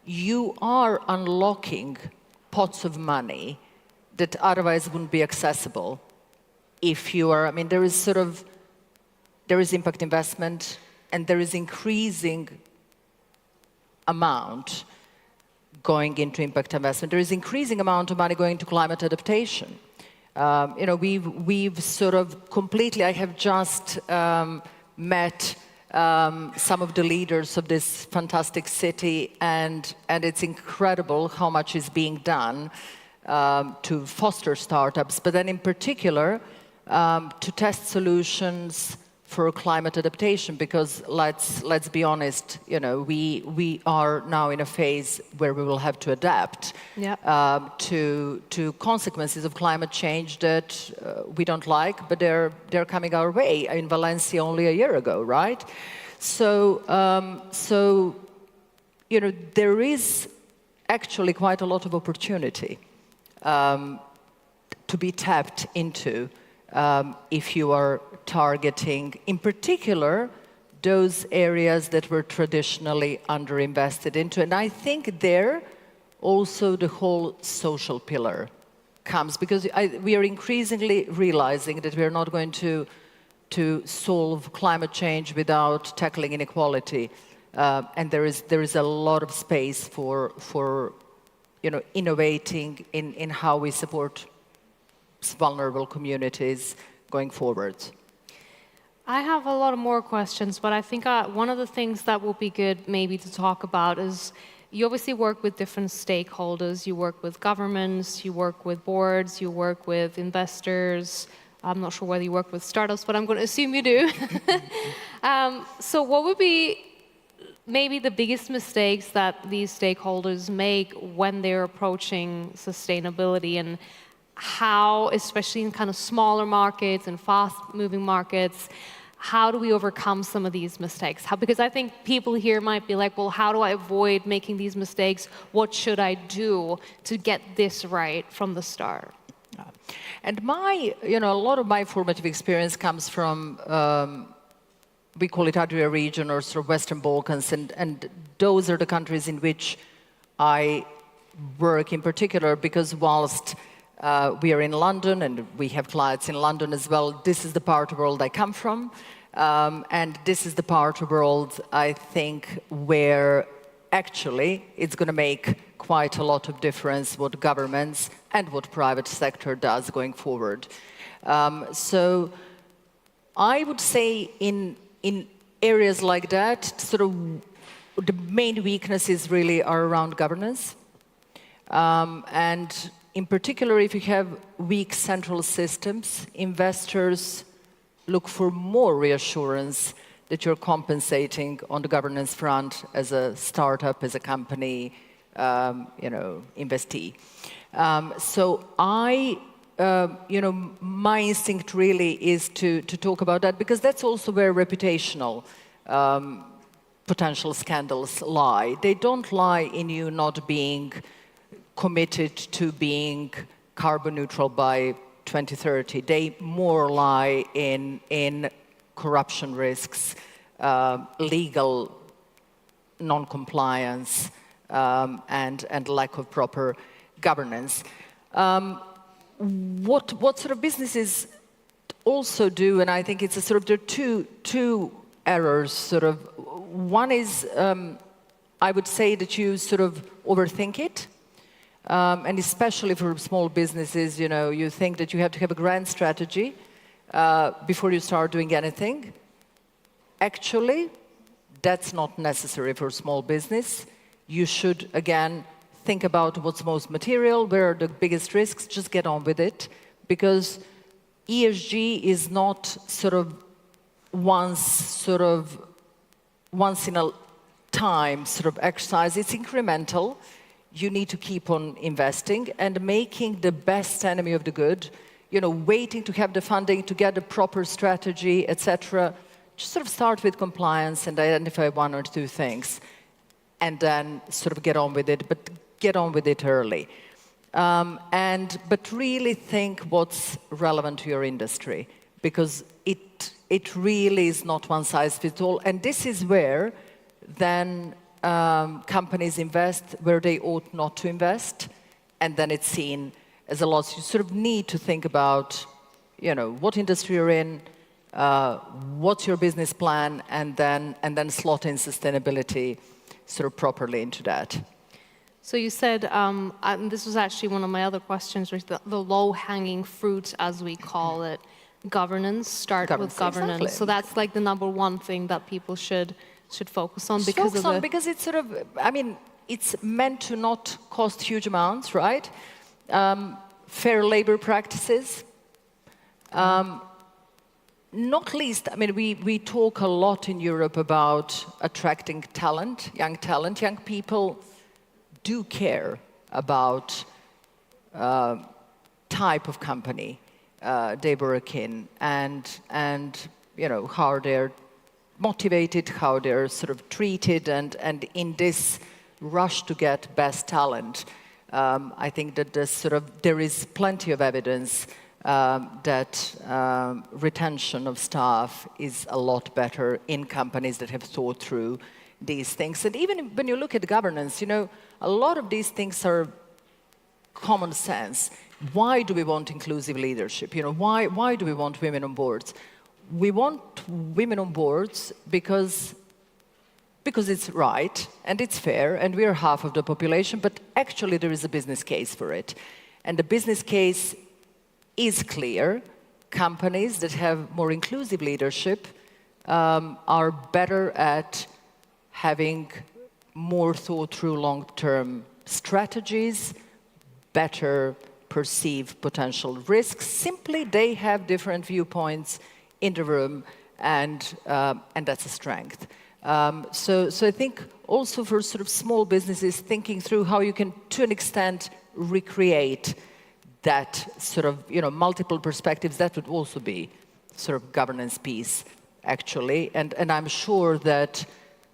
You are unlocking pots of money that otherwise wouldn't be accessible if you are, there is impact investment, and there is increasing amount going into impact investment. There is increasing amount of money going into climate adaptation. We've sort of completely, I have just met some of the leaders of this fantastic city, and it's incredible how much is being done to foster startups, but then in particular to test solutions for climate adaptation, because let's be honest, we are now in a phase where we will have to adapt to consequences of climate change that we don't like, but they're coming our way. In Valencia only a year ago, right? So there is actually quite a lot of opportunity to be tapped into if you are targeting, in particular, those areas that were traditionally underinvested into. And I think there also the whole social pillar comes, because we are increasingly realizing that we are not going to solve climate change without tackling inequality. And there is a lot of space for innovating in how we support vulnerable communities going forward. I have a lot of more questions, but I think one of the things that will be good maybe to talk about is you obviously work with different stakeholders. You work with governments, you work with boards, you work with investors. I'm not sure whether you work with startups, but I'm going to assume you do. So what would be maybe the biggest mistakes that these stakeholders make when they're approaching sustainability, and how, especially in kind of smaller markets and fast-moving markets, how do we overcome some of these mistakes? Because I think people here might be like, well, how do I avoid making these mistakes? What should I do to get this right from the start? And a lot of my formative experience comes from, we call it Adria region or sort of Western Balkans, and those are the countries in which I work in particular, because whilst we are in London, and we have clients in London as well, this is the part of the world I come from. And this is the part of the world, I think, where actually it's going to make quite a lot of difference what governments and what private sector does going forward. So I would say in areas like that, sort of the main weaknesses really are around governance. And in particular, if you have weak central systems, investors look for more reassurance that you're compensating on the governance front as a startup, as a company, investee. So my instinct really is to talk about that, because that's also where reputational potential scandals lie. They don't lie in you not being committed to being carbon neutral by 2030. They more lie in corruption risks, legal non-compliance, and lack of proper governance. What sort of businesses also do, and I think it's a sort of, there are two errors, sort of. One is, I would say that you sort of overthink it. And especially for small businesses, you know, you think that you have to have a grand strategy before you start doing anything. Actually, that's not necessary for small business. You should, again, think about what's most material, where are the biggest risks, just get on with it. Because ESG is not sort of once in a time sort of exercise, it's incremental. You need to keep on investing and making the best enemy of the good, you know, waiting to have the funding to get the proper strategy, etc. Just sort of start with compliance and identify one or two things and then sort of get on with it, but get on with it early. But really think what's relevant to your industry, because it really is not one size fits all. And this is where then companies invest where they ought not to invest, and then it's seen as a loss. You sort of need to think about, you know, what industry you're in, what's your business plan, and then slot in sustainability sort of properly into that. So you said, and this was actually one of my other questions, the low-hanging fruit, as we call it, governance. Start with governance. Exactly. So that's like the number one thing that people should focus on because it's sort of, I mean, it's meant to not cost huge amounts, right? Fair labor practices. Not least, I mean, we talk a lot in Europe about attracting talent. Young people do care about type of company they work in and you know, how they're motivated, how they're sort of treated, and in this rush to get best talent, I think that there is plenty of evidence that retention of staff is a lot better in companies that have thought through these things. And even when you look at governance, you know, a lot of these things are common sense. Why do we want inclusive leadership? You know, why do we want women on boards? We want women on boards because it's right and it's fair and we are half of the population, but actually there is a business case for it. And the business case is clear. Companies that have more inclusive leadership are better at having more thought-through long-term strategies, better perceive potential risks. Simply, they have different viewpoints in the room, and that's a strength. So I think also for sort of small businesses, thinking through how you can, to an extent, recreate that sort of, you know, multiple perspectives, that would also be sort of governance piece, actually. And I'm sure that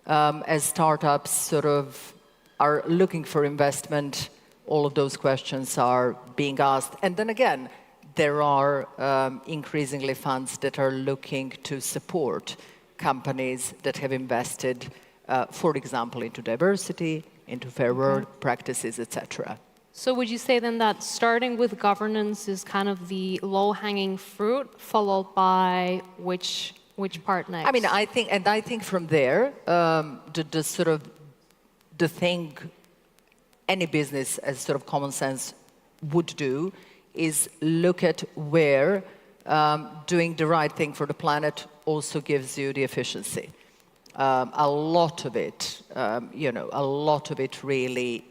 as startups sort of are looking for investment, all of those questions are being asked. And then again, there are increasingly funds that are looking to support companies that have invested, for example, into diversity, into fair work practices, etc. So would you say then that starting with governance is kind of the low-hanging fruit, followed by which part next? I mean, I think from there, the thing any business as sort of common sense would do is look at where doing the right thing for the planet also gives you the efficiency. A lot of it, you know, a lot of it really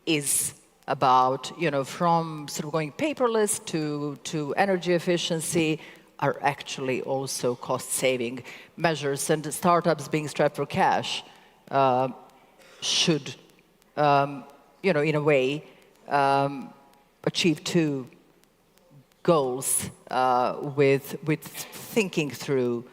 is about, you know, from sort of going paperless to energy efficiency are actually also cost-saving measures. And the startups being strapped for cash should, you know, in a way, achieve two goals with thinking through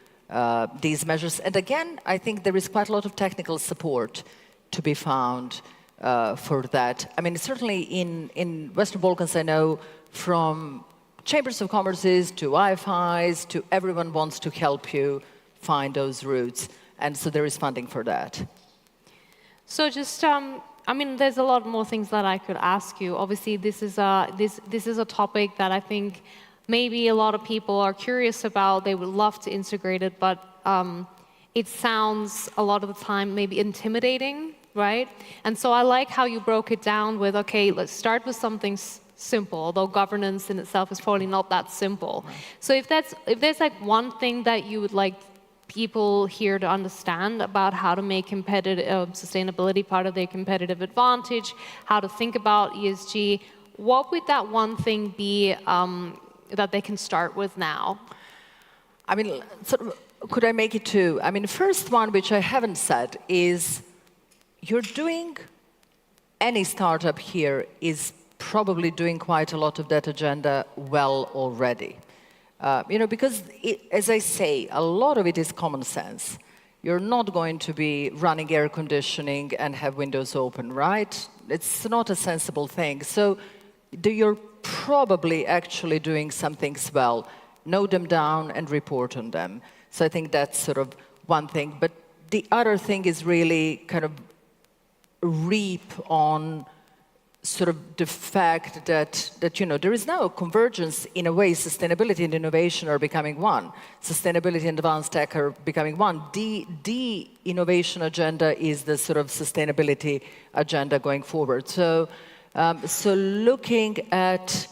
these measures. And again, I think there is quite a lot of technical support to be found for that. I mean, certainly in Western Balkans, I know from chambers of commerces to IFIs to everyone wants to help you find those routes. And so there is funding for that. So just, I mean, there's a lot more things that I could ask you. Obviously, this is a topic that I think maybe a lot of people are curious about. They would love to integrate it, but it sounds a lot of the time maybe intimidating, right? And so I like how you broke it down with, okay, let's start with something simple, although governance in itself is probably not that simple. So if there's like one thing that you would like people here to understand about how to make sustainability part of their competitive advantage, how to think about ESG, what would that one thing be that they can start with now? I mean, could I make it two? I mean, the first one, which I haven't said, is you're doing, any startup here is probably doing quite a lot of that agenda well already. Because, as I say, a lot of it is common sense. You're not going to be running air conditioning and have windows open, right? It's not a sensible thing. So you're probably actually doing some things well. Note them down and report on them. So I think that's sort of one thing. But the other thing is really kind of reap on sort of the fact that there is now a convergence in a way. Sustainability and innovation are becoming one. Sustainability and advanced tech are becoming one. The innovation agenda is the sort of sustainability agenda going forward. So looking at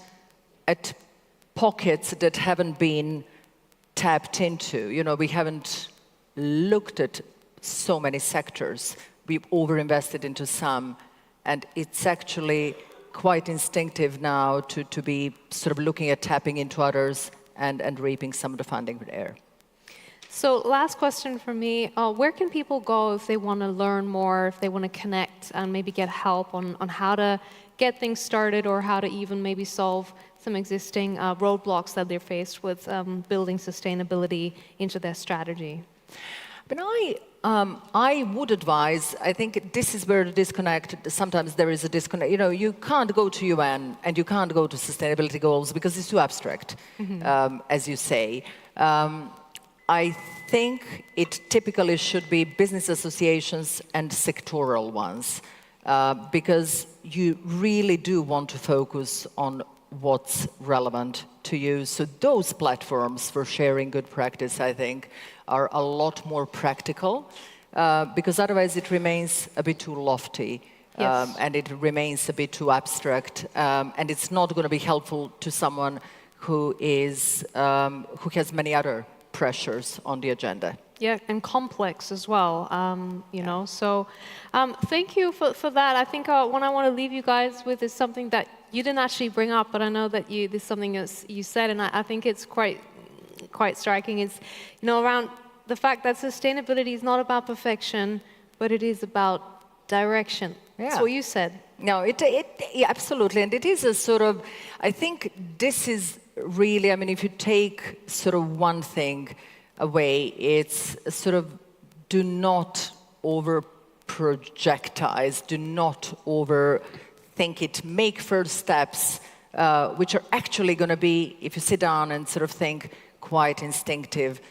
pockets that haven't been tapped into. We haven't looked at so many sectors. We've overinvested into some. And it's actually quite instinctive now to be sort of looking at tapping into others and reaping some of the funding there. So last question for me, where can people go if they want to learn more, if they want to connect and maybe get help on how to get things started or how to even maybe solve some existing roadblocks that they're faced with building sustainability into their strategy? But I would advise, I think this is where the disconnect, sometimes there is a disconnect. You can't go to UN and you can't go to sustainability goals because it's too abstract, as you say. I think it typically should be business associations and sectoral ones because you really do want to focus on what's relevant to you. So those platforms for sharing good practice, I think, are a lot more practical because otherwise it remains a bit too lofty and it remains a bit too abstract and it's not going to be helpful to someone who has many other pressures on the agenda. Yeah, and complex as well, So thank you for that. I think what I want to leave you guys with is something that you didn't actually bring up, but I know that this is something you said, and I think it's quite striking. It's around the fact that sustainability is not about perfection, but it is about direction. Yeah. That's what you said. No, yeah, absolutely, and it is a sort of. I think this is really. I mean, if you take sort of one thing away, it's sort of do not over-projectize, do not overthink it, make first steps, which are actually going to be, if you sit down and sort of think, quite instinctive.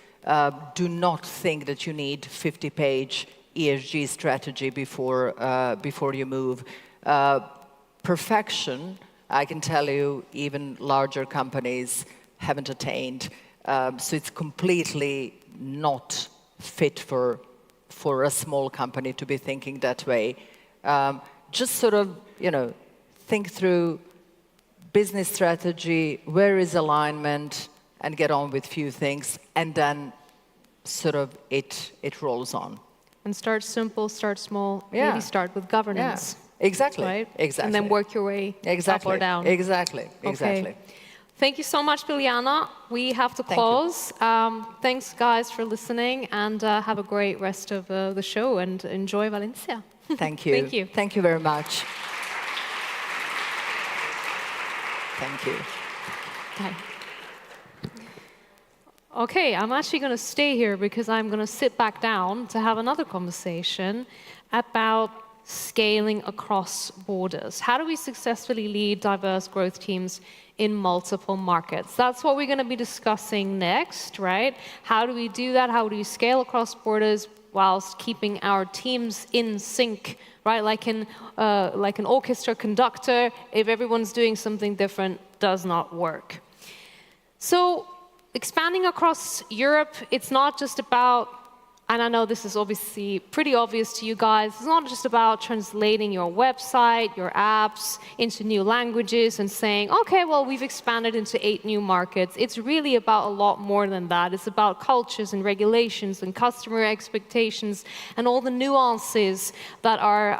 Do not think that you need 50-page ESG strategy before you move. Perfection, I can tell you, even larger companies haven't attained. So it's completely not fit for a small company to be thinking that way. Just sort of, think through business strategy, where is alignment, and get on with few things, and then sort of it rolls on. And start simple, start small, Yeah. maybe start with governance. Yeah. Exactly. Right? Exactly. And then work your way up or down. Exactly. Exactly. Okay. Thank you so much, Biljana. We have to close. Thanks, guys, for listening, and have a great rest of the show, and enjoy Valencia. Thank you. Thank you. Thank you very much. Thank you. Bye. Okay, I'm actually going to stay here because I'm going to sit back down to have another conversation about scaling across borders? How do we successfully lead diverse growth teams in multiple markets? That's what we're going to be discussing next, right? How do we do that? How do we scale across borders whilst keeping our teams in sync, right? Like an orchestra conductor, if everyone's doing something different, does not work. So expanding across Europe, it's not just about, and I know this is obviously pretty obvious to you guys, it's not just about translating your website, your apps into new languages and saying, okay, well, we've expanded into 8 new markets. It's really about a lot more than that. It's about cultures and regulations and customer expectations and all the nuances that are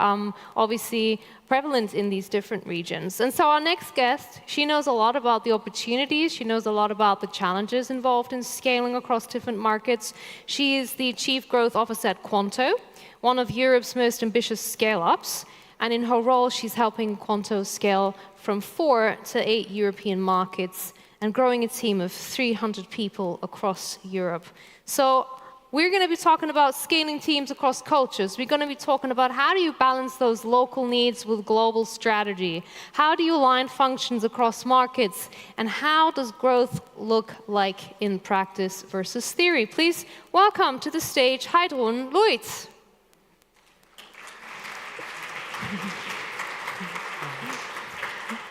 obviously prevalent in these different regions. And so our next guest, she knows a lot about the opportunities, she knows a lot about the challenges involved in scaling across different markets. She is the Chief Growth Officer at Quanto, one of Europe's most ambitious scale-ups, and in her role, she's helping Quanto scale from 4 to 8 European markets and growing a team of 300 people across Europe. So we're going to be talking about scaling teams across cultures. We're going to be talking about how do you balance those local needs with global strategy? How do you align functions across markets? And how does growth look like in practice versus theory? Please welcome to the stage Heidrun Luitz.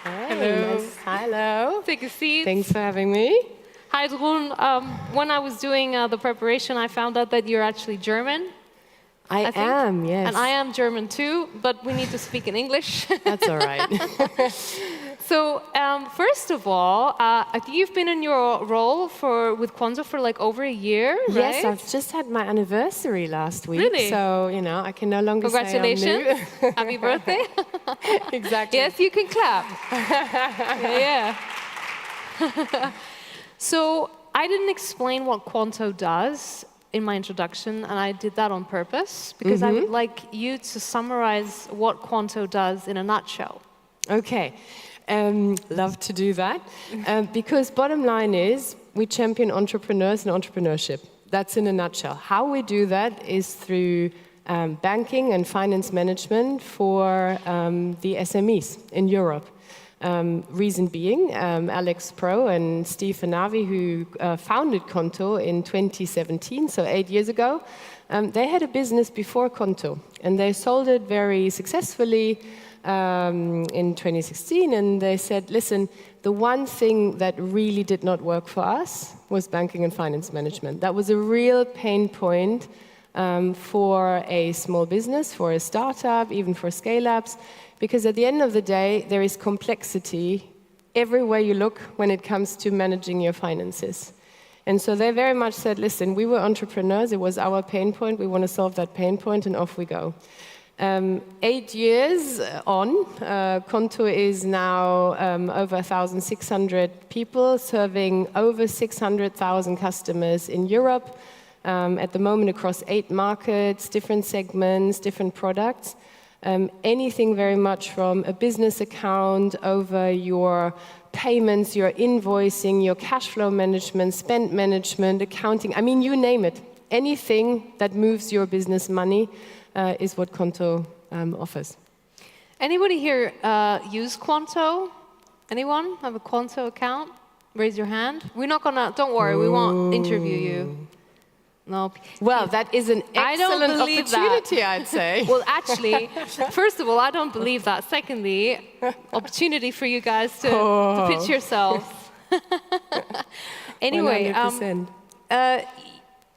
Hello. Hello. Take a seat. Thanks for having me. Heidrun, when I was doing the preparation, I found out that you're actually German. I am, yes. And I am German too, but we need to speak in English. That's all right. So, first of all, I think you've been in your role with Quanto for like over a year, right? Yes, I've just had my anniversary last week. Really? So, you know, I can no longer Congratulations. say I'm new. Happy birthday. Exactly. Yes, you can clap. Yeah. So I didn't explain what Quanto does in my introduction, and I did that on purpose, because I would like you to summarize what Quanto does in a nutshell. Okay. Love to do that. Because bottom line is, we champion entrepreneurs and entrepreneurship. That's in a nutshell. How we do that is through banking and finance management for the SMEs in Europe. Reason being, Alex Pro and Steve Fanavi, who founded Quanto in 2017, so 8 years ago, they had a business before Quanto, and they sold it very successfully in 2016, and they said, listen, the one thing that really did not work for us was banking and finance management. That was a real pain point for a small business, for a startup, even for scale-ups, because at the end of the day, there is complexity everywhere you look when it comes to managing your finances. And so they very much said, listen, we were entrepreneurs, it was our pain point, we want to solve that pain point, and off we go. 8 years on, Quanto is now over 1,600 people, serving over 600,000 customers in Europe, at the moment across 8 markets, different segments, different products. Anything very much from a business account over your payments, your invoicing, your cash flow management, spend management, accounting, I mean, you name it. Anything that moves your business money is what Quanto offers. Anybody here use Quanto? Anyone have a Quanto account? Raise your hand. We're not gonna, don't worry, we won't interview you. No. Well, that is an excellent opportunity, I'd say. Well, actually, first of all, I don't believe that. Secondly, opportunity for you guys to pitch yourselves. Anyway, 100%.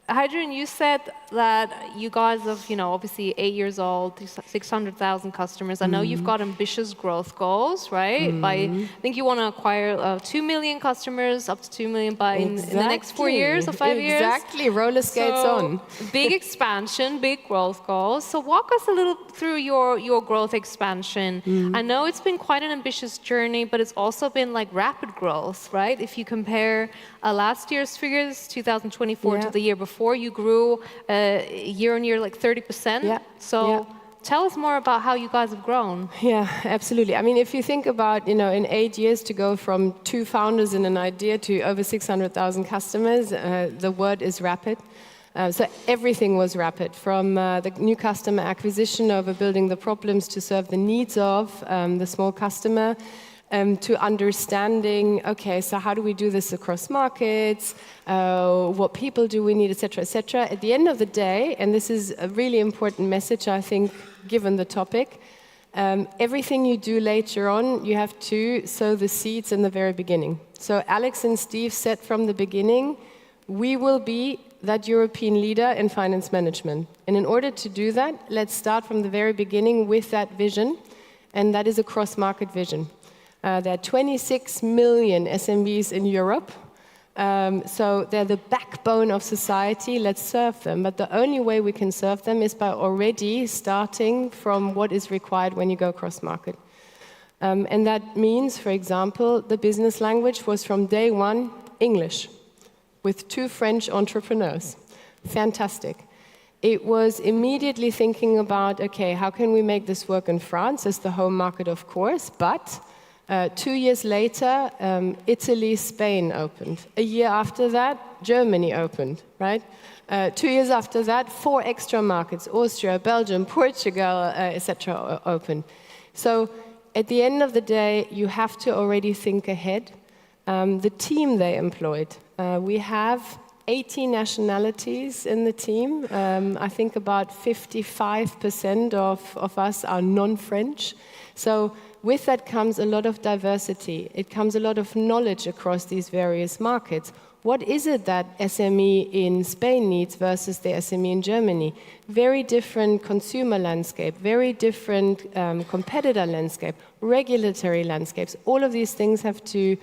Heidrun, you said that you guys have, obviously 8 years old, 600,000 customers. I know you've got ambitious growth goals, right? I think you want to acquire 2 million customers, up to 2 million in the next 4 years or 5 years. Exactly, roller skates on. Big expansion, big growth goals. So walk us a little through your growth expansion. I know it's been quite an ambitious journey, but it's also been like rapid growth, right? If you compare last year's figures, 2024 to the year before, you grew year on year like 30%. Yeah. So tell us more about how you guys have grown. Yeah, absolutely. I mean, if you think about, in 8 years to go from 2 founders and an idea to over 600,000 customers, the word is rapid. So everything was rapid, from the new customer acquisition over building the problems to serve the needs of the small customer, to understanding, okay, so how do we do this across markets, what people do we need, et cetera, et cetera. At the end of the day, and this is a really important message, I think, given the topic, everything you do later on, you have to sow the seeds in the very beginning. So Alex and Steve said from the beginning, we will be that European leader in finance management. And in order to do that, let's start from the very beginning with that vision, and that is a cross-market vision. There are 26 million SMBs in Europe, so they're the backbone of society. Let's serve them. But the only way we can serve them is by already starting from what is required when you go cross-market. And that means, for example, the business language was from day one English, with 2 French entrepreneurs. Fantastic. It was immediately thinking about, okay, how can we make this work in France as the home market, of course, but 2 years later, Italy, Spain opened. A year after that, Germany opened, right? 2 years after that, 4 extra markets, Austria, Belgium, Portugal, etc., opened. So at the end of the day, you have to already think ahead. The team they employed, we have 80 nationalities in the team. I think about 55% of us are non-French. So with that comes a lot of diversity. It comes a lot of knowledge across these various markets. What is it that SME in Spain needs versus the SME in Germany? Very different consumer landscape, very different competitor landscape, regulatory landscapes. All of these things have to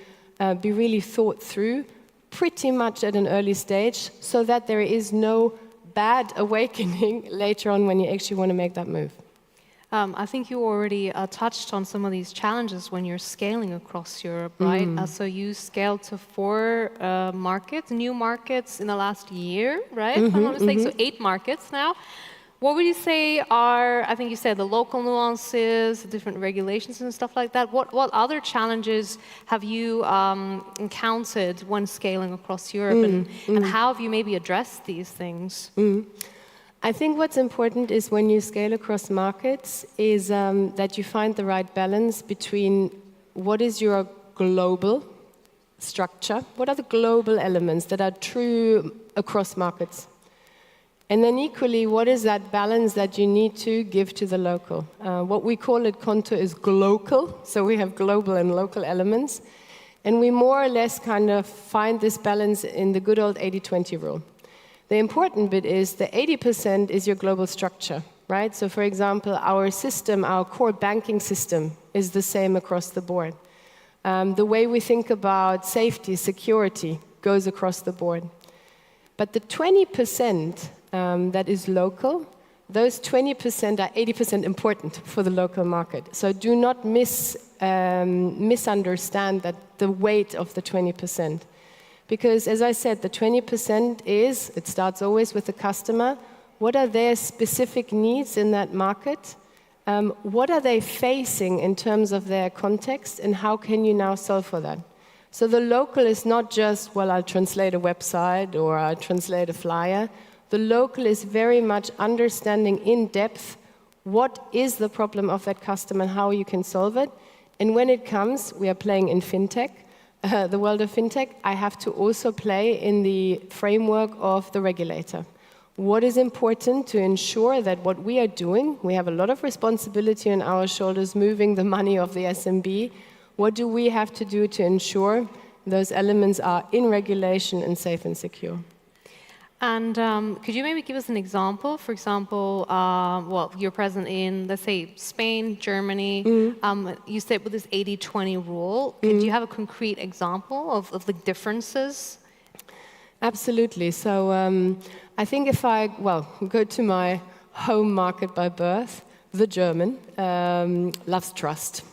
be really thought through pretty much at an early stage so that there is no bad awakening later on when you actually want to make that move. I think you already touched on some of these challenges when you're scaling across Europe, right? So you scaled to 4 markets, new markets in the last year, right? If I'm not mistaken, so 8 markets now. What would you say are, I think you said the local nuances, the different regulations and stuff like that. What other challenges have you encountered when scaling across Europe, and how have you maybe addressed these things? I think what's important is when you scale across markets is that you find the right balance between what is your global structure, what are the global elements that are true across markets, and then equally, what is that balance that you need to give to the local? What we call at Conto is glocal, so we have global and local elements, and we more or less kind of find this balance in the good old 80-20 rule. The important bit is the 80% is your global structure, right? So for example, our system, our core banking system is the same across the board. The way we think about safety, security goes across the board. But the 20% that is local, those 20% are 80% important for the local market. So do not misunderstand that the weight of the 20%. Because as I said, the 20% is, it starts always with the customer. What are their specific needs in that market? What are they facing in terms of their context, and how can you now solve for that? So the local is not just, well, I'll translate a website or I'll translate a flyer. The local is very much understanding in depth what is the problem of that customer and how you can solve it. And when it comes, we are playing in fintech, the world of fintech, I have to also play in the framework of the regulator. What is important to ensure that what we are doing, we have a lot of responsibility on our shoulders moving the money of the SMB. What do we have to do to ensure those elements are in regulation and safe and secure? And could you maybe give us an example? For example, well, you're present in, let's say, Spain, Germany. You said with this 80-20 rule. Could you have a concrete example of the differences? Absolutely. So I think if I, go to my home market by birth, the German loves trust.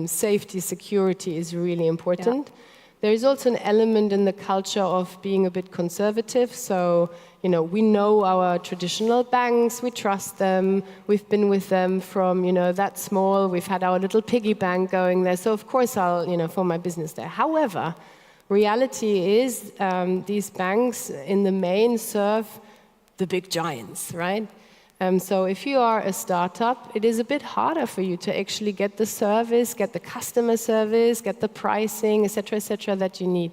Safety, security is really important. Yeah. There is also an element in the culture of being a bit conservative. So, we know our traditional banks, we trust them, we've been with them from, that small, we've had our little piggy bank going there. So, of course, I'll, for my business there. However, reality is these banks in the main serve the big giants, right? So if you are a startup, it is a bit harder for you to actually get the service, get the customer service, get the pricing, et cetera, that you need.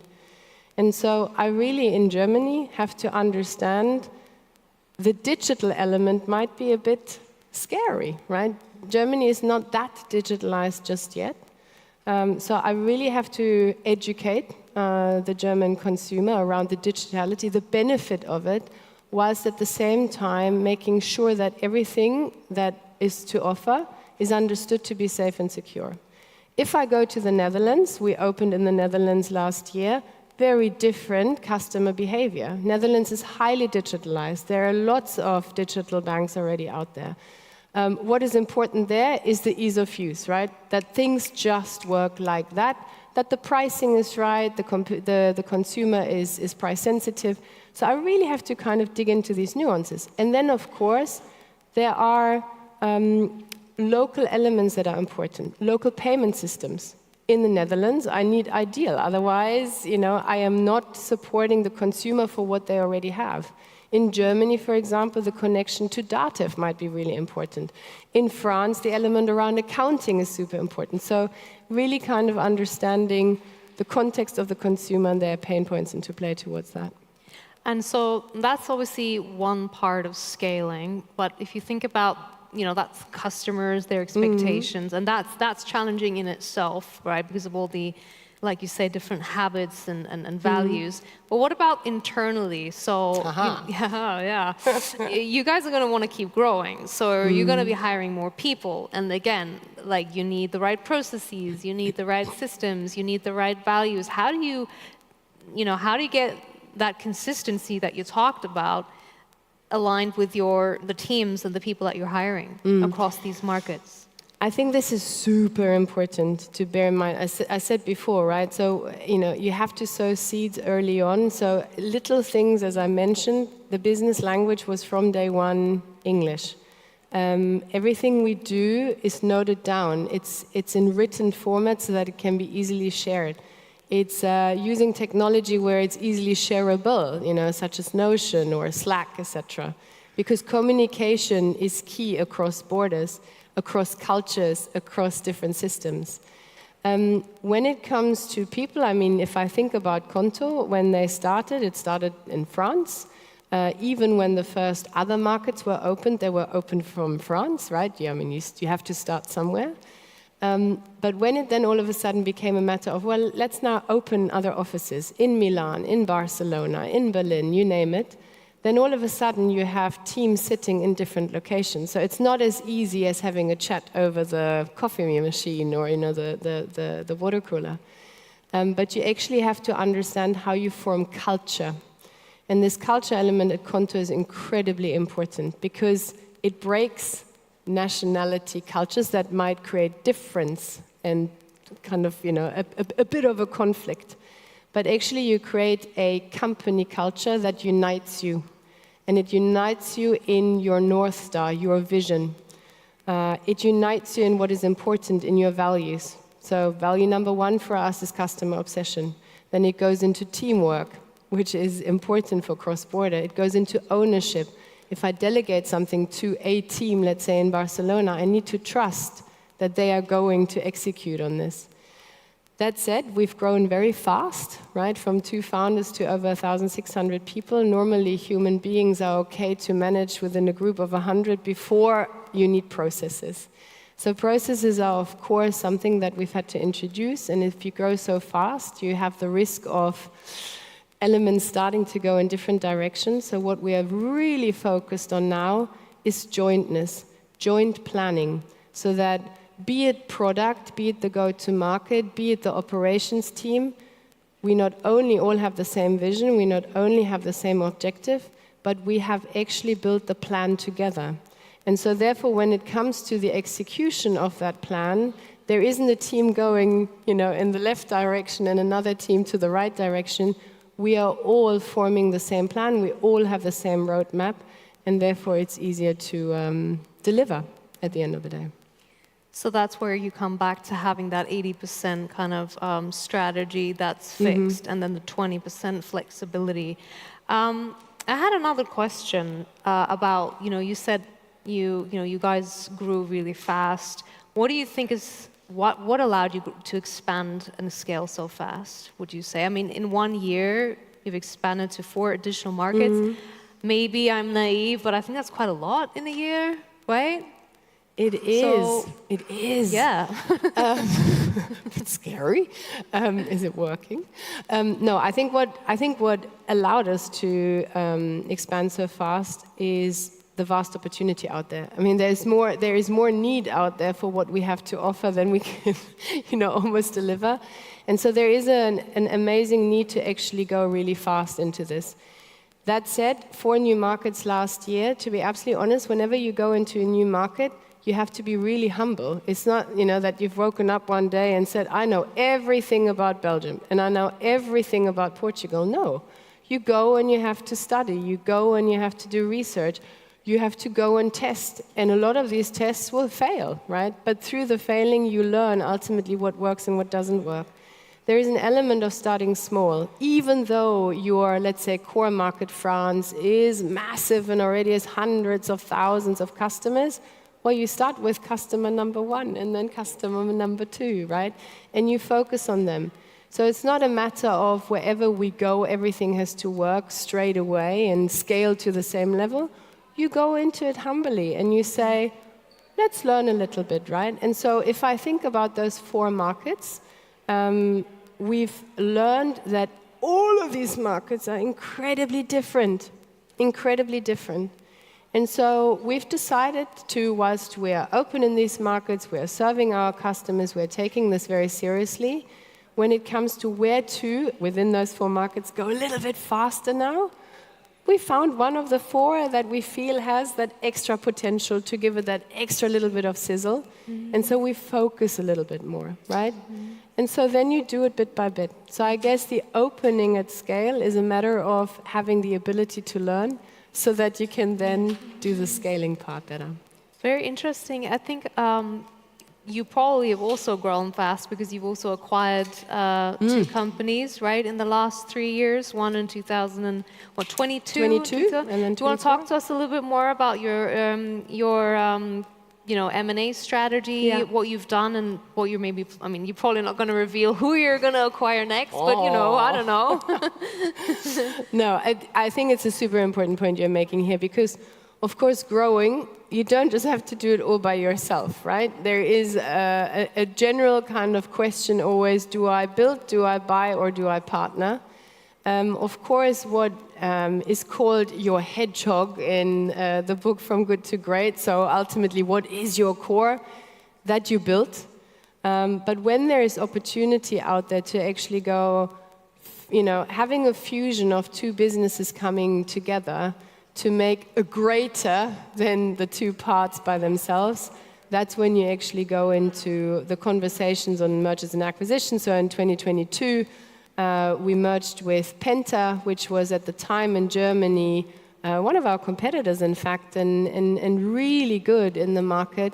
And so I really, in Germany, have to understand the digital element might be a bit scary, right? Germany is not that digitalized just yet. So I really have to educate the German consumer around the digitality, the benefit of it, whilst at the same time making sure that everything that is to offer is understood to be safe and secure. If I go to the Netherlands, we opened in the Netherlands last year, very different customer behavior. Netherlands is highly digitalized. There are lots of digital banks already out there. What is important there is the ease of use, right? That things just work like that the pricing is right, the consumer is price sensitive. So I really have to kind of dig into these nuances. And then, of course, there are local elements that are important. Local payment systems. In the Netherlands, I need ideal. Otherwise, I am not supporting the consumer for what they already have. In Germany, for example, the connection to Datev might be really important. In France, the element around accounting is super important. So really kind of understanding the context of the consumer and their pain points into play towards that. And so that's obviously one part of scaling. But if you think about, that's customers, their expectations, and that's challenging in itself, right? Because of all the, like you say, different habits and values. But what about internally? So, you guys are going to want to keep growing. So you're going to be hiring more people. And again, like you need the right processes, you need the right systems, you need the right values. How do you get that consistency that you talked about aligned with the teams and the people that you're hiring across these markets? I think this is super important to bear in mind. I said before, right? So, you have to sow seeds early on. So little things, as I mentioned, the business language was from day one English. Everything we do is noted down. It's in written format so that it can be easily shared. It's using technology where it's easily shareable, such as Notion or Slack, etc. Because communication is key across borders, across cultures, across different systems. When it comes to people, if I think about Konto, when they started, it started in France. Even when the first other markets were opened, they were opened from France, right? You have to start somewhere. But when it then all of a sudden became a matter of, well, let's now open other offices in Milan, in Barcelona, in Berlin, you name it, then all of a sudden you have teams sitting in different locations. So it's not as easy as having a chat over the coffee machine or the water cooler. But you actually have to understand how you form culture. And this culture element at Konto is incredibly important because it breaks nationality cultures that might create difference and kind of, a bit of a conflict. But actually you create a company culture that unites you. And it unites you in your North Star, your vision. It unites you in what is important in your values. So value number one for us is customer obsession. Then it goes into teamwork, which is important for cross-border. It goes into ownership. If I delegate something to a team, let's say in Barcelona, I need to trust that they are going to execute on this. That said, we've grown very fast, right? From 2 founders to over 1,600 people. Normally, human beings are okay to manage within a group of 100 before you need processes. So processes are, of course, something that we've had to introduce. And if you grow so fast, you have the risk of elements starting to go in different directions. So what we are really focused on now is jointness, joint planning, so that be it product, be it the go-to-market, be it the operations team, we not only all have the same vision, we not only have the same objective, but we have actually built the plan together. And so therefore, when it comes to the execution of that plan, there isn't a team going, in the left direction and another team to the right direction. We are all forming the same plan, we all have the same roadmap, and therefore it's easier to deliver at the end of the day. So that's where you come back to having that 80% kind of strategy that's fixed, and then the 20% flexibility. I had another question about, you said you guys grew really fast. What do you think is, what allowed you to expand and scale so fast, would you say? I mean, in 1 year, you've expanded to 4 additional markets. Maybe I'm naive, but I think that's quite a lot in a year, right? It is. It is. Yeah. It's scary. Is it working? No, I think what allowed us to expand so fast is the vast opportunity out there. I mean, there is more need out there for what we have to offer than we can, almost deliver. And so there is an amazing need to actually go really fast into this. That said, 4 new markets last year. To be absolutely honest, whenever you go into a new market, you have to be really humble. It's not, that you've woken up one day and said, I know everything about Belgium and I know everything about Portugal. No. You go and you have to study. You go and you have to do research. You have to go and test. And a lot of these tests will fail, right? But through the failing, you learn ultimately what works and what doesn't work. There is an element of starting small. Even though your, let's say, core market, France, is massive and already has hundreds of thousands of customers, well, you start with customer number 1 and then customer number 2, right? And you focus on them. So it's not a matter of wherever we go, everything has to work straight away and scale to the same level. You go into it humbly and you say, let's learn a little bit, right? And so if I think about those 4 markets, we've learned that all of these markets are incredibly different. And so we've decided to, whilst we are open in these markets, we are serving our customers, we're taking this very seriously. When it comes to where to, within those 4 markets, go a little bit faster now, we found one of the 4 that we feel has that extra potential to give it that extra little bit of sizzle. And so we focus a little bit more, right? And so then you do it bit by bit. So I guess the opening at scale is a matter of having the ability to learn so that you can then do the scaling part better. Very interesting. I think you probably have also grown fast because you've also acquired 2 companies, right, in the last 3 years, one in 2022. And then do you want to talk to us a little bit more about your M&A strategy, what you've done and what you're maybe, I mean, you're probably not going to reveal who you're going to acquire next, but, I don't know. No, I think it's a super important point you're making here because, of course, growing, you don't just have to do it all by yourself, right? There is a general kind of question always, do I build, do I buy, or do I partner? Of course, what is called your hedgehog in the book From Good to Great, so ultimately, what is your core that you built? But when there is opportunity out there to actually go, having a fusion of 2 businesses coming together to make a greater than the 2 parts by themselves, that's when you actually go into the conversations on mergers and acquisitions. So in 2022, we merged with Penta, which was at the time in Germany, one of our competitors, in fact, and really good in the market,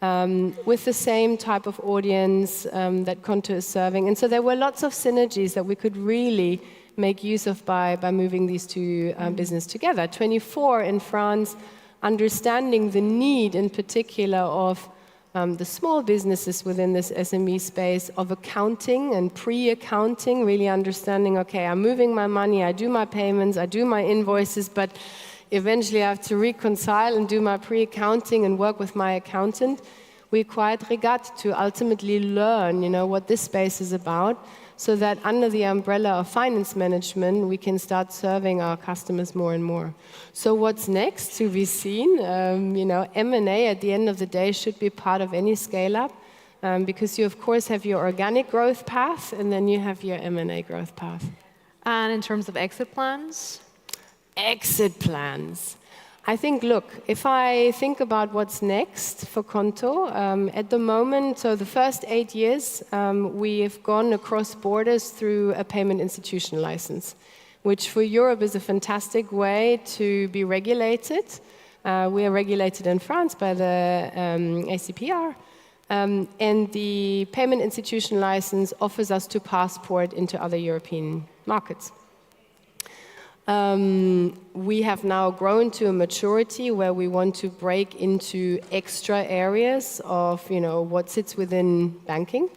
with the same type of audience that Conto is serving. And so there were lots of synergies that we could really make use of by moving these 2 businesses together. 24 in France, understanding the need in particular of the small businesses within this SME space of accounting and pre-accounting, really understanding, okay, I'm moving my money, I do my payments, I do my invoices, but eventually I have to reconcile and do my pre-accounting and work with my accountant. We acquired Regat to ultimately learn, what this space is about, so that under the umbrella of finance management, we can start serving our customers more and more. So what's next to be seen? M&A at the end of the day should be part of any scale-up, because you, of course, have your organic growth path, and then you have your M&A growth path. And in terms of exit plans? Exit plans. I think, look, if I think about what's next for Conto, at the moment, so the first 8 years, we have gone across borders through a payment institution license, which for Europe is a fantastic way to be regulated. We are regulated in France by the ACPR, and the payment institution license offers us to passport into other European markets. We have now grown to a maturity where we want to break into extra areas of, what sits within banking.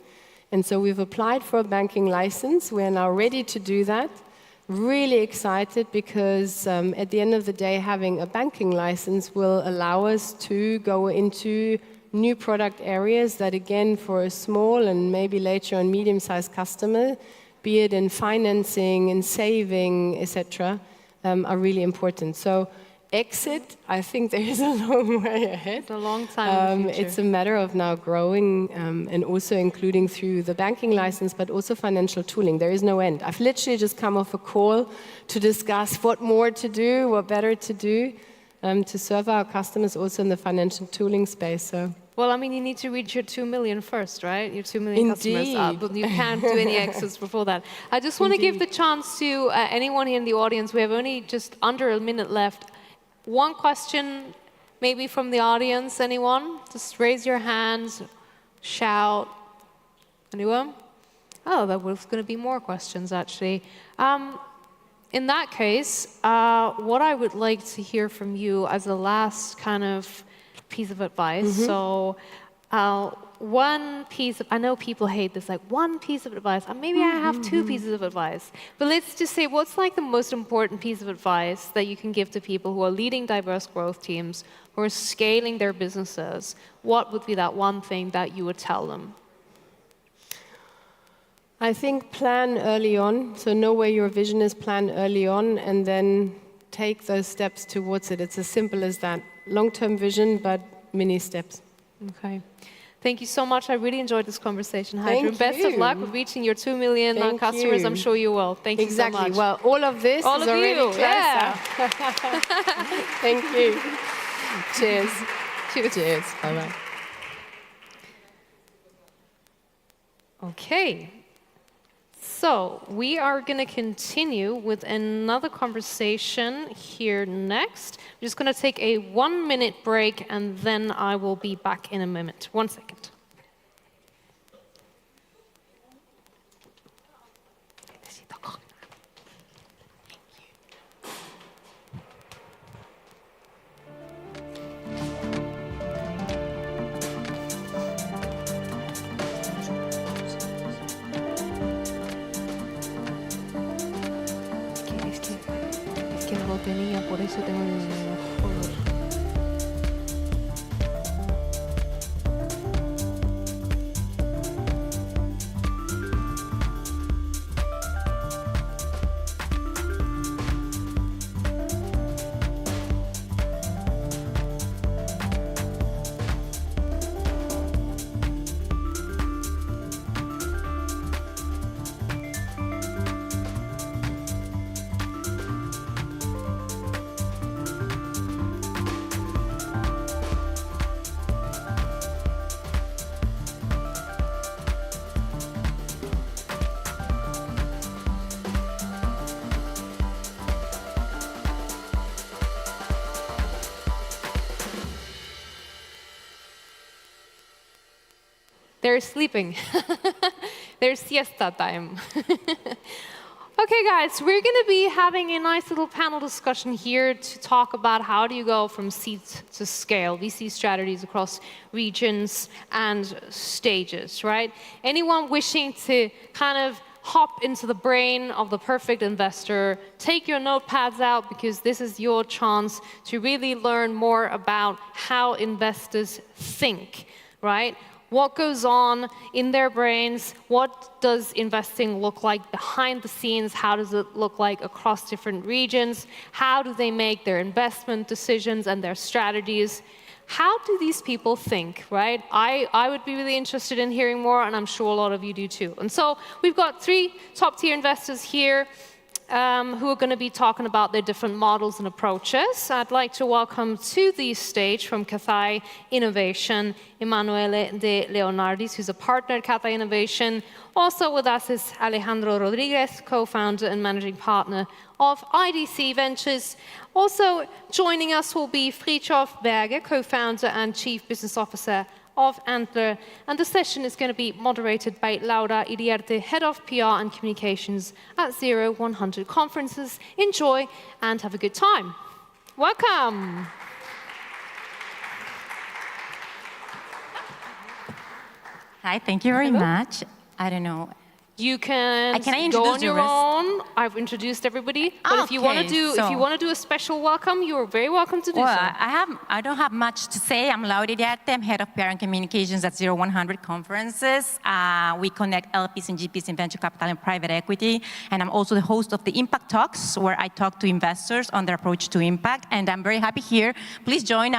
And so we've applied for a banking license. We're now ready to do that. Really excited because at the end of the day, having a banking license will allow us to go into new product areas that, again, for a small and maybe later on medium-sized customer, be it in financing and saving, etc., are really important. So exit, I think there is a long way ahead. It's a long time in the future. It's a matter of now growing and also including through the banking license, but also financial tooling. There is no end. I've literally just come off a call to discuss what more to do, what better to do to serve our customers also in the financial tooling space. So. Well, I mean, you need to reach your 2 million first, right? Your 2 million Indeed. customers. But you can't do any exits before that. I just want to give the chance to anyone here in the audience. We have only just under a minute left. One question, maybe from the audience. Anyone? Just raise your hands, shout. Anyone? Oh, there was going to be more questions, actually. In that case, what I would like to hear from you as a last kind of piece of advice. So one piece of, I know people hate this, like one piece of advice, and maybe I have two pieces of advice. But let's just say, what's like the most important piece of advice that you can give to people who are leading diverse growth teams, who are scaling their businesses? What would be that one thing that you would tell them? I think plan early on. So know where your vision is, plan early on, and then take those steps towards it. It's as simple as that. Long-term vision, but mini steps. Okay. Thank you so much. I really enjoyed this conversation, Heidrun. Thank Best of you. luck with reaching your 2 million customers. you. I'm sure you will. Thank you so much. Exactly. Well, all of this All is of already you, closer. yeah. Thank you. Cheers. Cheers. Cheers. Bye-bye. Okay. So we are going to continue with another conversation here next. We're just going to take a 1-minute break, and then I will be back in a moment. 1 second. Es que no lo tenía, por eso tengo el color. They're sleeping. There's siesta time. Okay, guys, we're going to be having a nice little panel discussion here to talk about how do you go from seed to scale, VC strategies across regions and stages, right? Anyone wishing to kind of hop into the brain of the perfect investor, take your notepads out because this is your chance to really learn more about how investors think, right? What goes on in their brains? What does investing look like behind the scenes? How does it look like across different regions? How do they make their investment decisions and their strategies? How do these people think, right? I would be really interested in hearing more, and I'm sure a lot of you do too. And so we've got 3 top-tier investors here who are going to be talking about their different models and approaches. I'd like to welcome to the stage from Cathay Innovation, Emanuele De Leonardis, who's a partner at Cathay Innovation. Also with us is Alejandro Rodriguez, co-founder and managing partner of IDC Ventures. Also joining us will be Fritjof Berger, co-founder and chief business officer of Antler, and the session is going to be moderated by Laura Iriarte, Head of PR and Communications at 0100 Conferences. Enjoy and have a good time. Welcome. Hi, thank you very much. I don't know. You can go on your own. I've introduced everybody, but if you want to do a special welcome, you're very welcome to do so. I don't have much to say. I'm Laura Iriarte. I'm head of PR and communications at 0100 Conferences. We connect LPs and GPs in venture capital and private equity, and I'm also the host of the Impact Talks, where I talk to investors on their approach to impact. And I'm very happy here. Please join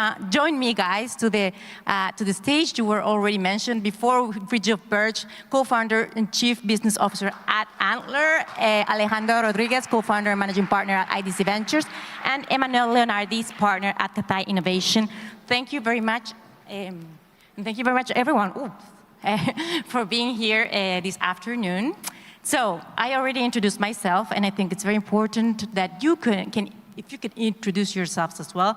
me, guys, to the stage. You were already mentioned before. Fridtjof Berg, co-founder and chief business officer at Antler, Alejandro Rodriguez, co-founder and managing partner at IDC Ventures, and Emmanuel Leonardis, partner at Cathay Innovation. Thank you very much, and thank you very much, everyone, for being here this afternoon. So I already introduced myself, and I think it's very important that you if you could introduce yourselves as well.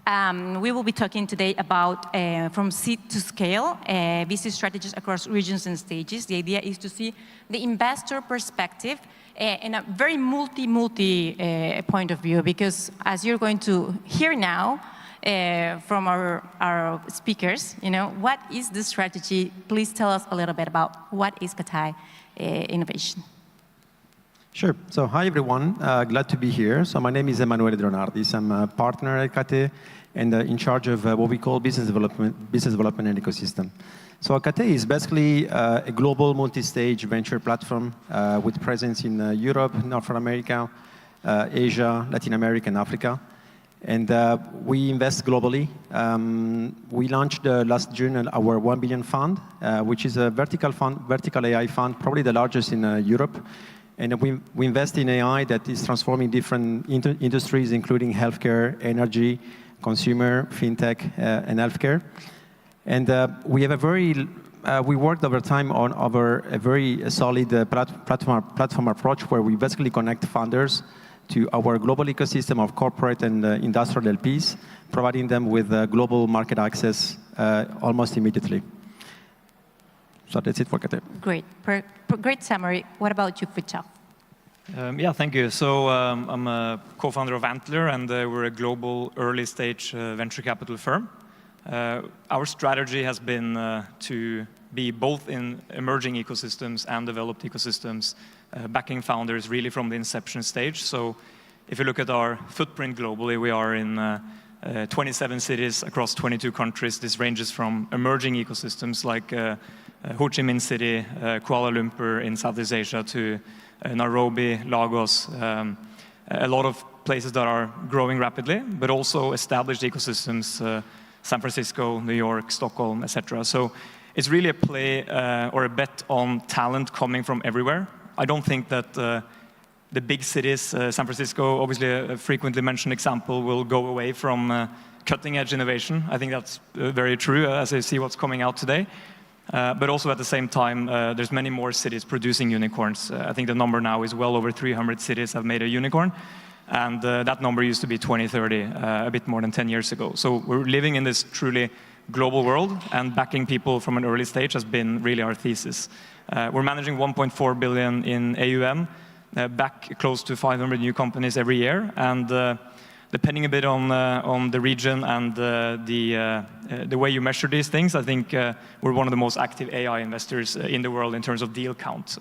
We will be talking today about from seed to scale, VC strategies across regions and stages. The idea is to see the investor perspective in a very multi point of view, because as you're going to hear now from our speakers, what is the strategy? Please tell us a little bit about what is Cathay Innovation. Sure. So hi, everyone. Glad to be here. So my name is Emanuele Leonardis. I'm a partner at Cathay and in charge of what we call business development and ecosystem. So Cathay is basically a global multi-stage venture platform with presence in Europe, North America, Asia, Latin America, and Africa. And we invest globally. We launched last June our 1 billion fund, which is a vertical AI fund, probably the largest in Europe. And we invest in AI that is transforming different industries, including healthcare, energy, consumer, fintech, and healthcare. And we have we worked over time on a very solid platform approach where we basically connect founders to our global ecosystem of corporate and industrial LPs, providing them with global market access almost immediately. So that's it for Cathay. Great. Great summary. What about you, Fridtjof? Yeah, thank you. So I'm a co-founder of Antler, and we're a global early-stage venture capital firm. Our strategy has been to be both in emerging ecosystems and developed ecosystems, backing founders really from the inception stage. So if you look at our footprint globally, we are in 27 cities across 22 countries. This ranges from emerging ecosystems like Ho Chi Minh City, Kuala Lumpur in Southeast Asia, to Nairobi, Lagos, a lot of places that are growing rapidly, but also established ecosystems, San Francisco, New York, Stockholm, etc. So it's really a play or a bet on talent coming from everywhere. I don't think that the big cities, San Francisco, obviously a frequently mentioned example, will go away from cutting-edge innovation. I think that's very true as I see what's coming out today. But also at the same time, there's many more cities producing unicorns. I think the number now is well over 300 cities have made a unicorn. And that number used to be 20, 30, a bit more than 10 years ago. So we're living in this truly global world, and backing people from an early stage has been really our thesis. We're managing 1.4 billion in AUM, back close to 500 new companies every year. And depending a bit on the region and the way you measure these things, I think we're one of the most active AI investors in the world in terms of deal count.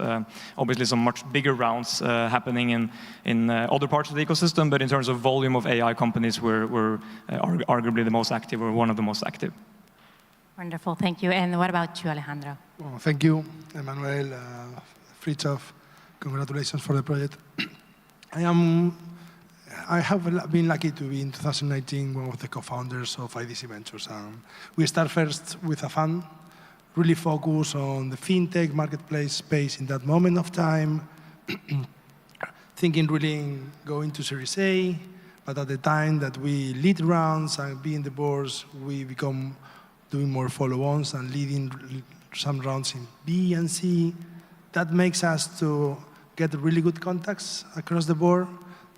Obviously, some much bigger rounds happening in other parts of the ecosystem, but in terms of volume of AI companies, we're arguably the most active, or one of the most active. Wonderful, thank you. And what about you, Alejandro? Well, thank you, Emmanuel, Fridtjof. Congratulations for the project. I have been lucky to be in 2019 one of the co-founders of IDC Ventures. We start first with a fund, really focused on the fintech marketplace space in that moment of time, thinking really going to Series A, but at the time that we lead rounds and be in the boards, we become doing more follow-ons and leading some rounds in B and C. That makes us to get really good contacts across the board.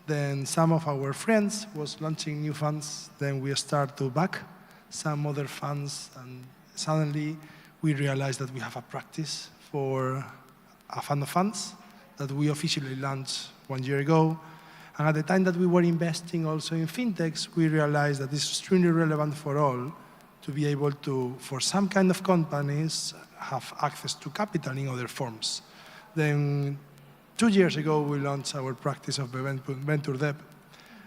Then some of our friends was launching new funds. Then we start to back some other funds and suddenly we realized that we have a practice for a fund of funds that we officially launched 1 year ago. And at the time that we were investing also in fintechs, we realized that it's extremely relevant for all to be able to, for some kind of companies, have access to capital in other forms. Then 2 years ago, we launched our practice of venture debt.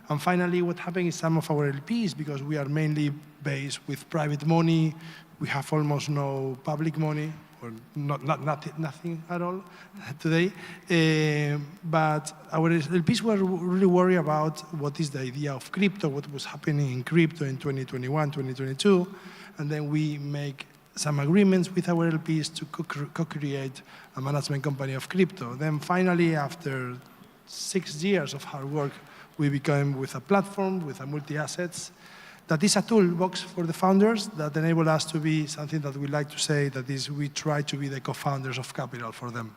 And finally, what happened is some of our LPs, because we are mainly based with private money, we have almost no public money, or nothing at all today. But our LPs were really worried about what is the idea of crypto, what was happening in crypto in 2021, 2022. And then we make some agreements with our LPs to co-create a management company of crypto. Then finally, after 6 years of hard work, we became with a platform, with a multi-assets, that is a toolbox for the founders that enable us to be something that we like to say, that is, we try to be the co-founders of capital for them.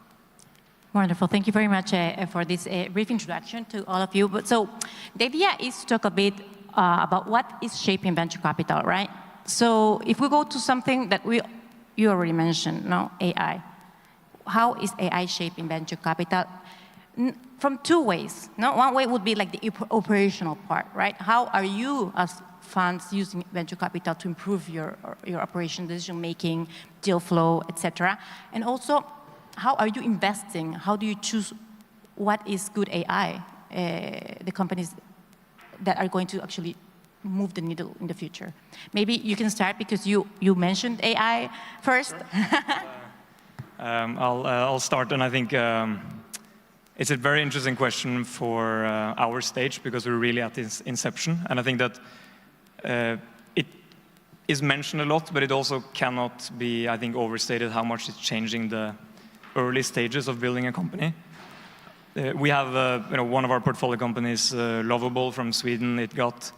Wonderful. Thank you very much for this brief introduction to all of you. But so the idea is to talk a bit about what is shaping venture capital, right? So if we go to something that you already mentioned, no, AI. How is AI shaping venture capital? From 2 ways. No? One way would be like the operational part, right? How are you as funds using venture capital to improve your operation, decision-making, deal flow, etc.? And also, how are you investing? How do you choose what is good AI, the companies that are going to actually move the needle in the future? Maybe you can start because you mentioned AI first. I'll start, and I think it's a very interesting question for our stage because we're really at its inception, and I think that it is mentioned a lot, but it also cannot be, I think, overstated how much it's changing the early stages of building a company. We have one of our portfolio companies, Lovable from Sweden. It got,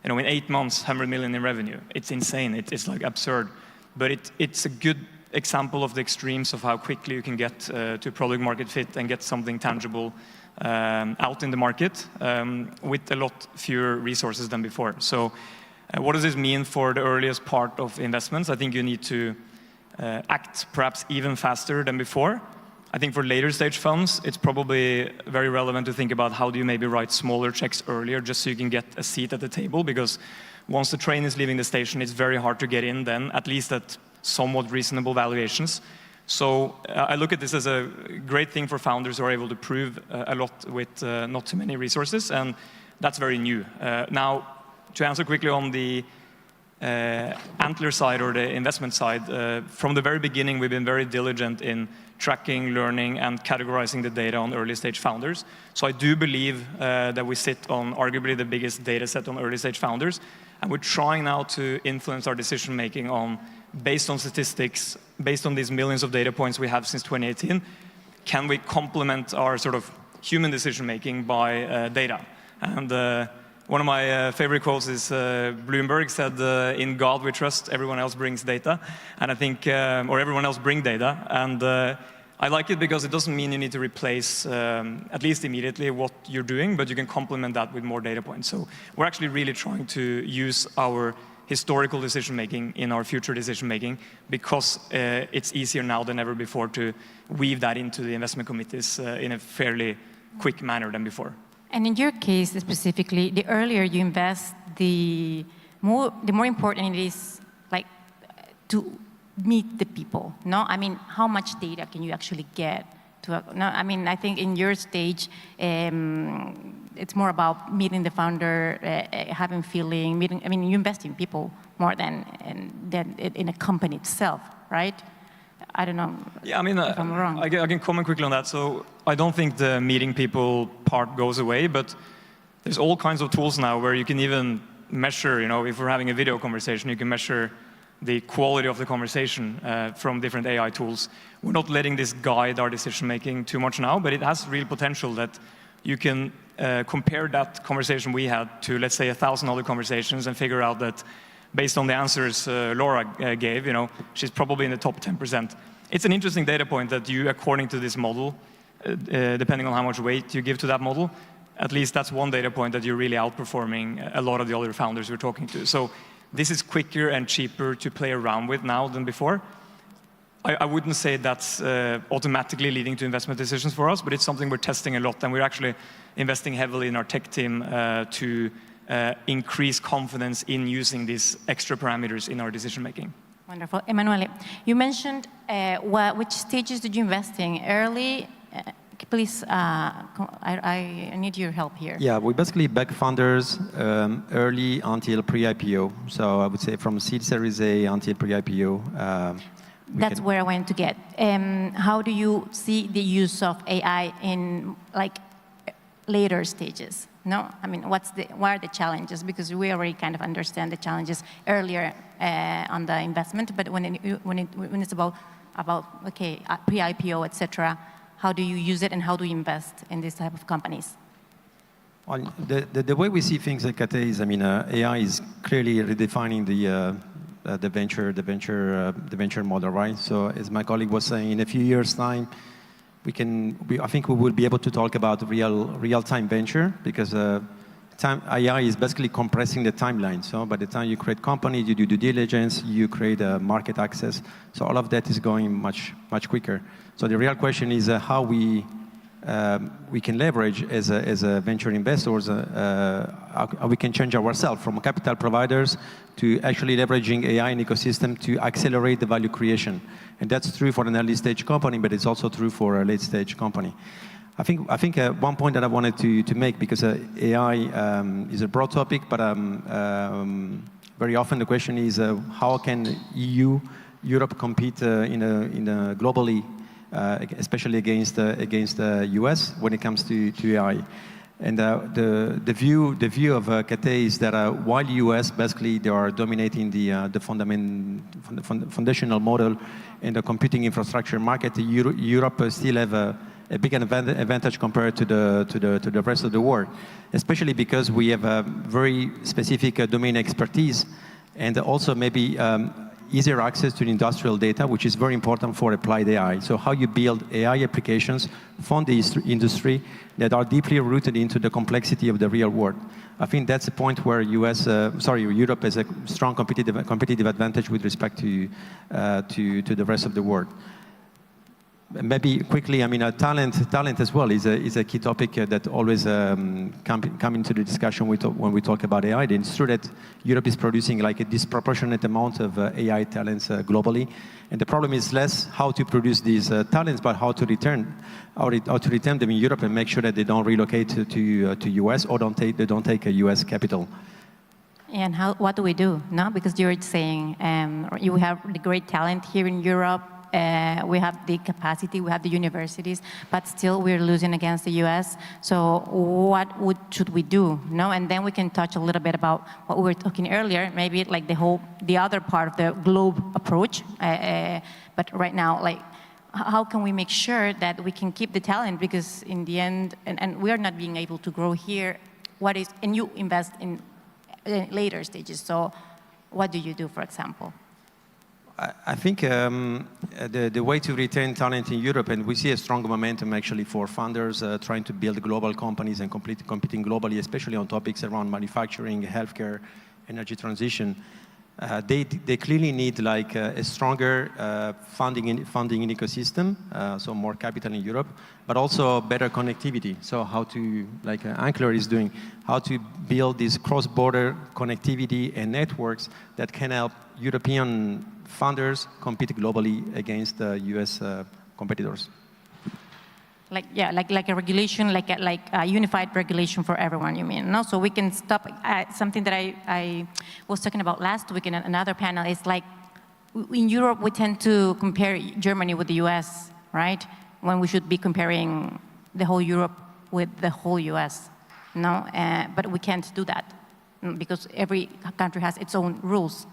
in 8 months, 100 million in revenue. It's insane. It's like absurd, but it's a good example of the extremes of how quickly you can get to product market fit and get something tangible out in the market with a lot fewer resources than before. So what does this mean for the earliest part of investments? I think you need to act perhaps even faster than before. I think for later stage funds, it's probably very relevant to think about how do you maybe write smaller checks earlier just so you can get a seat at the table, because once the train is leaving the station, it's very hard to get in then, at least at somewhat reasonable valuations. So I look at this as a great thing for founders who are able to prove a lot with not too many resources, and that's very new. Now, to answer quickly on the Antler side or the investment side, from the very beginning, we've been very diligent in tracking, learning, and categorizing the data on early stage founders. So I do believe that we sit on arguably the biggest data set on early stage founders, and we're trying now to influence our decision making on, based on statistics, based on these millions of data points we have since 2018, can we complement our sort of human decision making by data? And one of my favorite quotes is Bloomberg said, "In God we trust, everyone else brings data." And I think, or everyone else bring data. And I like it because it doesn't mean you need to replace, at least immediately, what you're doing, but you can complement that with more data points. So we're actually really trying to use our historical decision-making in our future decision-making because it's easier now than ever before to weave that into the investment committees in a fairly quick manner than before. And in your case specifically, the earlier you invest, the more important it is, like, to meet the people. No, I mean, how much data can you actually get? No, I mean, I think in your stage, it's more about meeting the founder, having feeling, meeting. I mean, you invest in people more than in a company itself, right? I don't know. Yeah, I mean, if I'm wrong. I can comment quickly on that. So I don't think the meeting people part goes away, but there's all kinds of tools now where you can even measure. If we're having a video conversation, you can measure the quality of the conversation from different AI tools. We're not letting this guide our decision-making too much now, but it has real potential that you can compare that conversation we had to, let's say, 1,000 other conversations and figure out that based on the answers Laura gave, she's probably in the top 10%. It's an interesting data point that you, according to this model, depending on how much weight you give to that model, at least that's one data point that you're really outperforming a lot of the other founders you're talking to. So this is quicker and cheaper to play around with now than before. I wouldn't say that's automatically leading to investment decisions for us, but it's something we're testing a lot, and we're actually investing heavily in our tech team to increase confidence in using these extra parameters in our decision making. Wonderful. Emanuele, you mentioned which stages did you invest in? Early? Please, I need your help here. Yeah, we basically back founders early until pre-IPO. So I would say from seed series A until pre-IPO. That's where I went to get. How do you see the use of AI in like later stages? No, I mean, what are the challenges? Because we already kind of understand the challenges earlier on the investment, but when it's about okay, pre-IPO, etc., how do you use it and how do you invest in this type of companies? Well, the way we see things at Kate is, I mean, AI is clearly redefining the venture model, right? So as my colleague was saying, in a few years' time, I think we will be able to talk about real-time venture because AI is basically compressing the timeline. So by the time you create company, you do due diligence, you create market access. So all of that is going much quicker. So the real question is how we can leverage as a venture investors, how we can change ourselves from capital providers to actually leveraging AI and ecosystem to accelerate the value creation. And that's true for an early stage company, but it's also true for a late stage company. I think one point that I wanted to make, because AI is a broad topic, but very often the question is how can Europe compete in a globally, especially against the US when it comes to AI. And the view of Kate is that while US basically they are dominating the foundational model in the computing infrastructure market, Europe still have a big advantage compared to the rest of the world, especially because we have a very specific domain expertise and also maybe easier access to industrial data, which is very important for applied AI. So how you build AI applications from the industry that are deeply rooted into the complexity of the real world. I think that's the point where Europe has a strong competitive advantage with respect to the rest of the world. Maybe quickly, I mean, talent as well is a key topic that always come into the discussion when we talk about AI. It's true that Europe is producing like a disproportionate amount of AI talents globally, and the problem is less how to produce these talents, but how to return them in Europe and make sure that they don't relocate to US or they don't take a US capital. And what do we do? No, because you're saying you have the great talent here in Europe. We have the capacity, we have the universities, but still we're losing against the US. So should we do? No, and then we can touch a little bit about what we were talking earlier, maybe like the other part of the globe approach. But right now, like, how can we make sure that we can keep the talent? Because in the end, and we are not being able to grow here. And you invest in later stages. So what do you do, for example? I think the way to retain talent in Europe, and we see a strong momentum actually for founders trying to build global companies and competing globally, especially on topics around manufacturing, healthcare, energy transition. They clearly need like a stronger funding ecosystem, so more capital in Europe, but also better connectivity. So how to, like Ankler is doing, how to build this cross-border connectivity and networks that can help European founders compete globally against US competitors. Like a regulation, like a unified regulation for everyone, you mean? No, so we can stop something that I was talking about last week in another panel. Is like in Europe we tend to compare Germany with the US, right? When we should be comparing the whole Europe with the whole US, no? But we can't do that because every country has its own rules.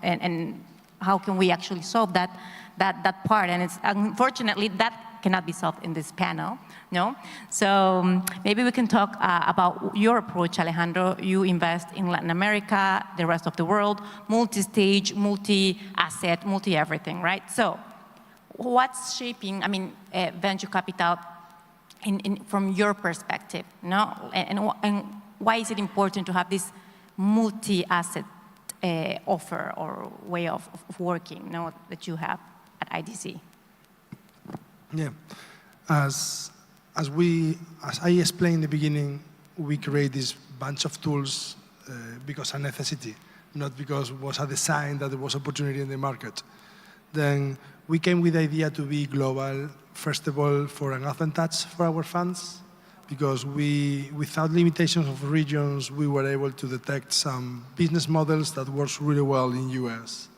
And how can we actually solve that part? And it's unfortunately that cannot be solved in this panel, no? So maybe we can talk about your approach, Alejandro. You invest in Latin America, the rest of the world, multi-stage, multi-asset, multi-everything, right? So what's shaping, I mean, venture capital from your perspective, no? And why is it important to have this multi-asset offer or way of working that you have at IDC? Yeah, as I explained in the beginning, we create this bunch of tools because of necessity, not because it was a design that there was opportunity in the market. Then we came with the idea to be global, first of all, for an advantage for our funds, because without limitations of regions, we were able to detect some business models that works really well in US,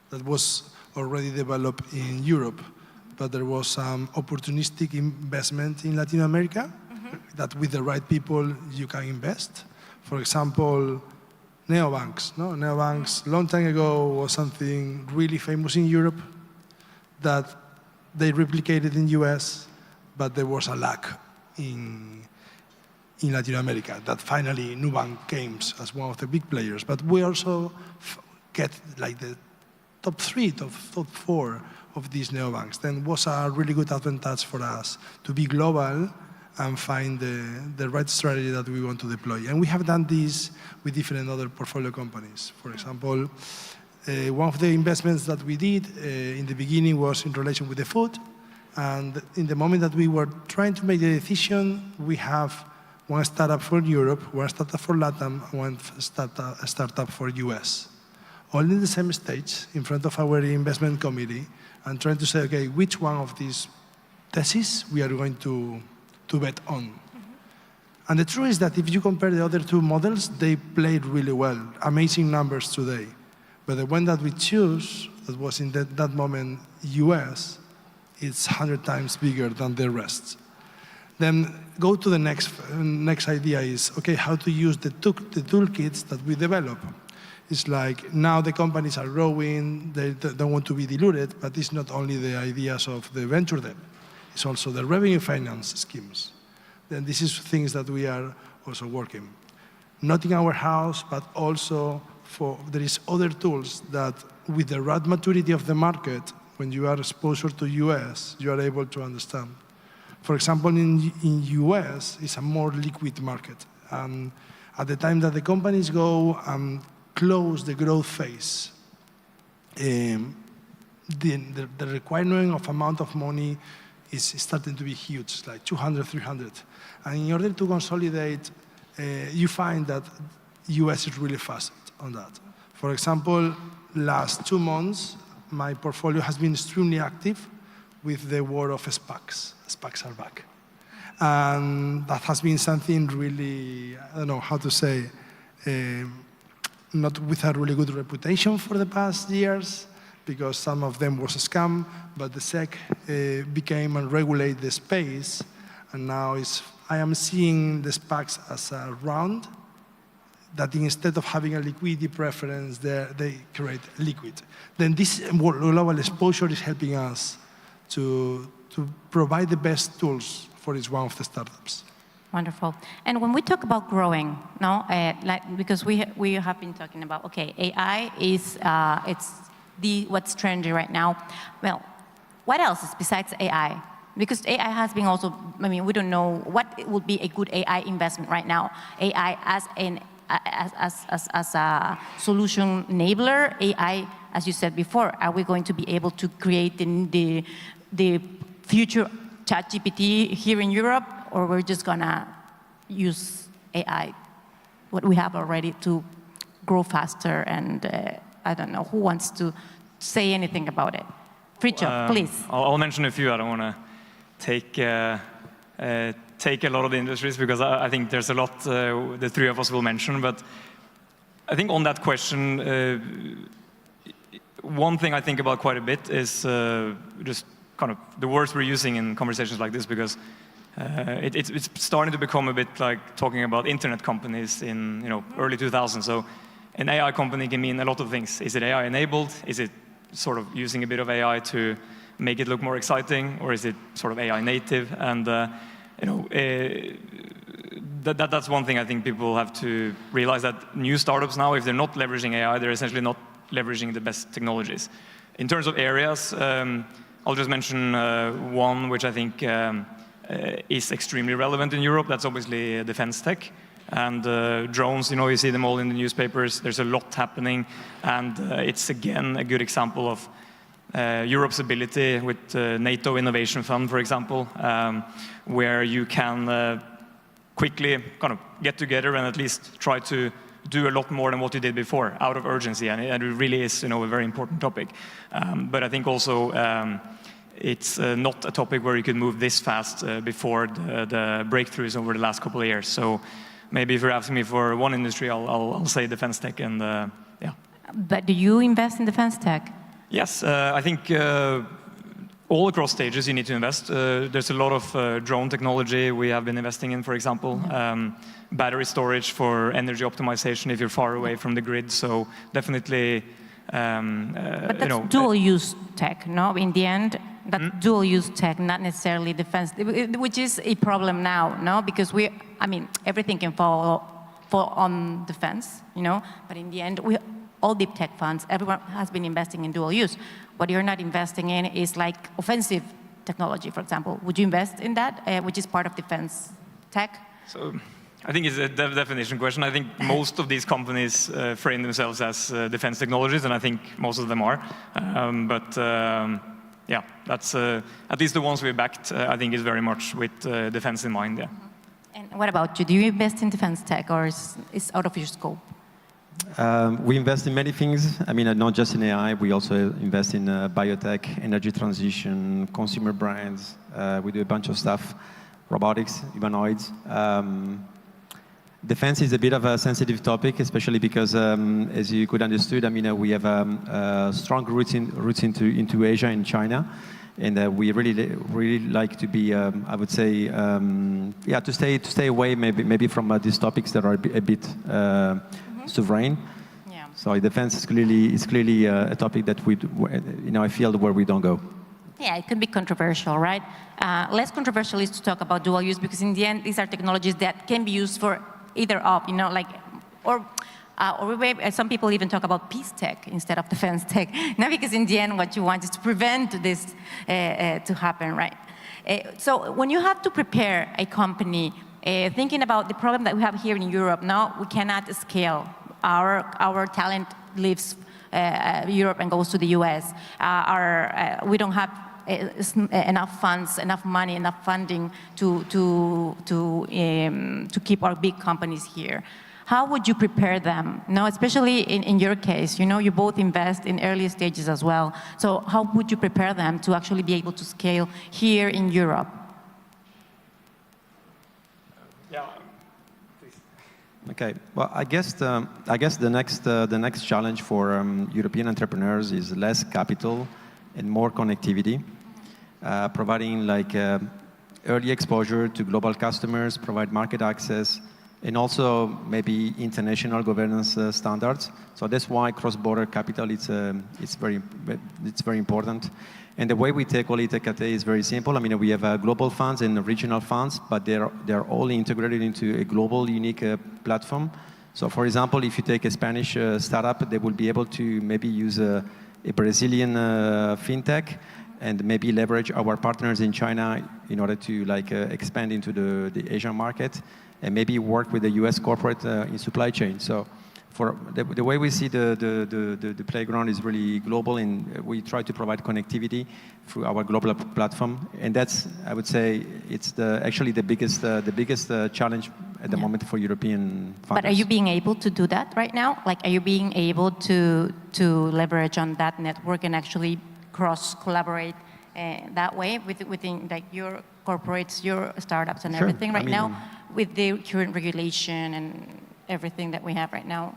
that was already developed in Europe, but there was some opportunistic investment in Latin America that with the right people you can invest. For example, neobanks. Neobanks, long time ago, was something really famous in Europe that they replicated in US, but there was a lack in Latin America, that finally Nubank came as one of the big players. But we also get like the top 3, top 4 of these neobanks. Then was a really good advantage for us to be global and find the right strategy that we want to deploy. And we have done this with different other portfolio companies. For example, one of the investments that we did in the beginning was in relation with the food. And in the moment that we were trying to make the decision, we have one startup for Europe, one startup for LATAM, one startup for US. All in the same stage, in front of our investment committee, and trying to say, okay, which one of these theses we are going to bet on. And the truth is that if you compare the other 2 models, they played really well, amazing numbers today. But the one that we choose, that was in that moment US, it's 100 times bigger than the rest. Then go to the next idea is, okay, how to use the toolkits that we develop. It's like now the companies are growing, they don't want to be diluted, but it's not only the ideas of the venture debt, it's also the revenue finance schemes. Then this is things that we are also working. Not in our house, but also there is other tools that with the right maturity of the market, when you are exposed to US, you are able to understand. For example, in US, it's a more liquid market. At the time that the companies go and close the growth phase, the requirement of amount of money is starting to be huge, like 200, 300. And in order to consolidate, you find that US is really fast on that. For example, last 2 months, my portfolio has been extremely active with the war of SPACs. SPACs are back. And that has been something really, I don't know how to say, not with a really good reputation for the past years, because some of them was a scam, but the SEC became and regulate the space, and now I am seeing the SPACs as a round that instead of having a liquidity preference, they create liquid. Then this global exposure is helping us to provide the best tools for each one of the startups. Wonderful. And when we talk about growing, because we have been talking about, okay, AI is what's trendy right now. Well, what else is besides AI? Because AI has been also, we don't know what would be a good AI investment right now. AI as a solution enabler, AI, as you said before, are we going to be able to create the future ChatGPT here in Europe, or we're just gonna use AI, what we have already, to grow faster? And I don't know, who wants to say anything about it? Fritjof, please. I'll mention a few. I don't want to take a lot of the industries, because I think there's a lot the 3 of us will mention. But I think on that question, one thing I think about quite a bit is just kind of the words we're using in conversations like this, because it's starting to become a bit like talking about internet companies in early 2000s. So an AI company can mean a lot of things. Is it AI enabled? Is it sort of using a bit of AI to make it look more exciting, or is it sort of AI native? And that's one thing I think people have to realize, that new startups now, if they're not leveraging AI, they're essentially not leveraging the best technologies. In terms of areas, I'll just mention one which I think is extremely relevant in Europe. That's obviously defense tech. And drones, you see them all in the newspapers. There's a lot happening, and it's again a good example of Europe's ability with NATO Innovation Fund, for example, where you can quickly kind of get together and at least try to do a lot more than what you did before, out of urgency, and it really is, a very important topic. But I think also it's not a topic where you can move this fast before the breakthroughs over the last couple of years. So maybe if you're asking me for one industry, I'll say defense tech, and yeah. But do you invest in defense tech? Yes, I think all across stages you need to invest. There's a lot of drone technology we have been investing in, for example. Battery storage for energy optimization if you're far away from the grid. So definitely, but that's dual-use tech, no? In the end, that's dual-use tech, not necessarily defense, which is a problem now, no? Because everything can fall on defense, But in the end, all deep tech funds, everyone has been investing in dual use. What you're not investing in is like offensive technology, for example. Would you invest in that, which is part of defense tech? So I think it's a definition question. I think most of these companies frame themselves as defense technologies, and I think most of them are. Yeah, that's at least the ones we backed, I think is very much with defense in mind, yeah. And what about you? Do you invest in defense tech, or is it out of your scope? We invest in many things. Not just in AI. We also invest in biotech, energy transition, consumer brands. We do a bunch of stuff, robotics, humanoids. Defense is a bit of a sensitive topic, especially because, as you could understood, we have strong roots into Asia and China, and we really like to be, I would say, to stay away maybe from these topics that are a bit sovereign. Yeah. So defense is clearly a topic that a field where we don't go. Yeah, it can be controversial, right? Less controversial is to talk about dual use, because in the end, these are technologies that can be used for either of, or some people even talk about peace tech instead of defense tech. Now, because in the end, what you want is to prevent this to happen, right? So when you have to prepare a company, thinking about the problem that we have here in Europe, now we cannot scale. Our talent leaves Europe and goes to the US. We don't have enough funds, enough money, enough funding to keep our big companies here. How would you prepare them? Now, especially in your case, you both invest in early stages as well. So how would you prepare them to actually be able to scale here in Europe? Yeah, please. Okay. Well, I guess the next challenge for European entrepreneurs is less capital and more connectivity, providing early exposure to global customers, provide market access, and also maybe international governance standards. So that's why cross-border capital it's very important. And the way we tackle it at Cathay is very simple. We have global funds and regional funds, but they're all integrated into a global, unique platform. So, for example, if you take a Spanish startup, they will be able to maybe use a Brazilian fintech and maybe leverage our partners in China in order to expand into the Asian market, and maybe work with the US corporate in supply chain. So for the way we see the playground is really global, and we try to provide connectivity through our global platform. And that's, I would say, it's actually the biggest challenge at the moment for European funders. But are you being able to do that right now? Are you being able to leverage on that network and actually cross-collaborate that way within your corporates, your startups and everything right now, with the current regulation and everything that we have right now?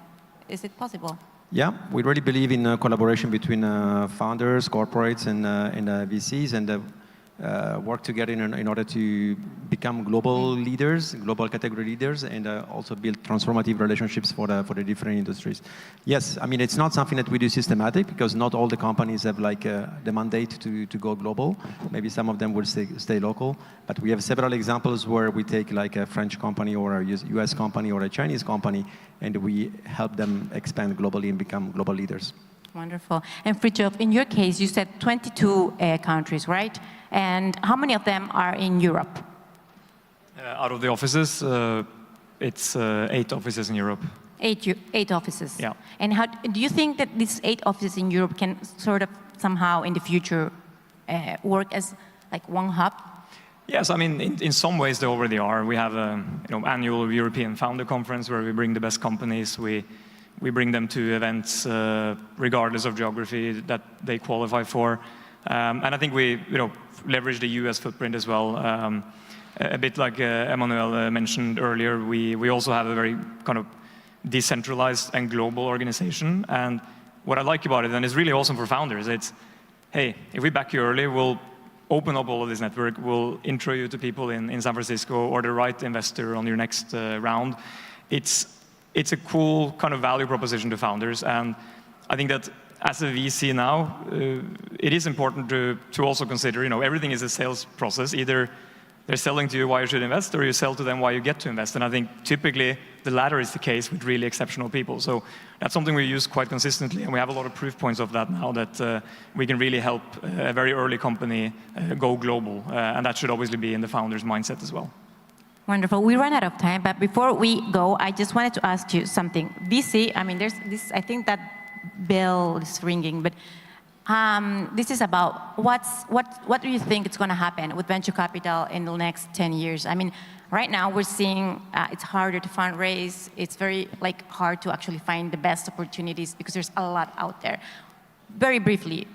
Is it possible? Yeah, we really believe in collaboration between founders, corporates, and VCs, and work together in order to become global leaders, global category leaders, and also build transformative relationships for the different industries. Yes, it's not something that we do systematic, because not all the companies have the mandate to go global. Maybe some of them will stay local, but we have several examples where we take a French company or a US company or a Chinese company, and we help them expand globally and become global leaders. Wonderful. And Fridtjof, in your case, you said 22 countries, right? And how many of them are in Europe? Out of the offices, It's 8 offices in Europe. Eight offices. Yeah. And how do you think that these 8 offices in Europe can sort of somehow in the future work as like one hub? Yes, I mean, in some ways they already are. We have an annual European Founder Conference where we bring the best companies. We bring them to events regardless of geography that they qualify for. And I think we leverage the US footprint as well. A bit like Emmanuel mentioned earlier, we also have a very kind of decentralized and global organization. And what I like about it, and it's really awesome for founders, it's, hey, if we back you early, we'll open up all of this network, we'll intro you to people in San Francisco or the right investor on your next round. It's a cool kind of value proposition to founders. And I think that as a VC now, it is important to also consider, everything is a sales process. Either they're selling to you why you should invest, or you sell to them why you get to invest. And I think typically the latter is the case with really exceptional people. So that's something we use quite consistently, and we have a lot of proof points of that now, that we can really help a very early company go global. And that should obviously be in the founder's mindset as well. Wonderful. We ran out of time, but before we go, I just wanted to ask you something. VC, I mean, there's this, I think that bell is ringing, but this is about what do you think is going to happen with venture capital in the next 10 years? I mean, right now we're seeing it's harder to fundraise. It's very hard to actually find the best opportunities because there's a lot out there. Very briefly,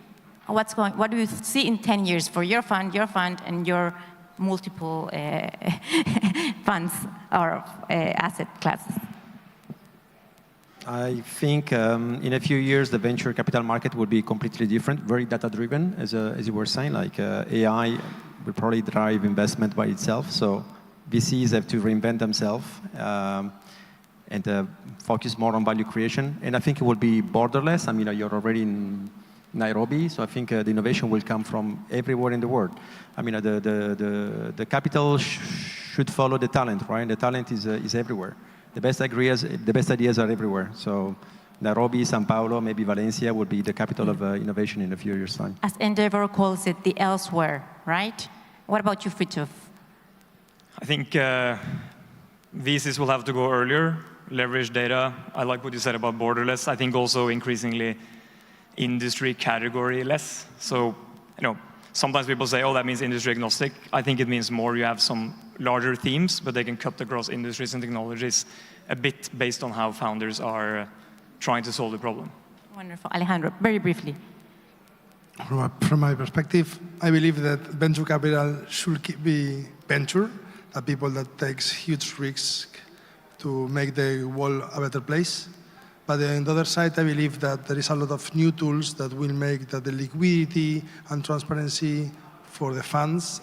what do you see in 10 years for your fund, and your multiple funds or asset classes? I think in a few years, the venture capital market will be completely different, very data-driven, as you were saying. AI will probably drive investment by itself. So VCs have to reinvent themselves and focus more on value creation. And I think it will be borderless. I mean, you're already in Nairobi, so I think the innovation will come from everywhere in the world. I mean, the capital should follow the talent, right? The talent is everywhere. The best ideas are everywhere. So Nairobi, Sao Paulo, maybe Valencia would be the capital of innovation in a few years' time. As Endeavor calls it, the elsewhere, right? What about you, Fritjof? I think VCs will have to go earlier, leverage data. I like what you said about borderless. I think also increasingly industry category less. So, sometimes people say, oh, that means industry agnostic. I think it means more you have some larger themes, but they can cut across industries and technologies a bit based on how founders are trying to solve the problem. Wonderful. Alejandro, very briefly. From my perspective, I believe that venture capital should be venture, that people that takes huge risks to make the world a better place. But on the other side, I believe that there is a lot of new tools that will make that the liquidity and transparency for the funds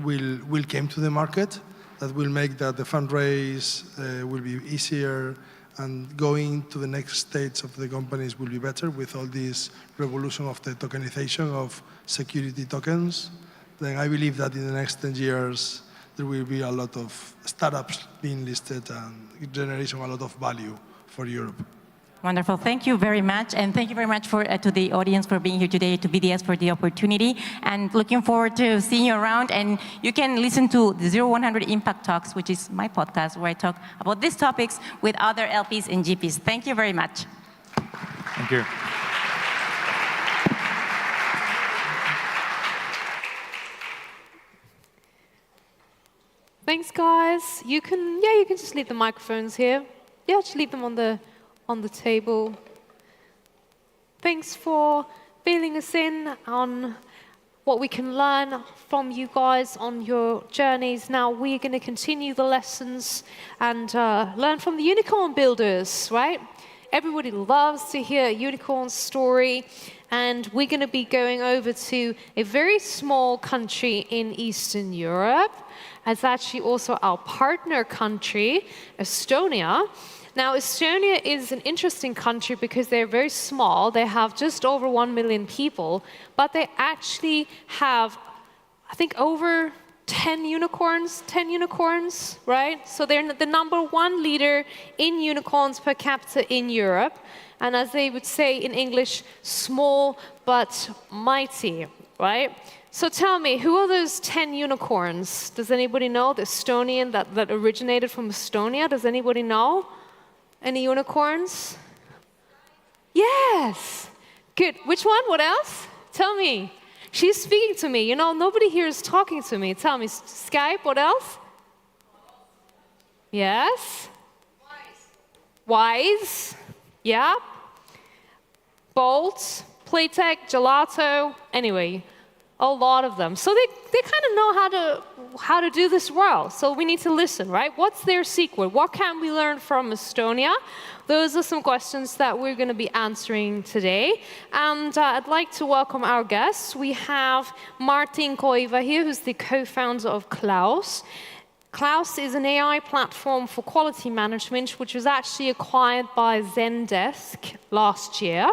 will come to the market, that will make that the fundraise will be easier, and going to the next stage of the companies will be better with all this revolution of the tokenization of security tokens. Then I believe that in the next 10 years, there will be a lot of startups being listed and generating a lot of value for Europe. Wonderful. Thank you very much. And thank you very much to the audience for being here today, to BDS for the opportunity. And looking forward to seeing you around. And you can listen to the 0100 Impact Talks, which is my podcast, where I talk about these topics with other LPs and GPs. Thank you very much. Thank you. Thanks, guys. You can just leave the microphones here. Yeah, just leave them on the table. Thanks for filling us in on what we can learn from you guys on your journeys. Now we're going to continue the lessons and learn from the unicorn builders, right? Everybody loves to hear a unicorn story. And we're going to be going over to a very small country in Eastern Europe. It's actually also our partner country, Estonia. Now, Estonia is an interesting country because they're very small. They have just over 1 million people, but they actually have, I think, over 10 unicorns, right? So they're the #1 leader in unicorns per capita in Europe. And as they would say in English, small but mighty, right? So tell me, who are those 10 unicorns? Does anybody know? The Estonian that originated from Estonia. Does anybody know? Any unicorns? Yes. Good. Which one? What else? Tell me. She's speaking to me. You know, nobody here is talking to me. Tell me. Skype, what else? Yes? Wise. Yeah. Bolt, Playtech, Gelato. Anyway, a lot of them. So they kind of know how to do this well. So we need to listen, right? What's their secret? What can we learn from Estonia? Those are some questions that we're going to be answering today. And I'd like to welcome our guests. We have Martin Koiva here, who's the co-founder of Klaus. Klaus is an AI platform for quality management, which was actually acquired by Zendesk last year.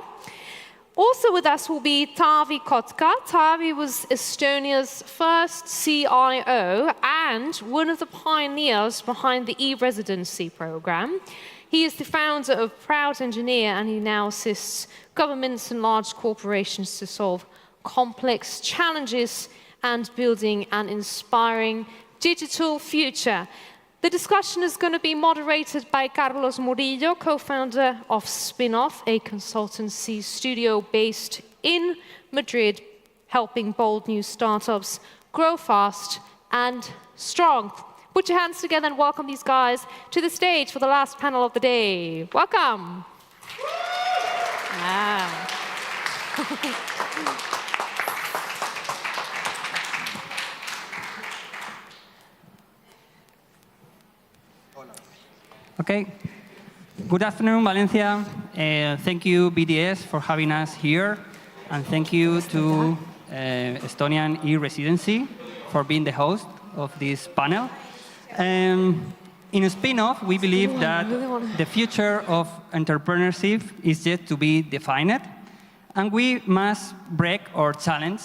Also with us will be Taavi Kotka. Taavi was Estonia's first CIO and one of the pioneers behind the e-residency program. He is the founder of Proud Engineer, and he now assists governments and large corporations to solve complex challenges and building an inspiring digital future. The discussion is going to be moderated by Carlos Murillo, co-founder of Spinoff, a consultancy studio based in Madrid, helping bold new startups grow fast and strong. Put your hands together and welcome these guys to the stage for the last panel of the day. Welcome. Okay. Good afternoon, Valencia. Thank you, BDS, for having us here. And thank you to Estonian e-Residency for being the host of this panel. In Spinoff, we believe that the future of entrepreneurship is yet to be defined, and we must break or challenge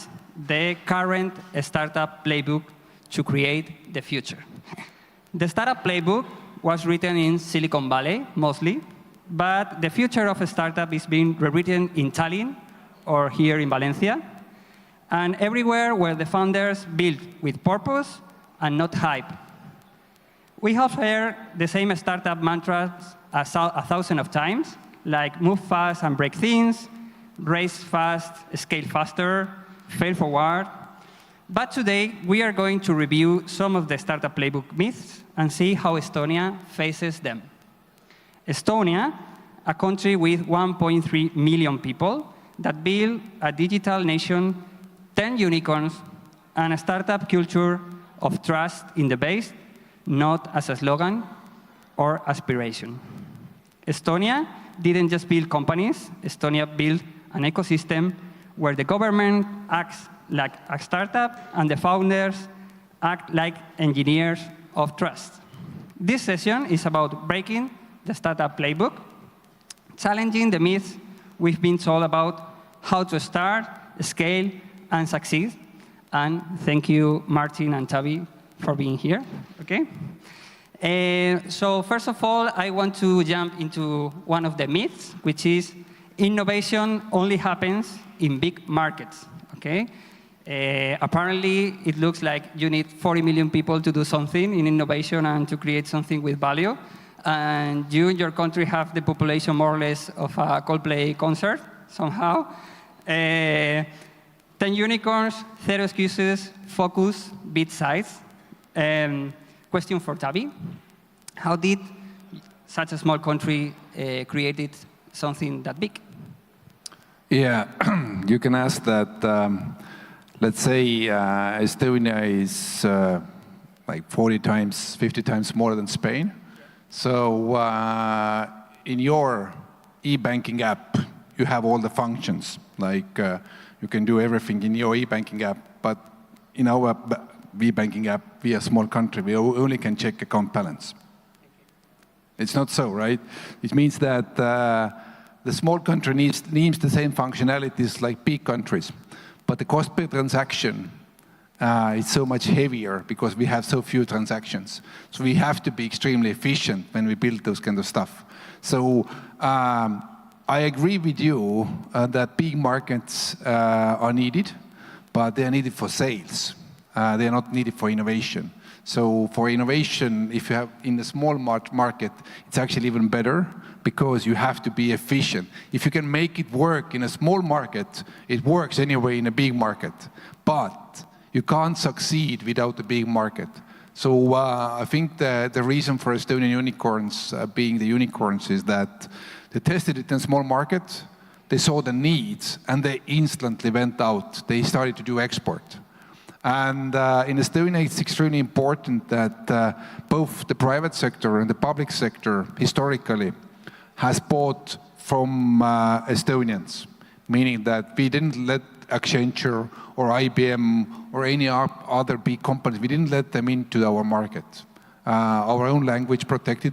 the current startup playbook to create the future. The startup playbook was written in Silicon Valley, mostly, but the future of a startup is being rewritten in Tallinn or here in Valencia, and everywhere where the founders build with purpose and not hype. We have heard the same startup mantras 1,000 of times, like move fast and break things, raise fast, scale faster, fail forward. But today, we are going to review some of the startup playbook myths and see how Estonia faces them. Estonia, a country with 1.3 million people that build a digital nation, 10 unicorns, and a startup culture of trust in the base, not as a slogan or aspiration. Estonia didn't just build companies. Estonia built an ecosystem where the government acts like a startup and the founders act like engineers of trust. This session is about breaking the startup playbook, challenging the myths we've been told about how to start, scale, and succeed. And thank you, Martin and Taavi, for being here. Okay. So first of all, I want to jump into one of the myths, which is innovation only happens in big markets. Okay. Apparently, it looks like you need 40 million people to do something in innovation and to create something with value. And you in your country have the population more or less of a Coldplay concert, somehow. 10 unicorns, 0 excuses, focus, beat size. Question for Taavi. How did such a small country create something that big? Yeah, you can ask that. Let's say Estonia is like 40 times, 50 times more than Spain. So in your e-banking app, you have all the functions. Like you can do everything in your e-banking app, but in our e-banking app, we are a small country. We only can check account balance. It's not so, right? It means that the small country needs the same functionalities like big countries. But the cost per transaction is so much heavier because we have so few transactions. So we have to be extremely efficient when we build those kind of stuff. So I agree with you that big markets are needed, but they are needed for sales. They are not needed for innovation. So for innovation, if you have in a small market, it's actually even better because you have to be efficient. If you can make it work in a small market, it works anyway in a big market. But you can't succeed without a big market. So I think the reason for Estonian unicorns being the unicorns is that they tested it in a small market, they saw the needs, and they instantly went out. They started to do export. And in Estonia, it's extremely important that both the private sector and the public sector, historically, has bought from Estonians, meaning that we didn't let Accenture or IBM or any other big companies, we didn't let them into our market. Our own language protected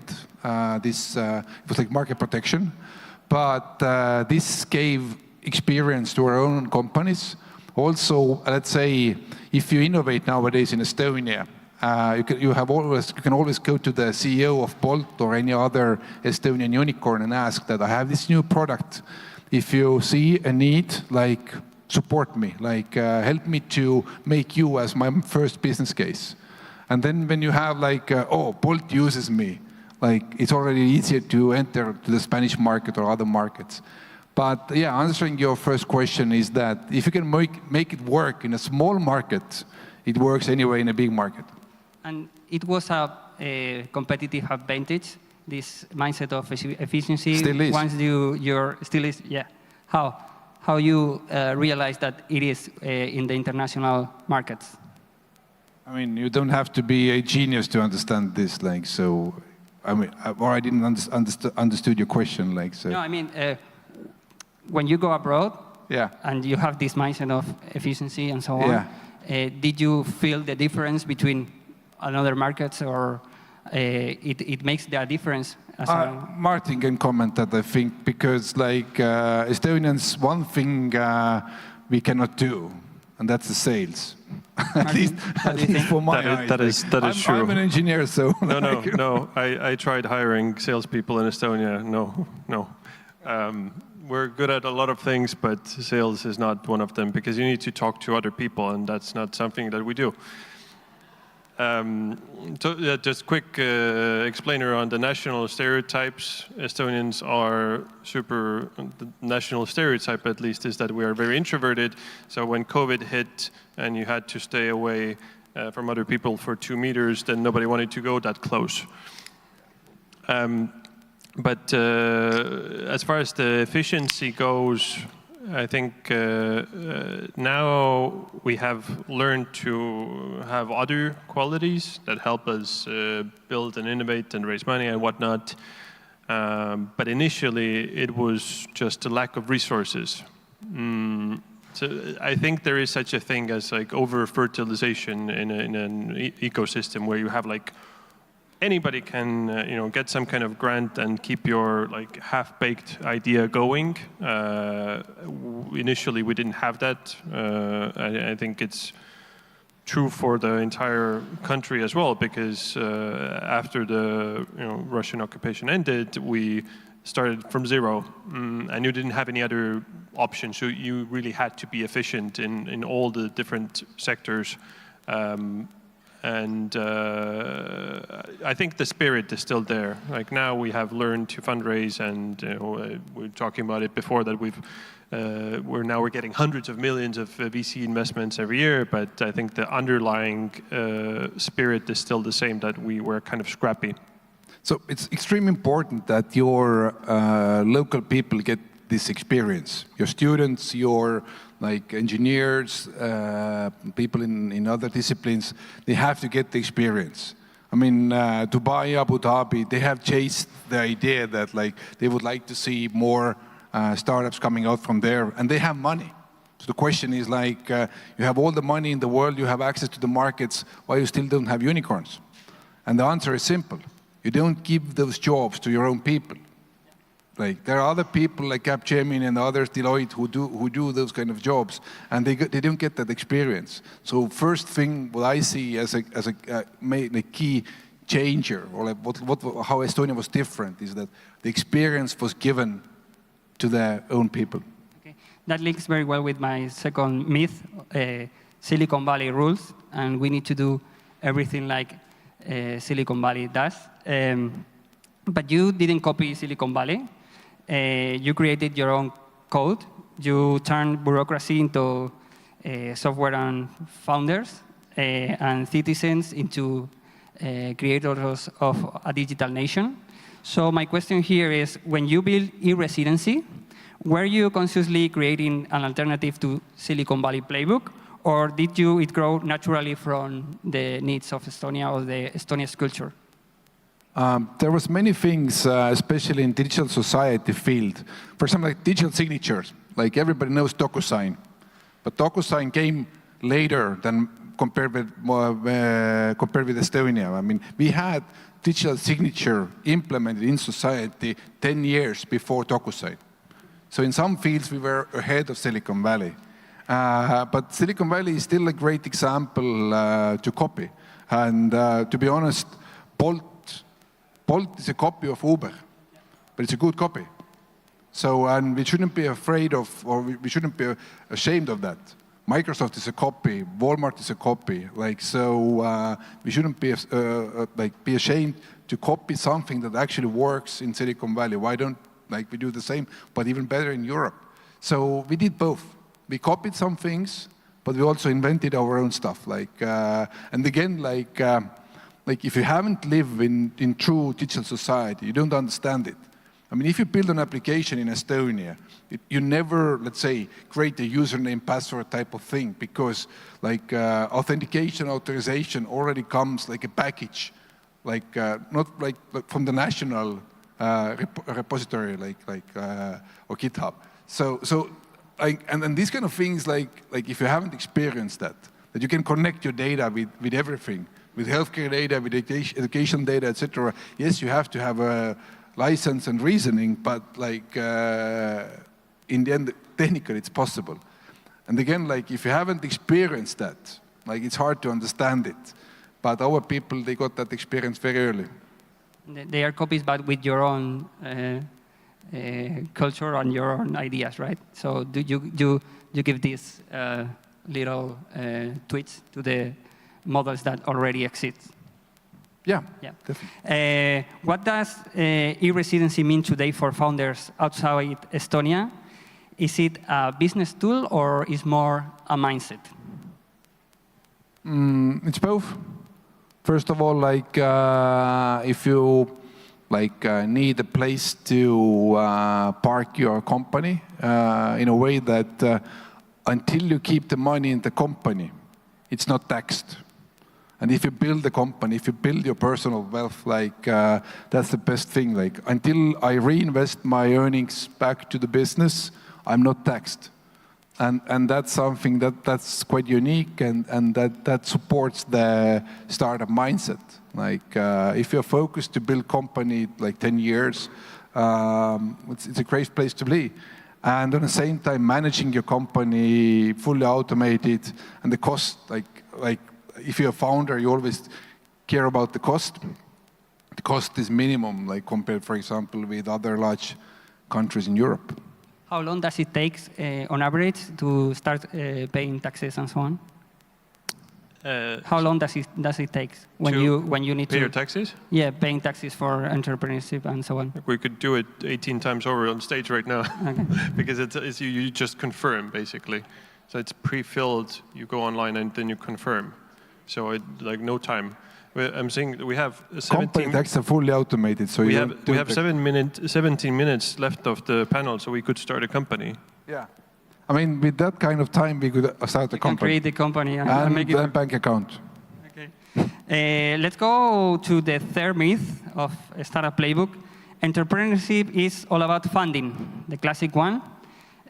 this, it was like market protection, but this gave experience to our own companies. Also, let's say, if you innovate nowadays in Estonia, you can always go to the CEO of Bolt or any other Estonian unicorn and ask that I have this new product. If you see a need, like support me, like help me to make you as my first business case. And then when you have like, oh, Bolt uses me, like it's already easier to enter to the Spanish market or other markets. But yeah, answering your first question is that if you can make it work in a small market, it works anyway in a big market. And it was a competitive advantage, this mindset of efficiency. Still is. Once still is, yeah. How you realize that it is in the international markets? I mean, you don't have to be a genius to understand this, like, so, I mean, or I didn't understood your question, like, so. No, I mean, when you go abroad, yeah, and you have this mindset of efficiency and so on, yeah. Did you feel the difference between another markets, or it makes the difference? Martin can comment that, I think, because like Estonians, one thing we cannot do, and that's the sales. at least for my eyes. That is true. I'm an engineer, so. No. I tried hiring salespeople in Estonia. No. We're good at a lot of things, but sales is not one of them because you need to talk to other people, and that's not something that we do. Just quick explainer on the national stereotypes. Estonians are super, the national stereotype at least is that we are very introverted. So when COVID hit and you had to stay away from other people for 2 meters, then nobody wanted to go that close. But as far as the efficiency goes, I think now we have learned to have other qualities that help us build and innovate and raise money and whatnot. But initially, it was just a lack of resources. So I think there is such a thing as like over-fertilization in an ecosystem where you have like anybody can get some kind of grant and keep your like half-baked idea going. Initially, we didn't have that. I think it's true for the entire country as well, because after the Russian occupation ended, we started from zero, and you didn't have any other options. So you really had to be efficient in all the different sectors. And I think the spirit is still there. Like now we have learned to fundraise, and we were talking about it before that we're getting hundreds of millions of VC investments every year. But I think the underlying spirit is still the same, that we were kind of scrappy. So it's extremely important that your local people get this experience. Your students, your like engineers, people in other disciplines, they have to get the experience. I mean, Dubai, Abu Dhabi, they have chased the idea that like they would like to see more startups coming out from there, and they have money. So the question is like, you have all the money in the world, you have access to the markets, why you still don't have unicorns? And the answer is simple. You don't give those jobs to your own people. Like there are other people like Capgemini and others, Deloitte, who do those kind of jobs, and they don't get that experience. So first thing, what I see as a key changer, or like how Estonia was different, is that the experience was given to their own people. Okay. that links very well with my second myth, Silicon Valley rules, and we need to do everything like Silicon Valley does. But you didn't copy Silicon Valley. You created your own code. You turned bureaucracy into software and founders and citizens into creators of a digital nation. So my question here is, when you build e-residency, were you consciously creating an alternative to Silicon Valley playbook, or did it grow naturally from the needs of Estonia or the Estonia's culture? There was many things, especially in digital society field. For example, like digital signatures. Like everybody knows DocuSign, but DocuSign came later than compared with Estonia. I mean, we had digital signature implemented in society 10 years before DocuSign. So in some fields, we were ahead of Silicon Valley. But Silicon Valley is still a great example to copy. And to be honest, Bolt is a copy of Uber, but it's a good copy. So, and we shouldn't be afraid of, or we shouldn't be ashamed of that. Microsoft is a copy, Walmart is a copy. Like, so we shouldn't be be ashamed to copy something that actually works in Silicon Valley. Why don't we do the same, but even better in Europe? So we did both. We copied some things, but we also invented our own stuff. And again, if you haven't lived in true digital society, you don't understand it. I mean, if you build an application in Estonia, you never, let's say, create a username, password type of thing, because authentication, authorization already comes like a package, not like from the national repository, or GitHub. And these kind of things, like if you haven't experienced that you can connect your data with everything, with healthcare data, with education data, etc. Yes, you have to have a license and reasoning, but in the end, technically, it's possible. And again, if you haven't experienced that, it's hard to understand it. But our people, they got that experience very early. They are copies, but with your own culture and your own ideas, right? So do you give these little tweaks to the models that already exist? Yeah, definitely. What does e-residency mean today for founders outside Estonia? Is it a business tool or is more a mindset? It's both. First of all, if you need a place to park your company in a way that until you keep the money in the company, it's not taxed. And if you build a company, if you build your personal wealth, that's the best thing. Until I reinvest my earnings back to the business, I'm not taxed. And that's something that's quite unique, and that supports the startup mindset. If you're focused to build company 10 years, it's a great place to be. And at the same time, managing your company fully automated, and the cost, if you're a founder, you always care about the cost. The cost is minimum, compared, for example, with other large countries in Europe. How long does it take, on average, to start paying taxes and so on? How long does it take when you need to pay your taxes? Yeah, paying taxes for entrepreneurship and so on. We could do it 18 times over on stage right now, okay. Because it's you just confirm basically. So it's pre-filled. You go online and then you confirm. So no time. I'm saying we have 17. Company taxes are fully automated, so we have 17 minutes left of the panel, so we could start a company. Yeah. I mean, with that kind of time, we could start a company. Create a company and make a bank account. Okay. Let's go to the third myth of Startup Playbook. Entrepreneurship is all about funding, the classic one.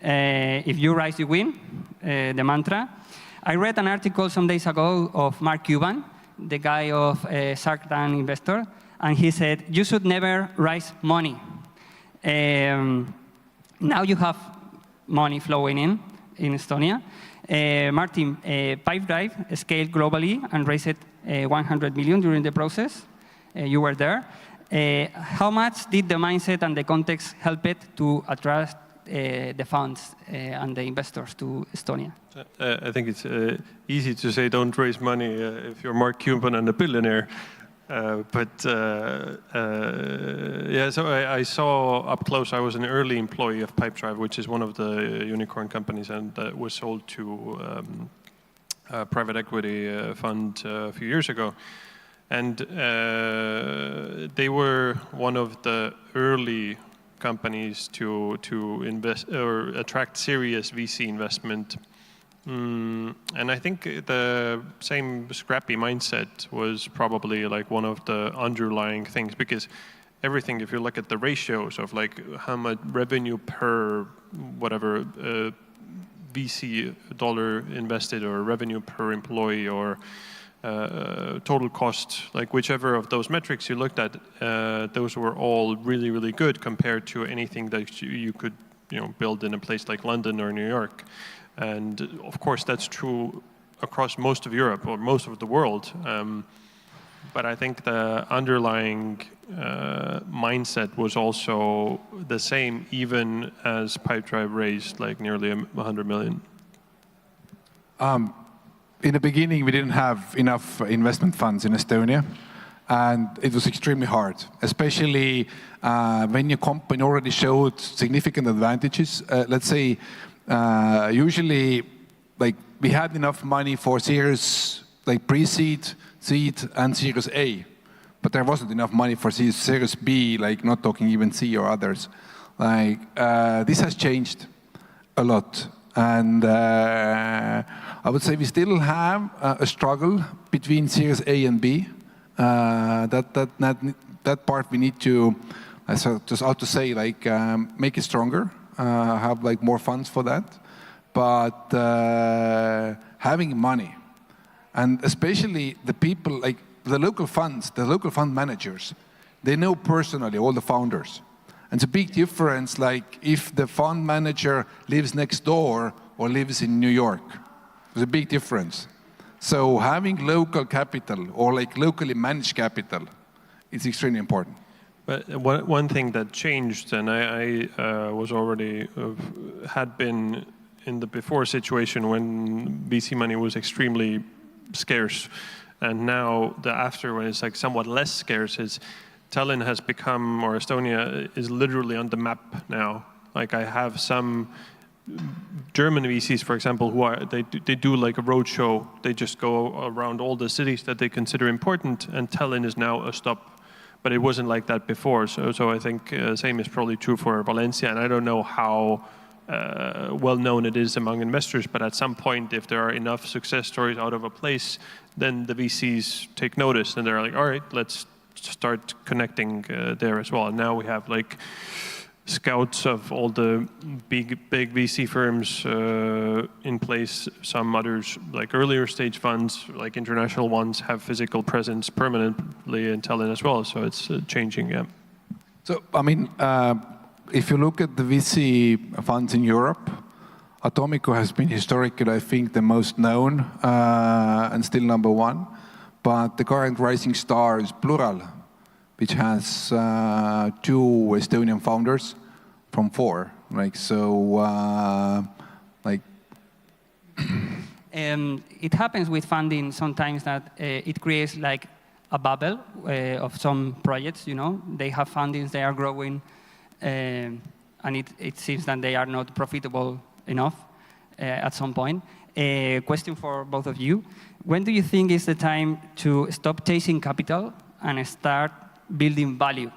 If you rise, you win, the mantra. I read an article some days ago of Mark Cuban, the guy of Shark Tank investor, and he said, you should never raise money. Now you have money flowing in Estonia. Martin, Pipedrive scaled globally and raised 100 million during the process. You were there. How much did the mindset and the context help it to attract the funds and the investors to Estonia? I think it's easy to say don't raise money if you're Mark Cuban and a billionaire. Yeah, so I saw up close, I was an early employee of Pipedrive, which is one of the unicorn companies, and that was sold to a private equity fund a few years ago. And they were one of the early companies to invest or attract serious VC investment. And I think the same scrappy mindset was probably like one of the underlying things, because everything, if you look at the ratios of like how much revenue per whatever VC dollar invested or revenue per employee or total cost, like whichever of those metrics you looked at, those were all really, really good compared to anything that you could build in a place like London or New York. And of course, that's true across most of Europe or most of the world. But I think the underlying mindset was also the same, even as Pipedrive raised like nearly 100 million. In the beginning, we didn't have enough investment funds in Estonia, and it was extremely hard, especially when your company already showed significant advantages. Let's say, usually, like we had enough money for Series like pre-seed, seed, and Series A, but there wasn't enough money for Series B, like not talking even C or others. Like this has changed a lot, and I would say we still have a struggle between Series A and B. That part we need to, just how to say, like make it stronger. Have like more funds for that, but having money, and especially the people like the local funds, the local fund managers, they know personally all the founders, and it's a big difference. Like if the fund manager lives next door or lives in New York, there's a big difference. So having local capital or like locally managed capital is extremely important. But one thing that changed, and I was already, had been in the before situation when VC money was extremely scarce, and now the after, when it's like somewhat less scarce, is Tallinn has become, or Estonia is literally on the map now. Like I have some German VCs, for example, who are, they do like a roadshow. They just go around all the cities that they consider important, and Tallinn is now a stop. But it wasn't like that before, so I think same is probably true for Valencia, and I don't know how well known it is among investors, but at some point, if there are enough success stories out of a place, then the VCs take notice, and they're like, all right, let's start connecting there as well. And now we have like scouts of all the big VC firms in place. Some others, like earlier stage funds, like international ones, have physical presence permanently in Tallinn as well. So it's changing, yeah. So, I mean, if you look at the VC funds in Europe, Atomico has been historically, I think, the most known and still number one. But the current rising star is Plural, which has 2 Estonian founders from 4. Like so, like. It happens with funding sometimes that it creates like a bubble of some projects. They have fundings, they are growing, and it seems that they are not profitable enough at some point. Question for both of you: when do you think is the time to stop chasing capital and start building value?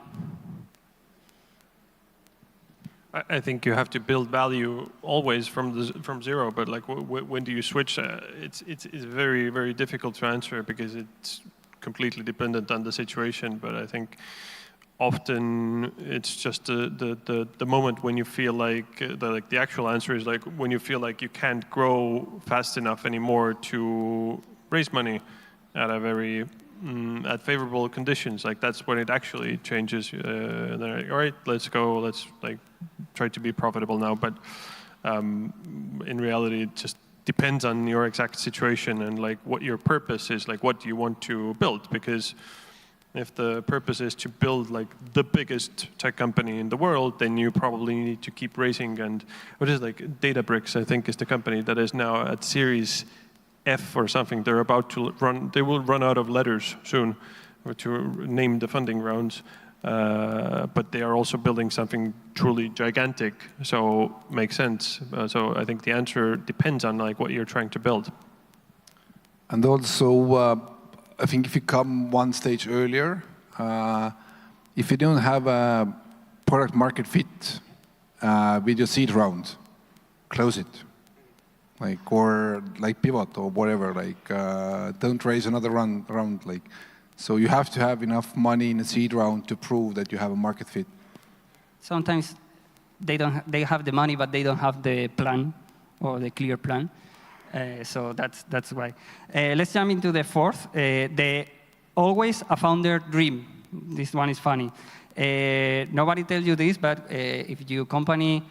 I think you have to build value always from zero, but like when do you switch? It's very, very difficult to answer because it's completely dependent on the situation. But I think often it's just the moment when you feel like the actual answer is like when you feel like you can't grow fast enough anymore to raise money at a very at favorable conditions. Like that's when it actually changes. And they're like, all right, let's go. Let's like try to be profitable now. But in reality, it just depends on your exact situation and like what your purpose is. Like what do you want to build? Because If the purpose is to build like the biggest tech company in the world, then you probably need to keep raising. And what is like Databricks, I think, is the company that is now at Series F or something. They're about to run. They will run out of letters soon to name the funding rounds. But they are also building something truly gigantic. So makes sense. So I think the answer depends on like what you're trying to build. And also, I think if you come one stage earlier, if you don't have a product market fit with your seed round, close it. Or pivot or whatever, don't raise another round. So you have to have enough money in a seed round to prove that you have a market fit. Sometimes they have the money, but they don't have the plan or the clear plan. So that's why. Let's jump into the fourth. The always a founder dream. This one is funny. Nobody tells you this, but if your company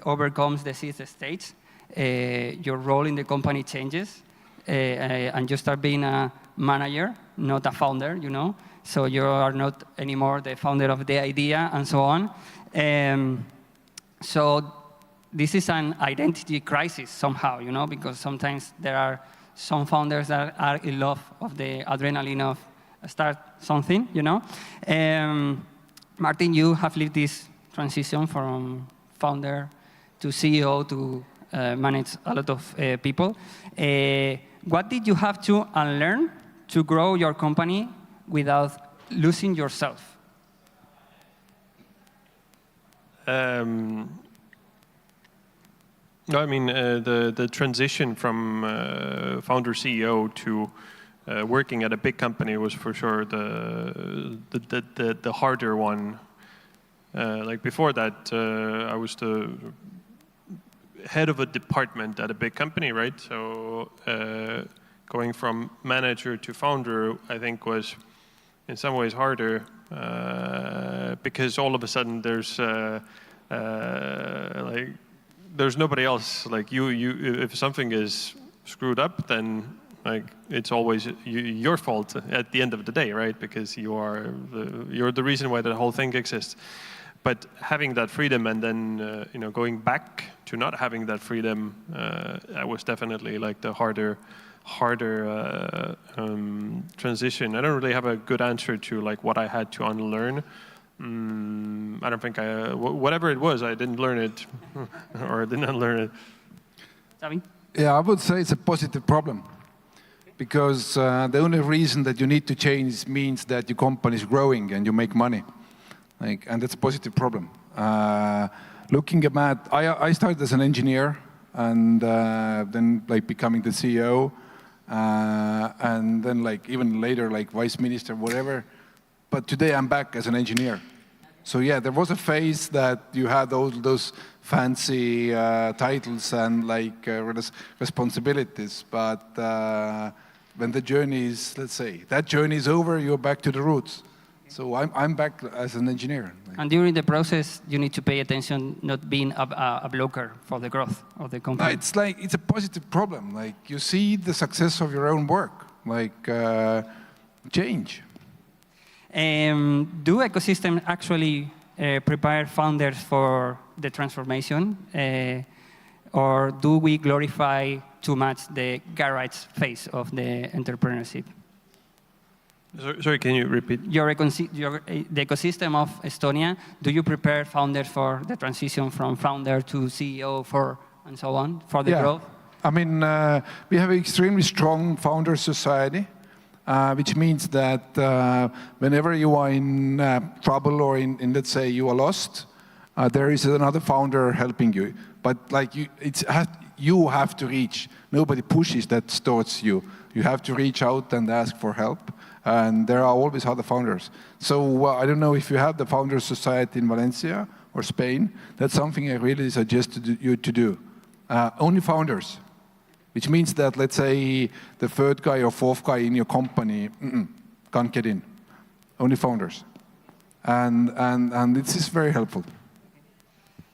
overcomes the seed stage, your role in the company changes, and you start being a manager, not a founder, you know. So you are not anymore the founder of the idea, and so on. So this is an identity crisis somehow, you know, because sometimes there are some founders that are in love of the adrenaline of start something, you know. Martin, you have lived this transition from founder to CEO to manage a lot of people. What did you have to unlearn to grow your company without losing yourself? No, I mean, the transition from founder CEO to working at a big company was for sure the harder one. Like before that, I was the head of a department at a big company, right? So going from manager to founder, I think was in some ways harder because all of a sudden there's there's nobody else. Like you, if something is screwed up, then like it's always your fault at the end of the day, right? Because you're the reason why the whole thing exists. But having that freedom and then going back to not having that freedom, that was definitely like the harder transition. I don't really have a good answer to like what I had to unlearn. I don't think whatever it was, I didn't learn it, or I did not learn it. Xavi? Yeah, I would say it's a positive problem, because the only reason that you need to change means that your company is growing and you make money, and that's a positive problem. Looking at, I started as an engineer, and then becoming the CEO, and then even later vice minister, whatever. But today I'm back as an engineer. So yeah, there was a phase that you had all those fancy titles and responsibilities. But when the journey is, let's say, that journey is over, you're back to the roots. So I'm back as an engineer. And during the process, you need to pay attention, not being a blocker for the growth of the company. No, it's a positive problem. You see the success of your own work, change. Do ecosystems actually prepare founders for the transformation, or do we glorify too much the garage phase of the entrepreneurship? Sorry, can you repeat? The ecosystem of Estonia, do you prepare founders for the transition from founder to CEO and so on, for the growth? I mean, we have an extremely strong founder society. Which means that whenever you are in trouble or in, let's say, you are lost, there is another founder helping you. But you have to reach. Nobody pushes that towards you. You have to reach out and ask for help. And there are always other founders. So I don't know if you have the founder society in Valencia or Spain. That's something I really suggest you to do. Only founders. Which means that, let's say, the third guy or fourth guy in your company can't get in. Only founders. And this is very helpful.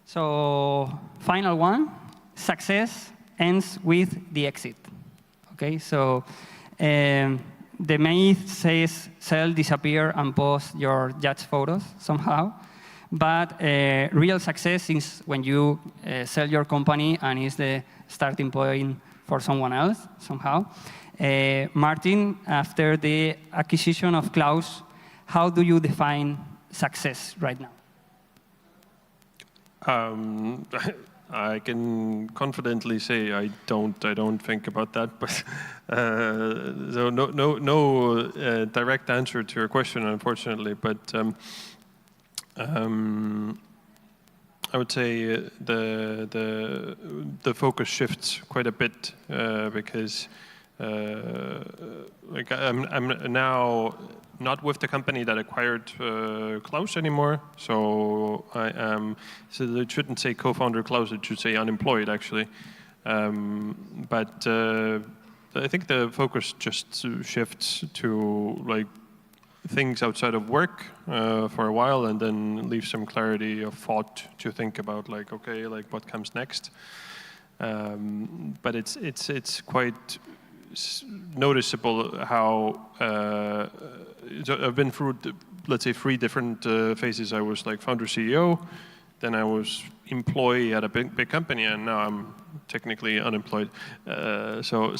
So, final one, success ends with the exit. Okay, so the myth says sell, disappear, and post your judge photos somehow. But real success is when you sell your company and is the starting point for someone else somehow. Martin, after the acquisition of Klaus, how do you define success right now? I can confidently say I don't think about that, but so no direct answer to your question, unfortunately. But I would say the focus shifts quite a bit because like I'm now not with the company that acquired Klaus anymore, so I am. So it shouldn't say co-founder Klaus; it should say unemployed, actually. But I think the focus just shifts to like things outside of work for a while, and then leave some clarity of thought to think about, like, okay, like what comes next. But it's quite noticeable how so I've been through, let's say, 3 different phases. I was like founder CEO, then I was employee at a big company, and now I'm technically unemployed. So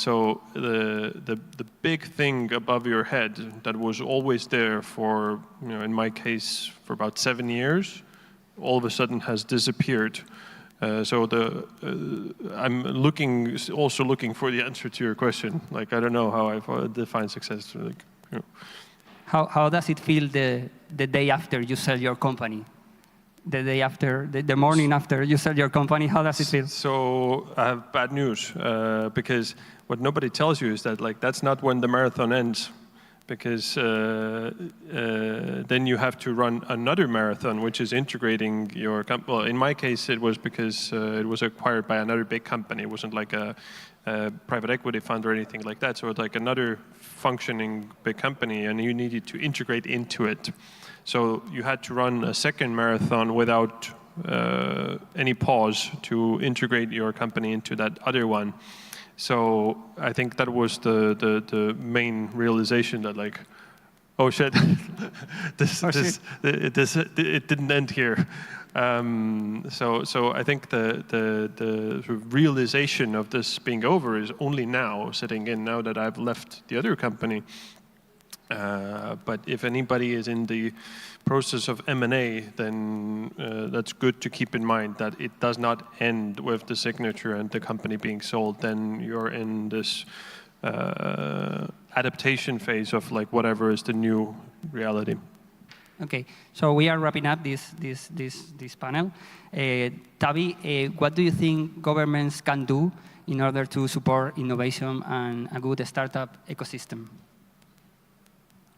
the big thing above your head that was always there for, you know, in my case for about 7 years, all of a sudden has disappeared. So I'm also looking for the answer to your question. Like, I don't know how I define success. Like, you know. How does it feel the day after you sell your company? The day after, the morning after you sell your company, how does it feel? So I have bad news because what nobody tells you is that, like, that's not when the marathon ends. Because then you have to run another marathon, which is integrating your company. Well, in my case, it was because it was acquired by another big company. It wasn't like a private equity fund or anything like that. So it's like another functioning big company, and you needed to integrate into it. So you had to run a second marathon without any pause to integrate your company into that other one. So I think that was the main realization that, like, oh shit, it didn't end here. So I think the sort of realization of this being over is only now setting in, now that I've left the other company. But if anybody is in the process of M&A, then that's good to keep in mind that it does not end with the signature and the company being sold. Then you're in this adaptation phase of, like, whatever is the new reality. Okay, so we are wrapping up this panel. Tavi, what do you think governments can do in order to support innovation and a good startup ecosystem?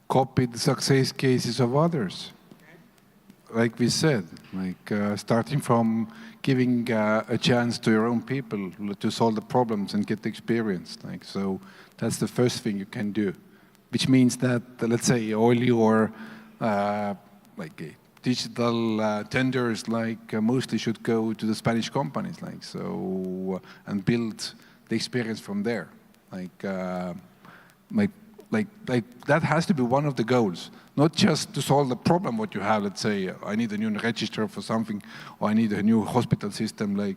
Copy the success cases of others. Like we said, like starting from giving a chance to your own people to solve the problems and get the experience. Like, so that's the first thing you can do, which means that, let's say, oil or like digital tenders, like mostly should go to the Spanish companies, like, so, and build the experience from there. Like that has to be one of the goals, not just to solve the problem what you have. Let's say I need a new register for something, or I need a new hospital system. Like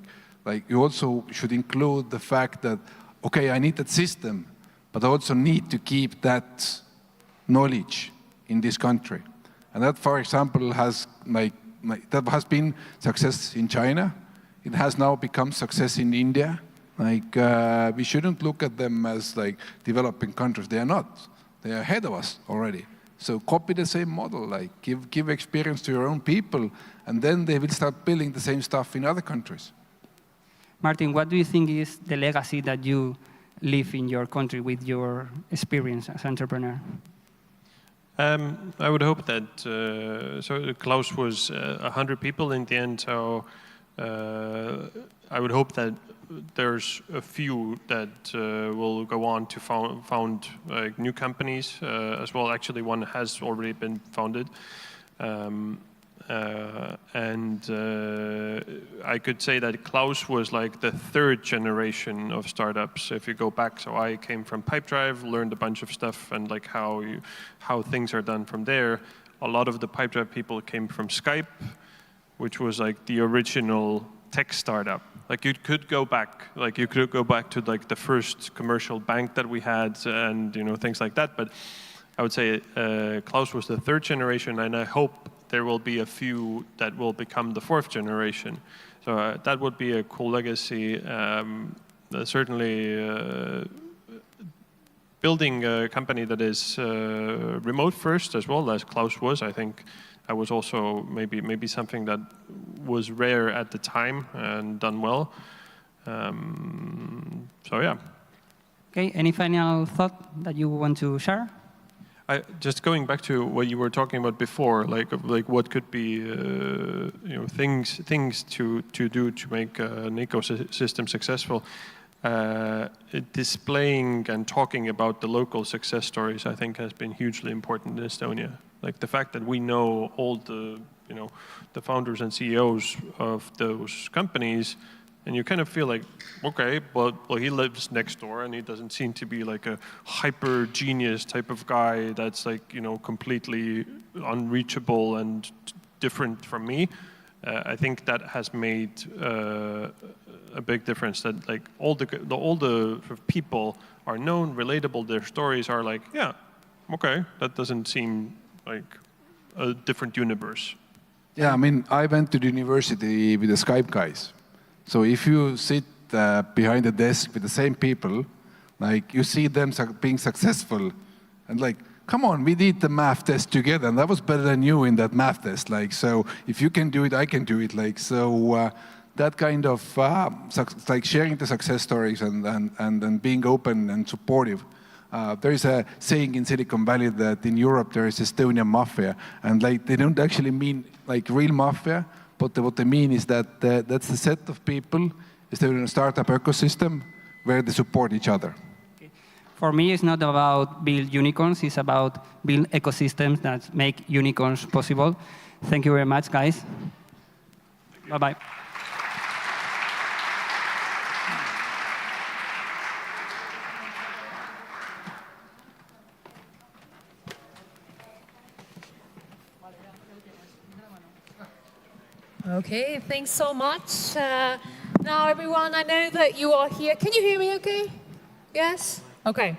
you also should include the fact that, okay, I need that system, but I also need to keep that knowledge in this country. And that, for example, has that has been success in China. It has now become success in India. Like, we shouldn't look at them as like developing countries. They are not. They are ahead of us already. So copy the same model, like give experience to your own people, and then they will start building the same stuff in other countries. Martin, what do you think is the legacy that you leave in your country with your experience as an entrepreneur? I would hope that, so Klaus was 100 people in the end, so I would hope that there's a few that will go on to found new companies as well. Actually, one has already been founded. I could say that Klaus was like the third generation of startups. If you go back, so I came from Pipedrive, learned a bunch of stuff and like how things are done from there. A lot of the Pipedrive people came from Skype, which was like the original tech startup. Like you could go back to like the first commercial bank that we had and things like that. But I would say Klaus was the third generation, and I hope there will be a few that will become the fourth generation. So that would be a cool legacy. Certainly building a company that is remote first as well as Klaus was, I think that was also maybe something that was rare at the time and done well. So yeah. Okay, any final thought that you want to share? Just going back to what you were talking about before, like what could be things to do to make an ecosystem successful. Displaying and talking about the local success stories, I think, has been hugely important in Estonia. Like the fact that we know all the the founders and CEOs of those companies. And you kind of feel like, okay, well, he lives next door and he doesn't seem to be like a hyper genius type of guy that's like, completely unreachable and different from me. I think that has made a big difference, that like all the sort of people are known, relatable, their stories are like, yeah, okay, that doesn't seem like a different universe. Yeah, I mean, I went to the university with the Skype guys. So if you sit behind the desk with the same people, like you see them being successful, and like, come on, we did the math test together, and that was better than you in that math test. Like, so if you can do it, I can do it. Like, so that kind of like sharing the success stories and being open and supportive. There is a saying in Silicon Valley that in Europe there is Estonian mafia, and like they don't actually mean like real mafia. But what they mean is that that's the set of people, Estonian startup ecosystem, where they support each other. For me, it's not about build unicorns, it's about build ecosystems that make unicorns possible. Thank you very much, guys. Bye-bye. Okay, thanks so much. Now, everyone, I know that you are here. Can you hear me okay? Yes? Okay.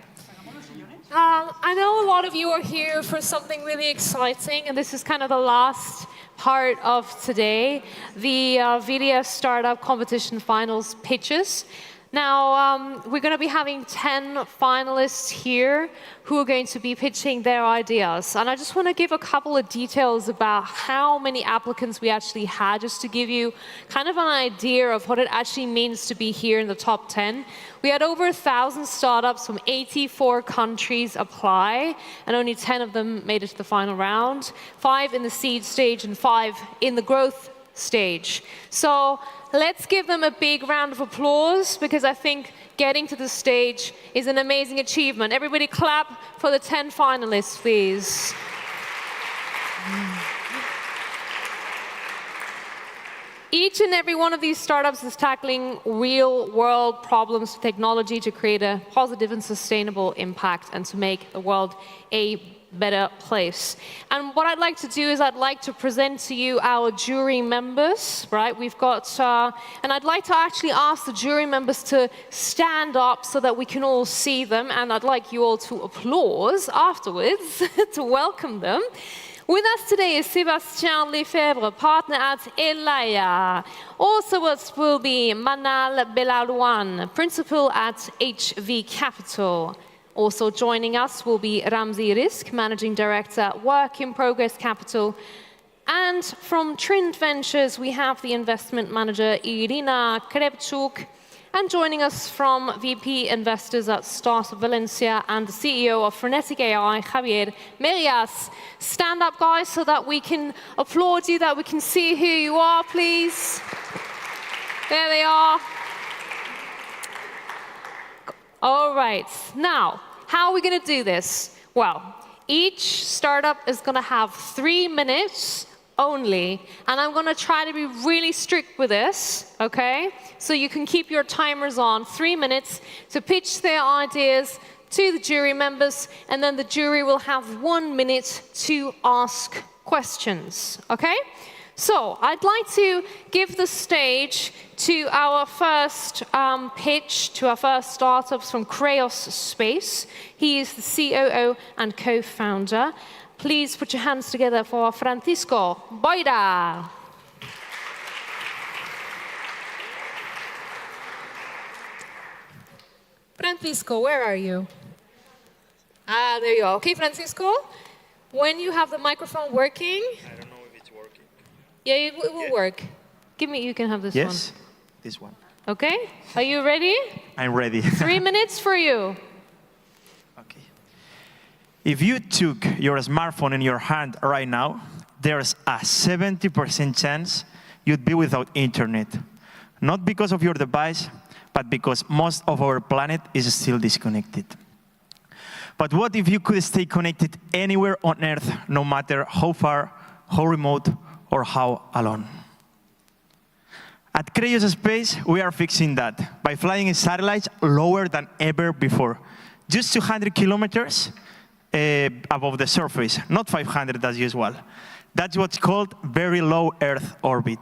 I know a lot of you are here for something really exciting, and this is kind of the last part of today, the VDS Startup Competition Finals pitches. Now, we're going to be having 10 finalists here who are going to be pitching their ideas. And I just want to give a couple of details about how many applicants we actually had, just to give you kind of an idea of what it actually means to be here in the top 10. We had over 1,000 startups from 84 countries apply, and only 10 of them made it to the final round, 5 in the seed stage and 5 in the growth stage. So let's give them a big round of applause, because I think getting to the stage is an amazing achievement. Everybody clap for the 10 finalists, please. Each and every one of these startups is tackling real-world problems with technology to create a positive and sustainable impact and to make the world a better place. And what I'd like to do is I'd like to present to you our jury members, right? We've got, and I'd like to actually ask the jury members to stand up so that we can all see them, and I'd like you all to applause afterwards to welcome them. With us today is Sébastien Lefebvre, partner at Elaya. Also with us will be Manal Belalouan, principal at HV Capital. Also joining us will be Ramzi Risk, Managing Director, Work in Progress Capital. And from Trint Ventures, we have the investment manager, Irina Krebchuk. And joining us from VP Investors at Startup Valencia and the CEO of Frenetic AI, Javier Merias. Stand up, guys, so that we can applaud you, that we can see who you are, please. There they are. All right, now, how are we going to do this? Well, each startup is going to have 3 minutes only. And I'm going to try to be really strict with this, okay? So you can keep your timers on. 3 minutes to pitch their ideas to the jury members, and then the jury will have 1 minute to ask questions, okay? So I'd like to give the stage to our first pitch, to our first startups from Kreos Space. He is the COO and co-founder. Please put your hands together for Francisco Boira. Francisco, where are you? Ah, there you are. Okay, Francisco, when you have the microphone working. I don't know if it's working. Yeah, it will work. Give me, you can have this one. Yes, this one. Okay, are you ready? I'm ready. 3 minutes for you. If you took your smartphone in your hand right now, there's a 70% chance you'd be without internet. Not because of your device, but because most of our planet is still disconnected. But what if you could stay connected anywhere on Earth, no matter how far, how remote, or how alone? At Kreos Space, we are fixing that by flying satellites lower than ever before. Just 200 kilometers above the surface, not 500 as usual. That's what's called very low Earth orbit.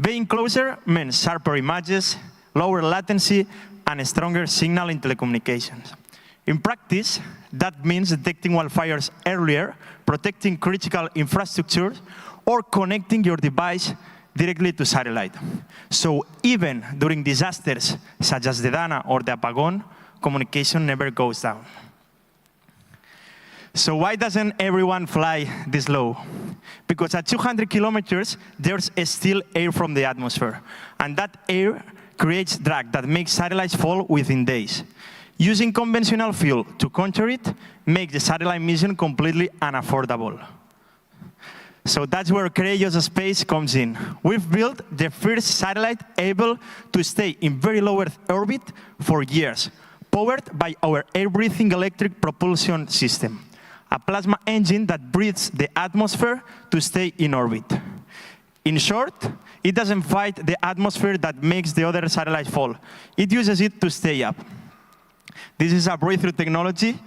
Being closer means sharper images, lower latency, and a stronger signal in telecommunications. In practice, that means detecting wildfires earlier, protecting critical infrastructure, or connecting your device directly to satellite. So even during disasters such as the Dana or the Apagón, communication never goes down. So why doesn't everyone fly this low? Because at 200 kilometers, there's still air from the atmosphere. And that air creates drag that makes satellites fall within days. Using conventional fuel to counter it makes the satellite mission completely unaffordable. So that's where Kreos Space comes in. We've built the first satellite able to stay in very low Earth orbit for years, powered by our air-breathing electric propulsion system, a plasma engine that breathes the atmosphere to stay in orbit. In short, it doesn't fight the atmosphere that makes the other satellite fall. It uses it to stay up. This is a breakthrough technology,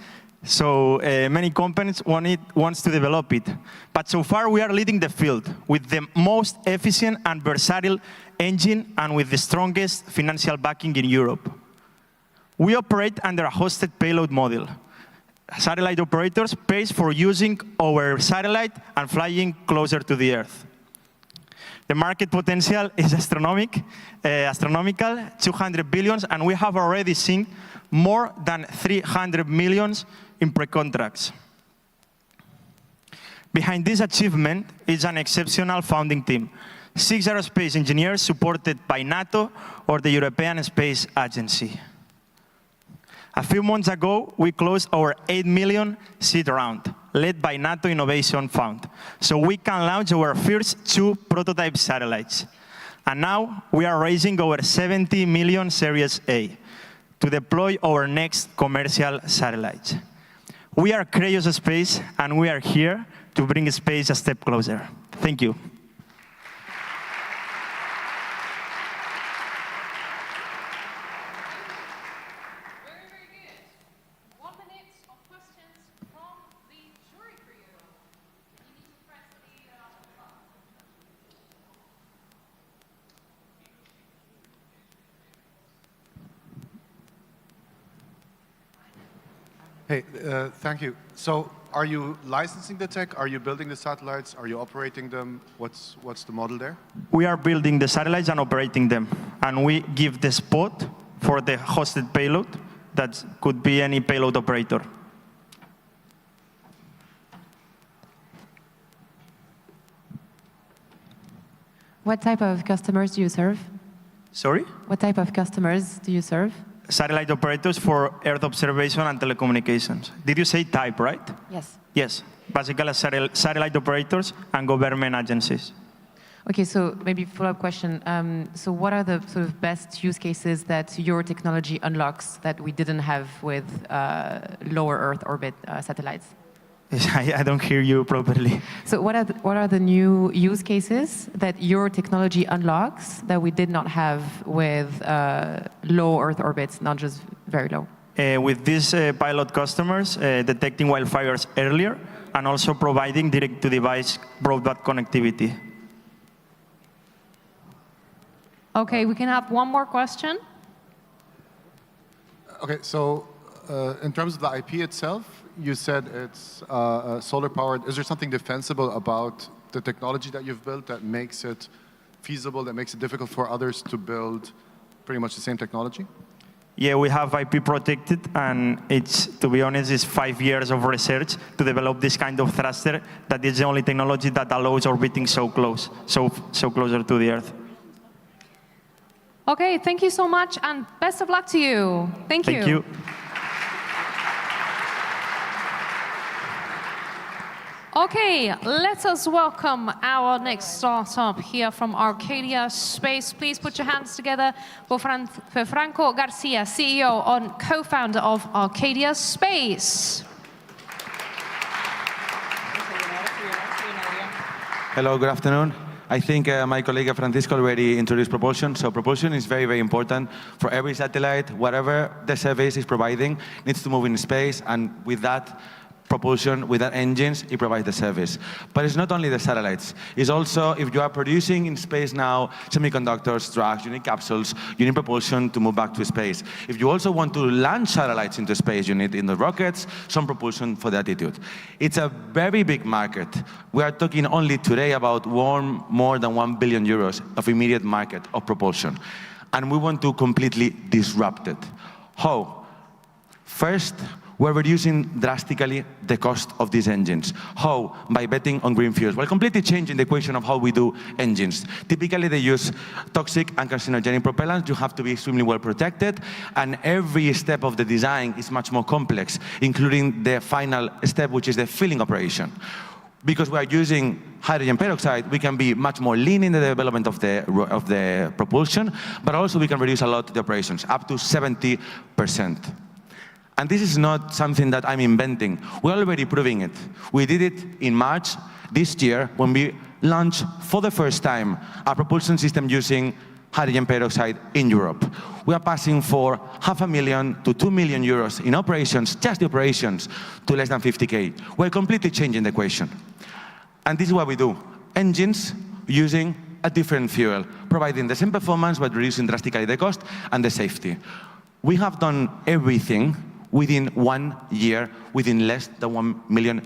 so many companies wants to develop it. But so far, we are leading the field with the most efficient and versatile engine and with the strongest financial backing in Europe. We operate under a hosted payload model. Satellite operators pay for using our satellite and flying closer to the Earth. The market potential is astronomical, 200 billion, and we have already seen more than 300 million in pre-contracts. Behind this achievement is an exceptional founding team, 6 aerospace engineers supported by NATO or the European Space Agency. A few months ago, we closed our 8 million seed round, led by NATO Innovation Fund, so we can launch our first 2 prototype satellites. And now we are raising our 70 million Series A to deploy our next commercial satellites. We are Kreos Space, and we are here to bring space a step closer. Thank you. Hey, thank you. So are you licensing the tech? Are you building the satellites? Are you operating them? What's the model there? We are building the satellites and operating them. And we give the spot for the hosted payload. That could be any payload operator. What type of customers do you serve? Sorry? What type of customers do you serve? Satellite operators for Earth observation and telecommunications. Did you say type, right? Yes. Yes. Basically, satellite operators and government agencies. Okay, so maybe follow-up question. So what are the sort of best use cases that your technology unlocks that we didn't have with lower Earth orbit satellites? I don't hear you properly. So what are the new use cases that your technology unlocks that we did not have with low Earth orbits, not just very low? With these pilot customers, detecting wildfires earlier and also providing direct-to-device broadband connectivity. Okay, we can have one more question. Okay, so in terms of the IP itself, you said it's solar powered. Is there something defensible about the technology that you've built that makes it feasible, that makes it difficult for others to build pretty much the same technology? Yeah, we have IP protected, and it's, to be honest, it's 5 years of research to develop this kind of thruster that is the only technology that allows orbiting so close, so closer to the Earth. Okay, thank you so much, and best of luck to you. Thank you. Thank you. Okay, let us welcome our next startup here from Arcadia Space. Please put your hands together for Franco Garcia, CEO and co-founder of Arcadia Space. Hello, good afternoon. I think my colleague Francisco already introduced propulsion. So propulsion is very, very important for every satellite. Whatever the service is providing needs to move in space, and with that propulsion, with that engines, it provides the service. But it's not only the satellites. It's also, if you are producing in space now semiconductors, drugs, you need capsules, you need propulsion to move back to space. If you also want to launch satellites into space, you need in the rockets some propulsion for the attitude. It's a very big market. We are talking only today about more than 1 billion euros of immediate market of propulsion. And we want to completely disrupt it. How? First, we're reducing drastically the cost of these engines. How? By betting on green fuels. We're completely changing the equation of how we do engines. Typically, they use toxic and carcinogenic propellants. You have to be extremely well protected, and every step of the design is much more complex, including the final step, which is the filling operation. Because we are using hydrogen peroxide, we can be much more lean in the development of the propulsion, but also we can reduce a lot the operations, up to 70%. And this is not something that I'm inventing. We're already proving it. We did it in March this year when we launched for the first time a propulsion system using hydrogen peroxide in Europe. We are passing for €500,000 to €2 million in operations, just the operations, to less than 50K. We're completely changing the equation. And this is what we do. Engines using a different fuel, providing the same performance but reducing drastically the cost and the safety. We have done everything within 1 year, within less than €1 million.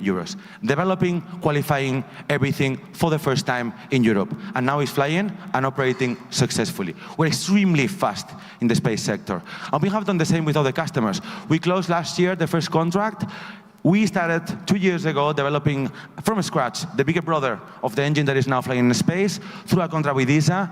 Developing, qualifying everything for the first time in Europe. And now it's flying and operating successfully. We're extremely fast in the space sector. And we have done the same with other customers. We closed last year the first contract. We started 2 years ago developing from scratch the bigger brother of the engine that is now flying in space through a contract with ESA.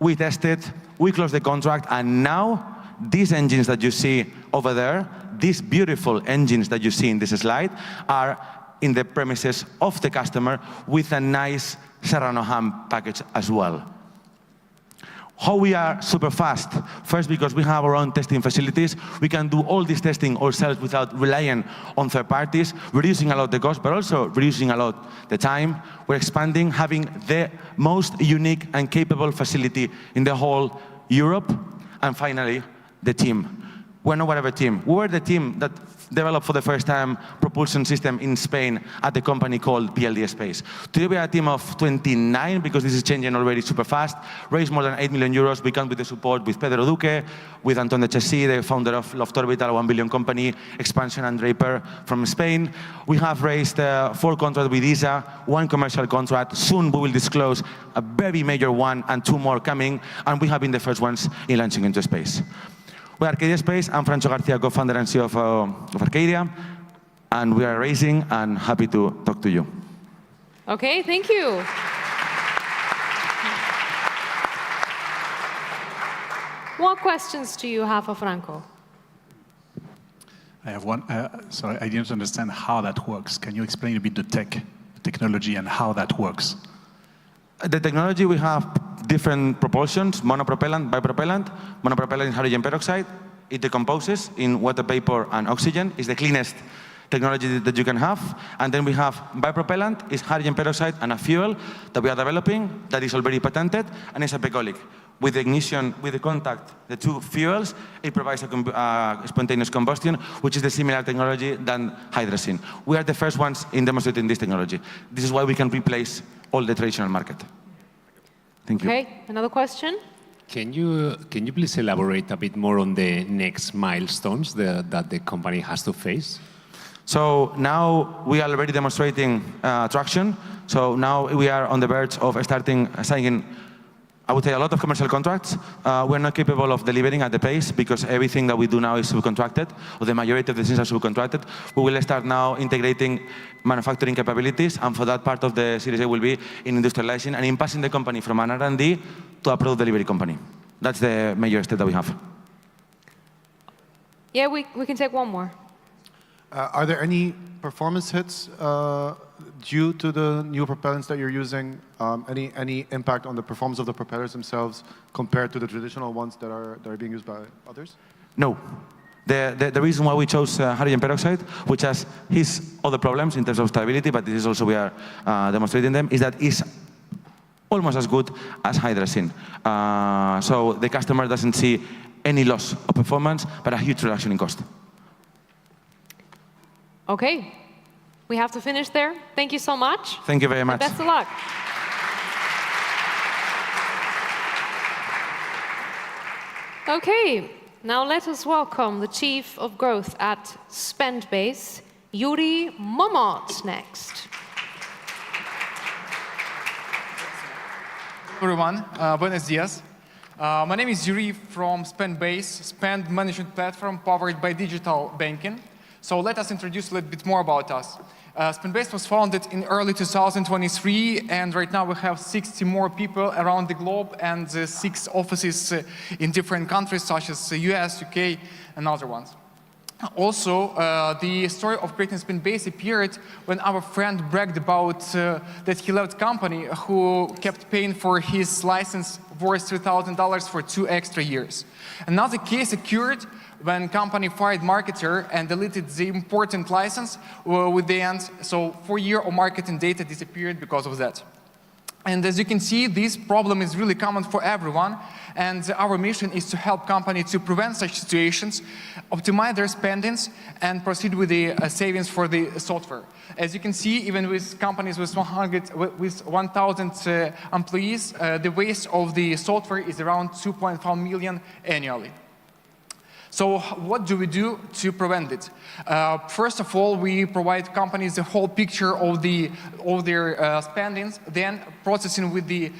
We tested, we closed the contract, and now these engines that you see over there, these beautiful engines that you see in this slide, are in the premises of the customer with a nice Serrano ham package as well. How we are super fast? First, because we have our own testing facilities. We can do all this testing ourselves without relying on third parties, reducing a lot the cost, but also reducing a lot the time. We're expanding, having the most unique and capable facility in the whole Europe. And finally, the team. We're not whatever team. We were the team that developed for the first time propulsion system in Spain at the company called PLD Space. Today we are a team of 29 because this is changing already super fast. Raised more than €8 million. We come with the support with Pedro Duque, with Anton de Chessy, the founder of Loft Orbital, a 1 billion company, Expansion and Draper from Spain. We have raised 4 contracts with ESA, 1 commercial contract. Soon we will disclose a very major one and 2 more coming, and we have been the first ones in launching into space. We're Arcadia Space. I'm Franco Garcia, co-founder and CEO of Arcadia, and we are raising and happy to talk to you. Okay, thank you. What questions do you have for Franco? I have one. Sorry, I didn't understand how that works. Can you explain a bit the technology and how that works? The technology, we have different propulsions, monopropellant, bipropellant. Monopropellant is hydrogen peroxide. It decomposes in water vapor and oxygen. It's the cleanest technology that you can have. And then we have bipropellant, is hydrogen peroxide and a fuel that we are developing that is already patented and is epicolic. With the ignition, with the contact, the two fuels, it provides a spontaneous combustion, which is the similar technology than hydrazine. We are the first ones in demonstrating this technology. This is why we can replace all the traditional market. Thank you. Okay, another question? Can you please elaborate a bit more on the next milestones that the company has to face? So now we are already demonstrating traction. So now we are on the verge of starting signing, I would say, a lot of commercial contracts. We're not capable of delivering at the pace because everything that we do now is subcontracted, or the majority of the things are subcontracted. We will start now integrating manufacturing capabilities, and for that part of the Series A will be in industrializing and in passing the company from an R&D to a product delivery company. That's the major step that we have. Yeah, we can take one more. Are there any performance hits due to the new propellants that you're using? Any impact on the performance of the propellers themselves compared to the traditional ones that are being used by others? No. The reason why we chose hydrogen peroxide, which has his other problems in terms of stability, but this is also we are demonstrating them, is that it's almost as good as hydrazine. So the customer doesn't see any loss of performance, but a huge reduction in cost. Okay, we have to finish there. Thank you so much. Thank you very much. And best of luck. Okay, now let us welcome the Chief of Growth at Spendbase, Yuri Momot, next. Everyone, buenos dias. My name is Yuri from Spendbase, spend management platform powered by digital banking. So let us introduce a little bit more about us. Spendbase was founded in early 2023, and right now we have 60 more people around the globe and 6 offices in different countries such as the US, UK, and other ones. Also, the story of creating Spendbase appeared when our friend bragged about that he left company who kept paying for his license worth $3,000 for 2 extra years. Another case occurred when company fired marketer and deleted the important license with the end. So 4 years of marketing data disappeared because of that. And as you can see, this problem is really common for everyone. And our mission is to help companies to prevent such situations, optimize their spendings, and proceed with the savings for the software. As you can see, even with companies with 1,000 employees, the waste of the software is around 2.5 million annually. So what do we do to prevent it? First of all, we provide companies the whole picture of their spendings, then processing with the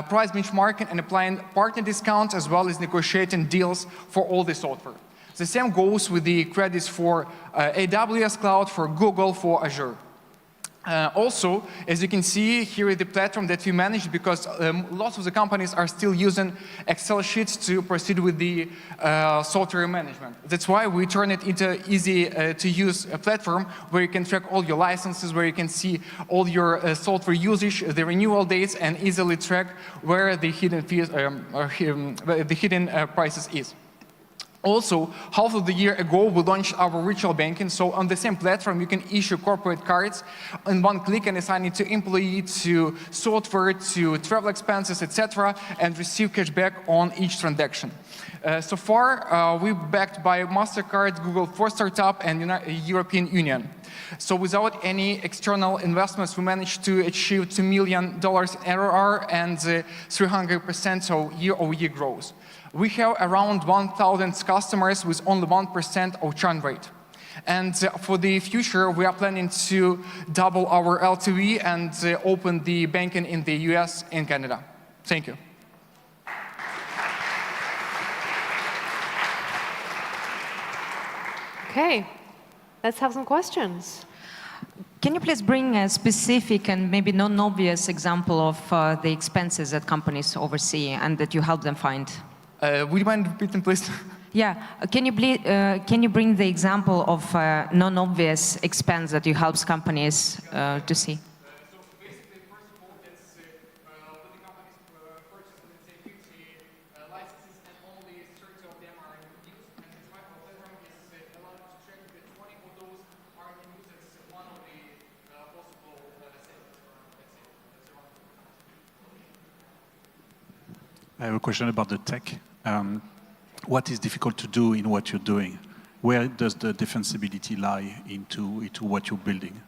price benchmarking and applying partner discounts, as well as negotiating deals for all the software. The same goes with the credits for AWS Cloud, for Google, for Azure. Also, as you can see, here is the platform that we manage, because lots of the companies are still using Excel sheets to proceed with the software management. That's why we turn it into easy to use platform where you can track all your licenses, where you can see all your software usage, the renewal dates, and easily track where the hidden fees, the hidden prices is. Also, half of the year ago, we launched our virtual banking. So on the same platform, you can issue corporate cards in one click and assign it to employee, to software, to travel expenses, etc., and receive cashback on each transaction. So far, we're backed by MasterCard, Google for Startup, and European Union. So without any external investments, we managed to achieve $2 million in ARR and 300% so year-over-year growth. We have around 1,000 customers with only 1% of churn rate. And for the future, we are planning to double our LTV and open the banking in the US and Canada. Thank you. Okay, let's have some questions. Can you please bring a specific and maybe non-obvious example of the expenses that companies oversee and that you help them find? Would you mind repeating, please? Yeah. Can you bring the example of non-obvious expense that you help companies to see? I have a question about the tech. What is difficult to do in what you're doing? Where does the defensibility lie into what you're building?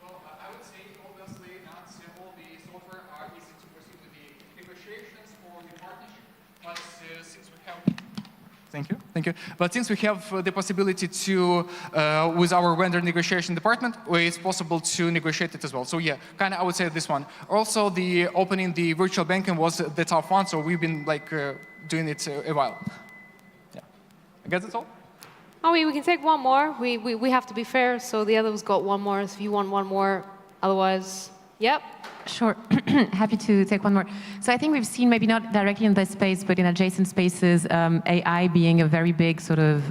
Well, I would say, obviously, not all the software are easy to proceed with the negotiations or the partnership. But since we have... Thank you. Thank you. But since we have the possibility to, with our vendor negotiation department, it's possible to negotiate it as well. So yeah, kind of I would say this one. Also, the opening the virtual banking was the tough one, so we've been like doing it a while. Yeah. I guess that's all. Oh, we can take one more. We have to be fair, so the others got one more. If you want one more, otherwise, yep. Sure. Happy to take one more. So I think we've seen, maybe not directly in this space, but in adjacent spaces, AI being a very big sort of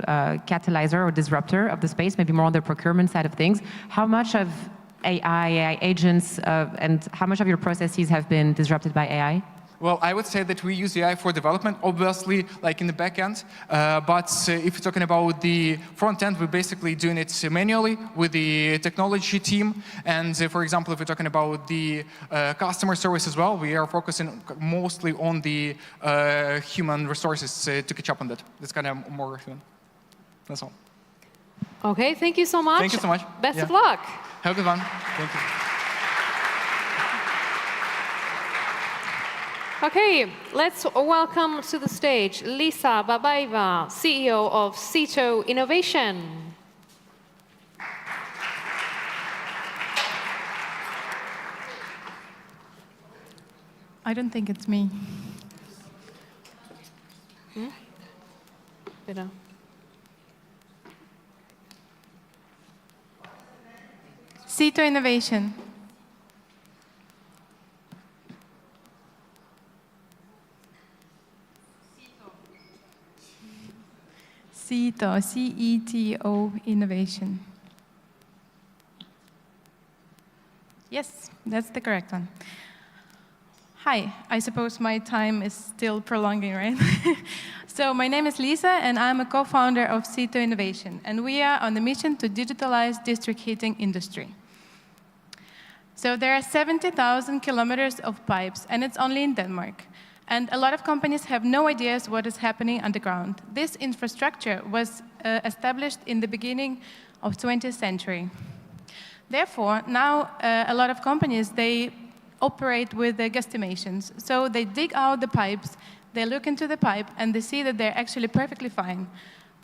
catalyzer or disruptor of the space, maybe more on the procurement side of things. How much of AI agents, and how much of your processes have been disrupted by AI? Well, I would say that we use AI for development, obviously, like in the back end. But if you're talking about the front end, we're basically doing it manually with the technology team. And for example, if we're talking about the customer service as well, we are focusing mostly on the human resources to catch up on that. That's kind of more human. That's all. Okay, thank you so much. Thank you so much. Best of luck. Have a good one. Thank you. Okay, let's welcome to the stage Lisa Babaeva, CEO of Cito Innovation. I don't think it's me. Bitte. Cito Innovation. Cito, C-E-T-O, Innovation. Yes, that's the correct one. Hi, I suppose my time is still prolonging, right? So my name is Lisa, and I'm a co-founder of Cito Innovation, and we are on the mission to digitalize district heating industry. So there are 70,000 kilometers of pipes, and it's only in Denmark. And a lot of companies have no ideas what is happening underground. This infrastructure was established in the beginning of 20th century. Therefore, now a lot of companies, they operate with the guesstimations. So they dig out the pipes, they look into the pipe, and they see that they're actually perfectly fine.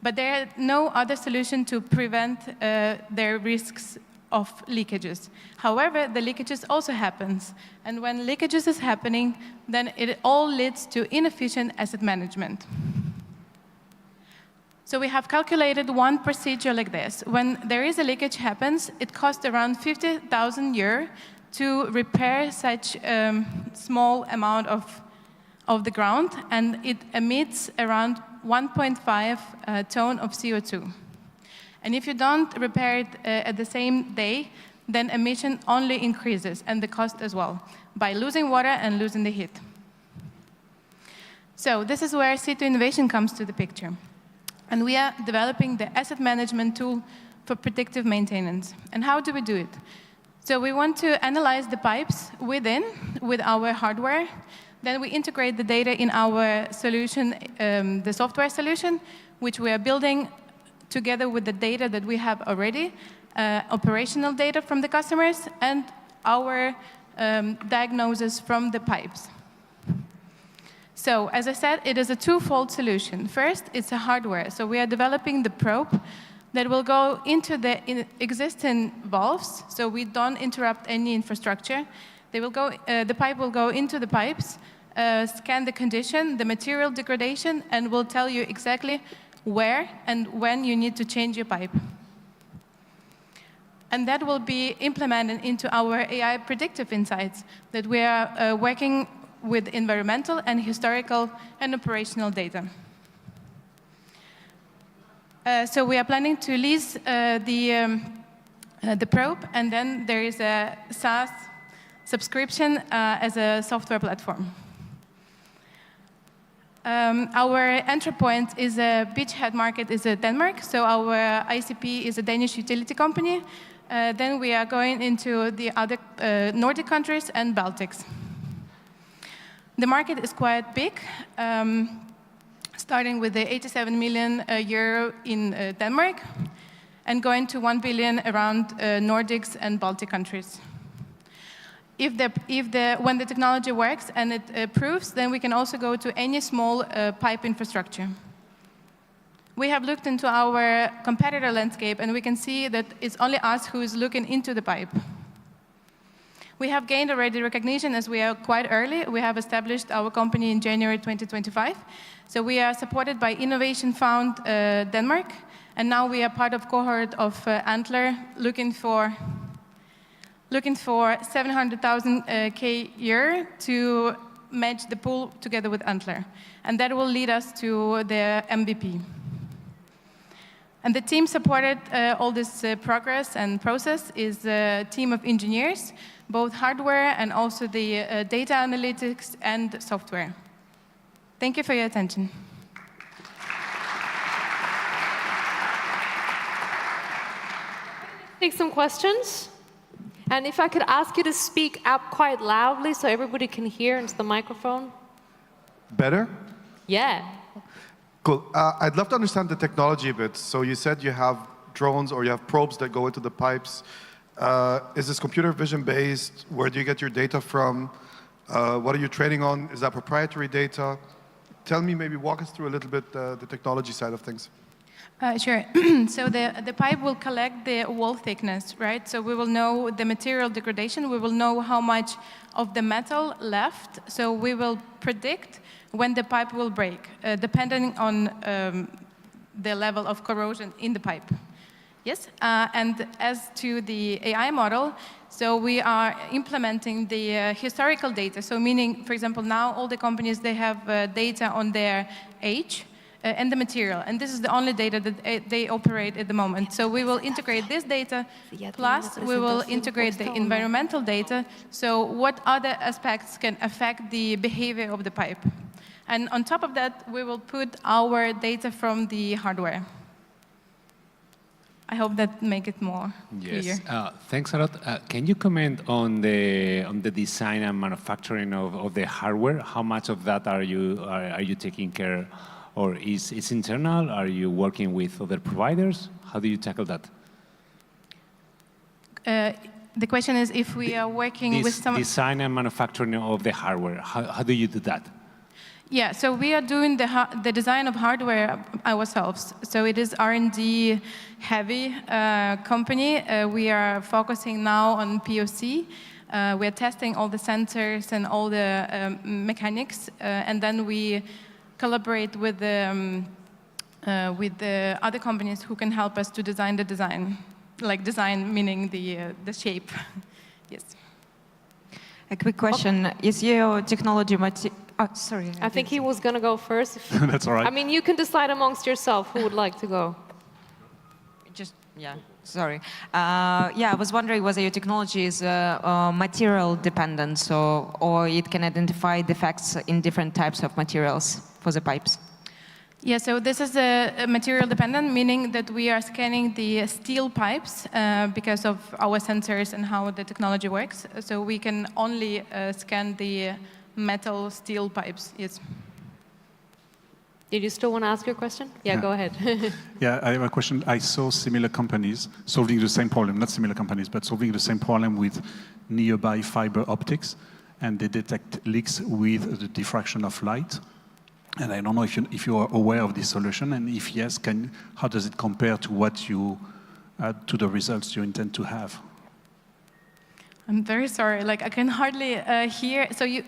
But there are no other solution to prevent their risks of leakages. However, the leakages also happens. And when leakages is happening, then it all leads to inefficient asset management. So we have calculated one procedure like this. When there is a leakage happens, it costs around 50,000 euros to repair such small amount of the ground, and it emits around 1.5 ton of CO2. And if you don't repair it at the same day, then emission only increases, and the cost as well, by losing water and losing the heat. So this is where Cito Innovation comes to the picture. And we are developing the asset management tool for predictive maintenance. And how do we do it? So we want to analyze the pipes within with our hardware. Then we integrate the data in our solution, the software solution, which we are building together with the data that we have already, operational data from the customers, and our diagnosis from the pipes. So, as I said, it is a twofold solution. First, it's a hardware. So we are developing the probe that will go into the existing valves, so we don't interrupt any infrastructure. They will go, the pipe will go into the pipes, scan the condition, the material degradation, and will tell you exactly where and when you need to change your pipe. And that will be implemented into our AI predictive insights that we are working with environmental and historical and operational data. So we are planning to lease the probe, and then there is a SaaS subscription as a software platform. Our entry point is a beachhead market is Denmark, so our ICP is a Danish utility company. Then we are going into the other Nordic countries and Baltics. The market is quite big, starting with the 87 million euro in Denmark and going to 1 billion around Nordics and Baltic countries. When the technology works and it proves, then we can also go to any small pipe infrastructure. We have looked into our competitor landscape, and we can see that it's only us who is looking into the pipe. We have gained already recognition as we are quite early. We have established our company in January 2025. So we are supported by Innovation Fund Denmark, and now we are part of cohort of Antler, looking for 700,000 K year to match the pool together with Antler. And that will lead us to the MVP. And the team supported all this progress and process is a team of engineers, both hardware and also the data analytics and software. Thank you for your attention. Take some questions. And if I could ask you to speak up quite loudly so everybody can hear into the microphone. Better? Yeah. Cool. I'd love to understand the technology a bit. So you said you have drones or you have probes that go into the pipes. Is this computer vision based? Where do you get your data from? What are you training on? Is that proprietary data? Tell me, maybe walk us through a little bit the technology side of things. Sure. So the pipe will collect the wall thickness, right? So we will know the material degradation. We will know how much of the metal left. So we will predict when the pipe will break, depending on the level of corrosion in the pipe. Yes. And as to the AI model, so we are implementing the historical data. So meaning, for example, now all the companies, they have data on their age. And the material. And this is the only data that they operate at the moment. So we will integrate this data, plus we will integrate the environmental data. So what other aspects can affect the behavior of the pipe? And on top of that, we will put our data from the hardware. I hope that makes it more clear. Yes. Thanks a lot. Can you comment on the design and manufacturing of the hardware? How much of that are you taking care of? Or is it internal? Are you working with other providers? How do you tackle that? The question is if we are working with some... Design and manufacturing of the hardware. How do you do that? Yeah, so we are doing the design of hardware ourselves. So it is R&D heavy company. We are focusing now on POC. We are testing all the sensors and all the mechanics. And then we collaborate with the other companies who can help us to design the design, like design meaning the shape. Yes. A quick question: Is your technology sorry. I think he was going to go first. That's all right. I mean, you can decide amongst yourself who would like to go. Yeah. Sorry. Yeah, I was wondering whether your technology is material dependent, or it can identify defects in different types of materials for the pipes. Yeah, so this is a material dependent, meaning that we are scanning the steel pipes because of our sensors and how the technology works. So we can only scan the metal steel pipes. Yes. Did you still want to ask your question? Yeah, go ahead. Yeah, I have a question. I saw similar companies solving the same problem, not similar companies, but solving the same problem with nearby fiber optics, and they detect leaks with the diffraction of light. And I don't know if you are aware of this solution, and if yes, how does it compare to what to the results you intend to have? I'm very sorry. Like I can hardly hear. So you.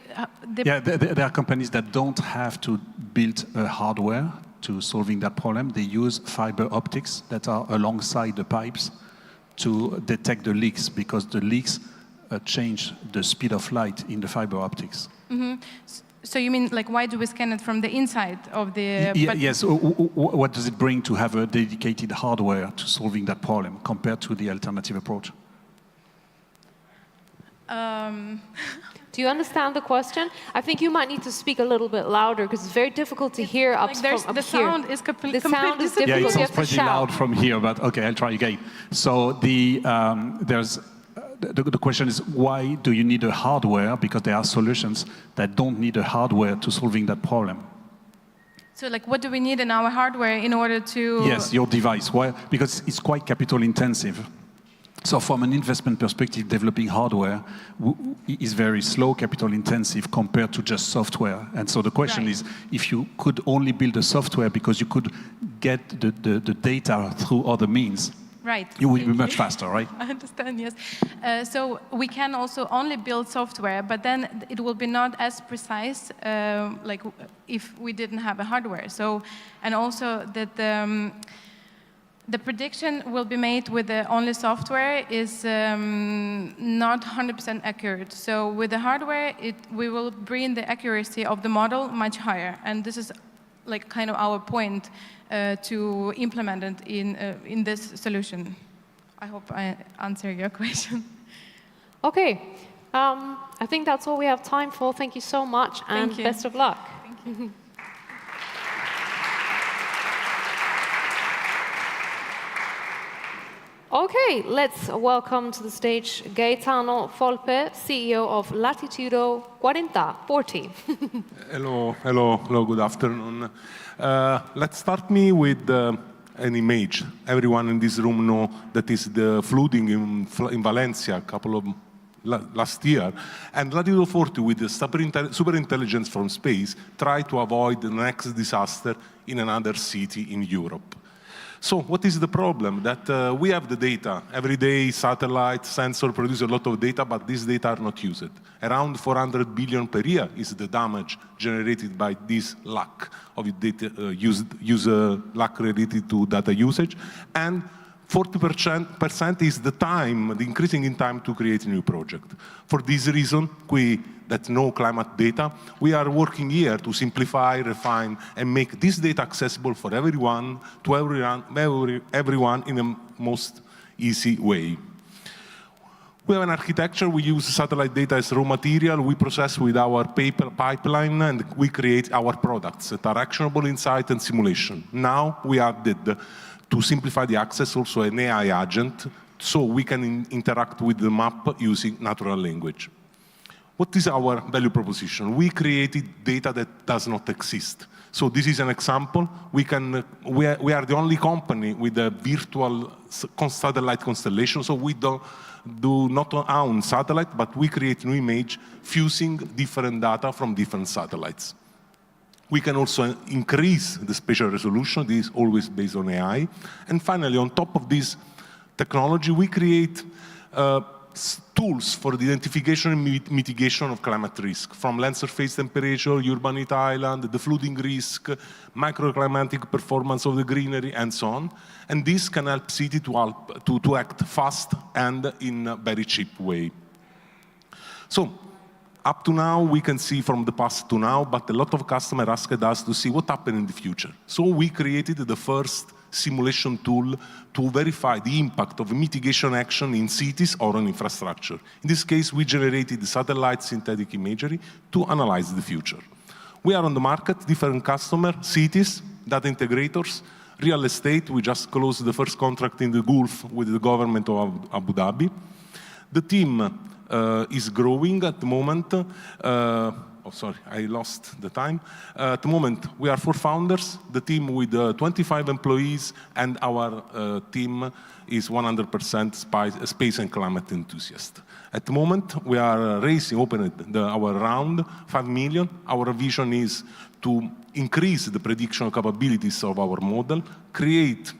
There are companies that don't have to build hardware to solving that problem. They use fiber optics that are alongside the pipes to detect the leaks, because the leaks change the speed of light in the fiber optics. Mm-hmm. So you mean, like, why do we scan it from the inside of the... Yes, what does it bring to have a dedicated hardware to solving that problem compared to the alternative approach? Do you understand the question? I think you might need to speak a little bit louder, because it's very difficult to hear up here. The sound is completely difficult. Yeah, it sounds pretty loud from here, but okay, I'll try again. So there's the question is, why do you need a hardware? Because there are solutions that don't need a hardware to solving that problem. So like, what do we need in our hardware in order to... Yes, your device. Why? Because it's quite capital intensive. So from an investment perspective, developing hardware is very slow, capital intensive compared to just software. And so the question is, if you could only build a software because you could get the data through other means, right, you will be much faster, right? I understand, yes. So we can also only build software, but then it will be not as precise like if we didn't have a hardware. So, and also that the prediction will be made with the only software is not 100% accurate. So with the hardware, we will bring the accuracy of the model much higher. And this is like kind of our point to implement it in this solution. I hope I answer your question. Okay, I think that's all we have time for. Thank you so much, and best of luck. Thank you. Okay, let's welcome to the stage Gaetano Volpe, CEO of Latitudo 40. Hello, good afternoon. Let's start me with an image. Everyone in this room know that is the flooding in Valencia a couple of last year. And Latitudo 40, with the super intelligence from space, try to avoid the next disaster in another city in Europe. So what is the problem? That we have the data. Every day, satellite, sensor produce a lot of data, but these data are not used. Around 400 billion per year is the damage generated by this lack of data, lack related to data usage. And 40% is the time, the increasing in time to create a new project. For this reason, that know climate data, we are working here to simplify, refine, and make this data accessible for everyone, to everyone in the most easy way. We have an architecture, we use satellite data as raw material, we process with our pipeline, and we create our products that are actionable insight and simulation. Now we added, to simplify the access, also an AI agent, so we can interact with the map using natural language. What is our value proposition? We created data that does not exist. So this is an example. We are the only company with a virtual satellite constellation, so we do not own satellite, but we create new image fusing different data from different satellites. We can also increase the spatial resolution. This is always based on AI. And finally, on top of this technology, we create tools for the identification and mitigation of climate risk, from land surface temperature, urban heat island, the flooding risk, microclimatic performance of the greenery, and so on. And this can help cities to act fast and in a very cheap way. So, up to now, we can see from the past to now, but a lot of customers asked us to see what happened in the future. So we created the first simulation tool to verify the impact of mitigation action in cities or on infrastructure. In this case, we generated satellite synthetic imagery to analyze the future. We are on the market, different customers, cities, data integrators, real estate. We just closed the first contract in the Gulf with the government of Abu Dhabi. The team is growing at the moment. Sorry, I lost the time. At the moment, we are 4 founders, the team with 25 employees, and our team is 100% space and climate enthusiast. At the moment, we are opened our round, 5 million. Our vision is to increase the prediction capabilities of our model, create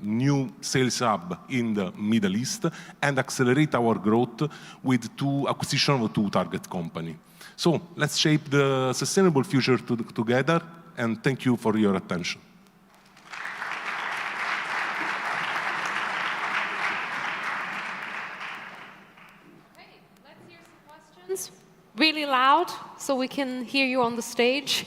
new sales hub in the Middle East, and accelerate our growth with acquisition of 2 target companies. So let's shape the sustainable future together, and thank you for your attention. Okay, let's hear some questions. Really loud, so we can hear you on the stage.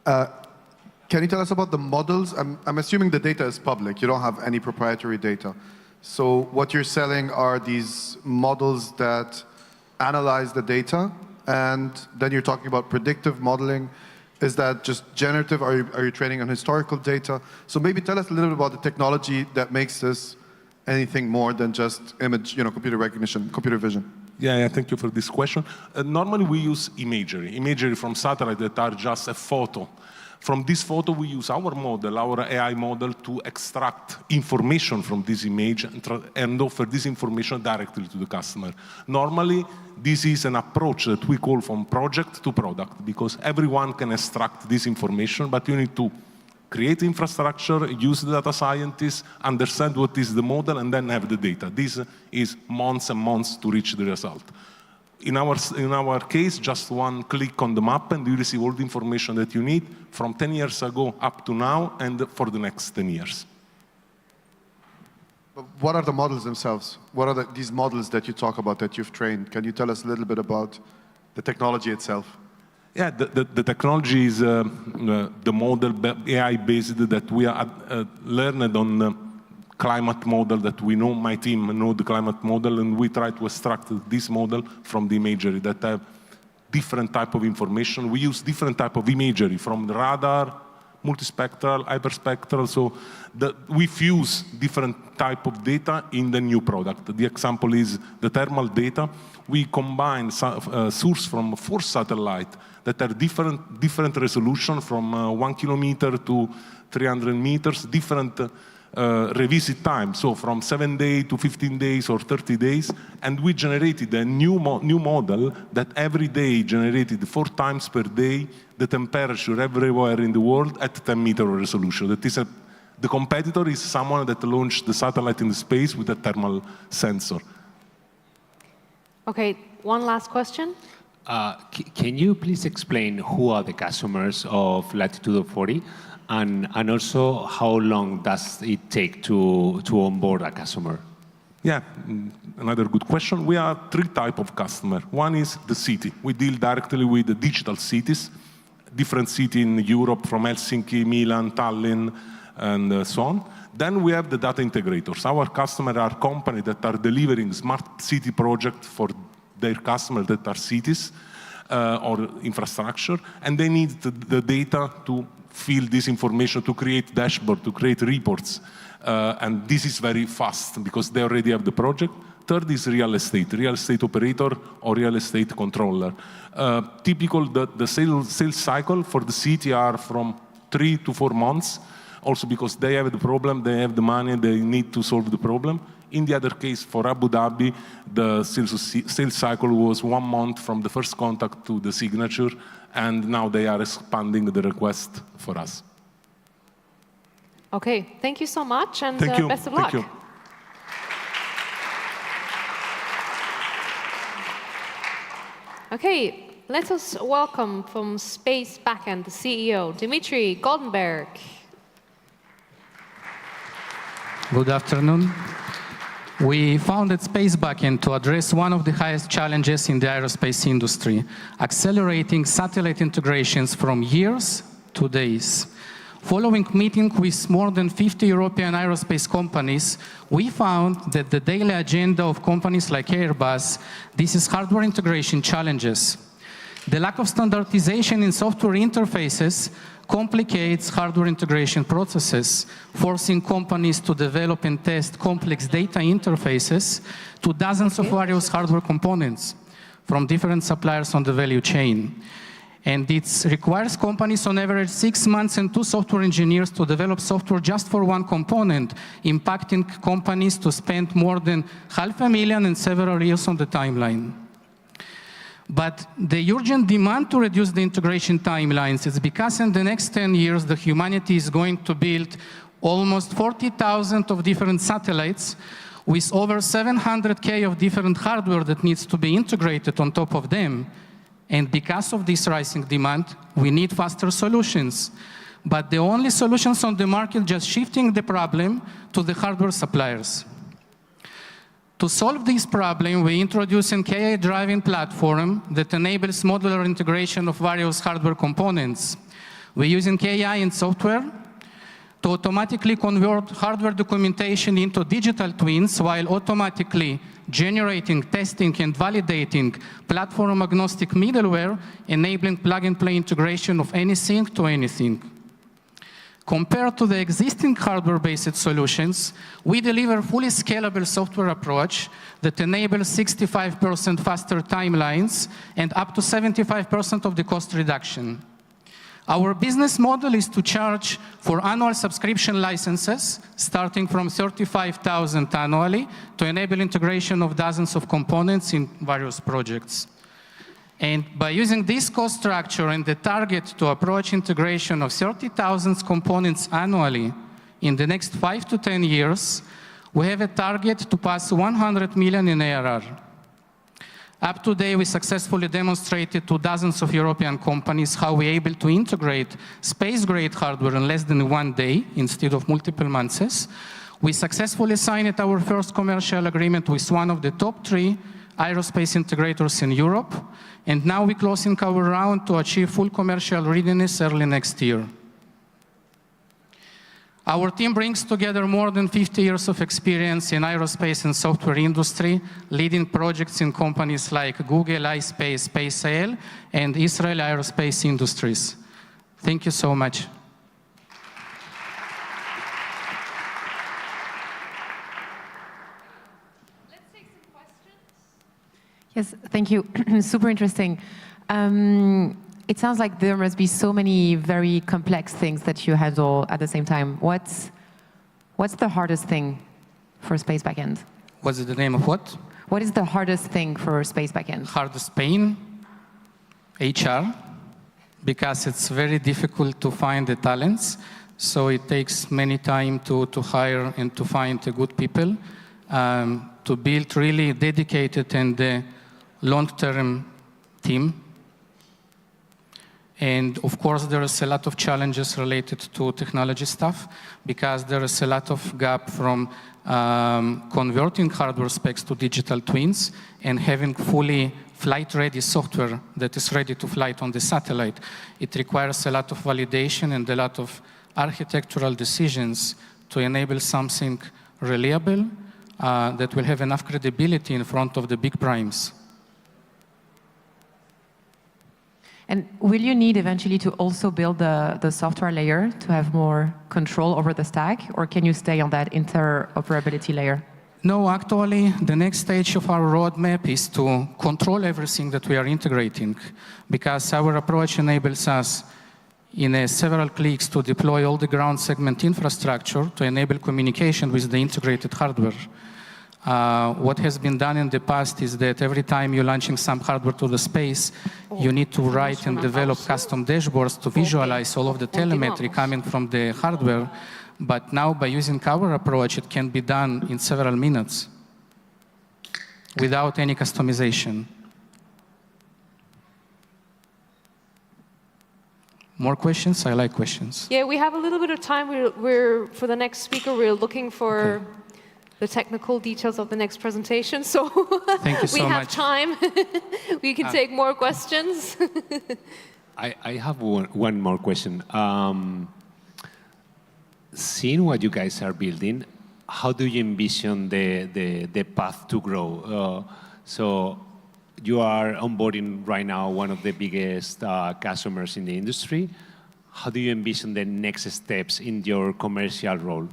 Can you tell us about the models? I'm assuming the data is public. You don't have any proprietary data. So what you're selling are these models that analyze the data, and then you're talking about predictive modeling. Is that just generative? Are you training on historical data? So maybe tell us a little bit about the technology that makes this anything more than just image, computer recognition, computer vision? Yeah, thank you for this question. Normally we use imagery from satellite that are just a photo. From this photo, we use our model, our AI model, to extract information from this image and offer this information directly to the customer. Normally, this is an approach that we call from project to product, because everyone can extract this information, but you need to create infrastructure, use the data scientists, understand what is the model, and then have the data. This is months and months to reach the result. In our case, just one click on the map and you receive all the information that you need from 10 years ago up to now and for the next 10 years. But what are the models themselves? What are these models that you talk about that you've trained? Can you tell us a little bit about the technology itself? Yeah, the technology is the model AI-based that we are learned on climate model that we know, my team know the climate model, and we try to extract this model from the imagery that have different type of information. We use different type of imagery from the radar, multispectral, hyperspectral, so we fuse different type of data in the new product. The example is the thermal data. We combine source from 4 satellites that are different resolution from 1 kilometer to 300 meters, different revisit time, so from 7 days to 15 days or 30 days, and we generated a new model that every day generated 4 times per day the temperature everywhere in the world at 10-meter resolution. That is the competitor is someone that launched the satellite in the space with a thermal sensor. Okay, one last question. Can you please explain who are the customers of Latitude 40? And also, how long does it take to onboard a customer? Yeah, another good question. We have 3 types of customer. One is the city. We deal directly with the digital cities, different cities in Europe, from Helsinki, Milan, Tallinn, and so on. Then we have the data integrators. Our customers are companies that are delivering smart city projects for their customers that are cities or infrastructure, and they need the data to fill this information, to create dashboard, to create reports. And this is very fast because they already have the project. Third is real estate operator or real estate controller. Typical, the sales cycle for the city are from 3 to 4 months, also because they have the problem, they have the money, they need to solve the problem. In the other case, for Abu Dhabi, the sales cycle was 1 month from the first contact to the signature, and now they are expanding the request for us. Okay, thank you so much, and best of luck. Thank you. Okay, let us welcome from Space Backend the CEO, Dimitri Goldenberg. Good afternoon. We founded Space Backend to address one of the highest challenges in the aerospace industry, accelerating satellite integrations from years to days. Following meeting with more than 50 European aerospace companies, we found that the daily agenda of companies like Airbus, this is hardware integration challenges. The lack of standardization in software interfaces complicates hardware integration processes, forcing companies to develop and test complex data interfaces to dozens of various hardware components from different suppliers on the value chain. And it requires companies on average 6 months and 2 software engineers to develop software just for one component, impacting companies to spend more than $500,000 and several years on the timeline. But the urgent demand to reduce the integration timelines is because in the next 10 years, the humanity is going to build almost 40,000 of different satellites with over 700K of different hardware that needs to be integrated on top of them. And because of this rising demand, we need faster solutions. But the only solutions on the market just shifting the problem to the hardware suppliers. To solve this problem, we introduced an AI-driven platform that enables modular integration of various hardware components. We're using AI and software to automatically convert hardware documentation into digital twins while automatically generating, testing, and validating platform-agnostic middleware, enabling plug-and-play integration of anything to anything. Compared to the existing hardware-based solutions, we deliver fully scalable software approach that enables 65% faster timelines and up to 75% of the cost reduction. Our business model is to charge for annual subscription licenses, starting from 35,000 annually, to enable integration of dozens of components in various projects. And by using this cost structure and the target to approach integration of 30,000 components annually in the next 5 to 10 years, we have a target to pass 100 million in ARR. Up to date, we successfully demonstrated to dozens of European companies how we're able to integrate space-grade hardware in less than 1 day instead of multiple months. We successfully signed our first commercial agreement with one of the top 3 aerospace integrators in Europe, and now we're closing our round to achieve full commercial readiness early next year. Our team brings together more than 50 years of experience in aerospace and software industry, leading projects in companies like Google, iSpace, SpaceAL, and Israel Aerospace Industries. Thank you so much. Yes, thank you. Super interesting. It sounds like there must be so many very complex things that you handle at the same time. What's the hardest thing for space backend? What's the name of what? What is the hardest thing for space backend? Hardest pain? HR, because it's very difficult to find the talents. So it takes many time to hire and to find good people, to build really dedicated and long-term team. And of course, there is a lot of challenges related to technology stuff, because there is a lot of gap from converting hardware specs to digital twins and having fully flight-ready software that is ready to fly on the satellite. It requires a lot of validation and a lot of architectural decisions to enable something reliable that will have enough credibility in front of the big primes. And will you need eventually to also build the software layer to have more control over the stack, or can you stay on that interoperability layer? No, actually, the next stage of our roadmap is to control everything that we are integrating, because our approach enables us in several clicks to deploy all the ground segment infrastructure to enable communication with the integrated hardware. What has been done in the past is that every time you're launching some hardware to the space, you need to write and develop custom dashboards to visualize all of the telemetry coming from the hardware. But now, by using our approach, it can be done in several minutes without any customization. More questions? I like questions. Yeah, we have a little bit of time. We're for the next speaker, we're looking for the technical details of the next presentation. So thank you so we have much. time. We can take more questions. I have one more question. Seeing what you guys are building, how do you envision the path to grow? So you are onboarding right now one of the biggest customers in the industry. How do you envision the next steps in your commercial role?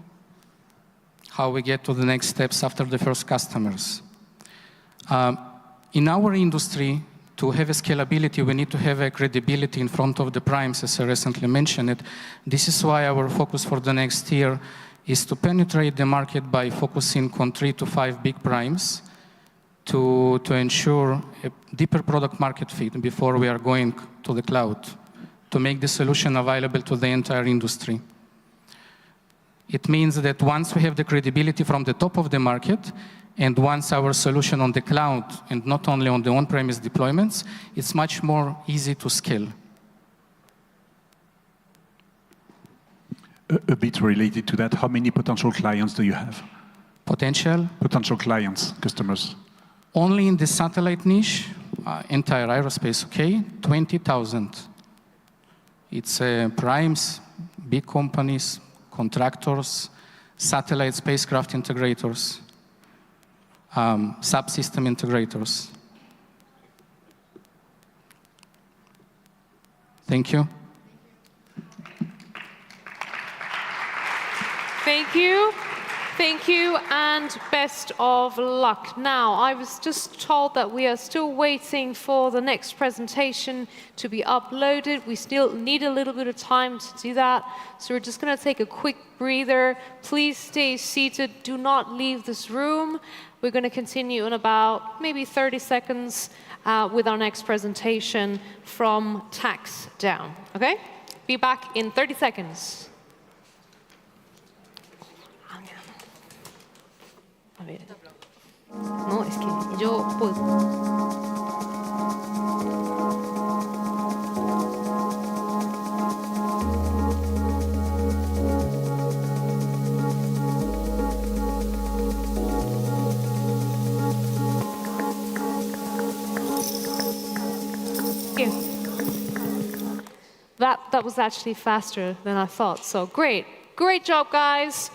How we get to the next steps after the first customers. In our industry, to have a scalability, we need to have a credibility in front of the primes, as I recently mentioned it. This is why our focus for the next year is to penetrate the market by focusing on 3 to 5 big primes to ensure a deeper product market fit before we are going to the cloud, to make the solution available to the entire industry. It means that once we have the credibility from the top of the market, and once our solution on the cloud, and not only on the on-premise deployments, it's much more easy to scale. A bit related to that, how many potential clients do you have? Potential? Potential clients, customers. Only in the satellite niche, entire aerospace, okay, 20,000. It's primes, big companies, contractors, satellite spacecraft integrators, subsystem integrators. Thank you. Thank you. Thank you, and best of luck. Now, I was just told that we are still waiting for the next presentation to be uploaded. We still need a little bit of time to do that, so we're just going to take a quick breather. Please stay seated. Do not leave this room. We're going to continue in about maybe 30 seconds with our next presentation from Tax Down. Okay? Be back in 30 seconds. A ver. No, es que yo puedo. That was actually faster than I thought, so great. Great job, guys.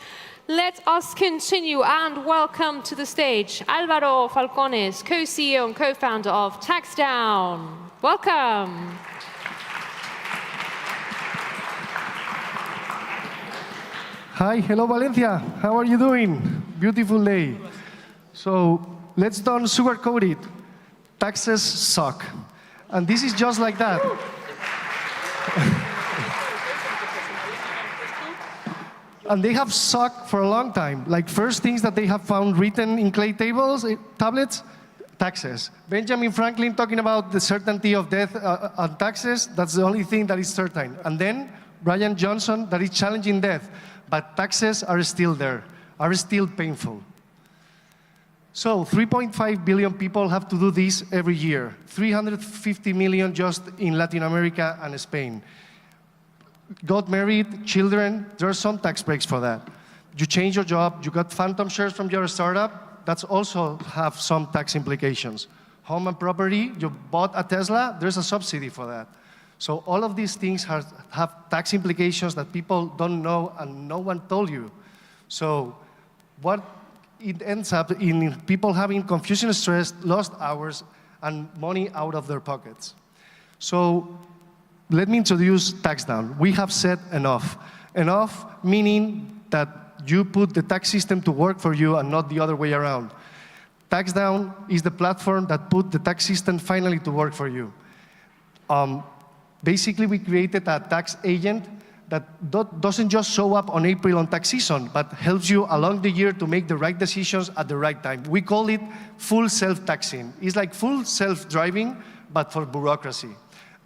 Let us continue and welcome to the stage Álvaro Falcones, co-CEO and co-founder of Tax Down. Welcome. Hi, hello Valencia. How are you doing? Beautiful day. So let's don't sugarcoat it. Taxes suck. And this is just like that. And they have sucked for a long time. Like first things that they have found written in clay tablets, taxes. Benjamin Franklin talking about the certainty of death on taxes, that's the only thing that is certain. And then Brian Johnson that is challenging death, but taxes are still there, are still painful. So 3.5 billion people have to do this every year, 350 million just in Latin America and Spain. Got married, children, there are some tax breaks for that. You change your job, you got phantom shares from your startup, that's also have some tax implications. Home and property, you bought a Tesla, there's a subsidy for that. So all of these things have tax implications that people don't know and no one told you. So what it ends up in people having confusion, stress, lost hours, and money out of their pockets. So let me introduce Tax Down. We have said enough. Enough meaning that you put the tax system to work for you and not the other way around. Tax Down is the platform that put the tax system finally to work for you. Basically, we created a tax agent that doesn't just show up on April on tax season, but helps you along the year to make the right decisions at the right time. We call it full self-taxing. It's like full self-driving, but for bureaucracy.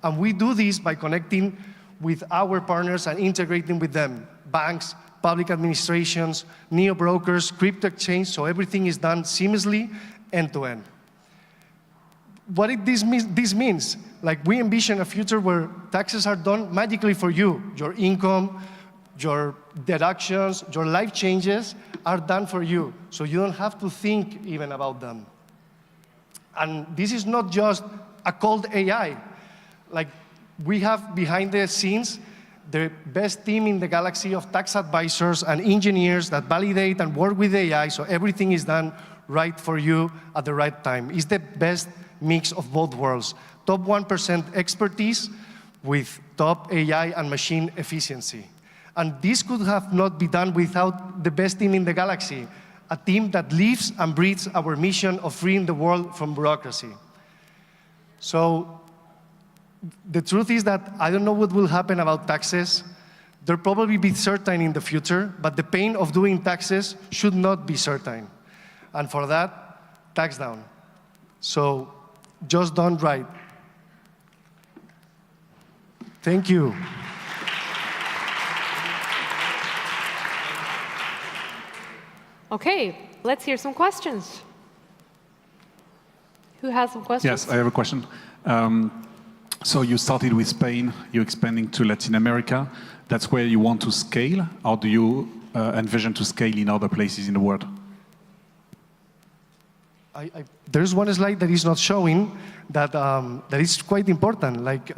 And we do this by connecting with our partners and integrating with them, banks, public administrations, neo-brokers, crypto exchange, so everything is done seamlessly, end-to-end. What this means, like we envision a future where taxes are done magically for you. Your income, your deductions, your life changes are done for you, so you don't have to think even about them. And this is not just a cold AI. Like we have behind the scenes the best team in the galaxy of tax advisors and engineers that validate and work with AI, so everything is done right for you at the right time. It's the best mix of both worlds. Top 1% expertise with top AI and machine efficiency. And this could have not been done without the best team in the galaxy, a team that lives and breathes our mission of freeing the world from bureaucracy. So the truth is that I don't know what will happen about taxes. There'll probably be certain in the future, but the pain of doing taxes should not be certain. And for that, Tax Down. So just done right. Thank you. Okay, let's hear some questions. Who has some questions? Yes, I have a question. So you started with Spain, you're expanding to Latin America. That's where you want to scale? Or do you envision to scale in other places in the world? There's one slide that is not showing that, that is quite important. Like,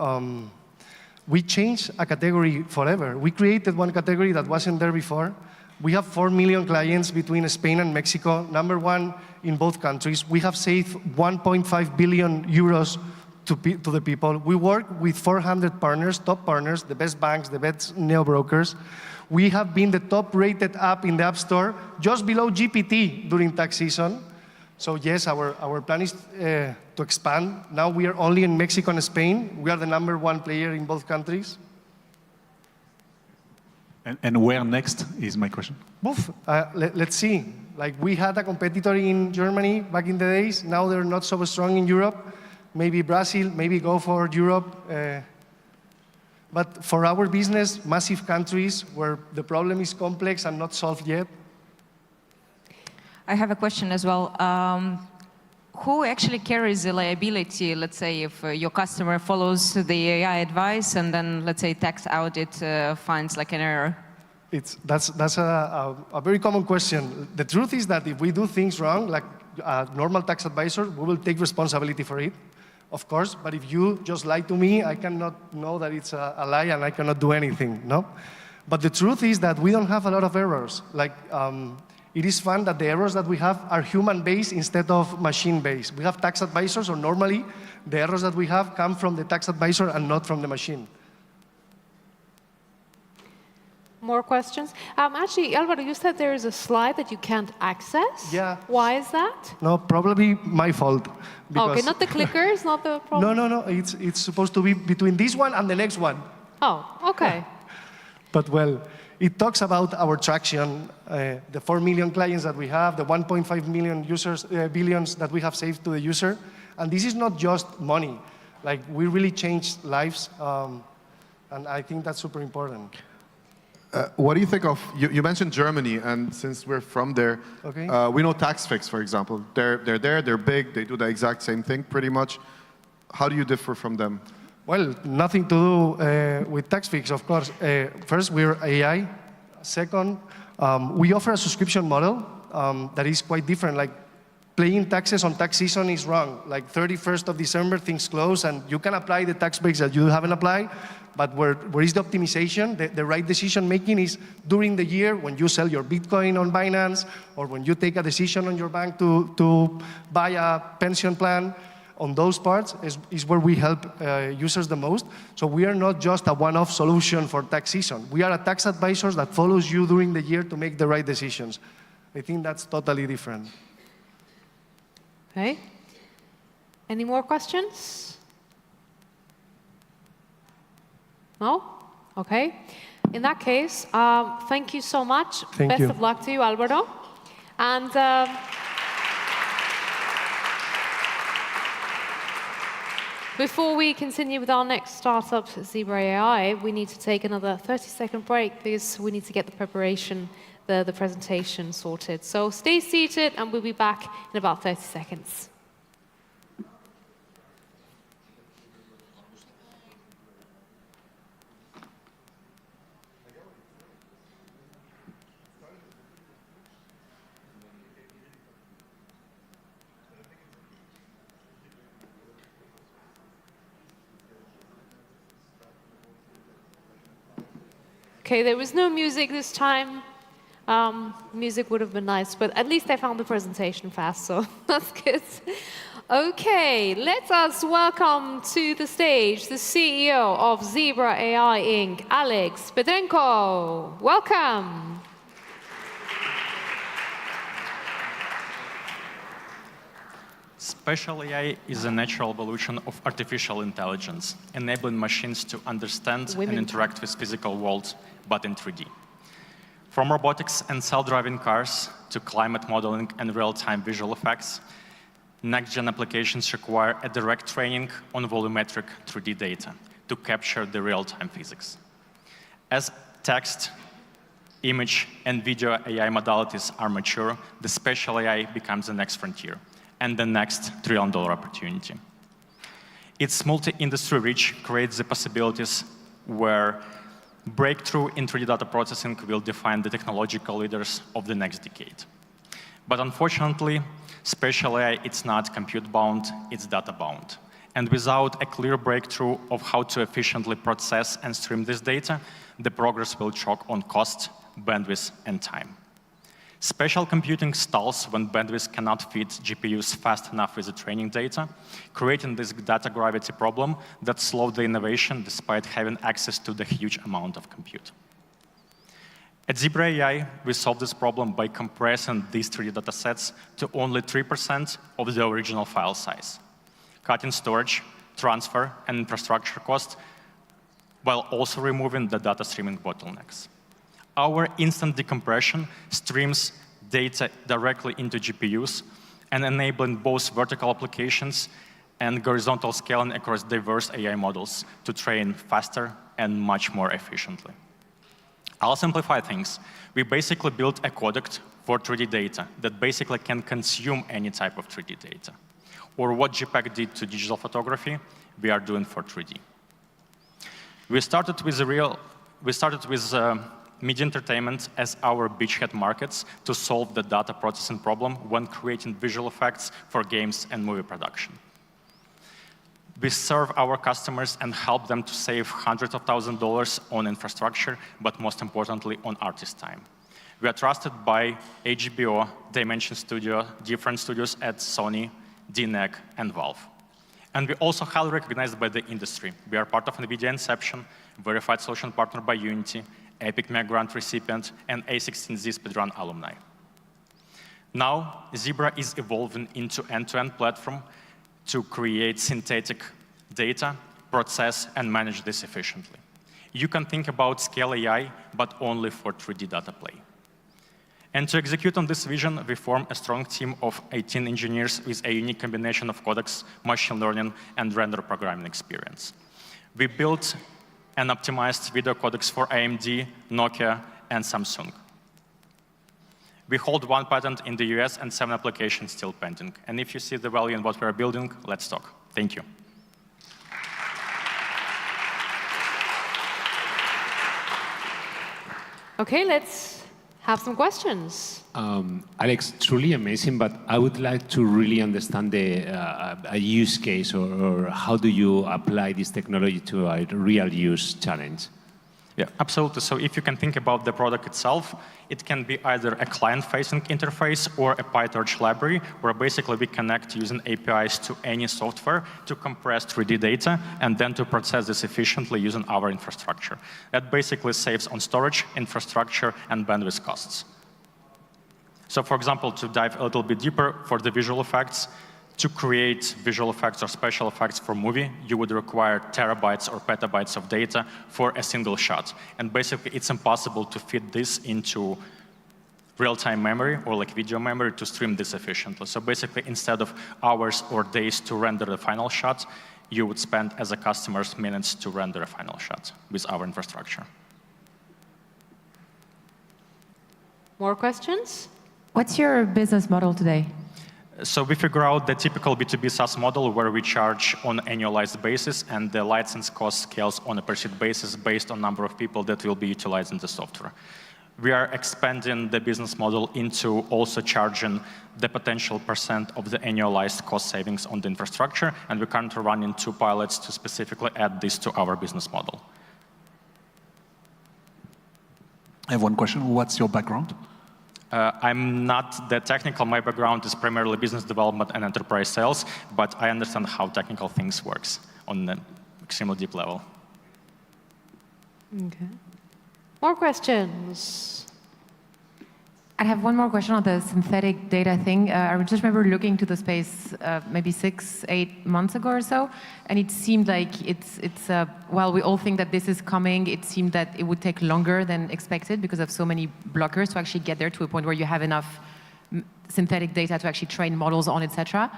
we changed a category forever. We created one category that wasn't there before. We have 4 million clients between Spain and Mexico, #1 in both countries. We have saved 1.5 billion euros to the people. We work with 400 partners, top partners, the best banks, the best neo-brokers. We have been the top-rated app in the App Store, just below GPT during tax season. So yes, our plan is to expand. Now we are only in Mexico and Spain. We are the #1 player in both countries. And where next is my question. Let's see. Like we had a competitor in Germany back in the days. Now they're not so strong in Europe. Maybe Brazil, maybe go for Europe. But for our business, massive countries where the problem is complex and not solved yet. I have a question as well. Who actually carries the liability, let's say, if your customer follows the AI advice and then, let's say, tax audit finds like an error? That's a very common question. The truth is that if we do things wrong, like a normal tax advisor, we will take responsibility for it, of course. But if you just lie to me, I cannot know that it's a lie and I cannot do anything, no? But the truth is that we don't have a lot of errors. Like, it is fun that the errors that we have are human-based instead of machine-based. We have tax advisors, or normally the errors that we have come from the tax advisor and not from the machine. More questions? Actually, Alvaro, you said there is a slide that you can't access? Yeah. Why is that? No, probably my fault. Okay, not the clickers, not the problem? No. It's supposed to be between this one and the next one. Oh, okay. But well, it talks about our traction, the 4 million clients that we have, the 1.5 million users, billions that we have saved to the user. And this is not just money. Like, we really changed lives, and I think that's super important. What do you think of, you mentioned Germany, and since we're from there, okay. We know TaxFix, for example. They're there, they're big, they do the exact same thing pretty much. How do you differ from them? Well, nothing to do with TaxFix, of course. First, we're AI. Second, we offer a subscription model that is quite different. Like, paying taxes on tax season is wrong. Like 31st of December, things close, and you can apply the tax breaks that you haven't applied, but where is the optimization? The right decision making is during the year when you sell your Bitcoin on Binance, or when you take a decision on your bank to buy a pension plan. On those parts is where we help users the most. So we are not just a one-off solution for tax season. We are a tax advisor that follows you during the year to make the right decisions. I think that's totally different. Okay. Any more questions? No? Okay. In that case, thank you so much. Thank you. Best of luck to you, Alvaro. And before we continue with our next startup, Zebra AI, we need to take another 30-second break because we need to get the preparation, the presentation sorted. So stay seated, and we'll be back in about 30 seconds. Okay, there was no music this time. Music would have been nice, but at least I found the presentation fast, so that's good. Okay, let us welcome to the stage the CEO of Zebra AI Inc., Alex Pedrenko. Welcome. Spatial AI is a natural evolution of artificial intelligence, enabling machines to understand and interact with physical world, but in 3D. From robotics and self-driving cars to climate modeling and real-time visual effects, next-gen applications require a direct training on volumetric 3D data to capture the real-time physics. As text, image, and video AI modalities are mature, the spatial AI becomes the next frontier and the next $1 trillion opportunity. Its multi-industry reach creates the possibilities where breakthrough in 3D data processing will define the technological leaders of the next decade. But unfortunately, spatial AI, it's not compute-bound, it's data-bound. And without a clear breakthrough of how to efficiently process and stream this data, the progress will choke on cost, bandwidth, and time. Spatial computing stalls when bandwidth cannot feed GPUs fast enough with the training data, creating this data gravity problem that slowed the innovation despite having access to the huge amount of compute. At Zebra AI, we solved this problem by compressing these 3D datasets to only 3% of the original file size, cutting storage, transfer, and infrastructure costs, while also removing the data streaming bottlenecks. Our instant decompression streams data directly into GPUs and enabling both vertical applications and horizontal scaling across diverse AI models to train faster and much more efficiently. I'll simplify things. We basically built a codec for 3D data that basically can consume any type of 3D data. Or what JPEG did to digital photography, we are doing for 3D. We started with media entertainment as our beachhead markets to solve the data processing problem when creating visual effects for games and movie production. We serve our customers and help them to save hundreds of thousands of dollars on infrastructure, but most importantly, on artist time. We are trusted by HBO, Dimension Studio, different studios at Sony, DNEG, and Valve. And we also highly recognized by the industry. We are part of NVIDIA Inception, verified solution partner by Unity, Epic Mega Grant recipient, and A16Z speedrun alumni. Now, Zebra is evolving into end-to-end platform to create synthetic data, process, and manage this efficiently. You can think about scale AI, but only for 3D data play. And to execute on this vision, we form a strong team of 18 engineers with a unique combination of codecs, machine learning, and render programming experience. We built and optimized video codecs for AMD, Nokia, and Samsung. We hold 1 patent in the US and 7 applications still pending. And if you see the value in what we are building, let's talk. Thank you. Okay, let's have some questions. Alex, truly amazing, but I would like to really understand a use case or how do you apply this technology to a real use challenge? Yeah, absolutely. So if you can think about the product itself, it can be either a client-facing interface or a PyTorch library, where basically we connect using APIs to any software to compress 3D data and then to process this efficiently using our infrastructure. That basically saves on storage, infrastructure, and bandwidth costs. So for example, to dive a little bit deeper for the visual effects, to create visual effects or special effects for movie, you would require terabytes or petabytes of data for a single shot. And basically, it's impossible to fit this into real-time memory or like video memory to stream this efficiently. So basically, instead of hours or days to render the final shot, you would spend, as a customer, minutes to render a final shot with our infrastructure. More questions? What's your business model today? So we figure out the typical B2B SaaS model where we charge on an annualized basis, and the license cost scales on a per seat basis based on number of people that will be utilizing the software. We are expanding the business model into also charging the potential % of the annualized cost savings on the infrastructure, and we're currently running 2 pilots to specifically add this to our business model. I have one question. What's your background? I'm not that technical. My background is primarily business development and enterprise sales, but I understand how technical things works on an extremely deep level. Okay. More questions? I have one more question on the synthetic data thing. I just remember looking to the space maybe 6-8 months ago or so, and it seemed like while we all think that this is coming, it seemed that it would take longer than expected because of so many blockers to actually get there to a point where you have enough synthetic data to actually train models on, etc.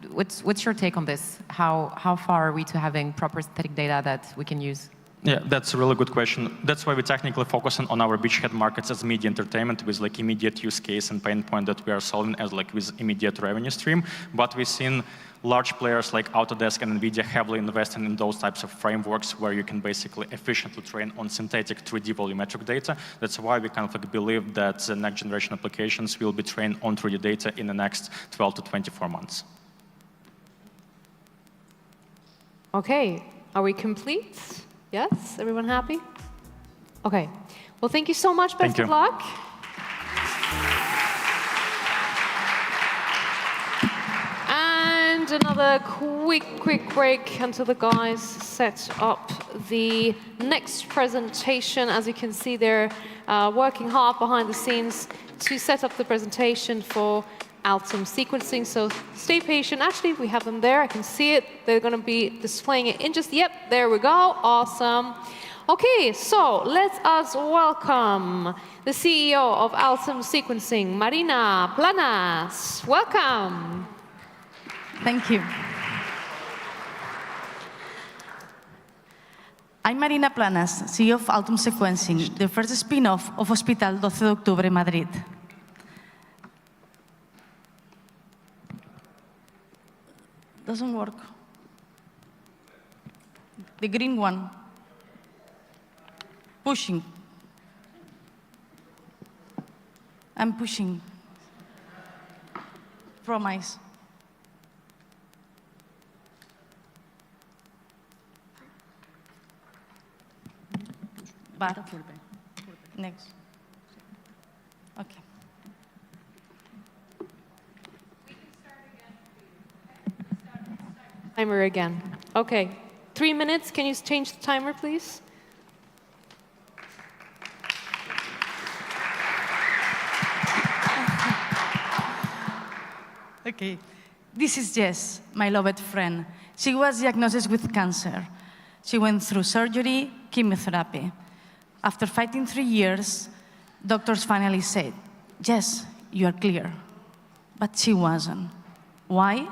What's your take on this? How far are we to having proper synthetic data that we can use? Yeah, that's a really good question. That's why we're technically focusing on our beachhead markets as media entertainment with like immediate use case and pain point that we are solving as like with immediate revenue stream. But we've seen large players like Autodesk and NVIDIA heavily investing in those types of frameworks where you can basically efficiently train on synthetic 3D volumetric data. That's why we kind of like believe that the next generation applications will be trained on 3D data in the next 12 to 24 months. Okay, are we complete? Yes? Everyone happy? Okay. Well, thank you so much. Best of luck. And another quick break until the guys set up the next presentation. As you can see, they're working hard behind the scenes to set up the presentation for Altum sequencing. So stay patient. Actually, we have them there. I can see it. They're going to be displaying it in just, yep, there we go. Awesome. Okay, so let us welcome the CEO of Altum Sequencing, Marina Planas. Welcome. Thank you. I'm Marina Planas, CEO of Altum Sequencing, the first spin-off of Hospital 12 de Octubre, Madrid. Doesn't work. The green one. Pushing. I'm pushing. Promise. But next. Okay. Timer again. Okay. 3 minutes. Can you change the timer, please? Okay. This is Jess, my loved friend. She was diagnosed with cancer. She went through surgery, chemotherapy. After fighting 3 years, doctors finally said, Jess, you are clear. But she wasn't. Why?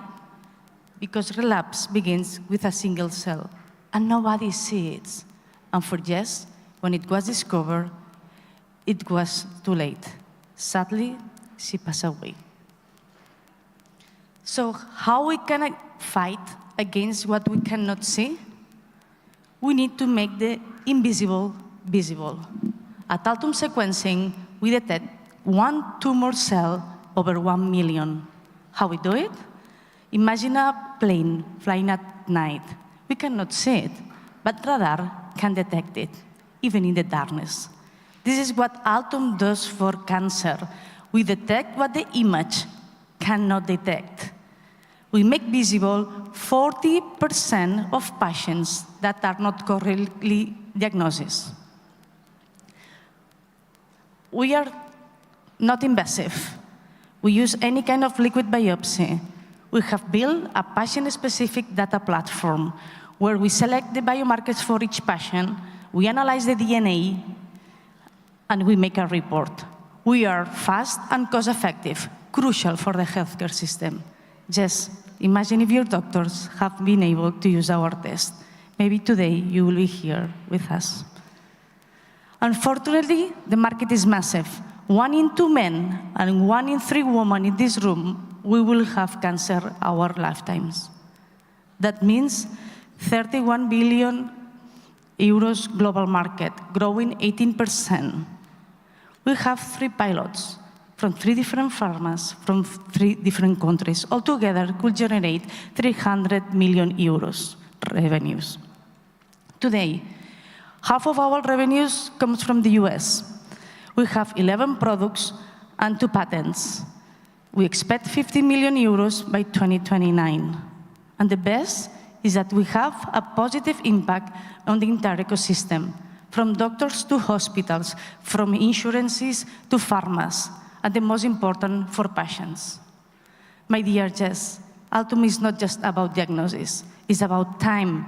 Because relapse begins with a single cell, and nobody sees it. And for Jess, when it was discovered, it was too late. Sadly, she passed away. So how we can fight against what we cannot see? We need to make the invisible visible. At Altum Sequencing, we detect one tumor cell over 1 million. How we do it? Imagine a plane flying at night. We cannot see it, but radar can detect it, even in the darkness. This is what Altum does for cancer. We detect what the image cannot detect. We make visible 40% of patients that are not correctly diagnosed. We are not invasive. We use any kind of liquid biopsy. We have built a patient-specific data platform where we select the biomarkers for each patient, we analyze the DNA, and we make a report. We are fast and cost-effective, crucial for the healthcare system. Just imagine if your doctors have been able to use our test. Maybe today you will be here with us. Unfortunately, the market is massive. 1 in 2 men and 1 in 3 women in this room, we will have cancer our lifetimes. That means 31 billion euros global market, growing 18%. We have 3 pilots from 3 different pharmas, from 3 different countries. Altogether, could generate 300 million euros revenues. Today, half of our revenues comes from the US. We have 11 products and 2 patents. We expect 50 million euros by 2029. And the best is that we have a positive impact on the entire ecosystem, from doctors to hospitals, from insurances to pharmas, and the most important, for patients. My dear Jess, Altum is not just about diagnosis, it's about time.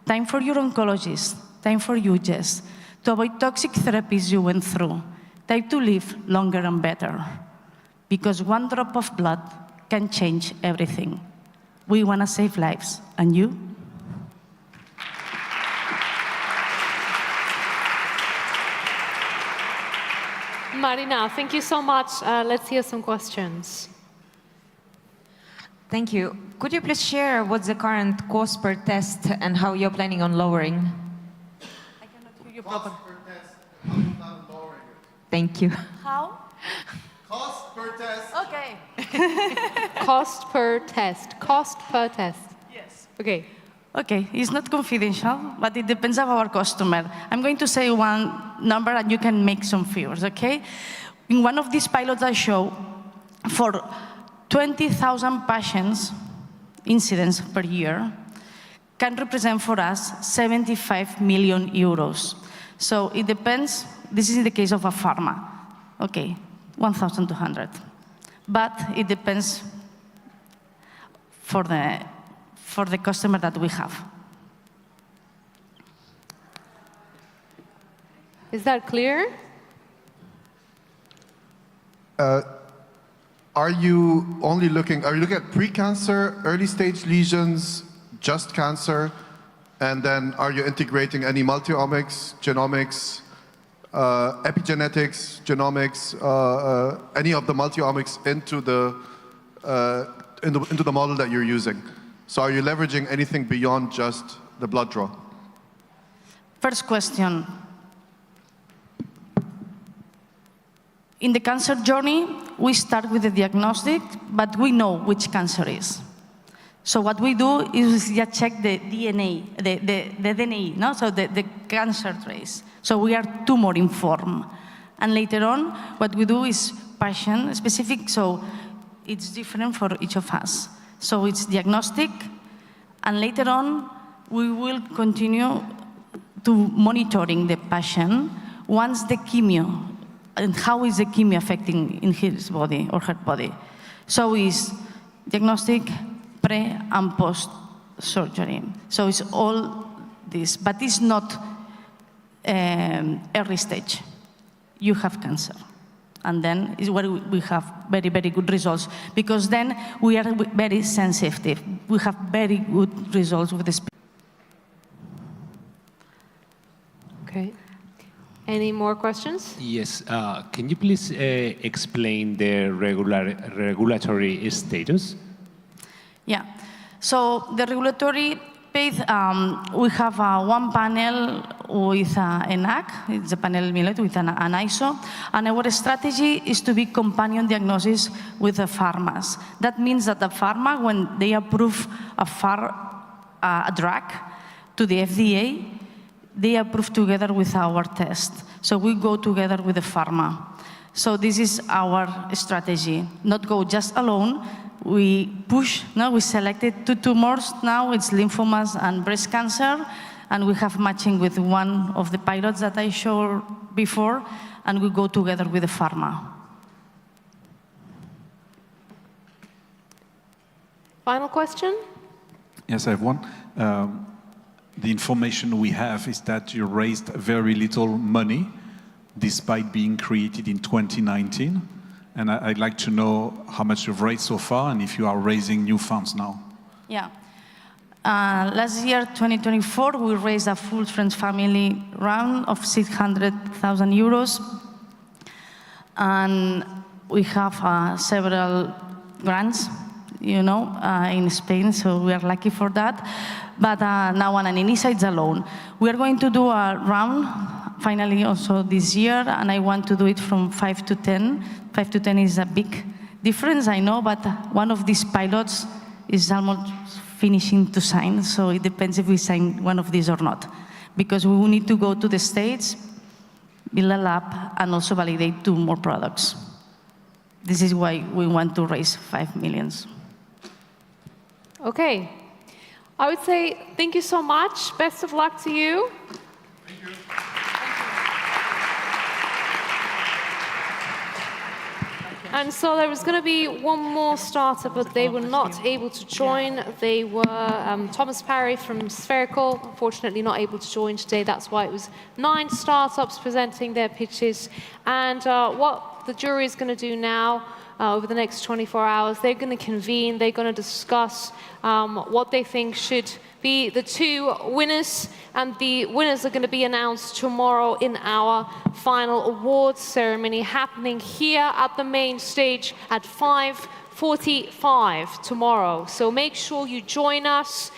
Time for your oncologist, time for you, Jess, to avoid toxic therapies you went through, time to live longer and better. Because 1 drop of blood can change everything. We want to save lives, and you? Marina, thank you so much. Let's hear some questions. Thank you. Could you please share what's the current cost per test and how you're planning on lowering? I cannot hear you properly. Cost per test, how you plan on lowering it? Thank you. How? Cost per test. Okay. Cost per test. Cost per test. Yes. Okay. Okay, it's not confidential, but it depends on our customer. I'm going to say one number and you can make some figures, okay? In one of these pilots I show, for 20,000 patients, incidents per year can represent for us 75 million euros. So it depends. This is in the case of a pharma. Okay, 1,200. But it depends for the customer that we have. Is that clear? Are you looking at pre-cancer, early stage lesions, just cancer, and then are you integrating any multi-omics, genomics, epigenetics, genomics, any of the multi-omics into the model that you're using? So are you leveraging anything beyond just the blood draw? First question. In the cancer journey, we start with the diagnostic, but we know which cancer is. So what we do is just check the DNA, the DNA, no? So the cancer trace. So we are tumor informed. And later on, what we do is patient specific, so it's different for each of us. So it's diagnostic, and later on, we will continue to monitoring the patient once the chemo, and how is the chemo affecting in his body or her body. So it's diagnostic, pre and post surgery. So it's all this, but it's not early stage. You have cancer. And then is where we have very, very good results, because then we are very sensitive. We have very good results with this. Okay. Any more questions? Yes. Can you please explain the regulatory status? Yeah. So the regulatory path, we have one panel with ENAC, it's a panel with an ISO, and our strategy is to be companion diagnosis with the pharmas. That means that the pharma, when they approve a drug to the FDA, they approve together with our test. So we go together with the pharma. So this is our strategy, not go just alone. We push, no, we selected 2 tumors now, it's lymphomas and breast cancer, and we have matching with one of the pilots that I showed before, and we go together with the pharma. Final question? Yes, I have one. The information we have is that you raised very little money despite being created in 2019. And I'd like to know how much you've raised so far and if you are raising new funds now. Yeah. Last year, 2024, we raised a full Friends Family round of 600,000 euros. And we have several grants, you know, in Spain, so we are lucky for that. But now on an insights alone, we are going to do a round, finally also this year, and I want to do it from 5 to 10. 5 to 10 is a big difference, I know, but one of these pilots is almost finishing to sign, so it depends if we sign one of these or not. Because we will need to go to the States, build a lab, and also validate 2 more products. This is why we want to raise 5 million. Okay. I would say thank you so much. Best of luck to you. Thank you. And so there was going to be one more startup, but they were not able to join. They were Thomas Parry from Spherical, unfortunately not able to join today. That's why it was 9 startups presenting their pitches. And what the jury is going to do now, over the next 24 hours, they're going to convene, they're going to discuss what they think should be the 2 winners, and the winners are going to be announced tomorrow in our final awards ceremony happening here at the main stage at 5:45 tomorrow. So make sure you join us.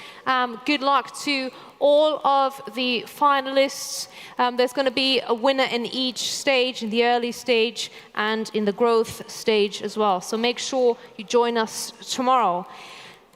Good luck to all of the finalists. There's going to be a winner in each stage, in the early stage and in the growth stage as well. So make sure you join us tomorrow.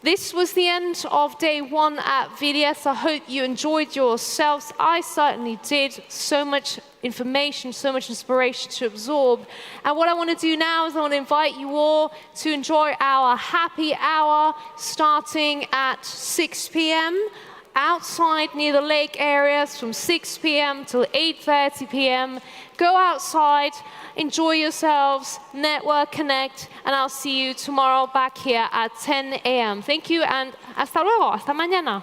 This was the end of day 1 at VDS. I hope you enjoyed yourselves. I certainly did. So much information, so much inspiration to absorb. And what I want to do now is I want to invite you all to enjoy our happy hour starting at 6 p.m. outside near the lake areas from 6 p.m. till 8:30 p.m. Go outside, enjoy yourselves, network, connect, and I'll see you tomorrow back here at 10 a.m. Thank you and hasta luego, hasta mañana.